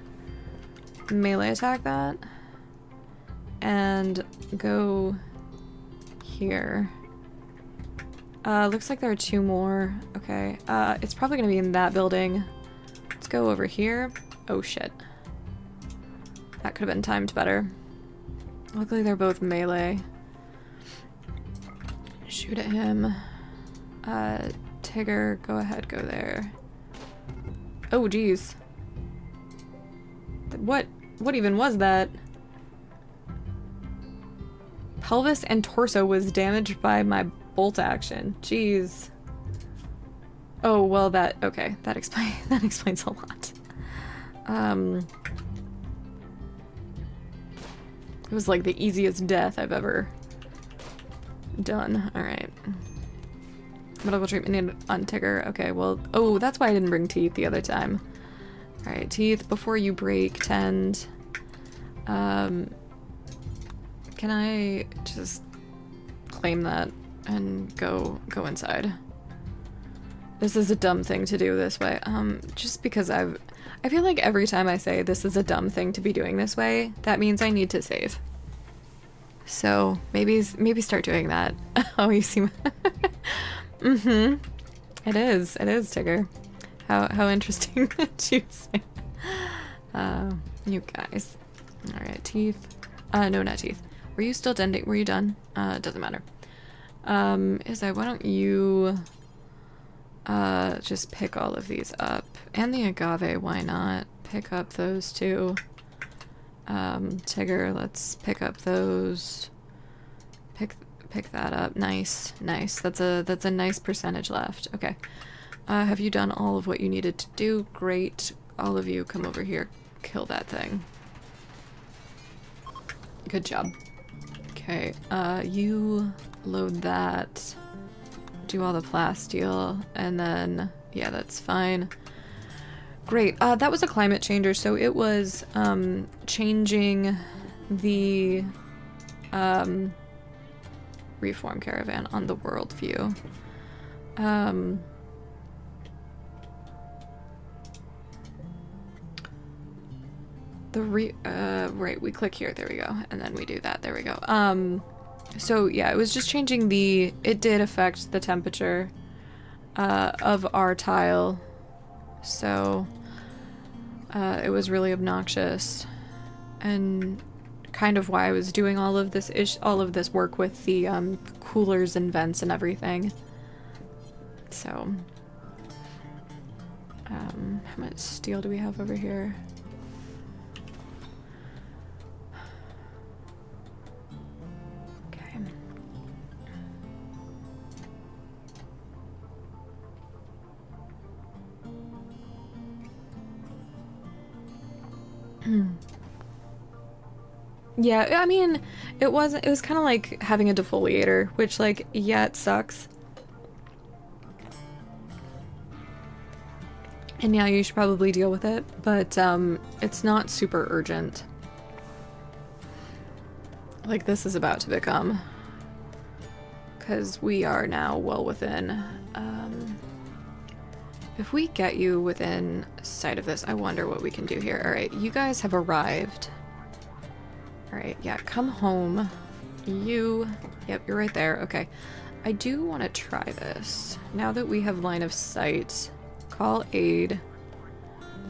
melee attack that. And go here. Looks like there are 2 more. Okay, it's probably gonna be in that building. Let's go over here. Oh shit. That could have been timed better. Luckily they're both melee. Shoot at him. Tigger, go ahead, go there. Oh geez. What even was that? Pelvis and torso was damaged by my bolt action. Jeez. Oh, well that, okay, that explains a lot. It was like the easiest death I've ever done. Alright. Medical treatment on Tigger. Okay, well, oh, that's why I didn't bring teeth the other time. Alright, teeth, before you break, tend. Can I just claim that and go inside? This is a dumb thing to do this way. Just because I feel like every time I say this is a dumb thing to be doing this way, that means I need to save. So maybe start doing that. Oh, you see. Mm-hmm. It is, Tigger. How interesting that you say. You guys. Alright, teeth. No, not teeth. Were you still denting? Were you done? Doesn't matter. Why don't you just pick all of these up. And the agave, why not? Pick up those two. Tigger, let's pick up those. Pick that up. Nice. That's a nice percentage left. Okay. Have you done all of what you needed to do? Great. All of you come over here. Kill that thing. Good job. Okay, you load that. Do all the plasteel, and then, yeah, that's fine. Great. That was a climate changer, so it was, changing the, reform caravan on the world view. Right, we click here, there we go, and then we do that, there we go. So yeah, it was just changing it did affect the temperature, of our tile, so, it was really obnoxious, and kind of why I was doing all of this work with the, coolers and vents and everything. So, how much steel do we have over here? Yeah, I mean, it was kind of like having a defoliator, which, like, yeah, it sucks. And yeah, you should probably deal with it, but it's not super urgent. Like this is about to become, because we are now well within. If we get you within sight of this, I wonder what we can do here. Alright, you guys have arrived. Alright, yeah, come home. Yep, you're right there. Okay. I do want to try this. Now that we have line of sight Call aid.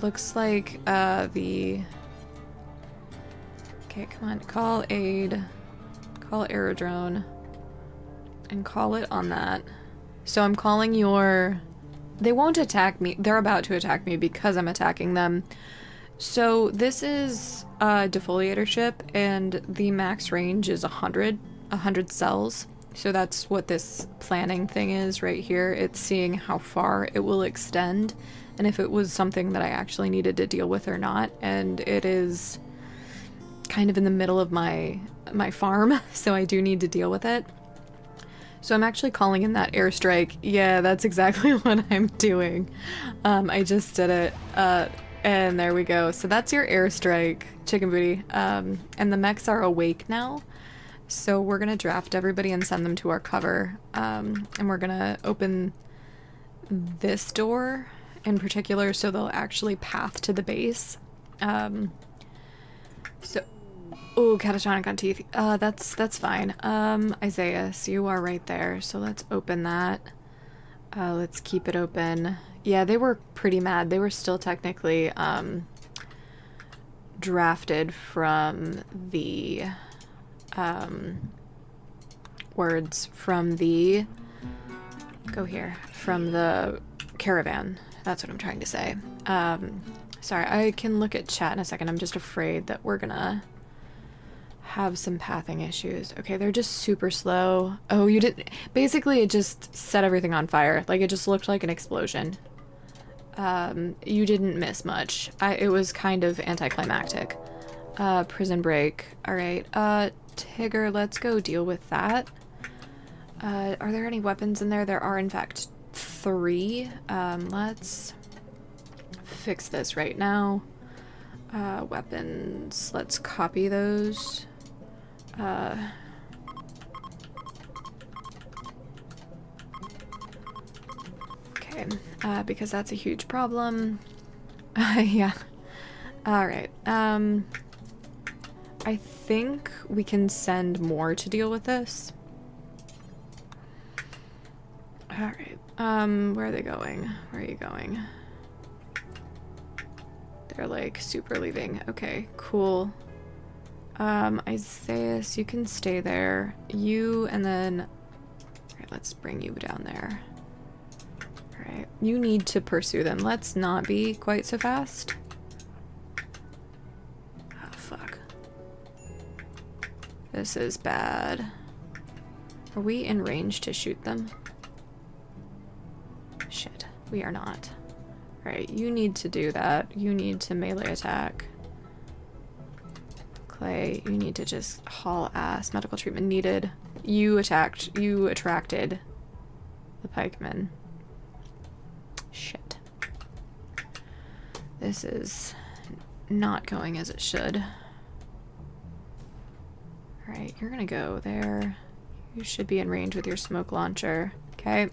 Looks like the... Okay, come on. Call aid. Call aerodrone. And call it on that. So I'm calling your... They won't attack me. They're about to attack me because I'm attacking them. So this is a defoliator ship, and the max range is 100 cells. So that's what this planning thing is right here. It's seeing how far it will extend and if it was something that I actually needed to deal with or not. And it is kind of in the middle of my farm, so I do need to deal with it. So I'm actually calling in that airstrike. Yeah, that's exactly what I'm doing. I just did it. And there we go. So that's your airstrike, chicken booty. And the mechs are awake now. So we're going to draft everybody and send them to our cover. And we're going to open this door in particular so they'll actually path to the base. Oh, catatonic on teeth. That's fine. Isaiah, so you are right there. So let's open that. Let's keep it open. Yeah, they were pretty mad. They were still technically drafted from the words from the from the caravan. That's what I'm trying to say. Sorry, I can look at chat in a second. I'm just afraid that we're gonna have some pathing issues. Okay, they're just super slow. Oh, you did. Basically, it just set everything on fire. Like, it just looked like an explosion. You didn't miss much. It was kind of anticlimactic. Prison break. Alright, Tigger, let's go deal with that. Are there any weapons in there? There are, in fact, 3. Let's fix this right now. Weapons. Let's copy those. Okay, because that's a huge problem. Yeah. Alright, I think we can send more to deal with this. Alright, where are they going? Where are you going? They're like super leaving. Okay, cool. Isaiah, you can stay there. You and then... Alright, let's bring you down there. Alright, you need to pursue them. Let's not be quite so fast. Oh, fuck. This is bad. Are we in range to shoot them? Shit, we are not. Alright, you need to do that. You need to melee attack. Clay, you need to just haul ass. Medical treatment needed. You attracted the pikemen. Shit. This is not going as it should. Alright, you're gonna go there. You should be in range with your smoke launcher. Okay.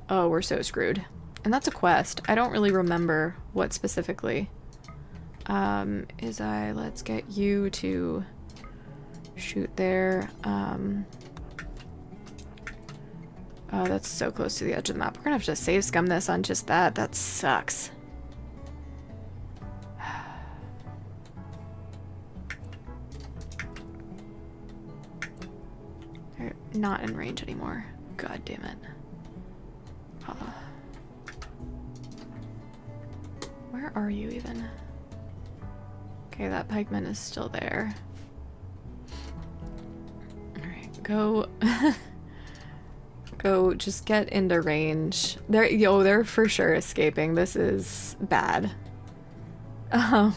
Oh, we're so screwed. And that's a quest. I don't really remember what specifically. Let's get you to shoot there. Oh, that's so close to the edge of the map. We're gonna have to save scum this on just that. That sucks. They're not in range anymore. God damn it. Where are you even? Okay, that pikeman is still there. Alright, go. Go, just get into range. They're for sure escaping. This is bad. Oh,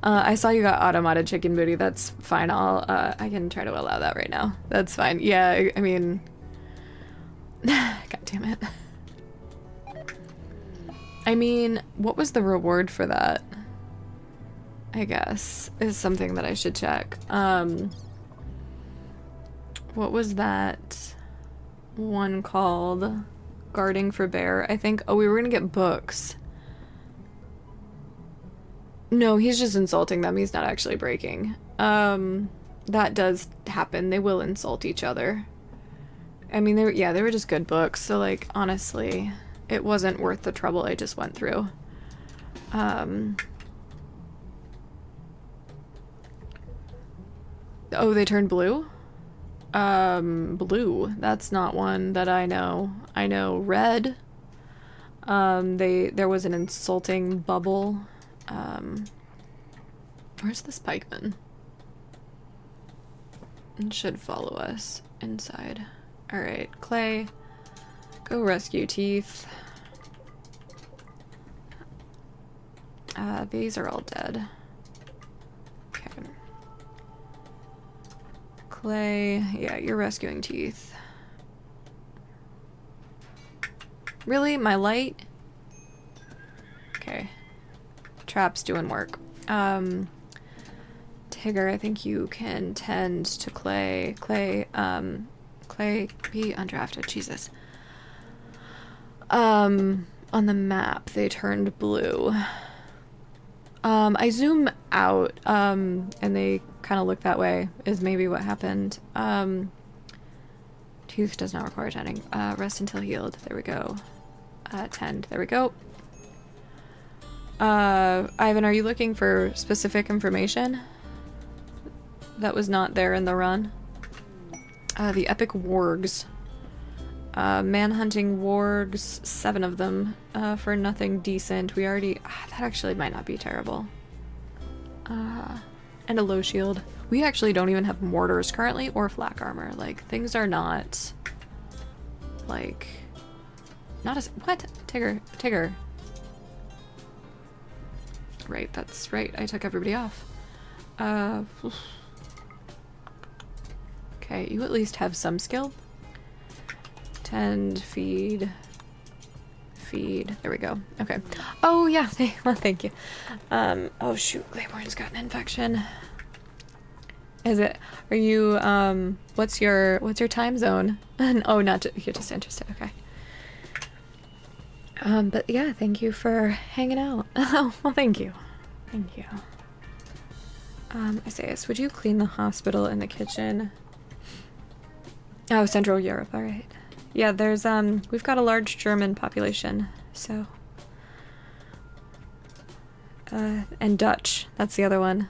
I saw you got automated chicken booty. That's fine. I can try to allow that right now. That's fine. Yeah, I mean... God damn it. I mean, what was the reward for that? I guess is something that I should check. What was that one called? Guarding for bear, I think. Oh, we were gonna get books. No, he's just insulting them. He's not actually breaking. That does happen. They will insult each other. I mean, they were just good books. So, like, honestly, it wasn't worth the trouble I just went through. Oh, they turned blue? Blue. That's not one that I know. I know red. There was an insulting bubble. Where's the spikeman? It should follow us inside. Alright, Clay. Go rescue Teeth. These are all dead. Okay. Clay, yeah, you're rescuing Teeth. Really? My light? Okay. Trap's doing work. Tigger, I think you can tend to Clay. Clay, be undrafted. Jesus. On the map, they turned blue. I zoom out, and they kind of look that way, is maybe what happened. Tooth does not require tending. Rest until healed. There we go. Tend. There we go. Ivan, are you looking for specific information that was not there in the run? The epic wargs. Manhunting wargs, 7 of them, for nothing decent. We already... that actually might not be terrible. And a low shield. We actually don't even have mortars currently, or flak armor. Like, things are not... like... not as... what? Tigger. Tigger. Right, that's right. I took everybody off. Okay, you at least have some skill. Tend, feed, feed. There we go. Okay. Oh yeah. Well, thank you. Oh shoot, Claiborne's got an infection. Is it? Are you? What's your time zone? Oh, not you're just interested. Okay. But yeah, thank you for hanging out. Oh, well, thank you. Thank you. Isaias, would you clean the hospital and the kitchen? Oh, Central Europe. All right. Yeah, there's, we've got a large German population, so. And Dutch, that's the other one.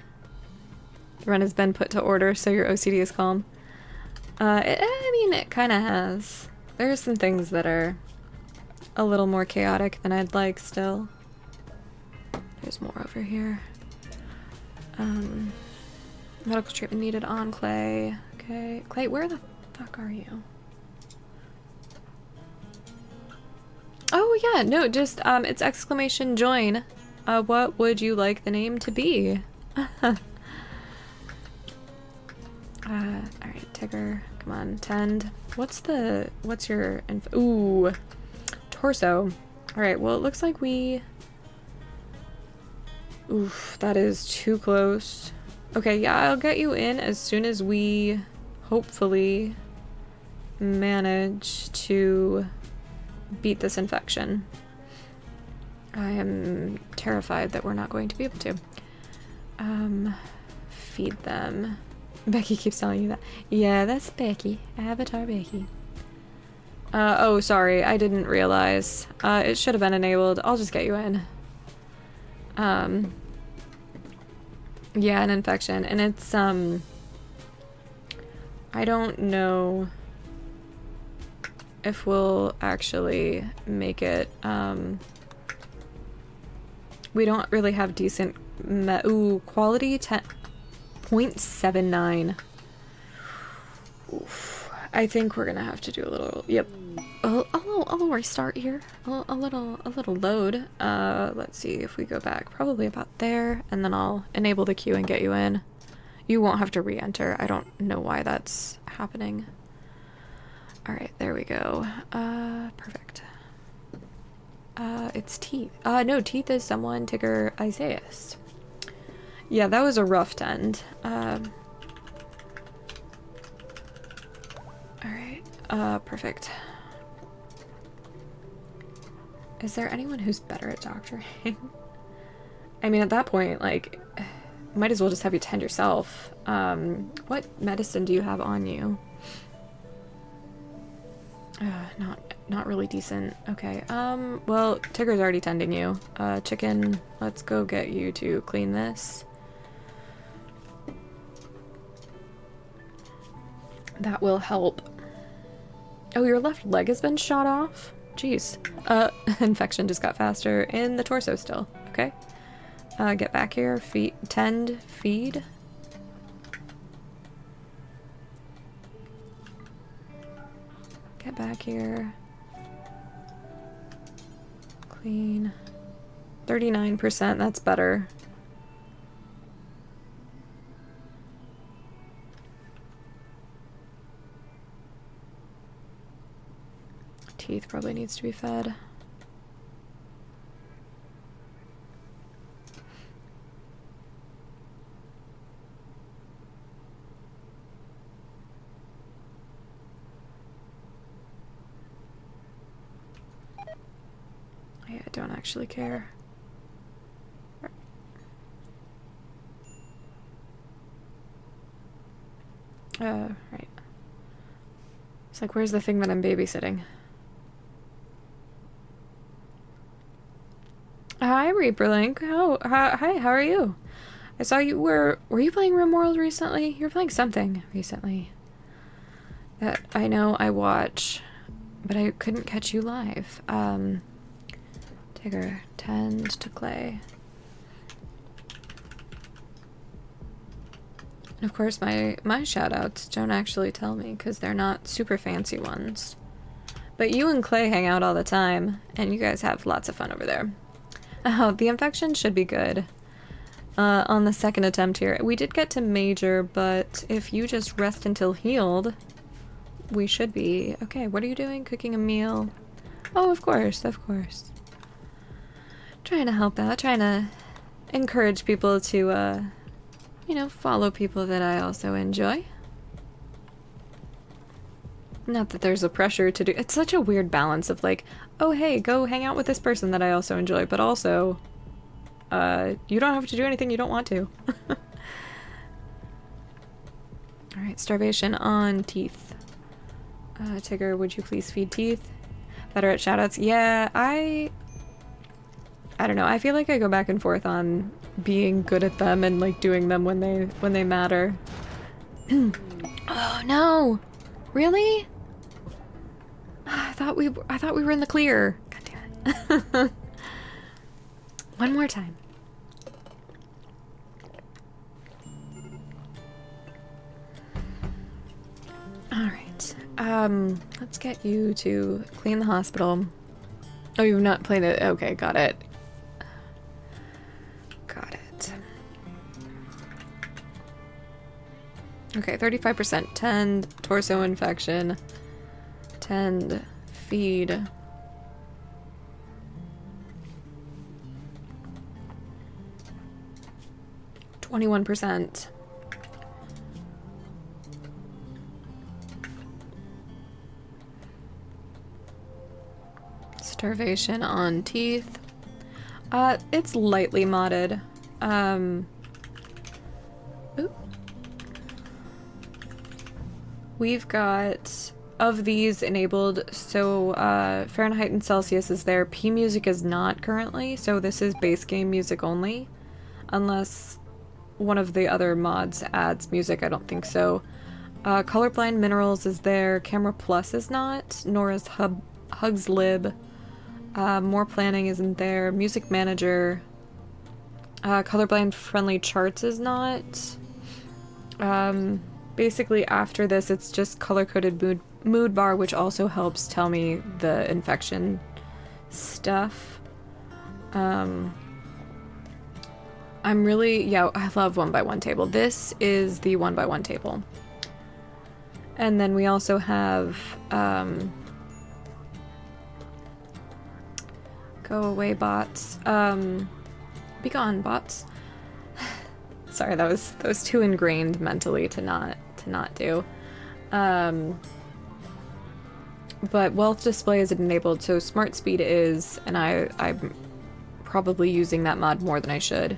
The run has been put to order, so your OCD is calm. I mean, it kind of has. There are some things that are a little more chaotic than I'd like still. There's more over here. Medical treatment needed on Clay. Okay. Clay, where the fuck are you? Oh yeah, no, just it's exclamation join. What would you like the name to be? Alright, Tigger, come on, tend. What's your ooh, torso. Alright, well it looks like we... oof, that is too close. Okay, yeah, I'll get you in as soon as we hopefully manage to beat this infection. I am terrified that we're not going to be able to. Feed them. Becky keeps telling you that. Yeah, that's Becky. Avatar Becky. Oh, sorry. I didn't realize. It should have been enabled. I'll just get you in. Yeah, an infection. And it's, I don't know if we'll actually make it. We don't really have decent quality 10.79. Oof. I think we're gonna have to do a little, yep, a little restart here, a little load. Let's see if we go back, probably about there, and then I'll enable the queue and get you in. You won't have to re-enter. I don't know why that's happening. All right, there we go. Perfect. It's Teeth. No, Teeth is someone. Tigger, Isaias. Yeah, that was a rough tend. Alright, perfect. Is there anyone who's better at doctoring? I mean, at that point, like, might as well just have you tend yourself. What medicine do you have on you? Not not really decent. Okay, well, Tigger's already tending you. Chicken, let's go get you to clean this. That will help. Oh, your left leg has been shot off? Jeez. Infection just got faster in the torso still. Okay. Get back here. Tend, feed. Get back here. Clean. 39%, that's better. Teeth probably needs to be fed. I don't actually care. Right. It's like, where's the thing that I'm babysitting? Hi, Reaperlink. Hi, how are you? I saw you were you playing Rimworld recently? You were playing something recently. That I know I watch, but I couldn't catch you live. Tigger, tend to clay. And of course, my shoutouts don't actually tell me because they're not super fancy ones. But you and Clay hang out all the time, and you guys have lots of fun over there. Oh, the infection should be good. On the second attempt here. We did get to major, but if you just rest until healed, we should be. Okay, what are you doing? Cooking a meal? Oh, of course, of course. Trying to help out, trying to encourage people to, you know, follow people that I also enjoy. Not that there's a pressure to do. It's such a weird balance of like, oh hey, go hang out with this person that I also enjoy, but also, you don't have to do anything you don't want to. Alright, starvation on teeth. Tigger, would you please feed teeth? Better at shoutouts? Yeah, I don't know. I feel like I go back and forth on being good at them and like doing them when they matter. Oh no! Really? I thought we were in the clear. God damn it. One more time. Alright. Let's get you to clean the hospital. Oh, you've not played it. Okay, got it. Got it. Okay, 35% tend, torso infection. Tend, feed. %. Starvation on teeth. It's lightly modded. Ooh. We've got of these enabled, so Fahrenheit and Celsius is there. P music is not currently, so this is base game music only. Unless one of the other mods adds music, I don't think so. Colorblind Minerals is there. Camera Plus is not, nor is Hugs Lib. More Planning isn't there. Music Manager. Colorblind Friendly Charts is not. Basically after this it's just color-coded mood bar, which also helps tell me the infection stuff. I'm really, yeah, I love 1x1 table. This is the 1x1 table. And then we also have, go away bots. Be gone bots. Sorry, that was too ingrained mentally to not do. But wealth display is enabled, so smart speed is, and I'm probably using that mod more than I should.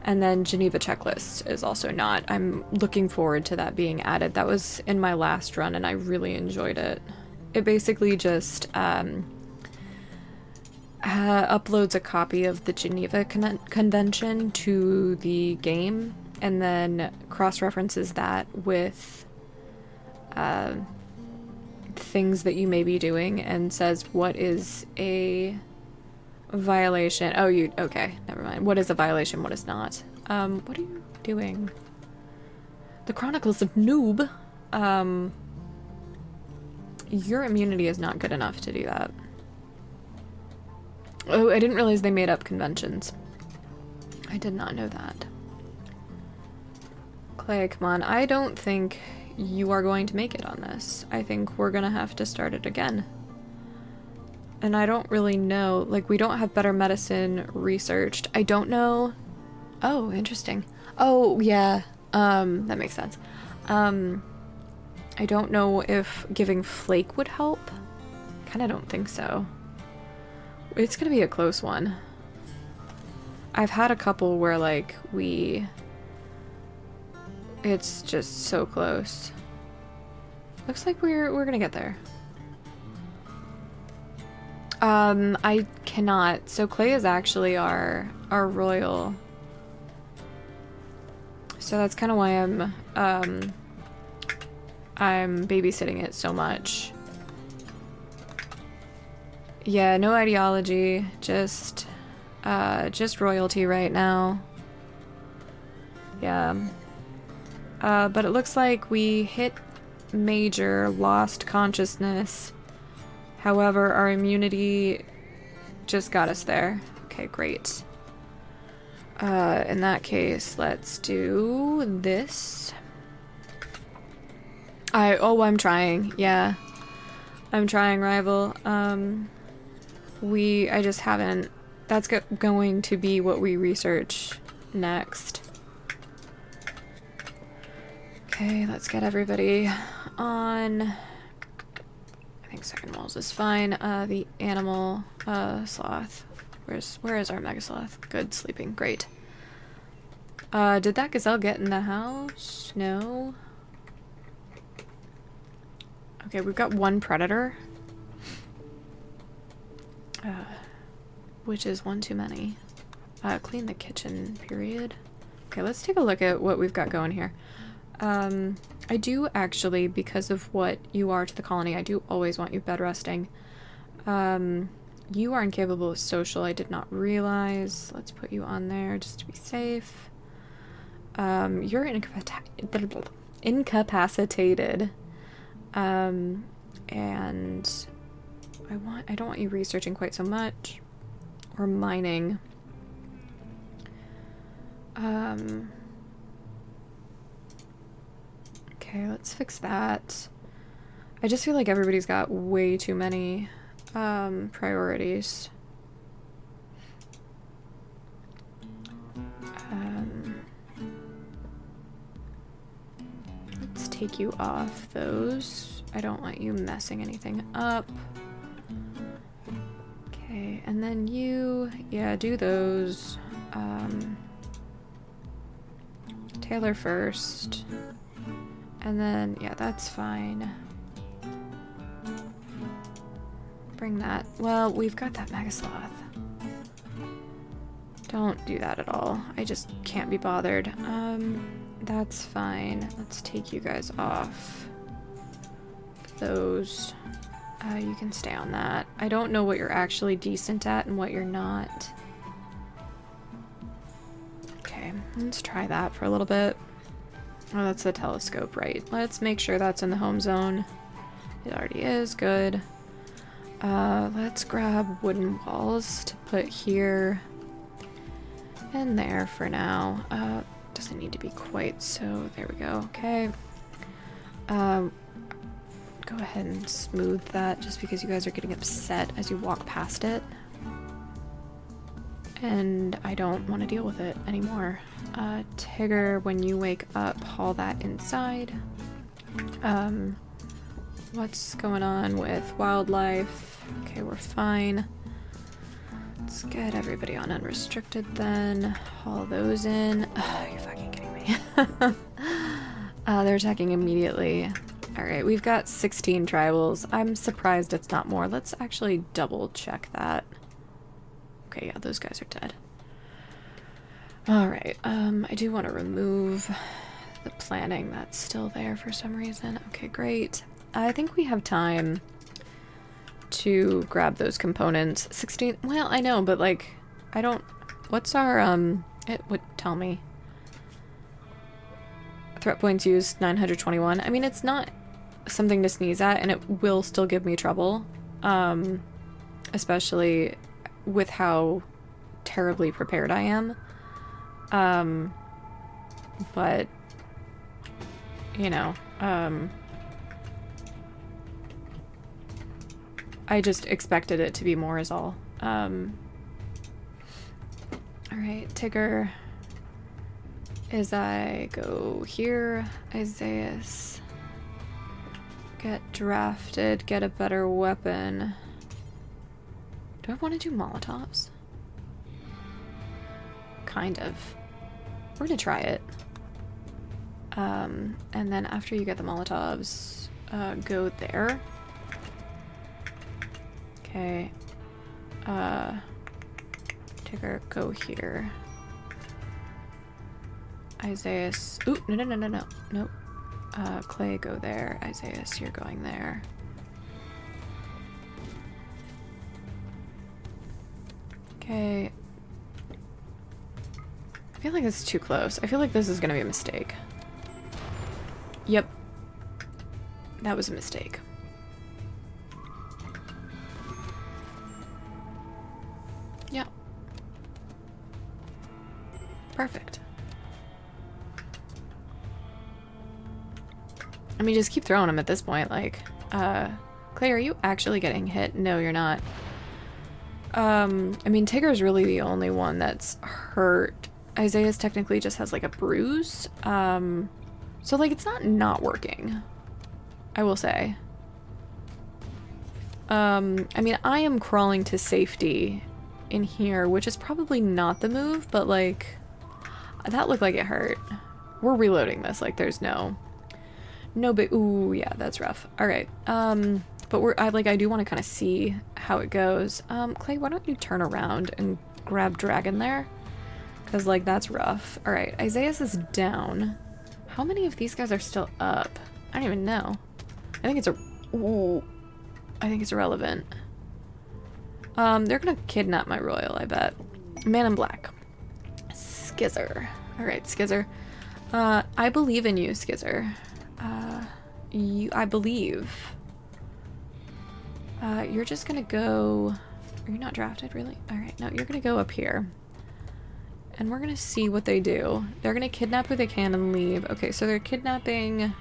And then Geneva checklist is also not. I'm looking forward to that being added. That was in my last run and I really enjoyed it. it basically just uploads a copy of the Geneva Convention to the game and then cross-references that with things that you may be doing and says what is a violation. Oh, okay, never mind. What is a violation, what is not. What are you doing? The Chronicles of Noob. Your immunity is not good enough to do that. Oh, I didn't realize they made up conventions. I did not know that. Clay, come on. I don't think you are going to make it on this. I think we're gonna have to start it again. And I don't really know. Like, we don't have better medicine researched. I don't know. Oh, interesting. Oh, yeah. That makes sense. I don't know if giving Flake would help. Kinda don't think so. It's gonna be a close one. I've had a couple where, like, it's just so close. Looks like we're gonna get there. I cannot. So Clay is actually our royal. So that's kind of why I'm babysitting it so much. Yeah, no ideology, just royalty right now. Yeah. But it looks like we hit major, lost consciousness. However, our immunity just got us there. Okay, great. In that case, let's do this. I'm trying. Yeah. I'm trying, rival. I just haven't. That's going to be what we research next. Okay, let's get everybody on. I think second walls is fine. The animal sloth. Where is our mega sloth? Good, sleeping. Great. Did that gazelle get in the house? No. Okay, we've got one predator. Which is one too many. Clean the kitchen, period. Okay, let's take a look at what we've got going here. I do actually, because of what you are to the colony, I do always want you bed resting. You are incapable of social, I did not realize. Let's put you on there just to be safe. You're incapacitated. And I don't want you researching quite so much. Or mining. Okay, let's fix that. I just feel like everybody's got way too many priorities. Let's take you off those. I don't want you messing anything up. Okay, and then you, yeah, do those. Taylor first. And then, yeah, that's fine. Bring that. Well, we've got that mega sloth. Don't do that at all. I just can't be bothered. That's fine. Let's take you guys off. Those. You can stay on that. I don't know what you're actually decent at and what you're not. Okay, let's try that for a little bit. Oh, that's the telescope, right? Let's make sure that's in the home zone. It already is, good. Let's grab wooden walls to put here and there for now. Doesn't need to be quite so, there we go, okay. Go ahead and smooth that just because you guys are getting upset as you walk past it. And I don't want to deal with it anymore. Tigger, when you wake up, haul that inside. What's going on with wildlife? Okay, we're fine. Let's get everybody on unrestricted then. Haul those in. You're fucking kidding me. They're attacking immediately. Alright, we've got 16 tribals. I'm surprised it's not more. Let's actually double check that. Okay, yeah, those guys are dead. Alright, I do want to remove the planning that's still there for some reason. Okay, great. I think we have time to grab those components. 16, well, I know, but like, I don't, what's our, it would tell me. Threat points used 921. I mean, it's not something to sneeze at, and it will still give me trouble. Especially with how terribly prepared I am. But, you know, I just expected it to be more is all. Alright, Tigger. As I go here, Isaias. Get drafted, get a better weapon. Do I want to do Molotovs? Kind of. We're gonna try it. And then after you get the Molotovs, go there. Okay. Tigger, go here. Isaias. Ooh, no. Nope. Clay, go there. Isaias, you're going there. Okay. I feel like this is too close. I feel like this is gonna be a mistake. Yep. That was a mistake. Yeah. Perfect. I mean, just keep throwing them at this point, like, Clay, are you actually getting hit? No, you're not. I mean, Tigger's really the only one that's hurt. Isaiah's technically just has, like, a bruise. So, like, it's not working, I will say. I mean, I am crawling to safety in here, which is probably not the move, but, like, that looked like it hurt. We're reloading this, like, there's no big, ooh, yeah, that's rough. Alright, but I do want to kind of see how it goes. Clay, why don't you turn around and grab Dragon there? Because, like, that's rough. Alright, Isaias is down. How many of these guys are still up? I don't even know. I think it's irrelevant. They're gonna kidnap my royal, I bet. Man in black. Skizzer. Alright, Skizzer. I believe in you, Skizzer. I believe. You're just gonna go... Are you not drafted, really? Alright, no, you're gonna go up here. And we're gonna see what they do. They're gonna kidnap who they can and leave. Okay, so they're kidnapping...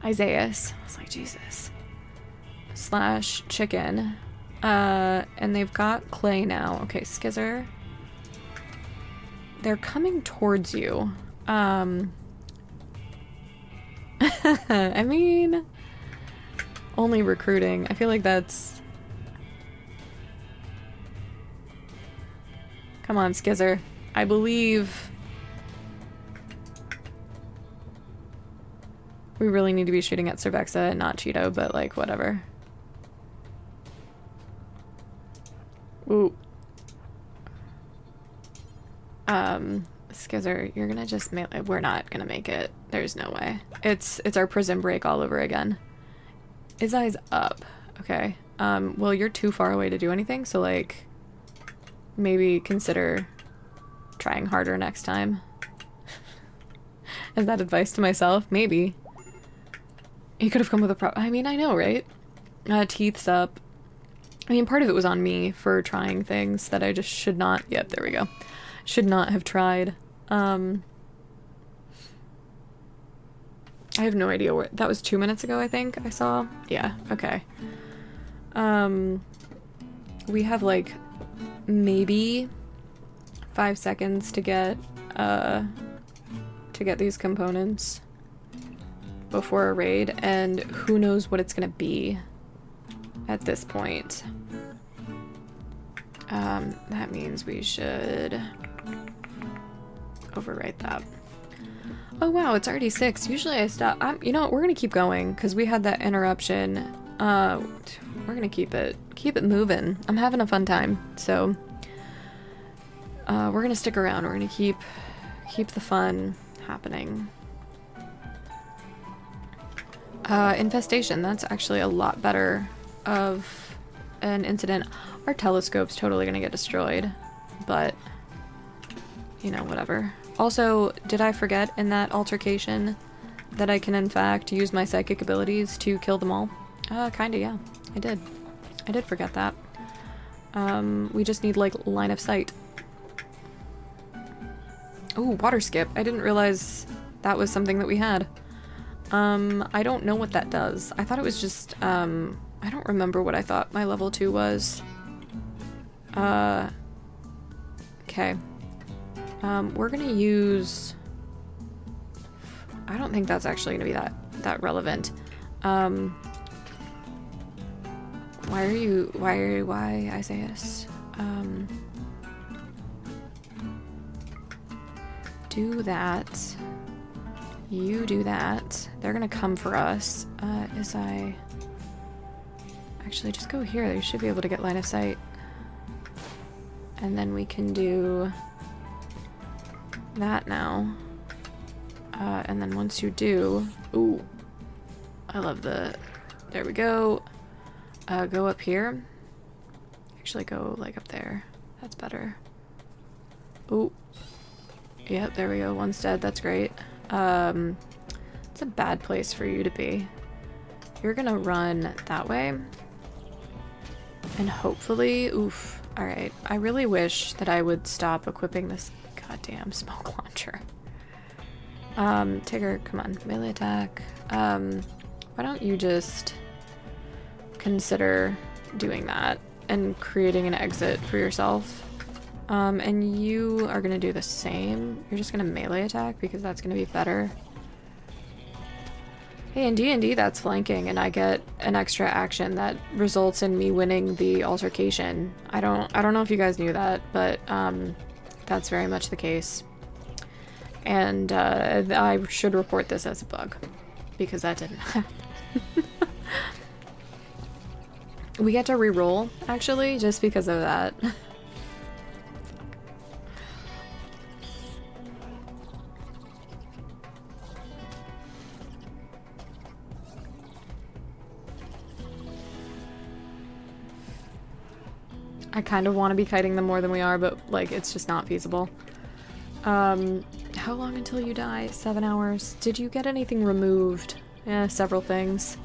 Isaias. I was like, Jesus. / chicken. And they've got Clay now. Okay, Skizzer. They're coming towards you. I mean, only recruiting. I feel like that's... Come on, Skizzer. I believe... We really need to be shooting at Cervexa and not Cheeto, but, like, whatever. Ooh. Skizzer, you're gonna just melee. We're not gonna make it. There's no way. It's our prison break all over again. His eye's up. Okay. Well, you're too far away to do anything, so, like, maybe consider trying harder next time. Is that advice to myself? Maybe. He could have come with a I mean, I know, right? Teeth's up. I mean, part of it was on me for trying things that I just should not... Yep, there we go. Should not have tried. I have no idea where... That was 2 minutes ago, I think, I saw. Yeah, okay. We have, like, maybe 5 seconds to get these components before a raid, and who knows what it's gonna be at this point. That means we should overwrite that. Oh wow, it's already 6. Usually I stop. You know what? We're gonna keep going because we had that interruption. We're gonna keep it moving. I'm having a fun time, so we're gonna stick around. We're gonna keep the fun happening. Infestation. That's actually a lot better of an incident. Our telescope's totally gonna get destroyed, but you know, whatever. Also, did I forget in that altercation that I can in fact use my psychic abilities to kill them all? Kinda, yeah. I did. I did forget that. We just need, like, line of sight. Ooh, water skip. I didn't realize that was something that we had. I don't know what that does. I thought it was just, I don't remember what I thought my level 2 was. Okay. We're gonna use... I don't think that's actually gonna be that relevant. Why Isaias? Do that. You do that. They're gonna come for us. Actually, just go here. They should be able to get line of sight. And then we can do that now. And then once you do... Ooh. I love the... There we go. Go up here. Actually, go, like, up there. That's better. Ooh. Yep, there we go. One's dead. That's great. It's a bad place for you to be. You're gonna run that way. And hopefully... Oof. Alright. I really wish that I would stop equipping this goddamn smoke launcher. Tigger, come on. Melee attack. Why don't you just consider doing that and creating an exit for yourself? And you are gonna do the same. You're just gonna melee attack because that's gonna be better. Hey, in D&D that's flanking and I get an extra action that results in me winning the altercation. I don't know if you guys knew that, but that's very much the case. And I should report this as a bug because that didn't happen. We get to re-roll, actually, just because of that. I kind of want to be kiting them more than we are, but, like, it's just not feasible. How long until you die? 7 hours. Did you get anything removed? Yeah, several things.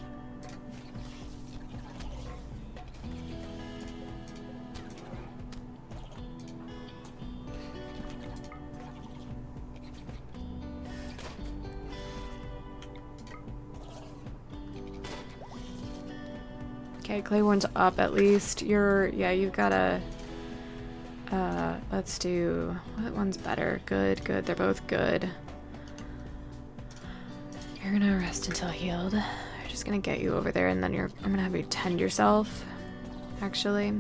Okay, Claiborne's up at least. Yeah, you've got a... let's do... What one's better? Good, good. They're both good. You're gonna rest until healed. I'm just gonna get you over there and then I'm gonna have you tend yourself, actually.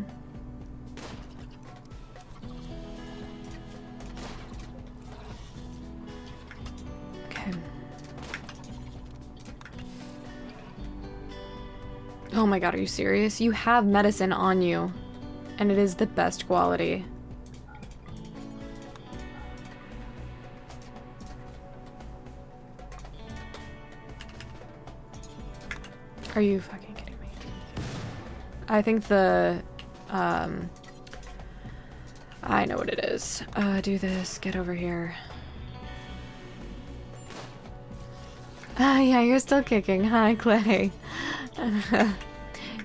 Okay. Oh my god, are you serious? You have medicine on you, and it is the best quality. Are you fucking kidding me? I think the, I know what it is. Do this, get over here. Yeah, you're still kicking. Hi, Clay.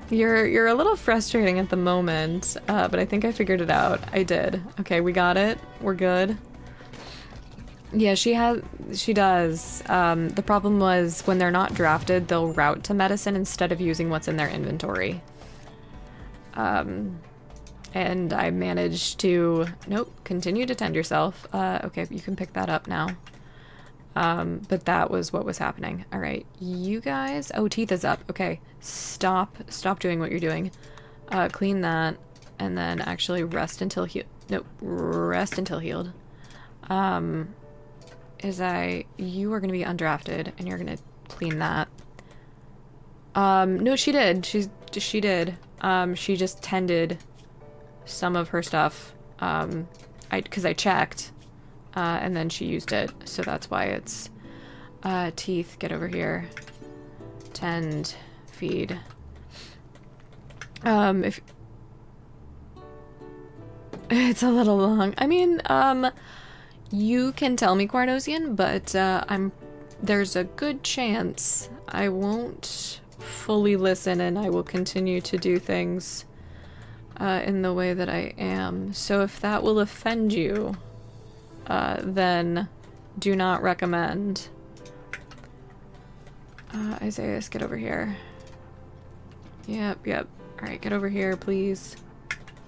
You're a little frustrating at the moment, but I think I figured it out. I did. Okay, we got it. We're good. Yeah, she does. The problem was when they're not drafted, they'll route to medicine instead of using what's in their inventory. And I managed to... Nope, continue to tend yourself. Okay, you can pick that up now. But that was what was happening. Alright, you guys... Oh, teeth is up. Okay, stop doing what you're doing. Clean that, and then actually rest until healed. Nope, rest until healed. is you are going to be undrafted, and you're going to clean that. No, she did. She did. She just tended some of her stuff, because I checked, and then she used it, so that's why it's, teeth, get over here. Tend, feed. If... It's a little long. I mean, you can tell me, Quarnosian, but, there's a good chance I won't fully listen and I will continue to do things, in the way that I am. So if that will offend you, then do not recommend. Isaiah, get over here. Yep. Alright, get over here, please.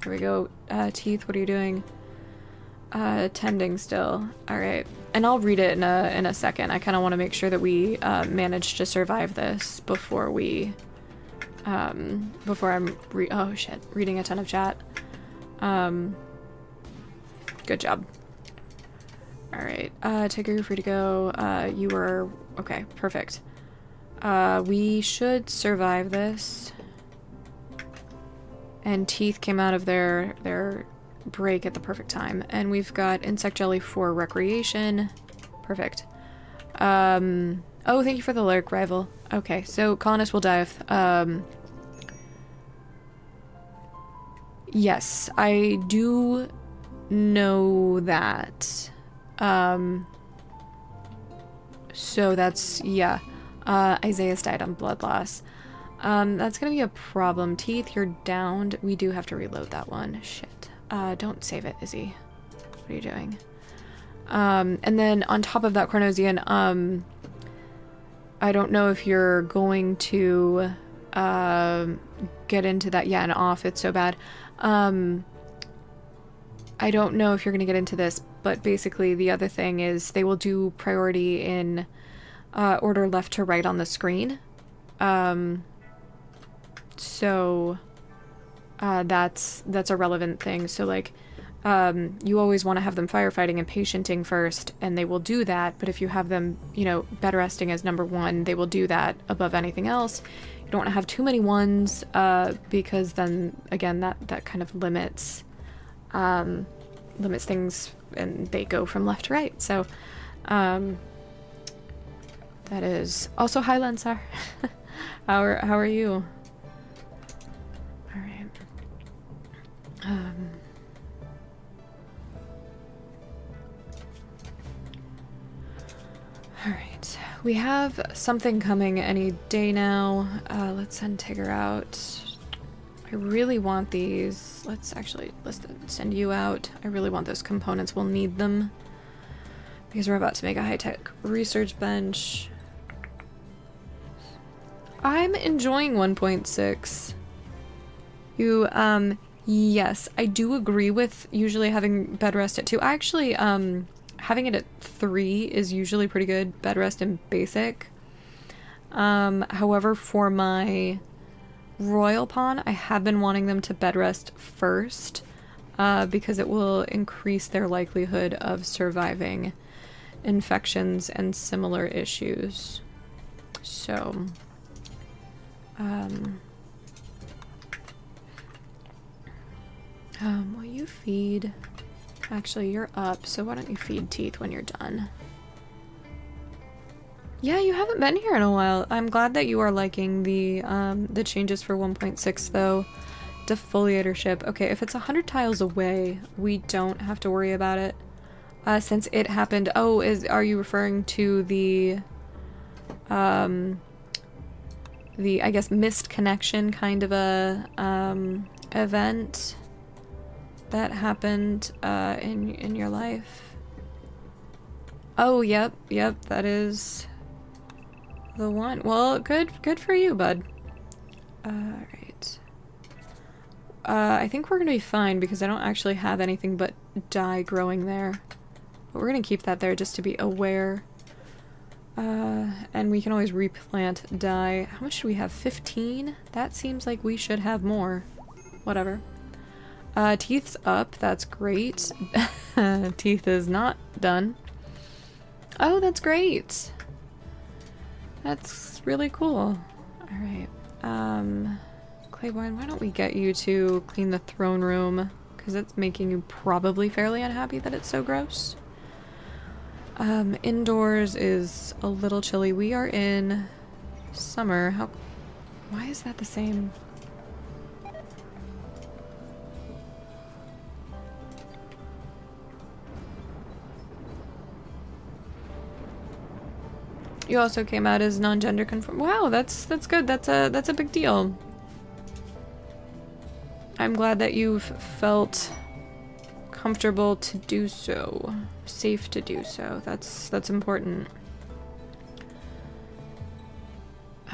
Here we go. Teeth, what are you doing? Tending still. Alright. And I'll read it in a second. I kind of want to make sure that we, manage to survive this before we, before I'm oh shit, reading a ton of chat. Good job. Alright, Tigger, you're free to go. You were... okay, perfect. We should survive this. And Teeth came out of their break at the perfect time. And we've got Insect Jelly for recreation. Perfect. Oh, thank you for the lurk, Rival. Okay, so Colonist will die if... yes, I do know that. So that's... yeah. Isaiah's died on blood loss. That's gonna be a problem. Teeth, you're downed. We do have to reload that one. Shit. Don't save it, Izzy. What are you doing? And then on top of that, Cornosian, I don't know if you're going to, get into that. Yeah, and off, it's so bad. I don't know if you're gonna get into this, but basically the other thing is they will do priority in, order left to right on the screen. So that's a relevant thing. So like, you always want to have them firefighting and patienting first, and they will do that. But if you have them, you know, bed resting as number one, they will do that above anything else. You don't want to have too many ones, because then again, that kind of limits things, and they go from left to right. So, that is also hi Lensar. How are you? All right. All right. We have something coming any day now. Let's send Tigger out. I really want these. Let's send you out. I really want those components. We'll need them because we're about to make a high-tech research bench. I'm enjoying 1.6. You, yes, I do agree with usually having bed rest at 2. Actually, having it at 3 is usually pretty good. Bed rest in basic. However, for my Royal Pawn, I have been wanting them to bed rest first, because it will increase their likelihood of surviving infections and similar issues. So, will you feed? Actually, you're up, so why don't you feed Teeth when you're done? Yeah, you haven't been here in a while. I'm glad that you are liking the changes for 1.6 though. Defoliatorship. Okay, if it's 100 tiles away, we don't have to worry about it. Since it happened. Oh, are you referring to the I guess missed connection kind of a event that happened in your life? Oh, yep, that is the one. Well, good for you, bud. Alright. I think we're gonna be fine because I don't actually have anything but dye growing there. But we're gonna keep that there just to be aware. And we can always replant dye. How much do we have? 15? That seems like we should have more. Whatever. Teeth's up. That's great. Teeth is not done. Oh, that's great. That's really cool. Alright. Claiborne, why don't we get you to clean the throne room? Because it's making you probably fairly unhappy that it's so gross. Indoors is a little chilly. We are in summer. Why is that the same? You also came out as non-gender conform. Wow, that's good. That's a big deal. I'm glad that you've felt comfortable to do so, safe to do so. That's important.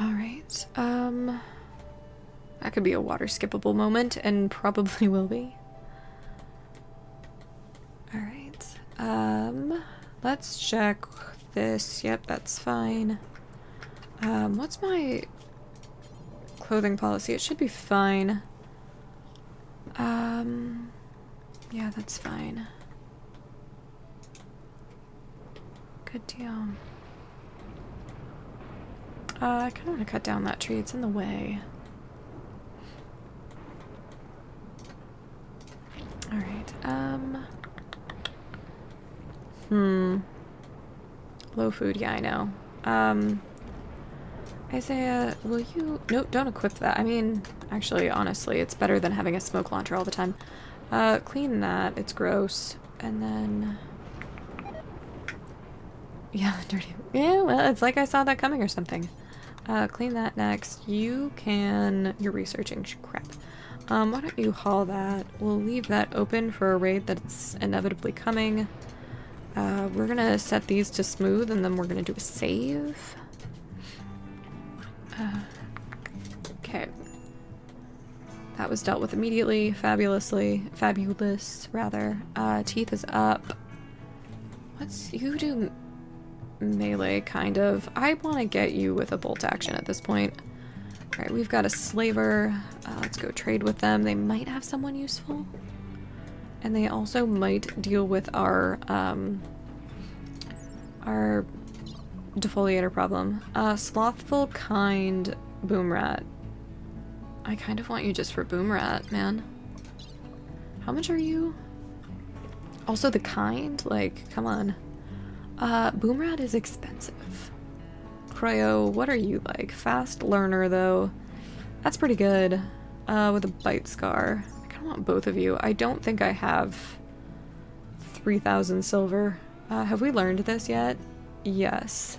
All right. That could be a water skippable moment, and probably will be. All right. Let's check this. Yep, that's fine. What's my clothing policy? It should be fine. Yeah, that's fine. Good deal. I kind of want to cut down that tree. It's in the way. Alright, low food, yeah, I know. Isaiah, will you... No, don't equip that. I mean, actually, honestly, it's better than having a smoke launcher all the time. Clean that. It's gross. And then... Yeah, dirty... Yeah, well, it's like I saw that coming or something. Clean that next. You can... You're researching crap. Why don't you haul that? We'll leave that open for a raid that's inevitably coming. We're gonna set these to smooth, and then we're gonna do a save. Okay. That was dealt with immediately. Fabulously. Fabulous, rather. Teeth is up. You do melee, kind of. I want to get you with a bolt action at this point. Alright, we've got a slaver. Let's go trade with them. They might have someone useful. And they also might deal with our defoliator problem. Slothful, kind, boomrat. I kind of want you just for boomrat, man. How much are you? Also the kind? Like, come on. Boomrat is expensive. Cryo, what are you like? Fast learner, though. That's pretty good. With a bite scar. I kind of want both of you. I don't think I have 3,000 silver. Have we learned this yet? Yes.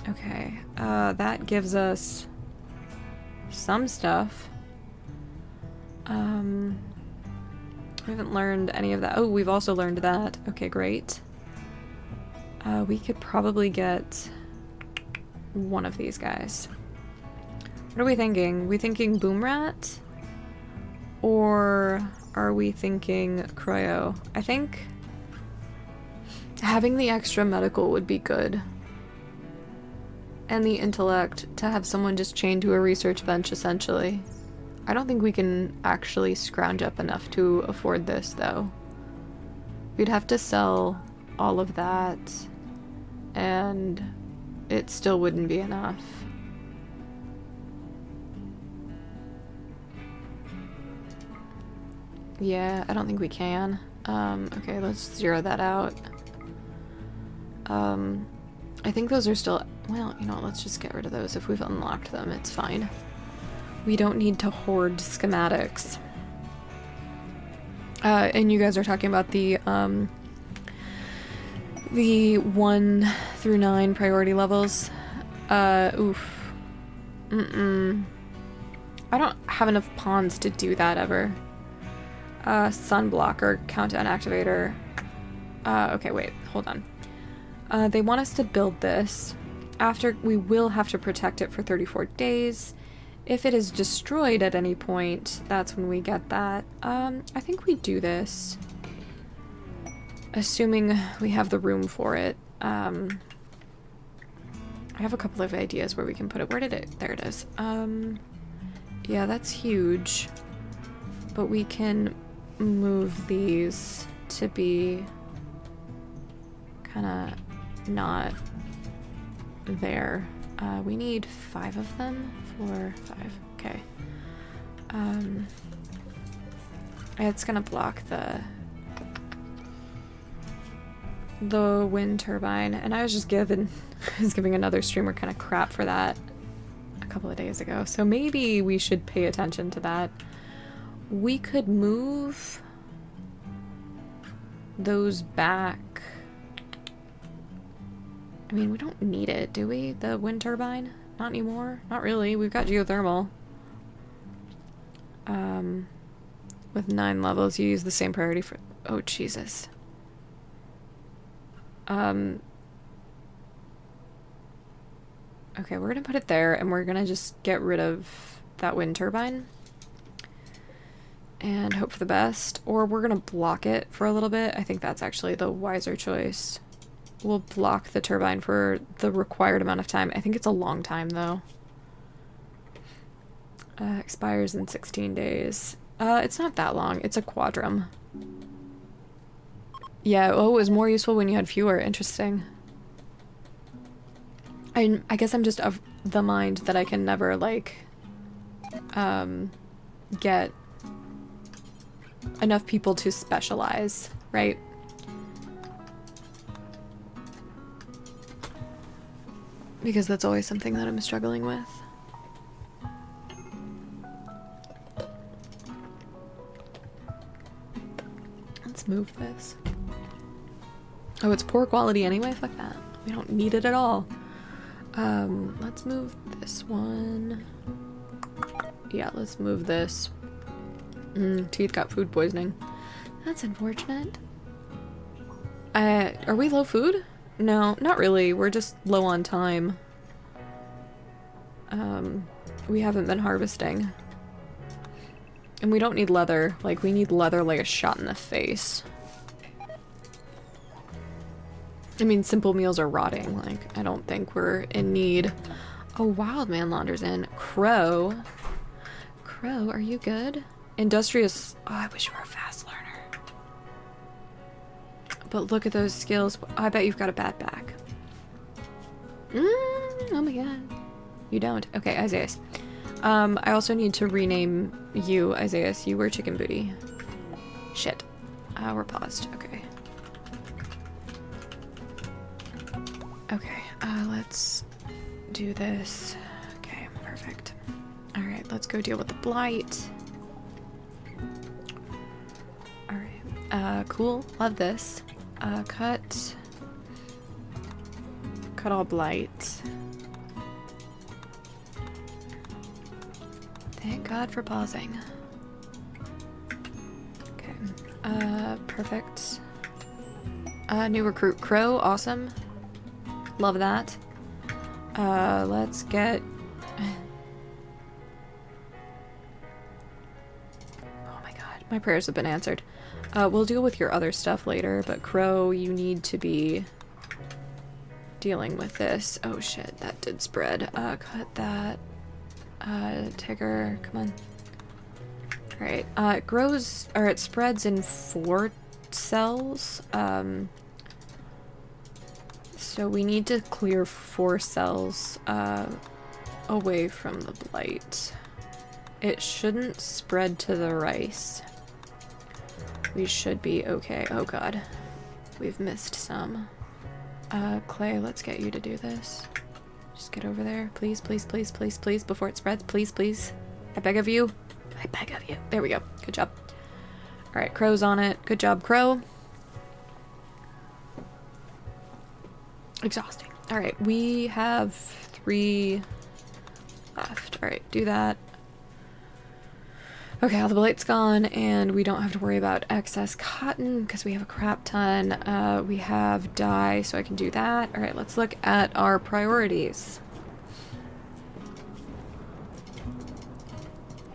Okay. That gives us some stuff. We haven't learned any of that. Oh, we've also learned that. Okay, great. We could probably get one of these guys. What are we thinking? We thinking Boomrat? Or are we thinking Cryo? I think having the extra medical would be good. And the intellect to have someone just chained to a research bench, essentially. I don't think we can actually scrounge up enough to afford this, though. We'd have to sell all of that, and it still wouldn't be enough. Yeah, I don't think we can. Okay, let's zero that out. I think those are still... Well, you know what, let's just get rid of those. If we've unlocked them, it's fine. We don't need to hoard schematics. And you guys are talking about the 1 through 9 priority levels. Oof. I don't have enough pawns to do that ever. Sunblocker, countdown activator. Okay, wait, hold on. They want us to build this. After, we will have to protect it for 34 days. If it is destroyed at any point, that's when we get that. I think we do this. Assuming we have the room for it. I have a couple of ideas where we can put it. Where did it? There it is. Yeah, that's huge. But we can move these to be kind of not there. We need 5 of them. 4, 5. Okay. It's gonna block the wind turbine, and I was just giving another streamer kind of crap for that a couple of days ago. So maybe we should pay attention to that. We could move those back. I mean, we don't need it, do we? The wind turbine? Not anymore. Not really. We've got geothermal. With 9 levels, you use the same priority for... Oh, Jesus. Okay, we're gonna put it there, and we're gonna just get rid of that wind turbine. And hope for the best. Or we're gonna block it for a little bit. I think that's actually the wiser choice. We'll block the turbine for the required amount of time. I think it's a long time, though. Expires in 16 days. It's not that long. It's a quadrum. Yeah, oh, it was more useful when you had fewer. Interesting. I guess I'm just of the mind that I can never, like, get enough people to specialize, right? Because that's always something that I'm struggling with. Let's move this. Oh, it's poor quality anyway? Fuck that. We don't need it at all. Let's move this one. Yeah, let's move this. Teeth got food poisoning. That's unfortunate. Are we low food? No, not really. We're just low on time. We haven't been harvesting. And we don't need leather. Like, we need leather like a shot in the face. I mean, simple meals are rotting. Like, I don't think we're in need. Oh, wild man launders in. Crow. Crow, are you good? Industrious. Oh, I wish you were a fast learner. But look at those skills. I bet you've got a bad back. Oh my god. You don't. Okay, Isaias. I also need to rename you, Isaias. You were chicken booty. Shit. We're paused. Okay. Okay, let's do this. Okay, perfect. Alright, let's go deal with the blight. Alright, cool. Love this. Cut all blight. Thank God for pausing. Okay, perfect. New recruit Crow, awesome. Love that. Let's get... Oh my god, my prayers have been answered. We'll deal with your other stuff later, but Crow, you need to be dealing with this. Oh shit, that did spread. Cut that. Tigger, come on. Alright, it grows, or it spreads in 4 cells. So we need to clear 4 cells away from the blight. It shouldn't spread to the rice. We should be okay. Oh god. We've missed some. Clay, let's get you to do this. Just get over there. Please, please, please, please, please, before it spreads. Please, please. I beg of you. I beg of you. There we go. Good job. Alright, Crow's on it. Good job, Crow. Exhausting. Alright, we have 3 left. Alright, do that. Okay, all the blight's gone, and we don't have to worry about excess cotton because we have a crap ton. We have dye, so I can do that. Alright, let's look at our priorities.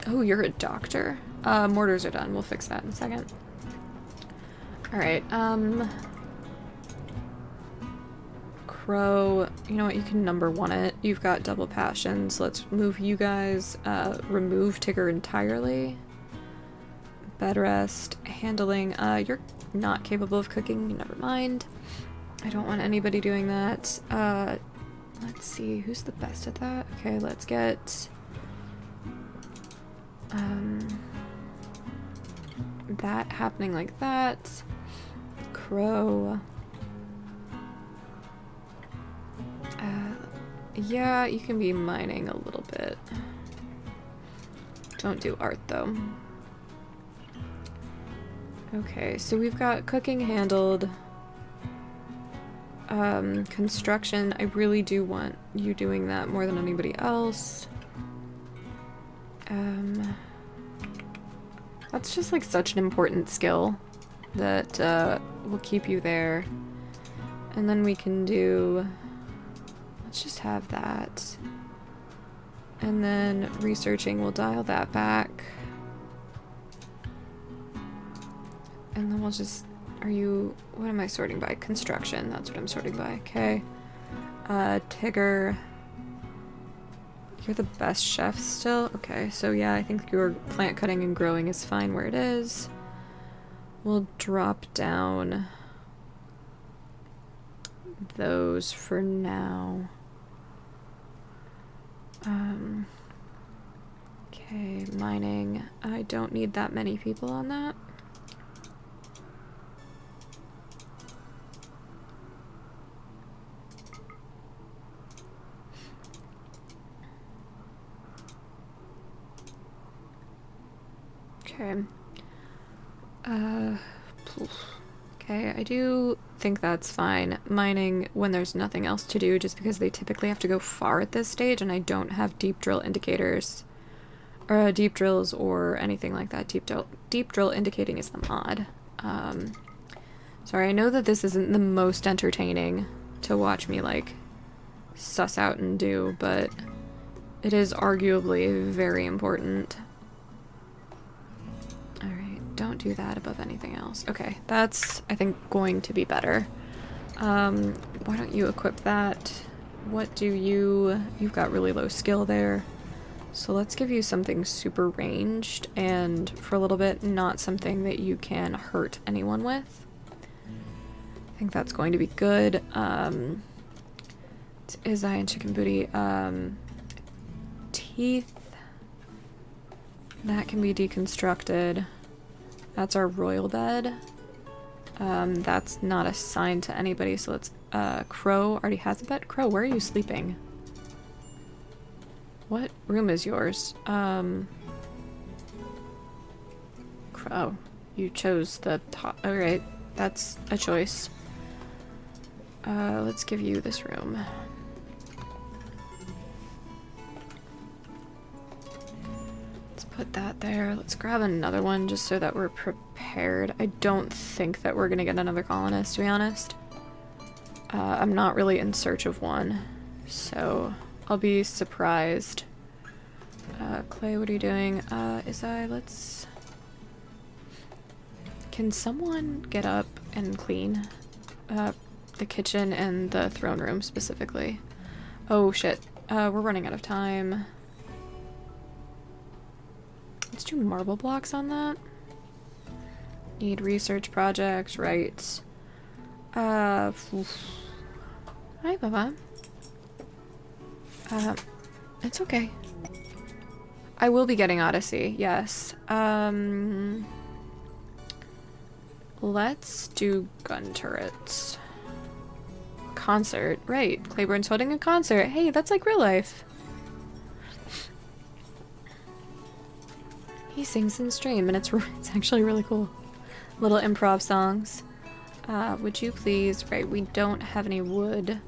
Oh, you're a doctor. Mortars are done. We'll fix that in a second. Alright, Crow, you know what, you can number 1 it. You've got double passions. Let's move you guys. Remove Tigger entirely. Bed rest. Handling. You're not capable of cooking. Never mind. I don't want anybody doing that. Let's see, who's the best at that? Okay, let's get that happening like that. Crow. Yeah, you can be mining a little bit. Don't do art though. Okay, so we've got cooking handled. Construction, I really do want you doing that more than anybody else. That's just like such an important skill that will keep you there. And then we can do, let's just have that. And then researching, we'll dial that back. And then we'll just, are you, what am I sorting by? Construction, that's what I'm sorting by, okay. Tigger, you're the best chef still? Okay, so yeah, I think your plant cutting and growing is fine where it is. We'll drop down those for now. Okay, mining. I don't need that many people on that. Okay. Okay, I do think that's fine. Mining when there's nothing else to do, just because they typically have to go far at this stage, and I don't have deep drill indicators. Or deep drills or anything like that. Deep drill indicating is the mod. Sorry, I know that this isn't the most entertaining to watch me, like, suss out and do, but it is arguably very important. Don't do that above anything else. Okay, that's, I think, going to be better. Why don't you equip that? What do you... You've got really low skill there. So let's give you something super ranged, and for a little bit, not something that you can hurt anyone with. I think that's going to be good. It's Izai and Chicken Booty. Teeth. That can be deconstructed. That's our royal bed. That's not assigned to anybody, so let's, Crow already has a bed. Crow, where are you sleeping? What room is yours? Crow, you chose the top. Alright, that's a choice. Let's give you this room. Put that there. Let's grab another one just so that we're prepared. I don't think that we're gonna get another colonist, to be honest. I'm not really in search of one, so I'll be surprised. Clay, what are you doing? let's... Can someone get up and clean the kitchen and the throne room specifically? Oh shit, we're running out of time. Let's do marble blocks on that. Need research projects, right. Hi, Baba. It's okay. I will be getting Odyssey, yes. Let's do gun turrets. Concert, right. Claiborne's holding a concert. Hey, that's like real life. He sings in stream, and it's actually really cool. Little improv songs. Would you please... Right, we don't have any wood.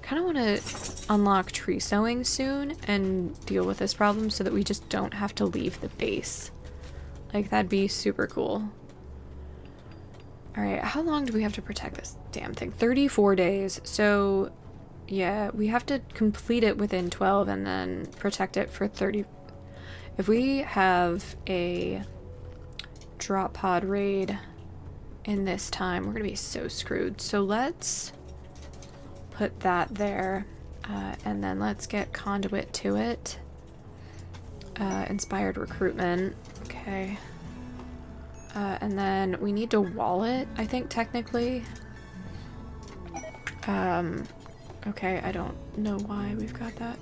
Kind of want to unlock tree sowing soon and deal with this problem so that we just don't have to leave the base. Like, that'd be super cool. Alright, how long do we have to protect this damn thing? 34 days. So, yeah, we have to complete it within 12 and then protect it for 30... If we have a drop pod raid in this time, we're gonna be so screwed. So let's put that there, and then let's get conduit to it. Inspired recruitment, okay. And then we need to wall it, I think, technically. Okay, I don't know why we've got that.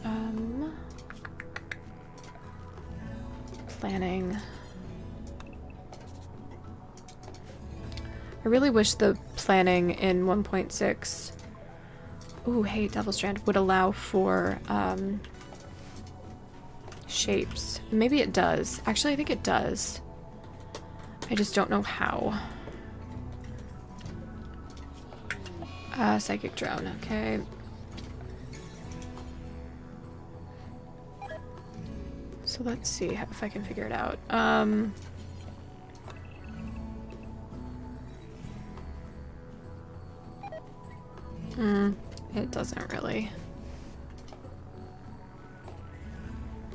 Planning. I really wish the planning in 1.6, ooh, hey, Devil Strand, would allow for, shapes. Maybe it does. Actually, I think it does. I just don't know how. Psychic drone, okay. So let's see if I can figure it out. It doesn't really.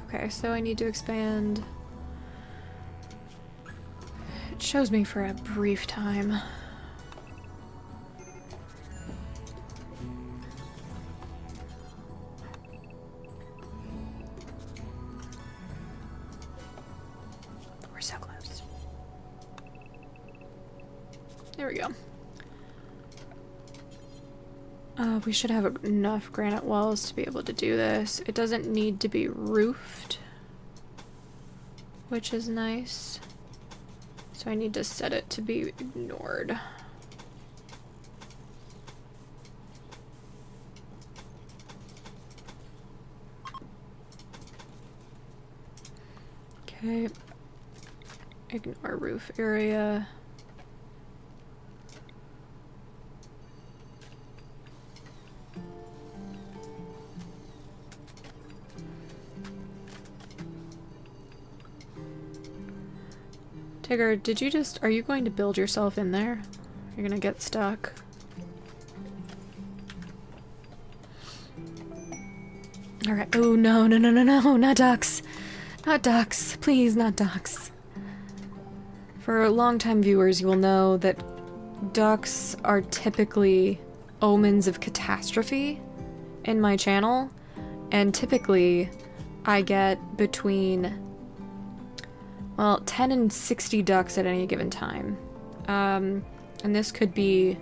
Okay, so I need to expand. It shows me for a brief time. We're so close. There we go. We should have enough granite walls to be able to do this. It doesn't need to be roofed, which is nice. So I need to set it to be ignored. Okay. Ignore roof area. Tigger, did you just... Are you going to build yourself in there? You're gonna get stuck. Alright. Oh, no, no, no, no, no. Not ducks. Not ducks. Please, not ducks. For long-time viewers, you will know that ducks are typically omens of catastrophe in my channel. And typically, I get between... well, 10 and 60 ducks at any given time. And this could be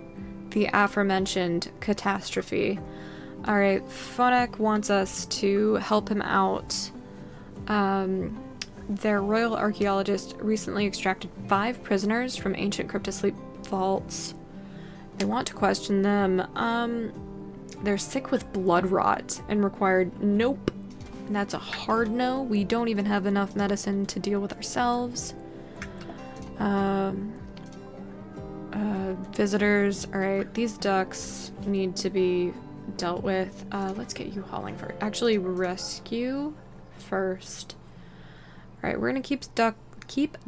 the aforementioned catastrophe. Alright, Phonak wants us to help him out. Their royal archaeologist recently extracted 5 prisoners from ancient cryptosleep vaults. They want to question them. They're sick with blood rot and required... Nope. That's a hard no. We don't even have enough medicine to deal with ourselves. Visitors. Alright, these ducks need to be dealt with. Let's get you hauling first. Actually, rescue first. Alright, we're gonna keep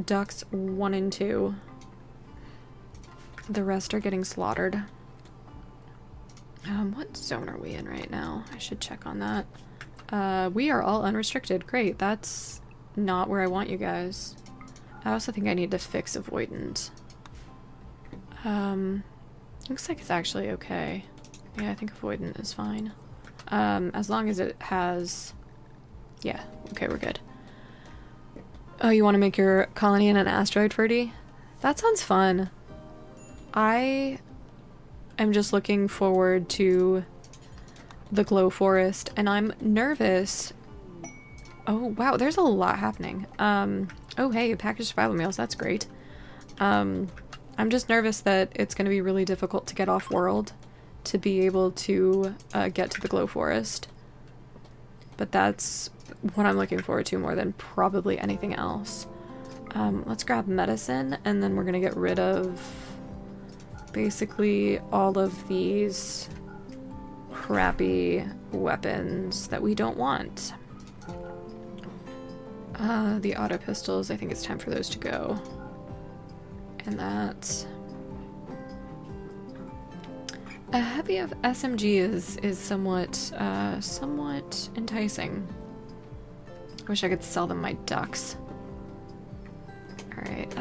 ducks 1 and 2. The rest are getting slaughtered. What zone are we in right now? I should check on that. We are all unrestricted. Great, that's not where I want you guys. I also think I need to fix avoidant. Looks like it's actually okay. Yeah, I think avoidant is fine. As long as it has... Yeah, okay, we're good. Oh, you want to make your colony in an asteroid, Ferdy? That sounds fun. I am just looking forward to the glow forest, and I'm nervous. Oh, wow, there's a lot happening. Oh, hey, packaged survival meals, that's great. I'm just nervous that it's going to be really difficult to get off-world to be able to get to the glow forest. But that's what I'm looking forward to more than probably anything else. Let's grab medicine, and then we're going to get rid of basically all of these crappy weapons that we don't want. The auto pistols, I think it's time for those to go. And that... A heavy of SMG is somewhat enticing. Wish I could sell them my ducks. Alright,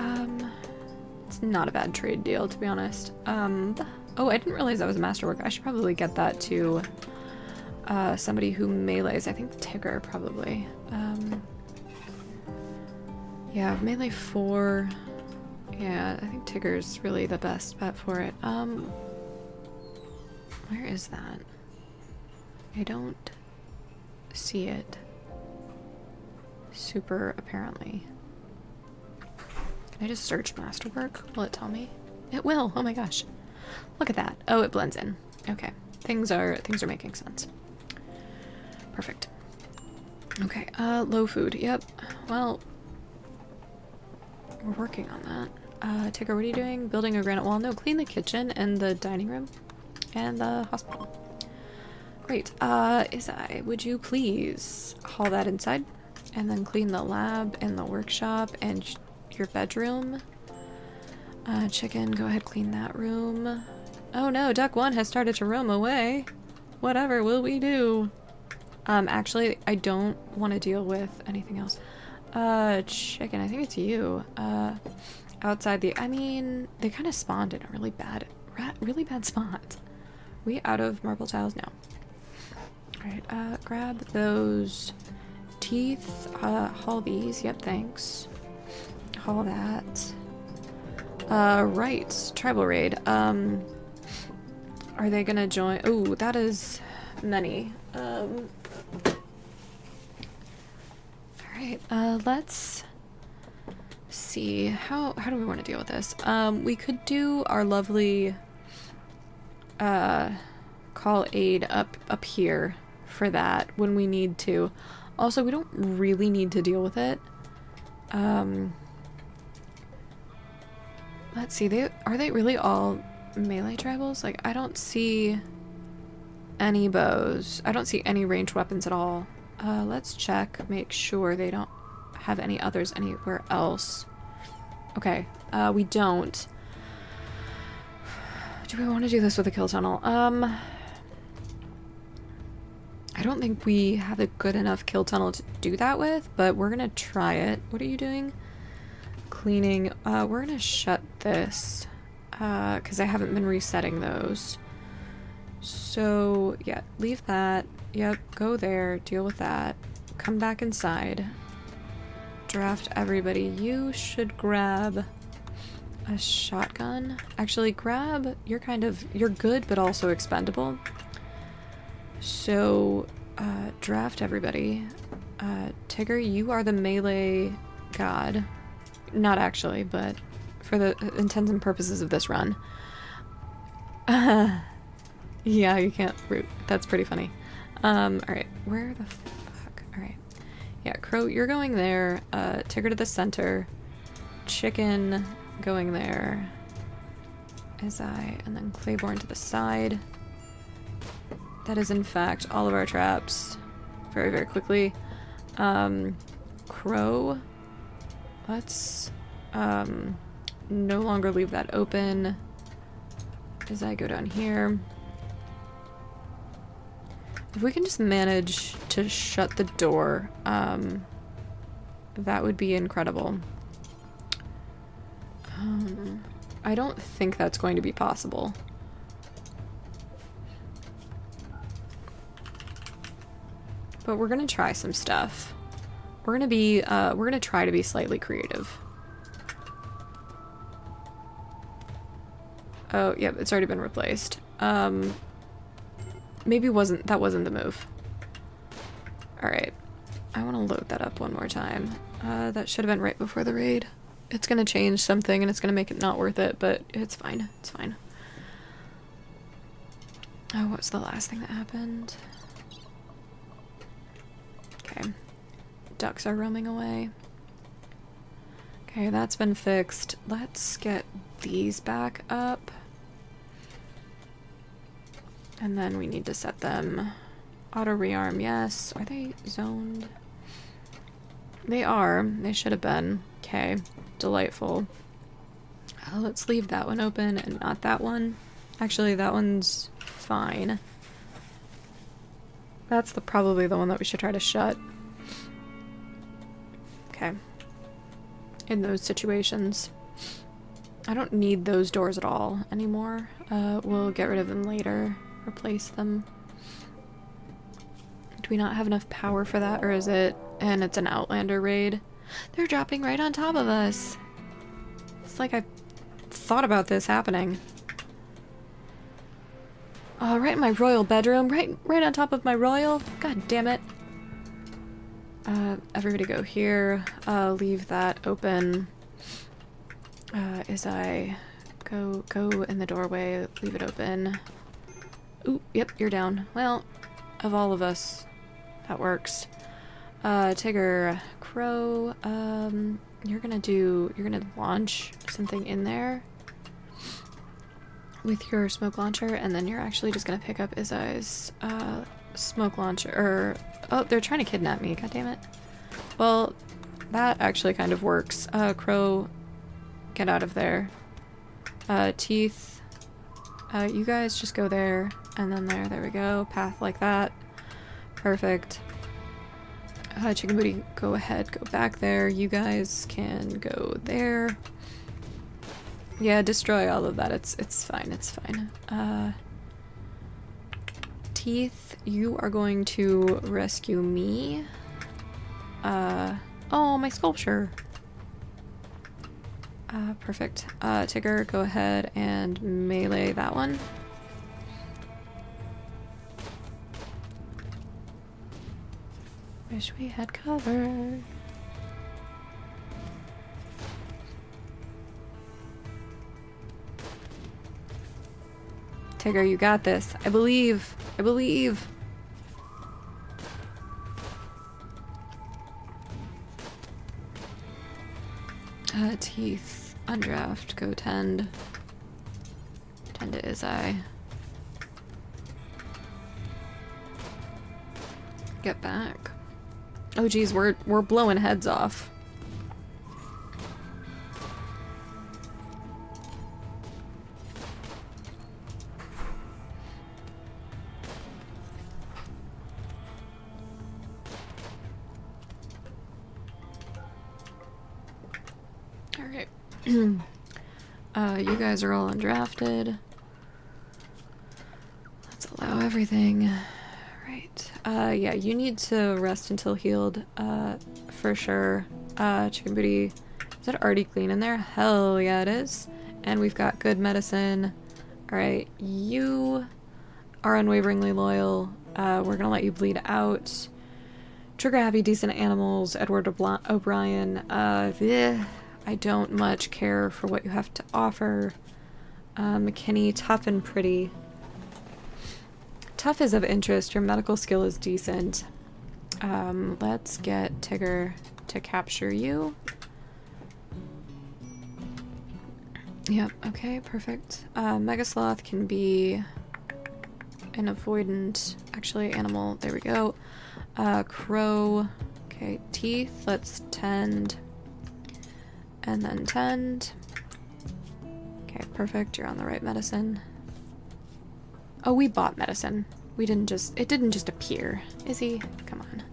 it's not a bad trade deal, to be honest. Oh, I didn't realize that was a masterwork. I should probably get that to somebody who melees. I think Tigger, probably. Yeah, melee 4. Yeah, I think Tigger's really the best bet for it. Where is that? I don't see it. Super apparently. Can I just search masterwork? Will it tell me? It will. Oh my gosh. Look at that. Oh, it blends in. Okay. Things are making sense. Perfect. Okay. Low food. Yep. Well, we're working on that. Tigger, what are you doing? Building a granite wall? No, clean the kitchen and the dining room and the hospital. Great. Izai, would you please haul that inside and then clean the lab and the workshop and your bedroom? Chicken, go ahead, clean that room. Oh no, Duck 1 has started to roam away. Whatever will we do? Actually, I don't want to deal with anything else. Chicken, I think it's you. Outside the... I mean, they kind of spawned in a really bad spot. We out of marble tiles? No. Alright, grab those teeth. Haul these. Yep, thanks. Haul that. Right. Tribal raid. Are they gonna join? Oh, that is many. Alright, let's see. How do we want to deal with this? We could do our lovely call aid up here for that when we need to. Also, we don't really need to deal with it. Let's see, are they really all melee tribals? Like, I don't see any bows. I don't see any ranged weapons at all. Let's check, make sure they don't have any others anywhere else. Okay, we don't. Do we want to do this with a kill tunnel? I don't think we have a good enough kill tunnel to do that with, but we're gonna try it. What are you doing? Cleaning. We're gonna shut this because I haven't been resetting those. So yeah, leave that. Yep, go there, deal with that. Come back inside. Draft everybody. You should grab a shotgun. Actually, grab, you're good but also expendable. So draft everybody. Tigger, you are the melee god. Not actually, but for the intents and purposes of this run. Yeah, you can't root. That's pretty funny. Alright, where the fuck? Alright. Yeah, Crow, you're going there. Tigger to the center. Chicken going there. And then Claiborne to the side. That is in fact all of our traps. Very, very quickly. Crow. Let's no longer leave that open as I go down here. If we can just manage to shut the door, that would be incredible. I don't think that's going to be possible. But we're gonna try some stuff. We're gonna try to be slightly creative. Oh, yep, it's already been replaced. Maybe that wasn't the move. Alright. I want to load that up one more time. That should have been right before the raid. It's gonna change something and it's gonna make it not worth it, but it's fine. It's fine. Oh, what was the last thing that happened? Okay. Ducks are roaming away. Okay, that's been fixed. Let's get these back up. And then we need to set them. Auto rearm, yes. Are they zoned? They are. They should have been. Okay. Delightful. Let's leave that one open and not that one. Actually, that one's fine. That's probably the one that we should try to shut. Okay. In those situations. I don't need those doors at all anymore. We'll get rid of them later. Replace them. Do we not have enough power for that, or is it... And it's an Outlander raid. They're dropping right on top of us. It's like I thought about this happening. Right in my royal bedroom. Right on top of my royal. God damn it. Everybody go here. Leave that open. As I go in the doorway, leave it open. Ooh, yep, you're down. Well, of all of us, that works. Tigger, Crow, you're gonna launch something in there with your smoke launcher, and then you're actually just gonna pick up Izai's, smoke launcher, or, oh, they're trying to kidnap me, god damn it. Well, that actually kind of works. Crow, get out of there. Teeth, you guys just go there, and then there we go, path like that. Perfect. Chicken Booty, go ahead, go back there. You guys can go there. Yeah, destroy all of that. It's fine, it's fine. Teeth, you are going to rescue me. Oh, my sculpture. Perfect. Tigger, go ahead and melee that one. Wish we had cover. Tigger, you got this. I believe. I believe. Teeth. Undraft. Go tend. Tend to Izai. Get back. Oh geez, we're blowing heads off. Alright. You guys are all undrafted. Let's allow everything. Right. Yeah, you need to rest until healed, for sure. Chicken Booty, is it already clean in there? Hell yeah, it is. And we've got good medicine. Alright, you are unwaveringly loyal. We're gonna let you bleed out. Trigger happy, decent animals. Edward O'Brien. I don't much care for what you have to offer. McKinney, tough and pretty. Tough is of interest. Your medical skill is decent. Let's get Tigger to capture you. Yep, okay, perfect. Mega Sloth can be an avoidant, actually animal, there we go. Crow, okay, Teeth, let's tend. And then tend. Okay, perfect, you're on the right medicine. Oh, we bought medicine. We didn't just, it didn't just appear. Izzy, come on.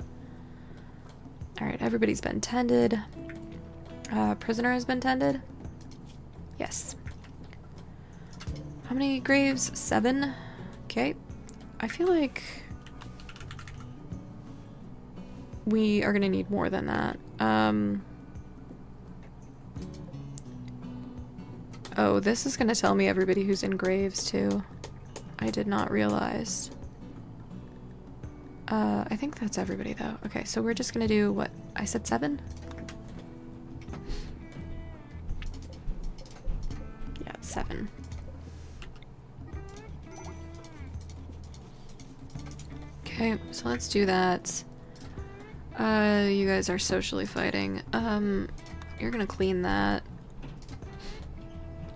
Alright, everybody's been tended. Prisoner has been tended? Yes. How many graves? 7? Okay. I feel like we are gonna need more than that. Oh, this is gonna tell me everybody who's in graves too. I did not realize. I think that's everybody though. Okay, so we're just gonna do what? I said 7? Yeah, 7. Okay, so let's do that. You guys are socially fighting. You're gonna clean that.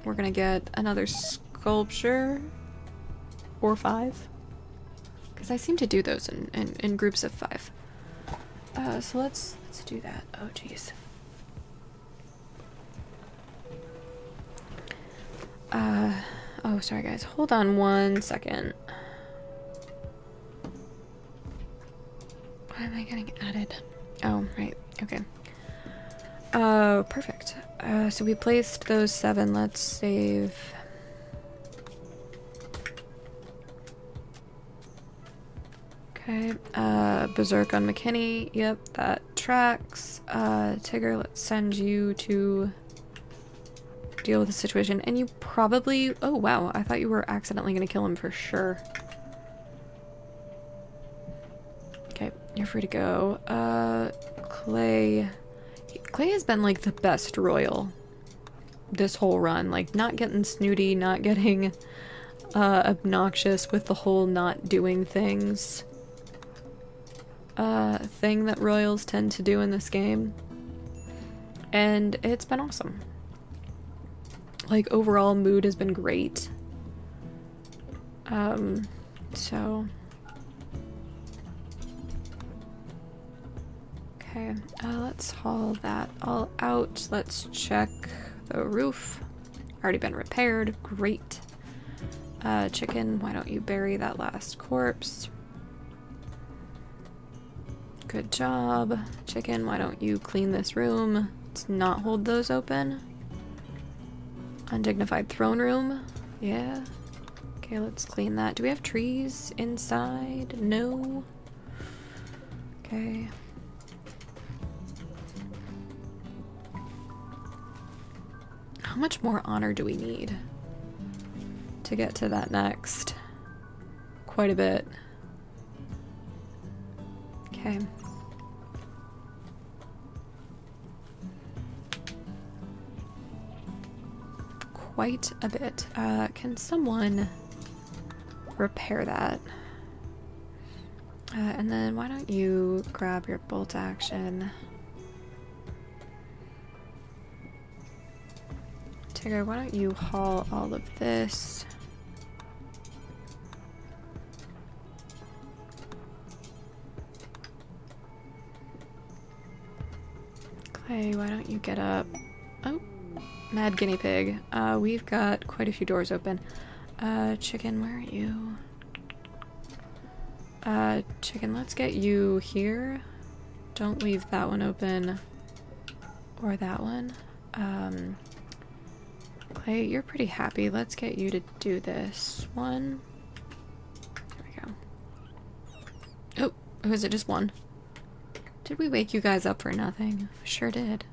We're gonna get another sculpture. Or 5. Because I seem to do those in groups of 5. So let's do that. Oh jeez. Oh sorry guys, hold on 1 second. Why am I getting added? Oh, right, okay. Perfect. So we placed those 7, let's save. Okay, Berserk on McKinney, yep, that tracks. Tigger, let's send you to deal with the situation. And you probably... Oh, wow. I thought you were accidentally going to kill him for sure. Okay, you're free to go. Clay... Clay has been, like, the best royal this whole run. Like, not getting snooty, not getting obnoxious with the whole not doing things thing that royals tend to do in this game. And it's been awesome. Like, overall mood has been great. So... Okay, let's haul that all out. Let's check the roof. Already been repaired. Great. Chicken, why don't you bury that last corpse? Good job. Chicken, why don't you clean this room? Let's not hold those open. Undignified throne room. Yeah. Okay, let's clean that. Do we have trees inside? No. Okay. How much more honor do we need to get to that next? Quite a bit. Okay. Quite a bit. Can someone repair that? And then why don't you grab your bolt action? Tigger, why don't you haul all of this? Clay, why don't you get up? Oh, mad guinea pig. We've got quite a few doors open. Chicken, where are you? Chicken, let's get you here. Don't leave that one open. Or that one. Clay, you're pretty happy. Let's get you to do this one. There we go. Oh, is it just one? Did we wake you guys up for nothing? Sure did.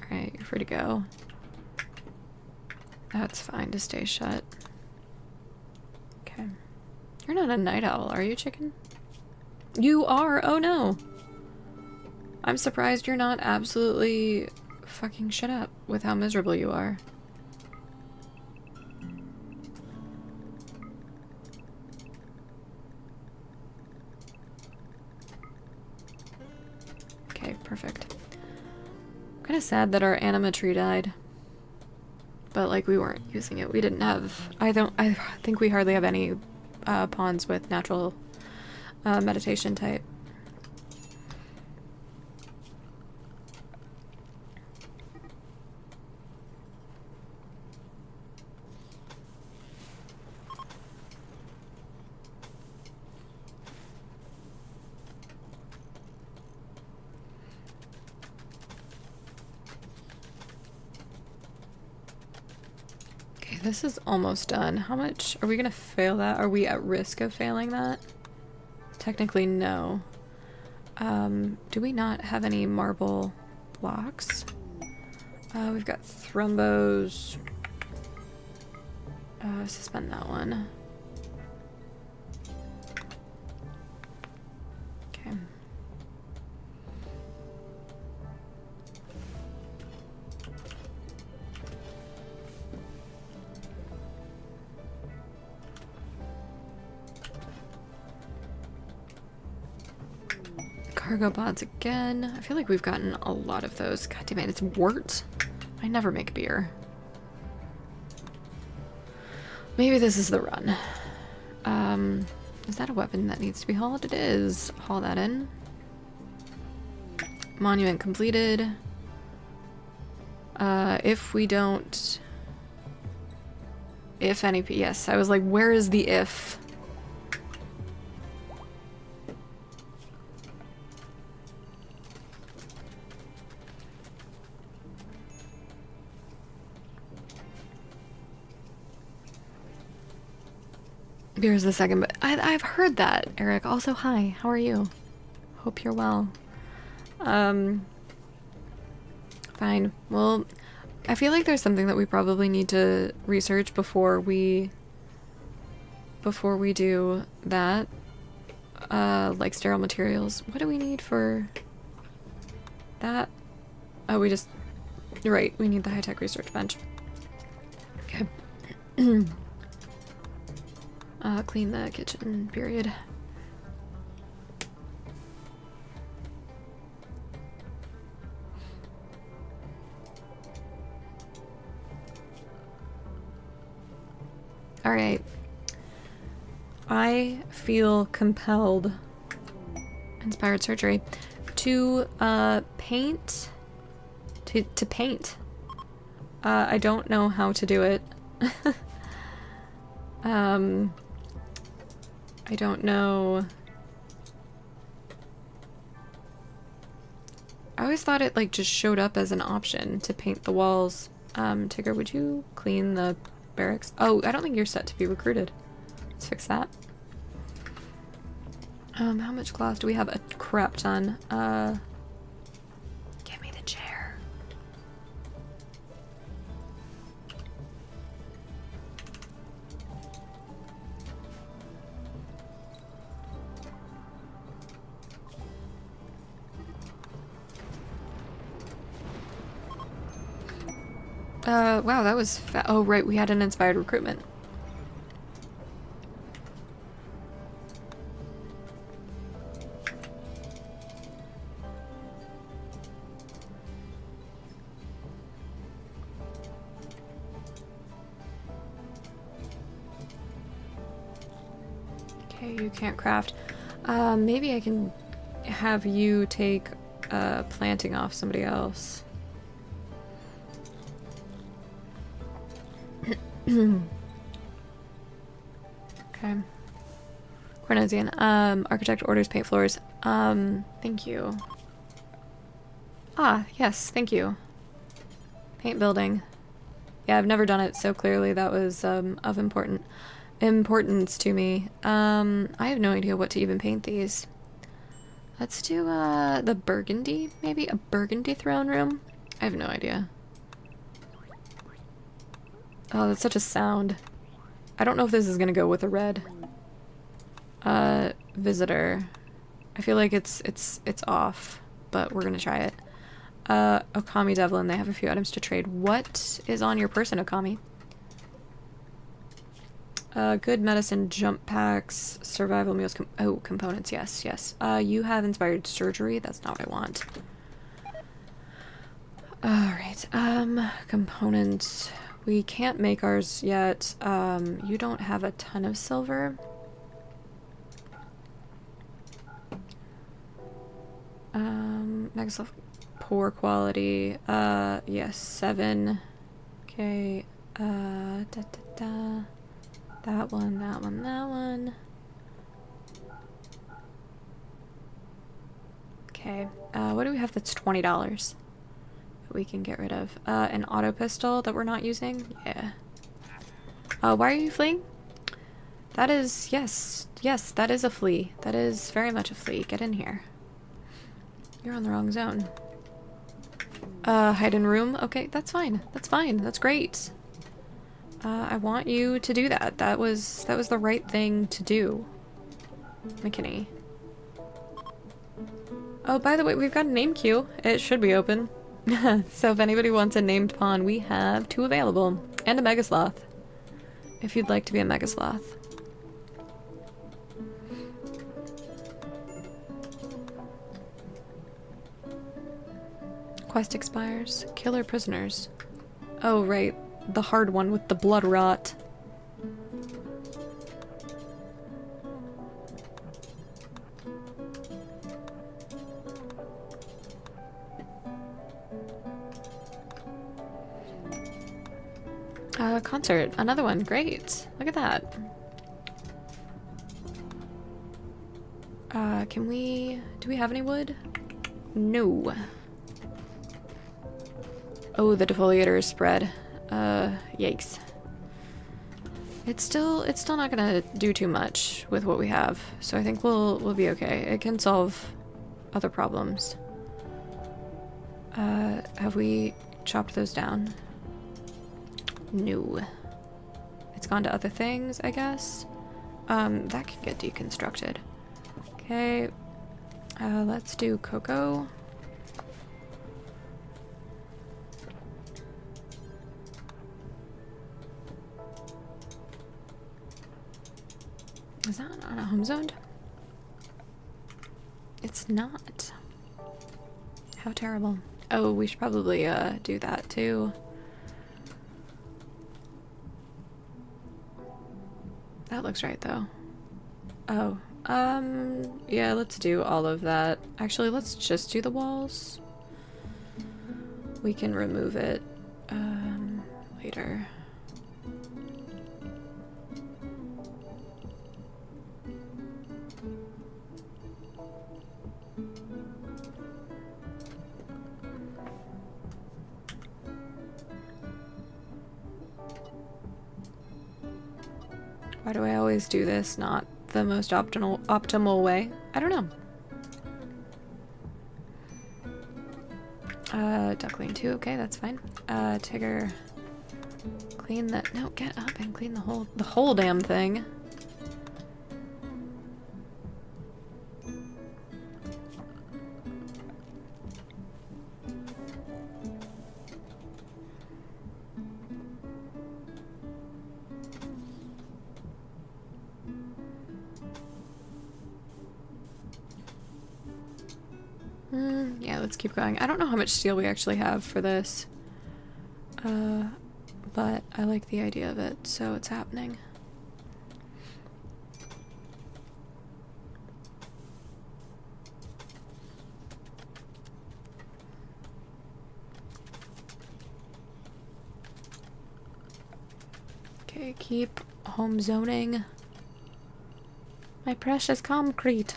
Alright, you're free to go. That's fine to stay shut. Okay. You're not a night owl, are you, chicken? You are? Oh no! I'm surprised you're not absolutely fucking shut up with how miserable you are. Okay, perfect. Kind of sad that our anima tree died. But, like, we weren't using it. We didn't have... I think we hardly have any pawns with natural meditation type. This is almost done. How much are we gonna fail that? Are we at risk of failing that? Technically, no. Do we not have any marble blocks? We've got thrombos. Suspend that one. Okay. Cargo pods again. I feel like we've gotten a lot of those. God damn it, it's wort. I never make beer. Maybe this is the run. Is that a weapon that needs to be hauled? It is. Haul that in. Monument completed. If we don't... If any... Yes, I was like, where is the if? Here's the second, but I've heard that, Eric. Also, hi, how are you? Hope you're well. Fine. Well, I feel like there's something that we probably need to research before we do that. Like sterile materials. What do we need for that? Oh, we just... You're right, we need the high-tech research bench. Okay. Clean the kitchen, period. Alright. I feel compelled, inspired surgery, to paint. To paint. I don't know how to do it. I don't know. I always thought it like just showed up as an option to paint the walls. Tigger, would you clean the barracks? Oh, I don't think you're set to be recruited. Let's fix that. How much glass do we have? A crap ton. Give me the chair. Wow, that was oh, right, we had an inspired recruitment. Okay, you can't craft. Maybe I can have you take planting off somebody else. Okay. Cornesian. Architect orders paint floors. Thank you. Ah, yes, thank you. Paint building. Yeah, I've never done it, so clearly that was of importance to me. I have no idea what to even paint these. Let's do the burgundy, maybe? A burgundy throne room? I have no idea. Oh, that's such a sound. I don't know if this is gonna go with a red. Visitor. I feel like it's off, but we're gonna try it. Okami Devlin, they have a few items to trade. What is on your person, Okami? Good medicine, jump packs, survival meals, components, yes, yes. You have inspired surgery, that's not what I want. Alright, components. We can't make ours yet. You don't have a ton of silver. Next level, poor quality. Yes, 7. Okay, da da da. That one, that one, that one. Okay, what do we have that's $20 that we can get rid of? An auto pistol that we're not using? Yeah. Why are you fleeing? That is, yes, yes, that is a flea. That is very much a flea. Get in here. You're on the wrong zone. Hide in room? Okay, that's fine. That's fine. That's great. I want you to do that. That was the right thing to do. McKinney. Oh, by the way, we've got a name queue. It should be open. So if anybody wants a named pawn, we have 2 available. And a Megasloth. If you'd like to be a Megasloth. Quest expires. Killer prisoners. Oh, right. The hard one with the blood rot. Concert. Another one. Great. Look at that. Can we... Do we have any wood? No. Oh, the defoliator is spread. Yikes. It's still not gonna do too much with what we have, so I think we'll be okay. It can solve other problems. Have we chopped those down? No. It's gone to other things, I guess. That can get deconstructed. Okay. Let's do cocoa. Is that on a home zoned? It's not. How terrible. Oh, we should probably do that too. That looks right though. Oh, yeah, let's do all of that. Actually, let's just do the walls. We can remove it later. Why do I always do this? Not the most optimal way? I don't know. Duckling too. Okay, that's fine. Tigger, clean the. No, get up and clean the whole damn thing. Yeah, let's keep going. I don't know how much steel we actually have for this. But I like the idea of it, so it's happening. Okay, keep home zoning. My precious concrete.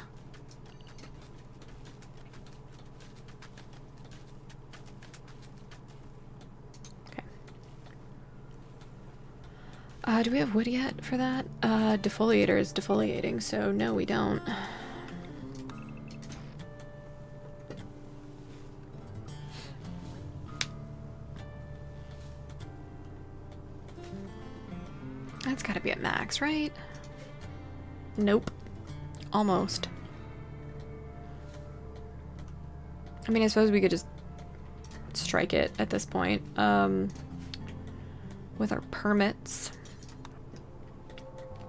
Do we have wood yet for that? Defoliator is defoliating, so no, we don't. That's gotta be at max, right? Nope. Almost. I mean, I suppose we could just strike it at this point, with our permits.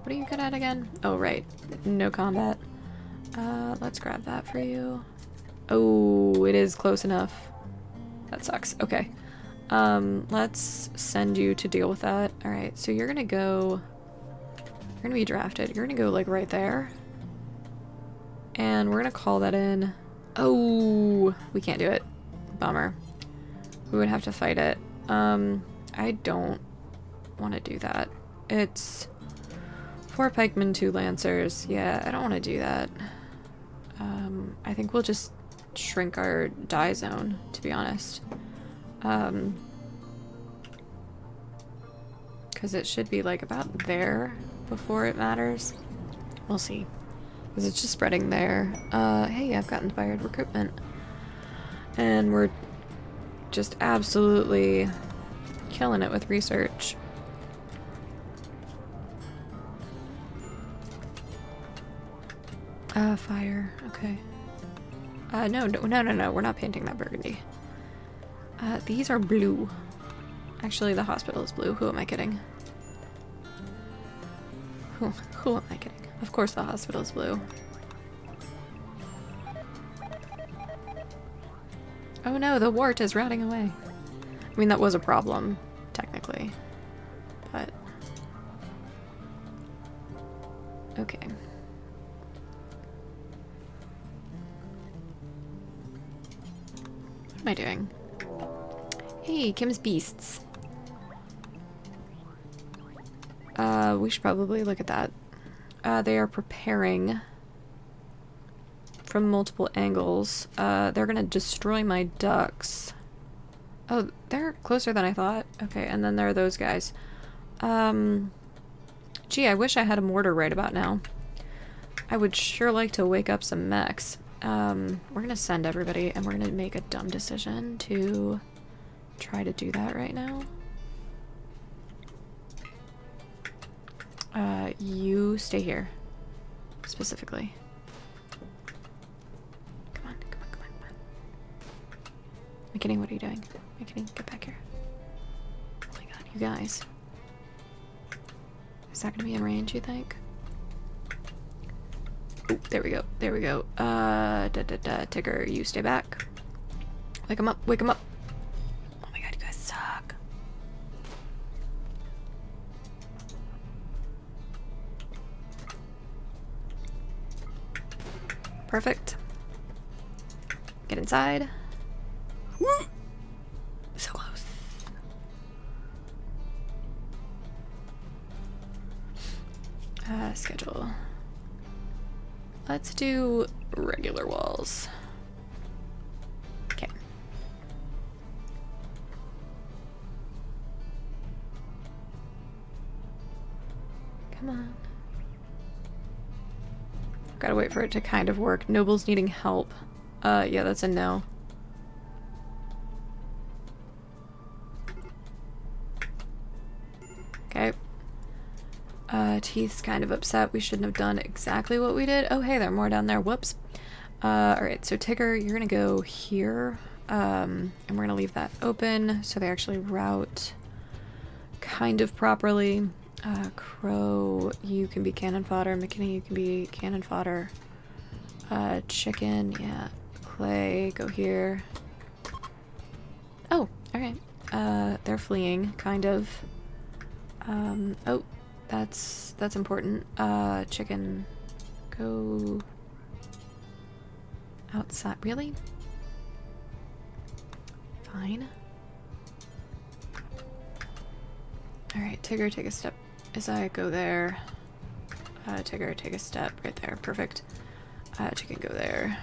What are you good at again? Oh, right. No combat. Let's grab that for you. Oh, it is close enough. That sucks. Okay. Let's send you to deal with that. Alright, so you're gonna go... You're gonna be drafted. You're gonna go, like, right there. And we're gonna call that in. Oh, we can't do it. Bummer. We would have to fight it. I don't want to do that. It's 4 pikemen, 2 lancers. Yeah, I don't want to do that. I think we'll just shrink our die zone, to be honest. Because it should be like about there before it matters. We'll see. Because it's just spreading there. Hey, I've got inspired recruitment. And we're just absolutely killing it with research. Fire. Okay. No, we're not painting that burgundy. These are blue. Actually, the hospital is blue. Who am I kidding? Who am I kidding? Of course the hospital is blue. Oh no, the wart is rotting away. I mean, that was a problem, technically. But... okay. What am I doing? Hey, Kim's Beasts. We should probably look at that. They are preparing from multiple angles. They're gonna destroy my ducks. Oh, they're closer than I thought. Okay, and then there are those guys. Gee, I wish I had a mortar right about now. I would sure like to wake up some mechs. We're gonna send everybody, and we're gonna make a dumb decision to try to do that right now. You stay here. Specifically. Come on, come on, come on, come on. McKinney, what are you doing? McKinney, get back here. Oh my god, you guys. Is that gonna be in range, you think? Oh, there we go. There we go. Tigger, you stay back. Wake him up. Wake him up. Oh my god, you guys suck. Perfect. Get inside. Woo! So close. Schedule. Let's do regular walls. Okay. Come on. Gotta wait for it to kind of work. Nobles needing help. Yeah, that's a no. Okay. Teeth's kind of upset. We shouldn't have done exactly what we did. Oh, hey, there are more down there. Whoops. Alright, so Tigger, you're gonna go here. And we're gonna leave that open so they actually route kind of properly. Crow, you can be cannon fodder. McKinney, you can be cannon fodder. Chicken, yeah. Clay, go here. Oh, alright. They're fleeing, kind of. Oh, that's important. Chicken, go outside. Really? Fine. Alright, Tigger, take a step as I go there. Tigger, take a step right there. Perfect. Chicken, go there.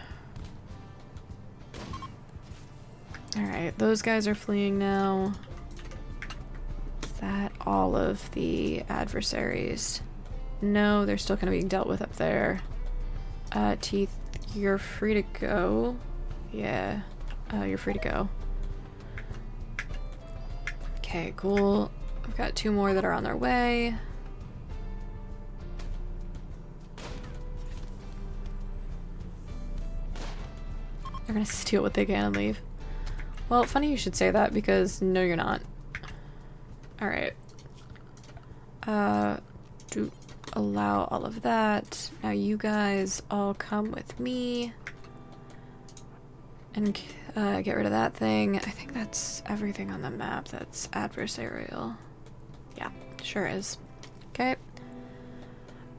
Alright, those guys are fleeing now. Is that all of the adversaries? No, they're still kind of being dealt with up there. Teeth, you're free to go. Yeah, you're free to go. Okay, cool. I've got 2 more that are on their way. They're gonna steal what they can and leave. Well, funny you should say that because no, you're not. Alright. Do allow all of that. Now you guys all come with me. And get rid of that thing. I think that's everything on the map that's adversarial. Yeah, sure is. Okay.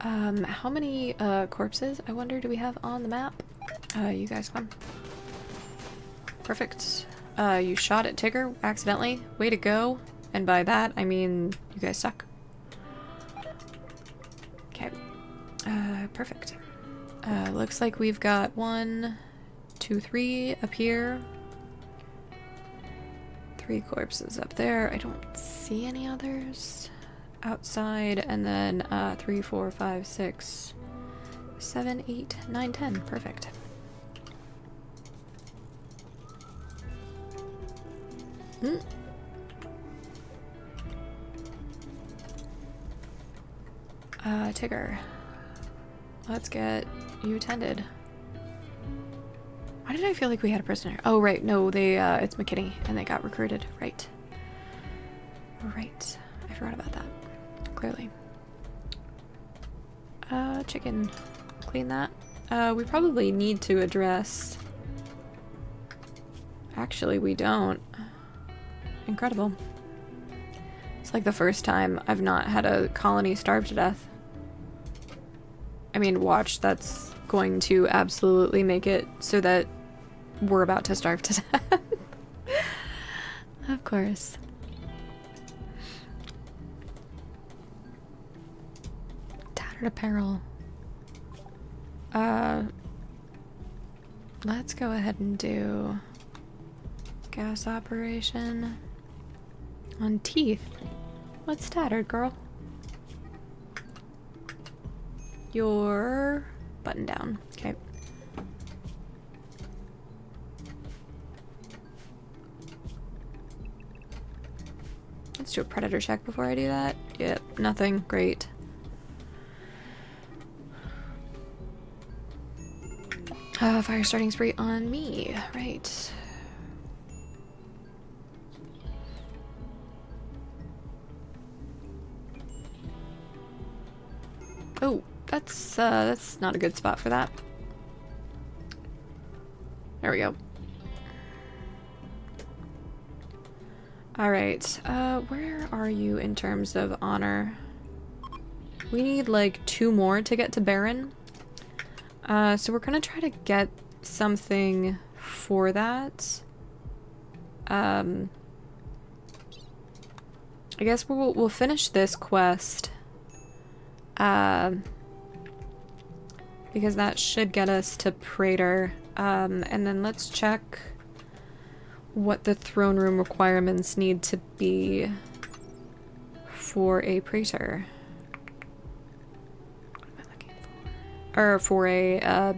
How many corpses, I wonder, do we have on the map? You guys come. Perfect. You shot at Tigger accidentally. Way to go. And by that, I mean you guys suck. Okay. Perfect. Looks like we've got 1, 2, 3 up here. 3 corpses up there. I don't see any others outside. And then 3, 4, 5, 6, 7, 8, 9, 10. Perfect. Tigger. Let's get you tended. Why did I feel like we had a prisoner? Oh, right. No, they, it's McKinney, and they got recruited. Right. Right. I forgot about that. Clearly. Chicken. Clean that. We probably need to address... Actually, we don't. Incredible. It's like the first time I've not had a colony starve to death. I mean, watch, that's going to absolutely make it so that we're about to starve to death. Of course. Tattered apparel. Let's go ahead and do gas operation on teeth. What's tattered, girl? Your button down. Okay. Let's do a predator check before I do that. Yep, nothing. Great. Fire starting spree on me. Right. Oh, that's not a good spot for that. There we go. Alright, where are you in terms of honor? We need like 2 more to get to Baron. So we're gonna try to get something for that. I guess we'll finish this quest. Because that should get us to Praetor. And then let's check what the throne room requirements need to be for a Praetor. What am I looking for? Or for a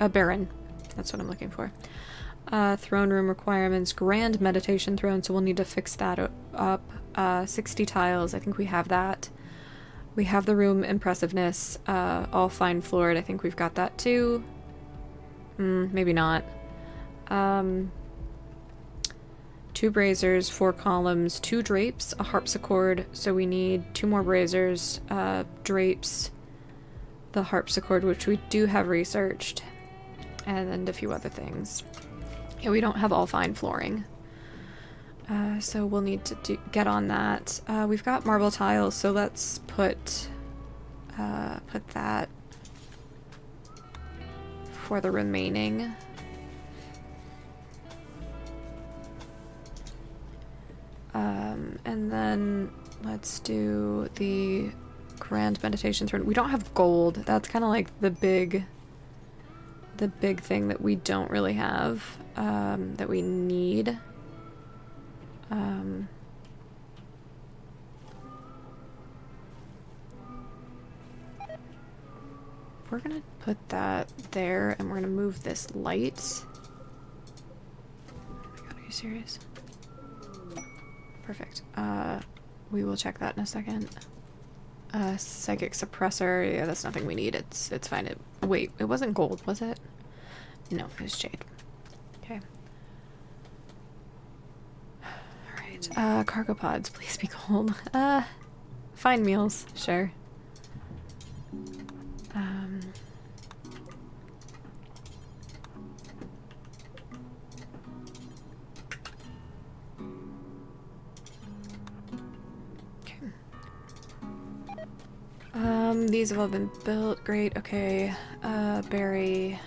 Baron. That's what I'm looking for. Throne room requirements, grand meditation throne, so we'll need to fix that up. 60 tiles, I think we have that. We have the room impressiveness, all fine floored. I think we've got that too. Maybe not. 2 braziers, 4 columns, 2 drapes, a harpsichord. So we need 2 more braziers, drapes, the harpsichord, which we do have researched, and then a few other things. Yeah, we don't have all fine flooring. So we'll need to get on that. We've got marble tiles, so let's put that for the remaining. And then let's do the grand meditation throne. We don't have gold. That's kind of like the big thing that we don't really have, that we need. We're gonna put that there, and we're gonna move this light. Oh my god, are you serious? Perfect. We will check that in a second. Psychic suppressor. Yeah, that's nothing we need. It's fine. Wait, it wasn't gold, was it? No, it was jade. Okay. Alright. Cargo pods, please be gold. Fine meals, sure. These have all been built. Great, okay. Berry.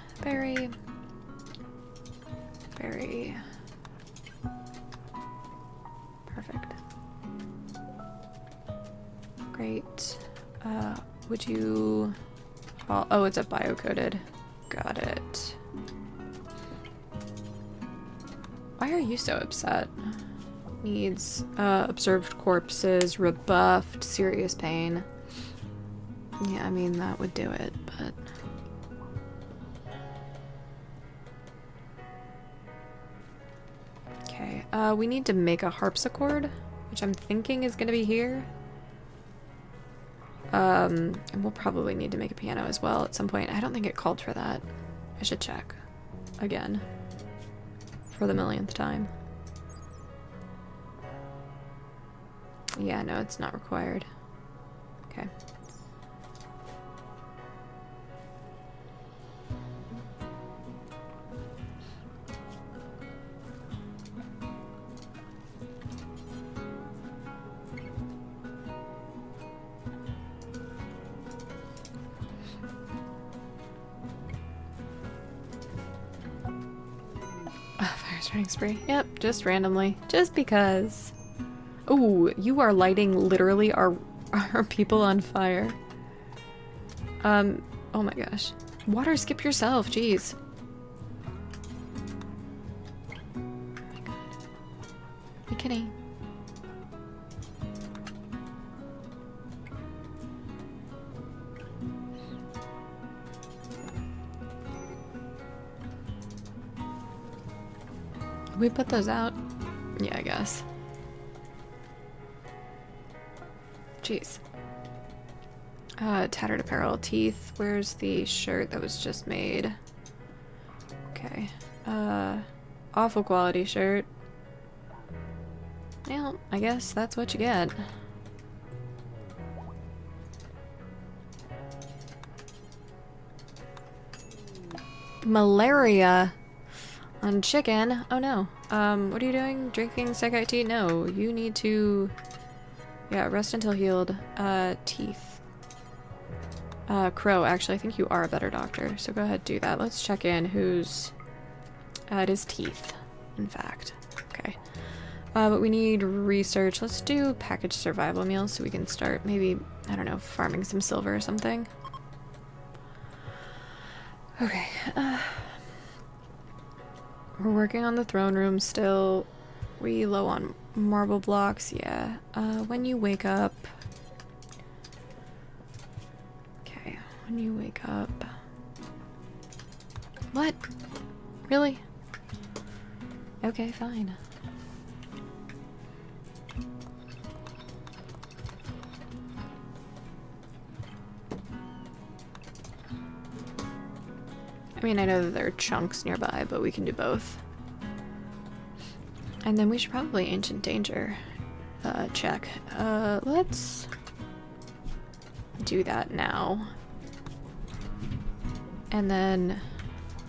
Perfect. Great. Would you... Oh, it's a bio-coded. Got it. Why are you so upset? Needs, observed corpses, rebuffed, serious pain. Yeah, I mean, that would do it, but... Okay, we need to make a harpsichord, which I'm thinking is gonna be here. And we'll probably need to make a piano as well at some point. I don't think it called for that. I should check. Again. For the millionth time. Yeah, no, it's not required. Okay. Fire starting spree. Yep, just randomly. Just because. Ooh, you are lighting literally our people on fire. Oh my gosh. Water, skip yourself, jeez. Oh my god. Hey, kitty. We put those out? Yeah, I guess. Jeez. Tattered apparel, teeth. Where's the shirt that was just made? Okay. Awful quality shirt. Well, I guess that's what you get. Malaria on chicken. Oh no. What are you doing? Drinking second tea? No, you need to... Yeah, rest until healed. Teeth. Crow, actually, I think you are a better doctor, so go ahead, do that. Let's check in who's... it is teeth, in fact. Okay. But we need research. Let's do packaged survival meals so we can start maybe, I don't know, farming some silver or something. Okay. We're working on the throne room still. We low on marble blocks, yeah. When you wake up... Okay, when you wake up... What? Really? Okay, fine. I mean, I know that there are chunks nearby, but we can do both. And then we should probably Ancient Danger check. Let's do that now. And then,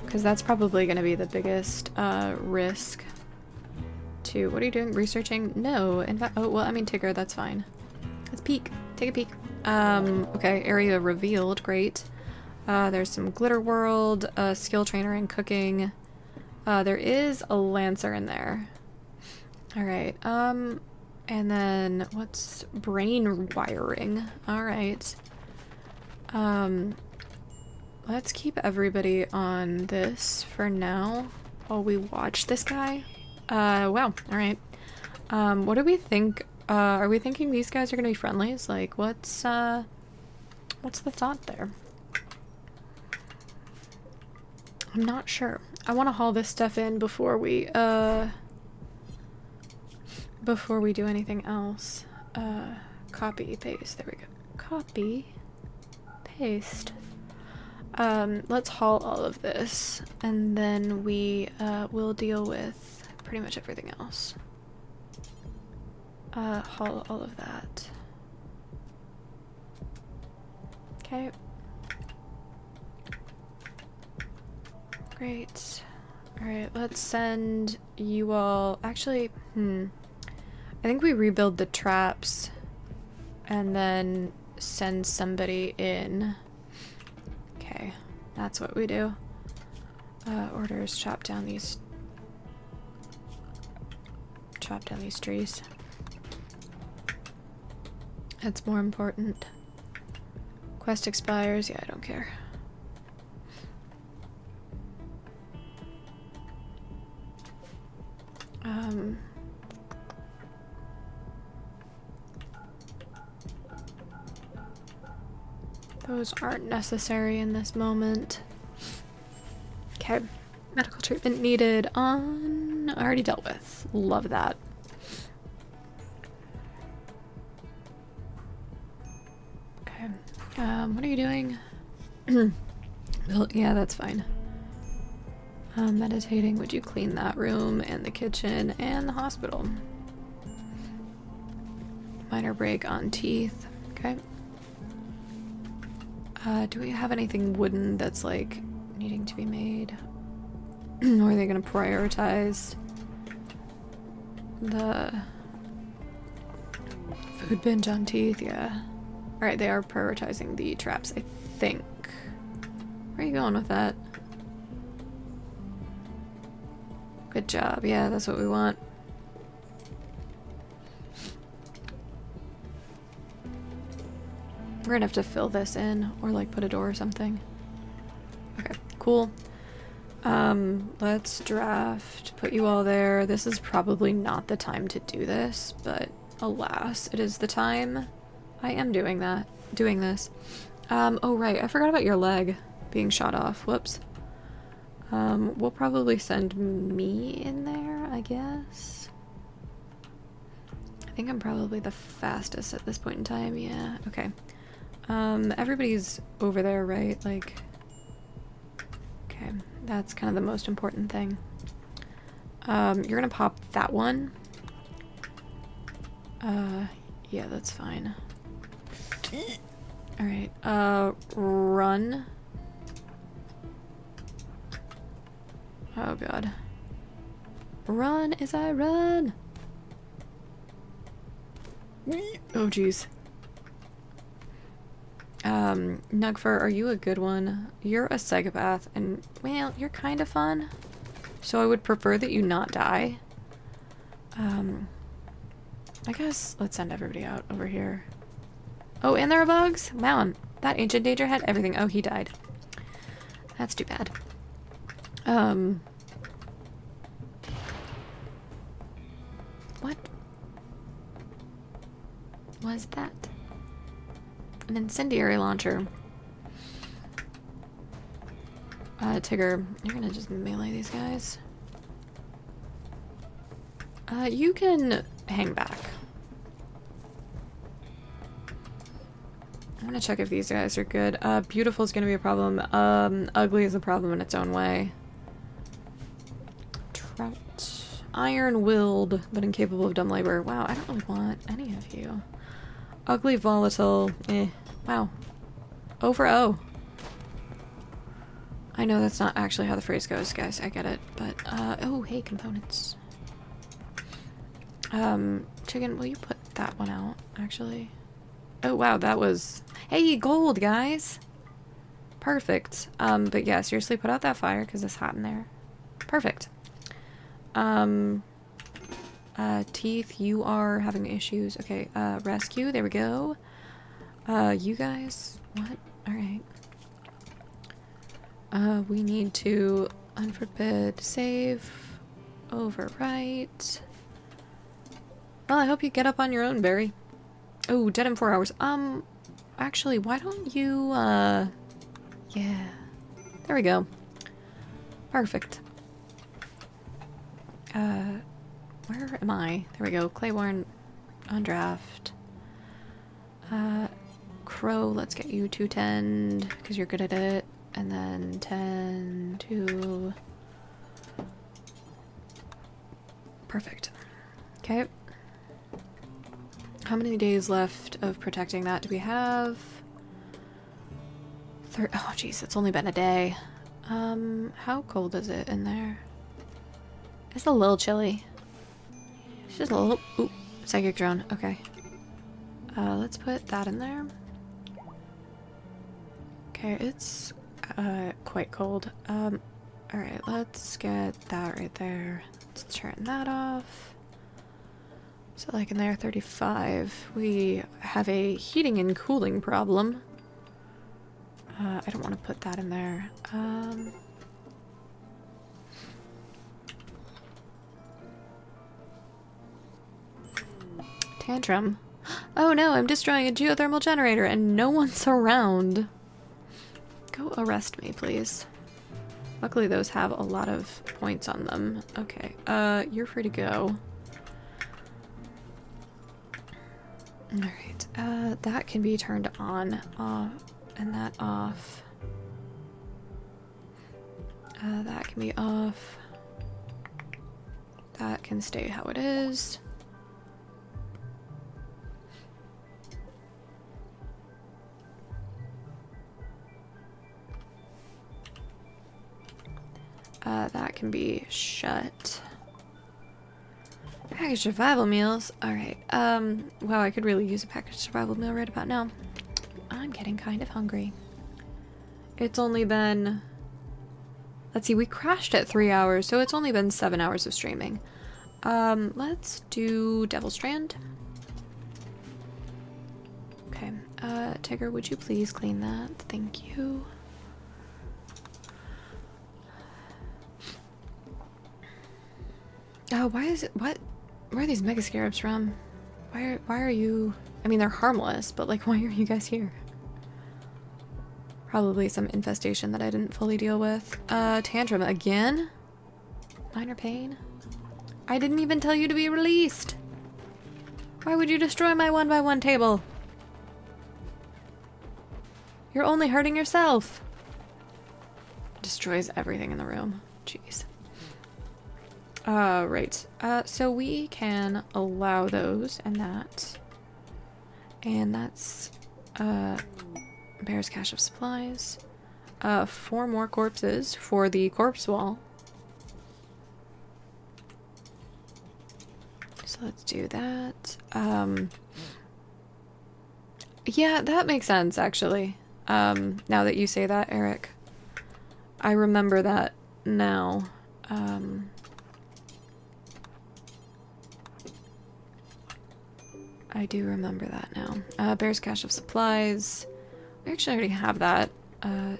because that's probably going to be the biggest risk to... What are you doing? Researching? No. In fact, oh, well, I mean, Tigger, that's fine. Let's peek. Take a peek. Okay, area revealed. Great. There's some Glitter World, skill trainer and cooking. There is a Lancer in there. Alright, and then what's brain wiring? Alright. Let's keep everybody on this for now while we watch this guy. Wow, alright. What do we think? Are we thinking these guys are gonna be friendlies? Like, what's the thought there? I'm not sure. I want to haul this stuff in before we do anything else. Copy, paste. There we go. Copy, paste. Let's haul all of this, and then we will deal with pretty much everything else. Haul all of that. Okay. Great. Alright, let's send you all... Actually, I think we rebuild the traps and then send somebody in. Okay, that's what we do. Orders, chop down these trees. That's more important. Quest expires. Yeah, I don't care. Those aren't necessary in this moment. Okay. Medical treatment needed on... Already dealt with. Love that. Okay. What are you doing? Well, yeah, that's fine. Meditating. Would you clean that room and the kitchen and the hospital? Minor break on teeth. Okay. Do we have anything wooden that's like needing to be made? Or are they gonna prioritize the food binge on teeth? Yeah. Alright, they are prioritizing the traps, I think. Where are you going with that? Good job. Yeah, that's what we want. We're gonna have to fill this in or like put a door or something. Okay, cool. Let's draft, put you all there. This is probably not the time to do this, but alas, it is the time. I am doing this. Oh right, I forgot about your leg being shot off. Whoops. We'll probably send me in there, I guess. I think I'm probably the fastest at this point in time, yeah. Okay. Everybody's over there, right? Like, okay, that's kind of the most important thing. You're gonna pop that one. Yeah, that's fine. Alright, run. Oh god. Run as I run! Oh jeez. Nugfur, are you a good one? You're a psychopath, and, well, you're kind of fun. So I would prefer that you not die. I guess let's send everybody out over here. Oh, and there are bugs? Wow, that ancient danger had everything. Oh, he died. That's too bad. What was that? An incendiary launcher. Tigger, you're gonna just melee these guys. You can hang back. I'm gonna check if these guys are good. Beautiful is gonna be a problem. Ugly is a problem in its own way. Trout. Iron-willed, but incapable of dumb labor. Wow, I don't really want any of you. Ugly, volatile. Eh. Wow. O for O. I know that's not actually how the phrase goes, guys. I get it. But, oh, hey, components. Chicken, will you put that one out, actually? Oh, wow, that was... Hey, gold, guys! Perfect. But yeah, seriously, put out that fire, because it's hot in there. Perfect. Teeth, you are having issues. Okay, rescue, there we go. You guys, what? Alright. We need to unforbid, save, overwrite. Well, I hope you get up on your own, Barry. Oh, dead in 4 hours. Actually, why don't you, yeah. There we go. Perfect. Where am I? There we go. Claiborne on draft. Crow, let's get you to tend, because you're good at it. And then 10 to... Perfect. Okay. How many days left of protecting that do we have? Oh, jeez, it's only been a day. How cold is it in there? It's a little chilly. It's just a little... Ooh, psychic drone. Okay. Let's put that in there. Okay, it's quite cold. Alright, let's get that right there. Let's turn that off. So like in there, 35. We have a heating and cooling problem. I don't want to put that in there. Tantrum. Oh no, I'm destroying a geothermal generator and no one's around. Go arrest me, please. Luckily those have a lot of points on them. Okay, you're free to go. Alright, that can be turned on, off, and that off. That can be off. That can stay how it is. That can be shut. Packaged survival meals. Alright, wow, I could really use a packaged survival meal right about now. I'm getting kind of hungry. It's only been... Let's see, we crashed at 3 hours, so it's only been 7 hours of streaming. Let's do Devil Strand. Okay, Tigger, would you please clean that? Thank you. Oh, why is it, what? Where are these mega scarabs from? Why are you, I mean, they're harmless, but like, why are you guys here? Probably some infestation that I didn't fully deal with. Tantrum again? Minor pain? I didn't even tell you to be released. Why would you destroy my 1x1 table? You're only hurting yourself. Destroys everything in the room. Jeez. Right. So we can allow those and that. And that's, Bear's cache of supplies. 4 more corpses for the corpse wall. So let's do that. Yeah, that makes sense, actually. Now that you say that, Eric. I remember that now. I do remember that now. Bear's cache of supplies. We actually already have that.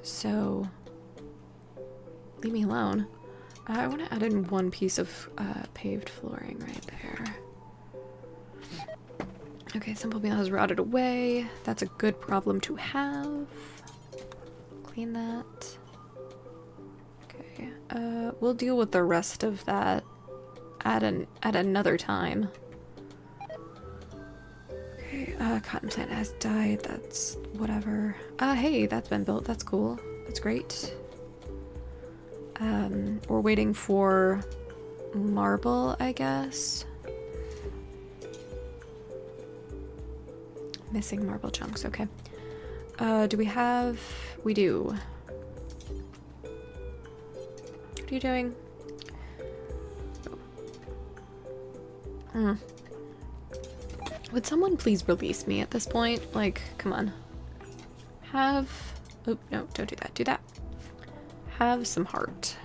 So leave me alone. I want to add in 1 piece of paved flooring right there. Okay, simple meal has rotted away. That's a good problem to have. Clean that. Okay, we'll deal with the rest of that at another time. Okay, cotton plant has died. That's whatever. Hey, that's been built. That's cool. That's great. We're waiting for marble, I guess. Missing marble chunks, okay. Do we have... We do. What are you doing? Would someone please release me at this point? Like, come on. Have... Oh, no, don't do that. Do that. Have some heart.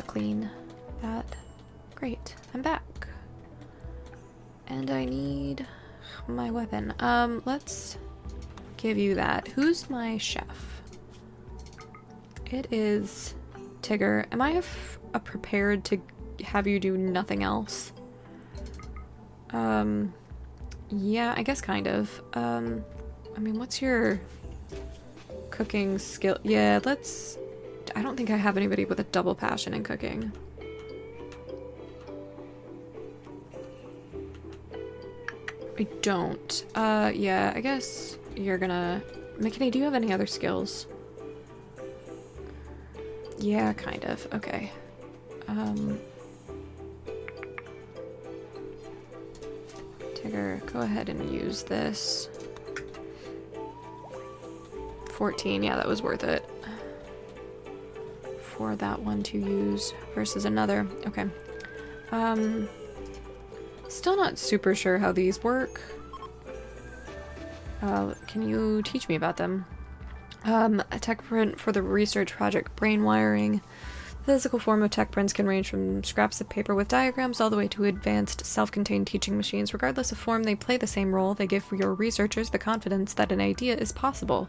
Clean that. Great. I'm back. And I need my weapon. Let's give you that. Who's my chef? It is Tigger. Am I prepared to have you do nothing else? Yeah, I guess kind of. I mean, what's your cooking skill? Yeah, let's... I don't think I have anybody with a double passion in cooking. I don't. Yeah, I guess you're gonna... McKinney, do you have any other skills? Yeah, kind of. Okay. Tigger, go ahead and use this. 14, yeah, that was worth it. For that one to use versus another. Okay. Still not super sure how these work. Can you teach me about them? A tech print for the research project brain wiring. The physical form of tech prints can range from scraps of paper with diagrams all the way to advanced self-contained teaching machines. Regardless of form, they play the same role. They give your researchers the confidence that an idea is possible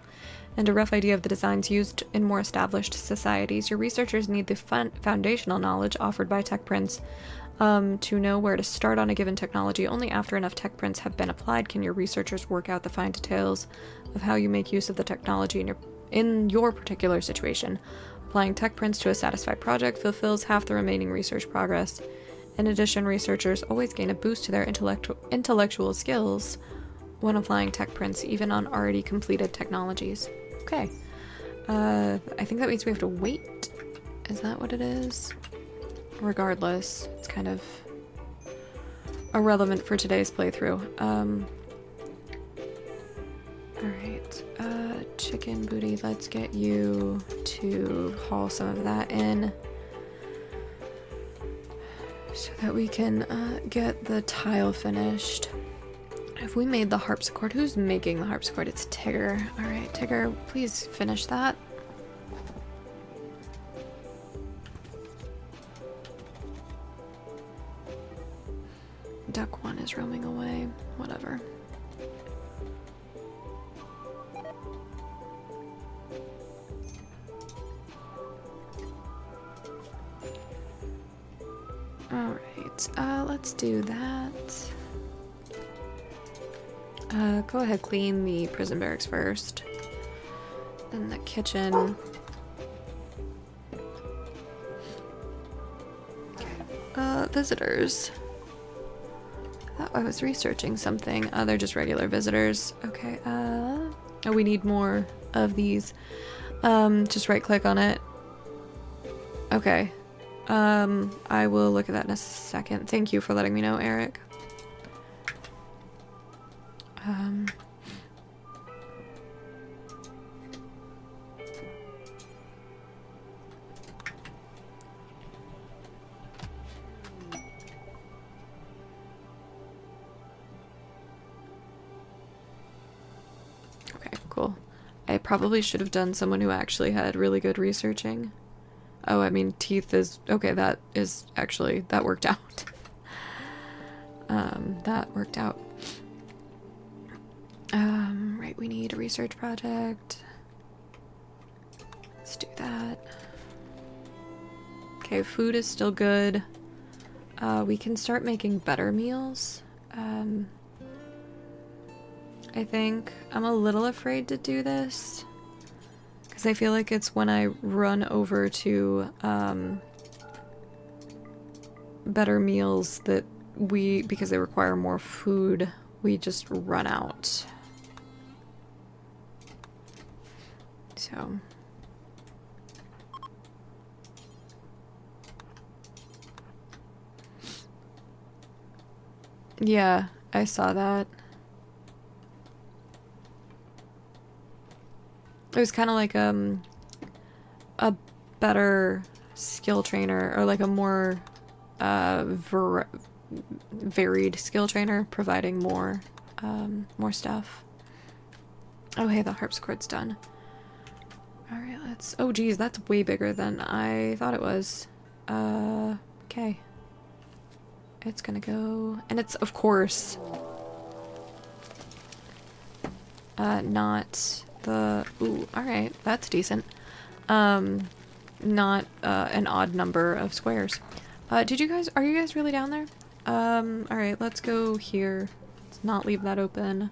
and a rough idea of the designs used in more established societies. Your researchers need the foundational knowledge offered by tech prints to know where to start on a given technology. Only after enough tech prints have been applied can your researchers work out the fine details of how you make use of the technology in your particular situation. Applying tech prints to a satisfied project fulfills half the remaining research progress. In addition, researchers always gain a boost to their intellectual skills when applying tech prints, even on already completed technologies. Okay. I think that means we have to wait. Is that what it is? Regardless, it's kind of irrelevant for today's playthrough. Alright, chicken booty, let's get you to haul some of that in so that we can get the tile finished. If we made the harpsichord, who's making the harpsichord? It's Tigger. Alright, Tigger, please finish that. Duck 1 is roaming away. Whatever. Alright, let's do that. Go ahead, clean the prison barracks first. Then the kitchen. Visitors. I thought I was researching something. Oh, they're just regular visitors. Okay, oh, we need more of these. Just right click on it. Okay. I will look at that in a second. Thank you for letting me know, Eric. Okay, cool. I probably should have done someone who actually had really good researching. Oh, I mean, teeth is... Okay, that is actually... That worked out. That worked out. Right, we need a research project. Let's do that. Okay, food is still good. We can start making better meals. I think I'm a little afraid to do this because I feel like it's when I run over to better meals that because they require more food, we just run out. So yeah, I saw that. It was kind of like a better skill trainer, or like a more varied skill trainer, providing more stuff. Oh hey, the harpsichord's done. Alright, let's... Oh geez, that's way bigger than I thought it was. Okay. It's gonna go... And it's, of course... not the... Ooh, alright, that's decent. Not an odd number of squares. Did you guys... Are you guys really down there? Alright, let's go here. Let's not leave that open.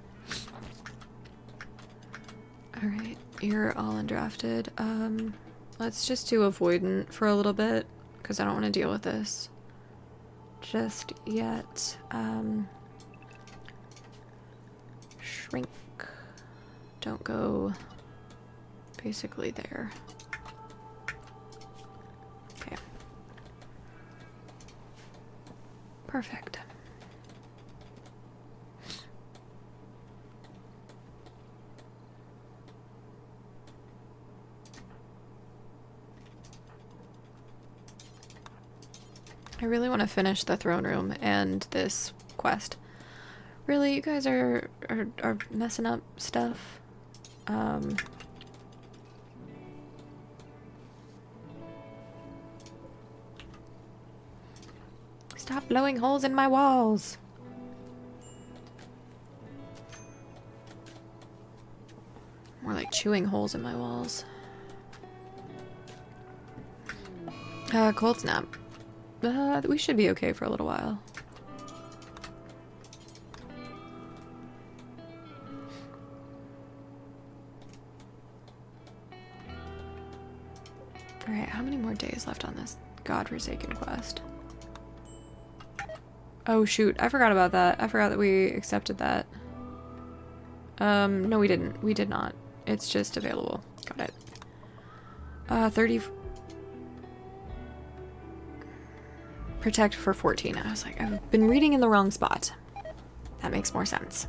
Alright, you're all undrafted. Let's just do avoidant for a little bit, because I don't want to deal with this just yet. Shrink. Don't go basically there. Okay. Perfect. I really want to finish the throne room and this quest. Really, you guys are messing up stuff. Stop blowing holes in my walls. More like chewing holes in my walls. Cold snap. We should be okay for a little while. Alright, how many more days left on this godforsaken quest? Oh shoot, I forgot about that. I forgot that we accepted that. No we didn't. We did not. It's just available. Got it. 30... Protect for 14. I was like, I've been reading in the wrong spot. That makes more sense.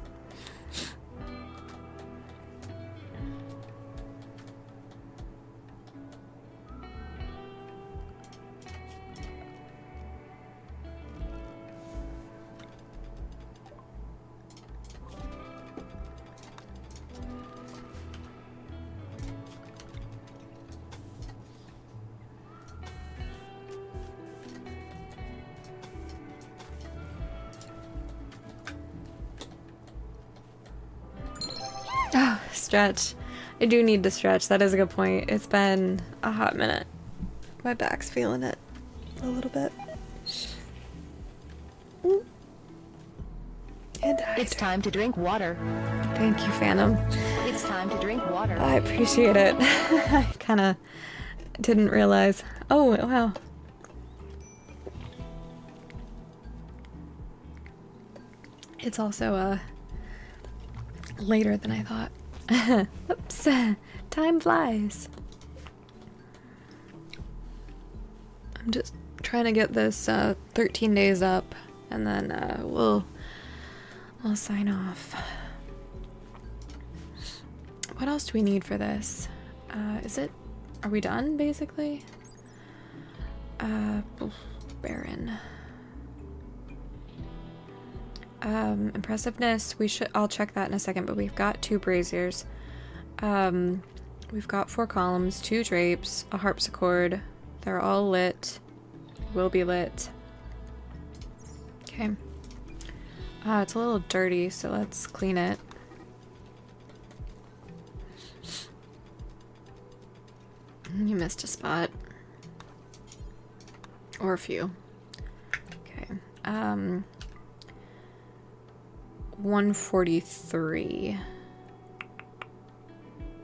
Stretch. I do need to stretch. That is a good point. It's been a hot minute. My back's feeling it a little bit. And It's time to drink water. thank you, Phantom. It's time to drink water. I appreciate it. I kind of didn't realize. Oh, wow. It's also later than I thought. Oops. Time flies. I'm just trying to get this 13 days up, and then we'll sign off. What else do we need for this? Are we done, basically? Baron. Impressiveness, I'll check that in a second, but we've got 2 braziers. We've got 4 columns, 2 drapes, a harpsichord. They're all lit. Will be lit. Okay. It's a little dirty, so let's clean it. You missed a spot. Or a few. Okay. 143.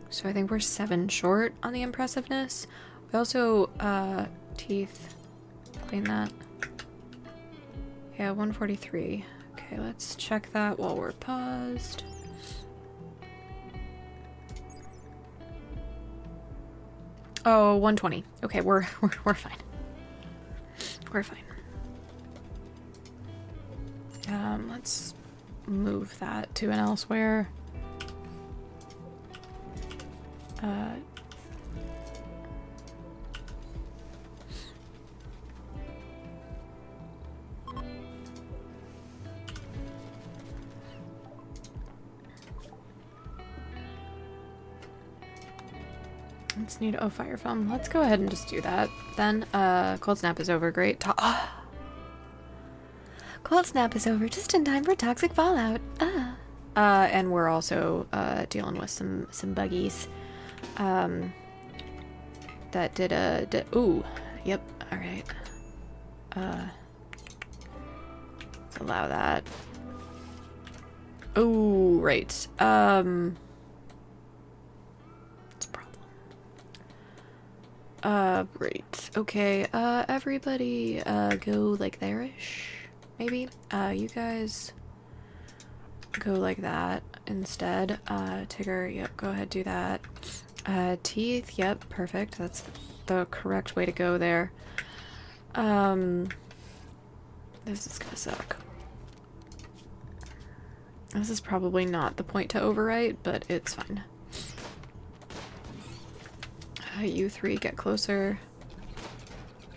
So I think we're 7 short on the impressiveness. We also, teeth. Clean that. Yeah, 143. Okay, let's check that while we're paused. Oh, 120. Okay, we're fine. We're fine. Let's move that to an elsewhere. Let's need fire foam. Let's go ahead and just do that. Then cold snap is over. Great. Cold snap is over just in time for toxic fallout. And we're also dealing with some buggies. That did ooh, yep. All right. Let's allow that. Oh, right. It's a problem. Right. Okay. Everybody, go like there-ish. Maybe. You guys go like that instead. Tigger, yep, go ahead, do that. Teeth, yep, perfect. That's the correct way to go there. This is gonna suck. This is probably not the point to overwrite, but it's fine. You 3, get closer.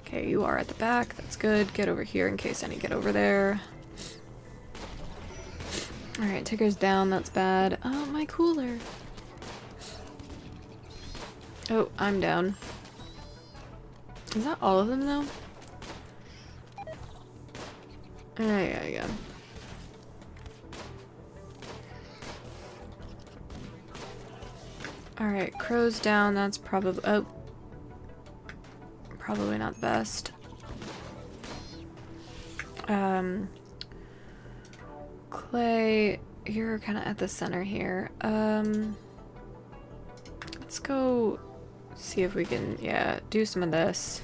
Okay, you are at the back. That's good. Get over here in case any get over there. Alright, Tigger's down. That's bad. Oh, my cooler. Oh, I'm down. Is that all of them, though? Yeah. Alright, crow's down. That's probably... Oh. Probably not the best. Clay, you're kind of at the center here. Let's go see if we can, yeah, do some of this.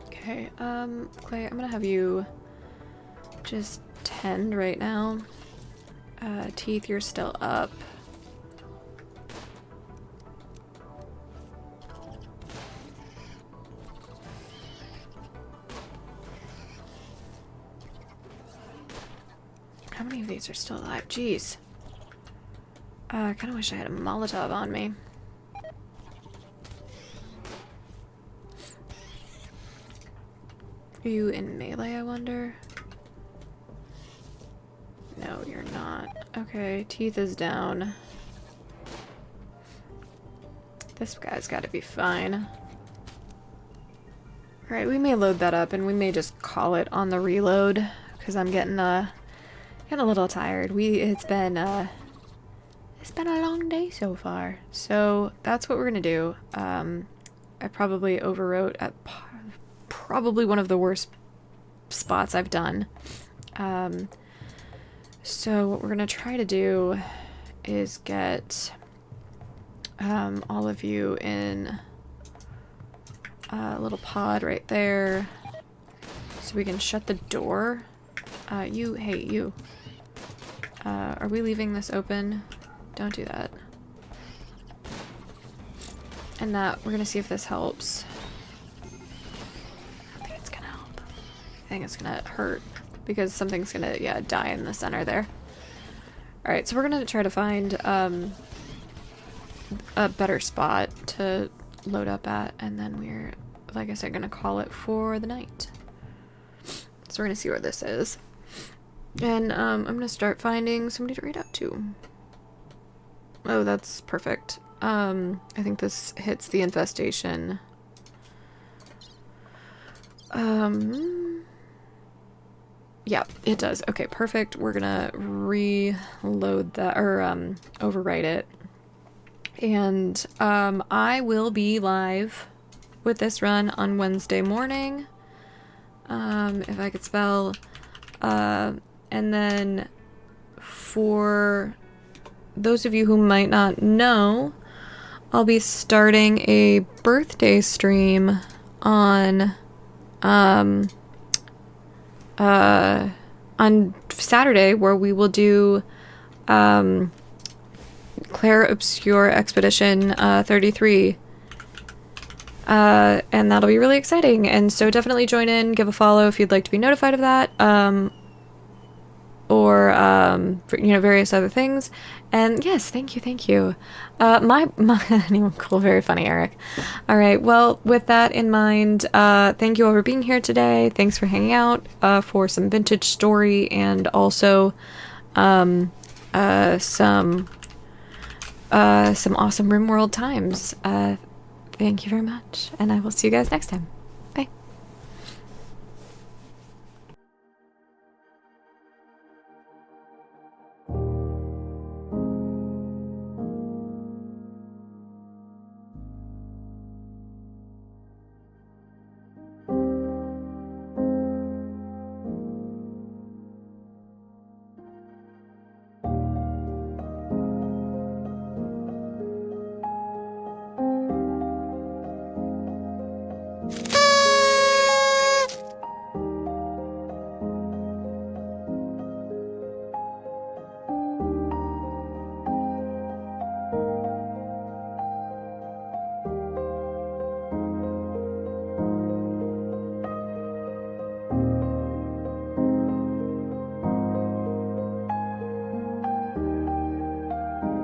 Okay, Clay, I'm gonna have you just tend right now. Teeth, you're still up. How many of these are still alive? Jeez. I kind of wish I had a Molotov on me. Are you in melee, I wonder? No, you're not. Okay, teeth is down. This guy's gotta be fine. Alright, we may load that up and we may just call it on the reload, because I'm getting a little tired. It's been a long day so far. So that's what we're gonna do. I probably overwrote at probably one of the worst spots I've done. So what we're gonna try to do is get all of you in a little pod right there, so we can shut the door. Hey, you. Are we leaving this open? Don't do that. And that, we're gonna see if this helps. I don't think it's gonna help. I think it's gonna hurt, because something's gonna, yeah, die in the center there. Alright, so we're gonna try to find, a better spot to load up at, and then we're, like I said, gonna call it for the night. So we're gonna see where this is. And, I'm gonna start finding somebody to read out to. Oh, that's perfect. I think this hits the infestation. Yeah, it does. Okay, perfect. We're gonna reload that, or, overwrite it. And, I will be live with this run on Wednesday morning. If I could spell. And then for those of you who might not know, I'll be starting a birthday stream on Saturday, where we will do Claire Obscure Expedition 33. And that'll be really exciting, and so definitely join in, give a follow if you'd like to be notified of that, or you know, various other things. And yes, thank you. My anyone cool, very funny, Eric. All right, well, with that in mind, thank you all for being here today. Thanks for hanging out for some vintage story, and also some awesome Rimworld times. Thank you very much, and I will see you guys next time. Bye.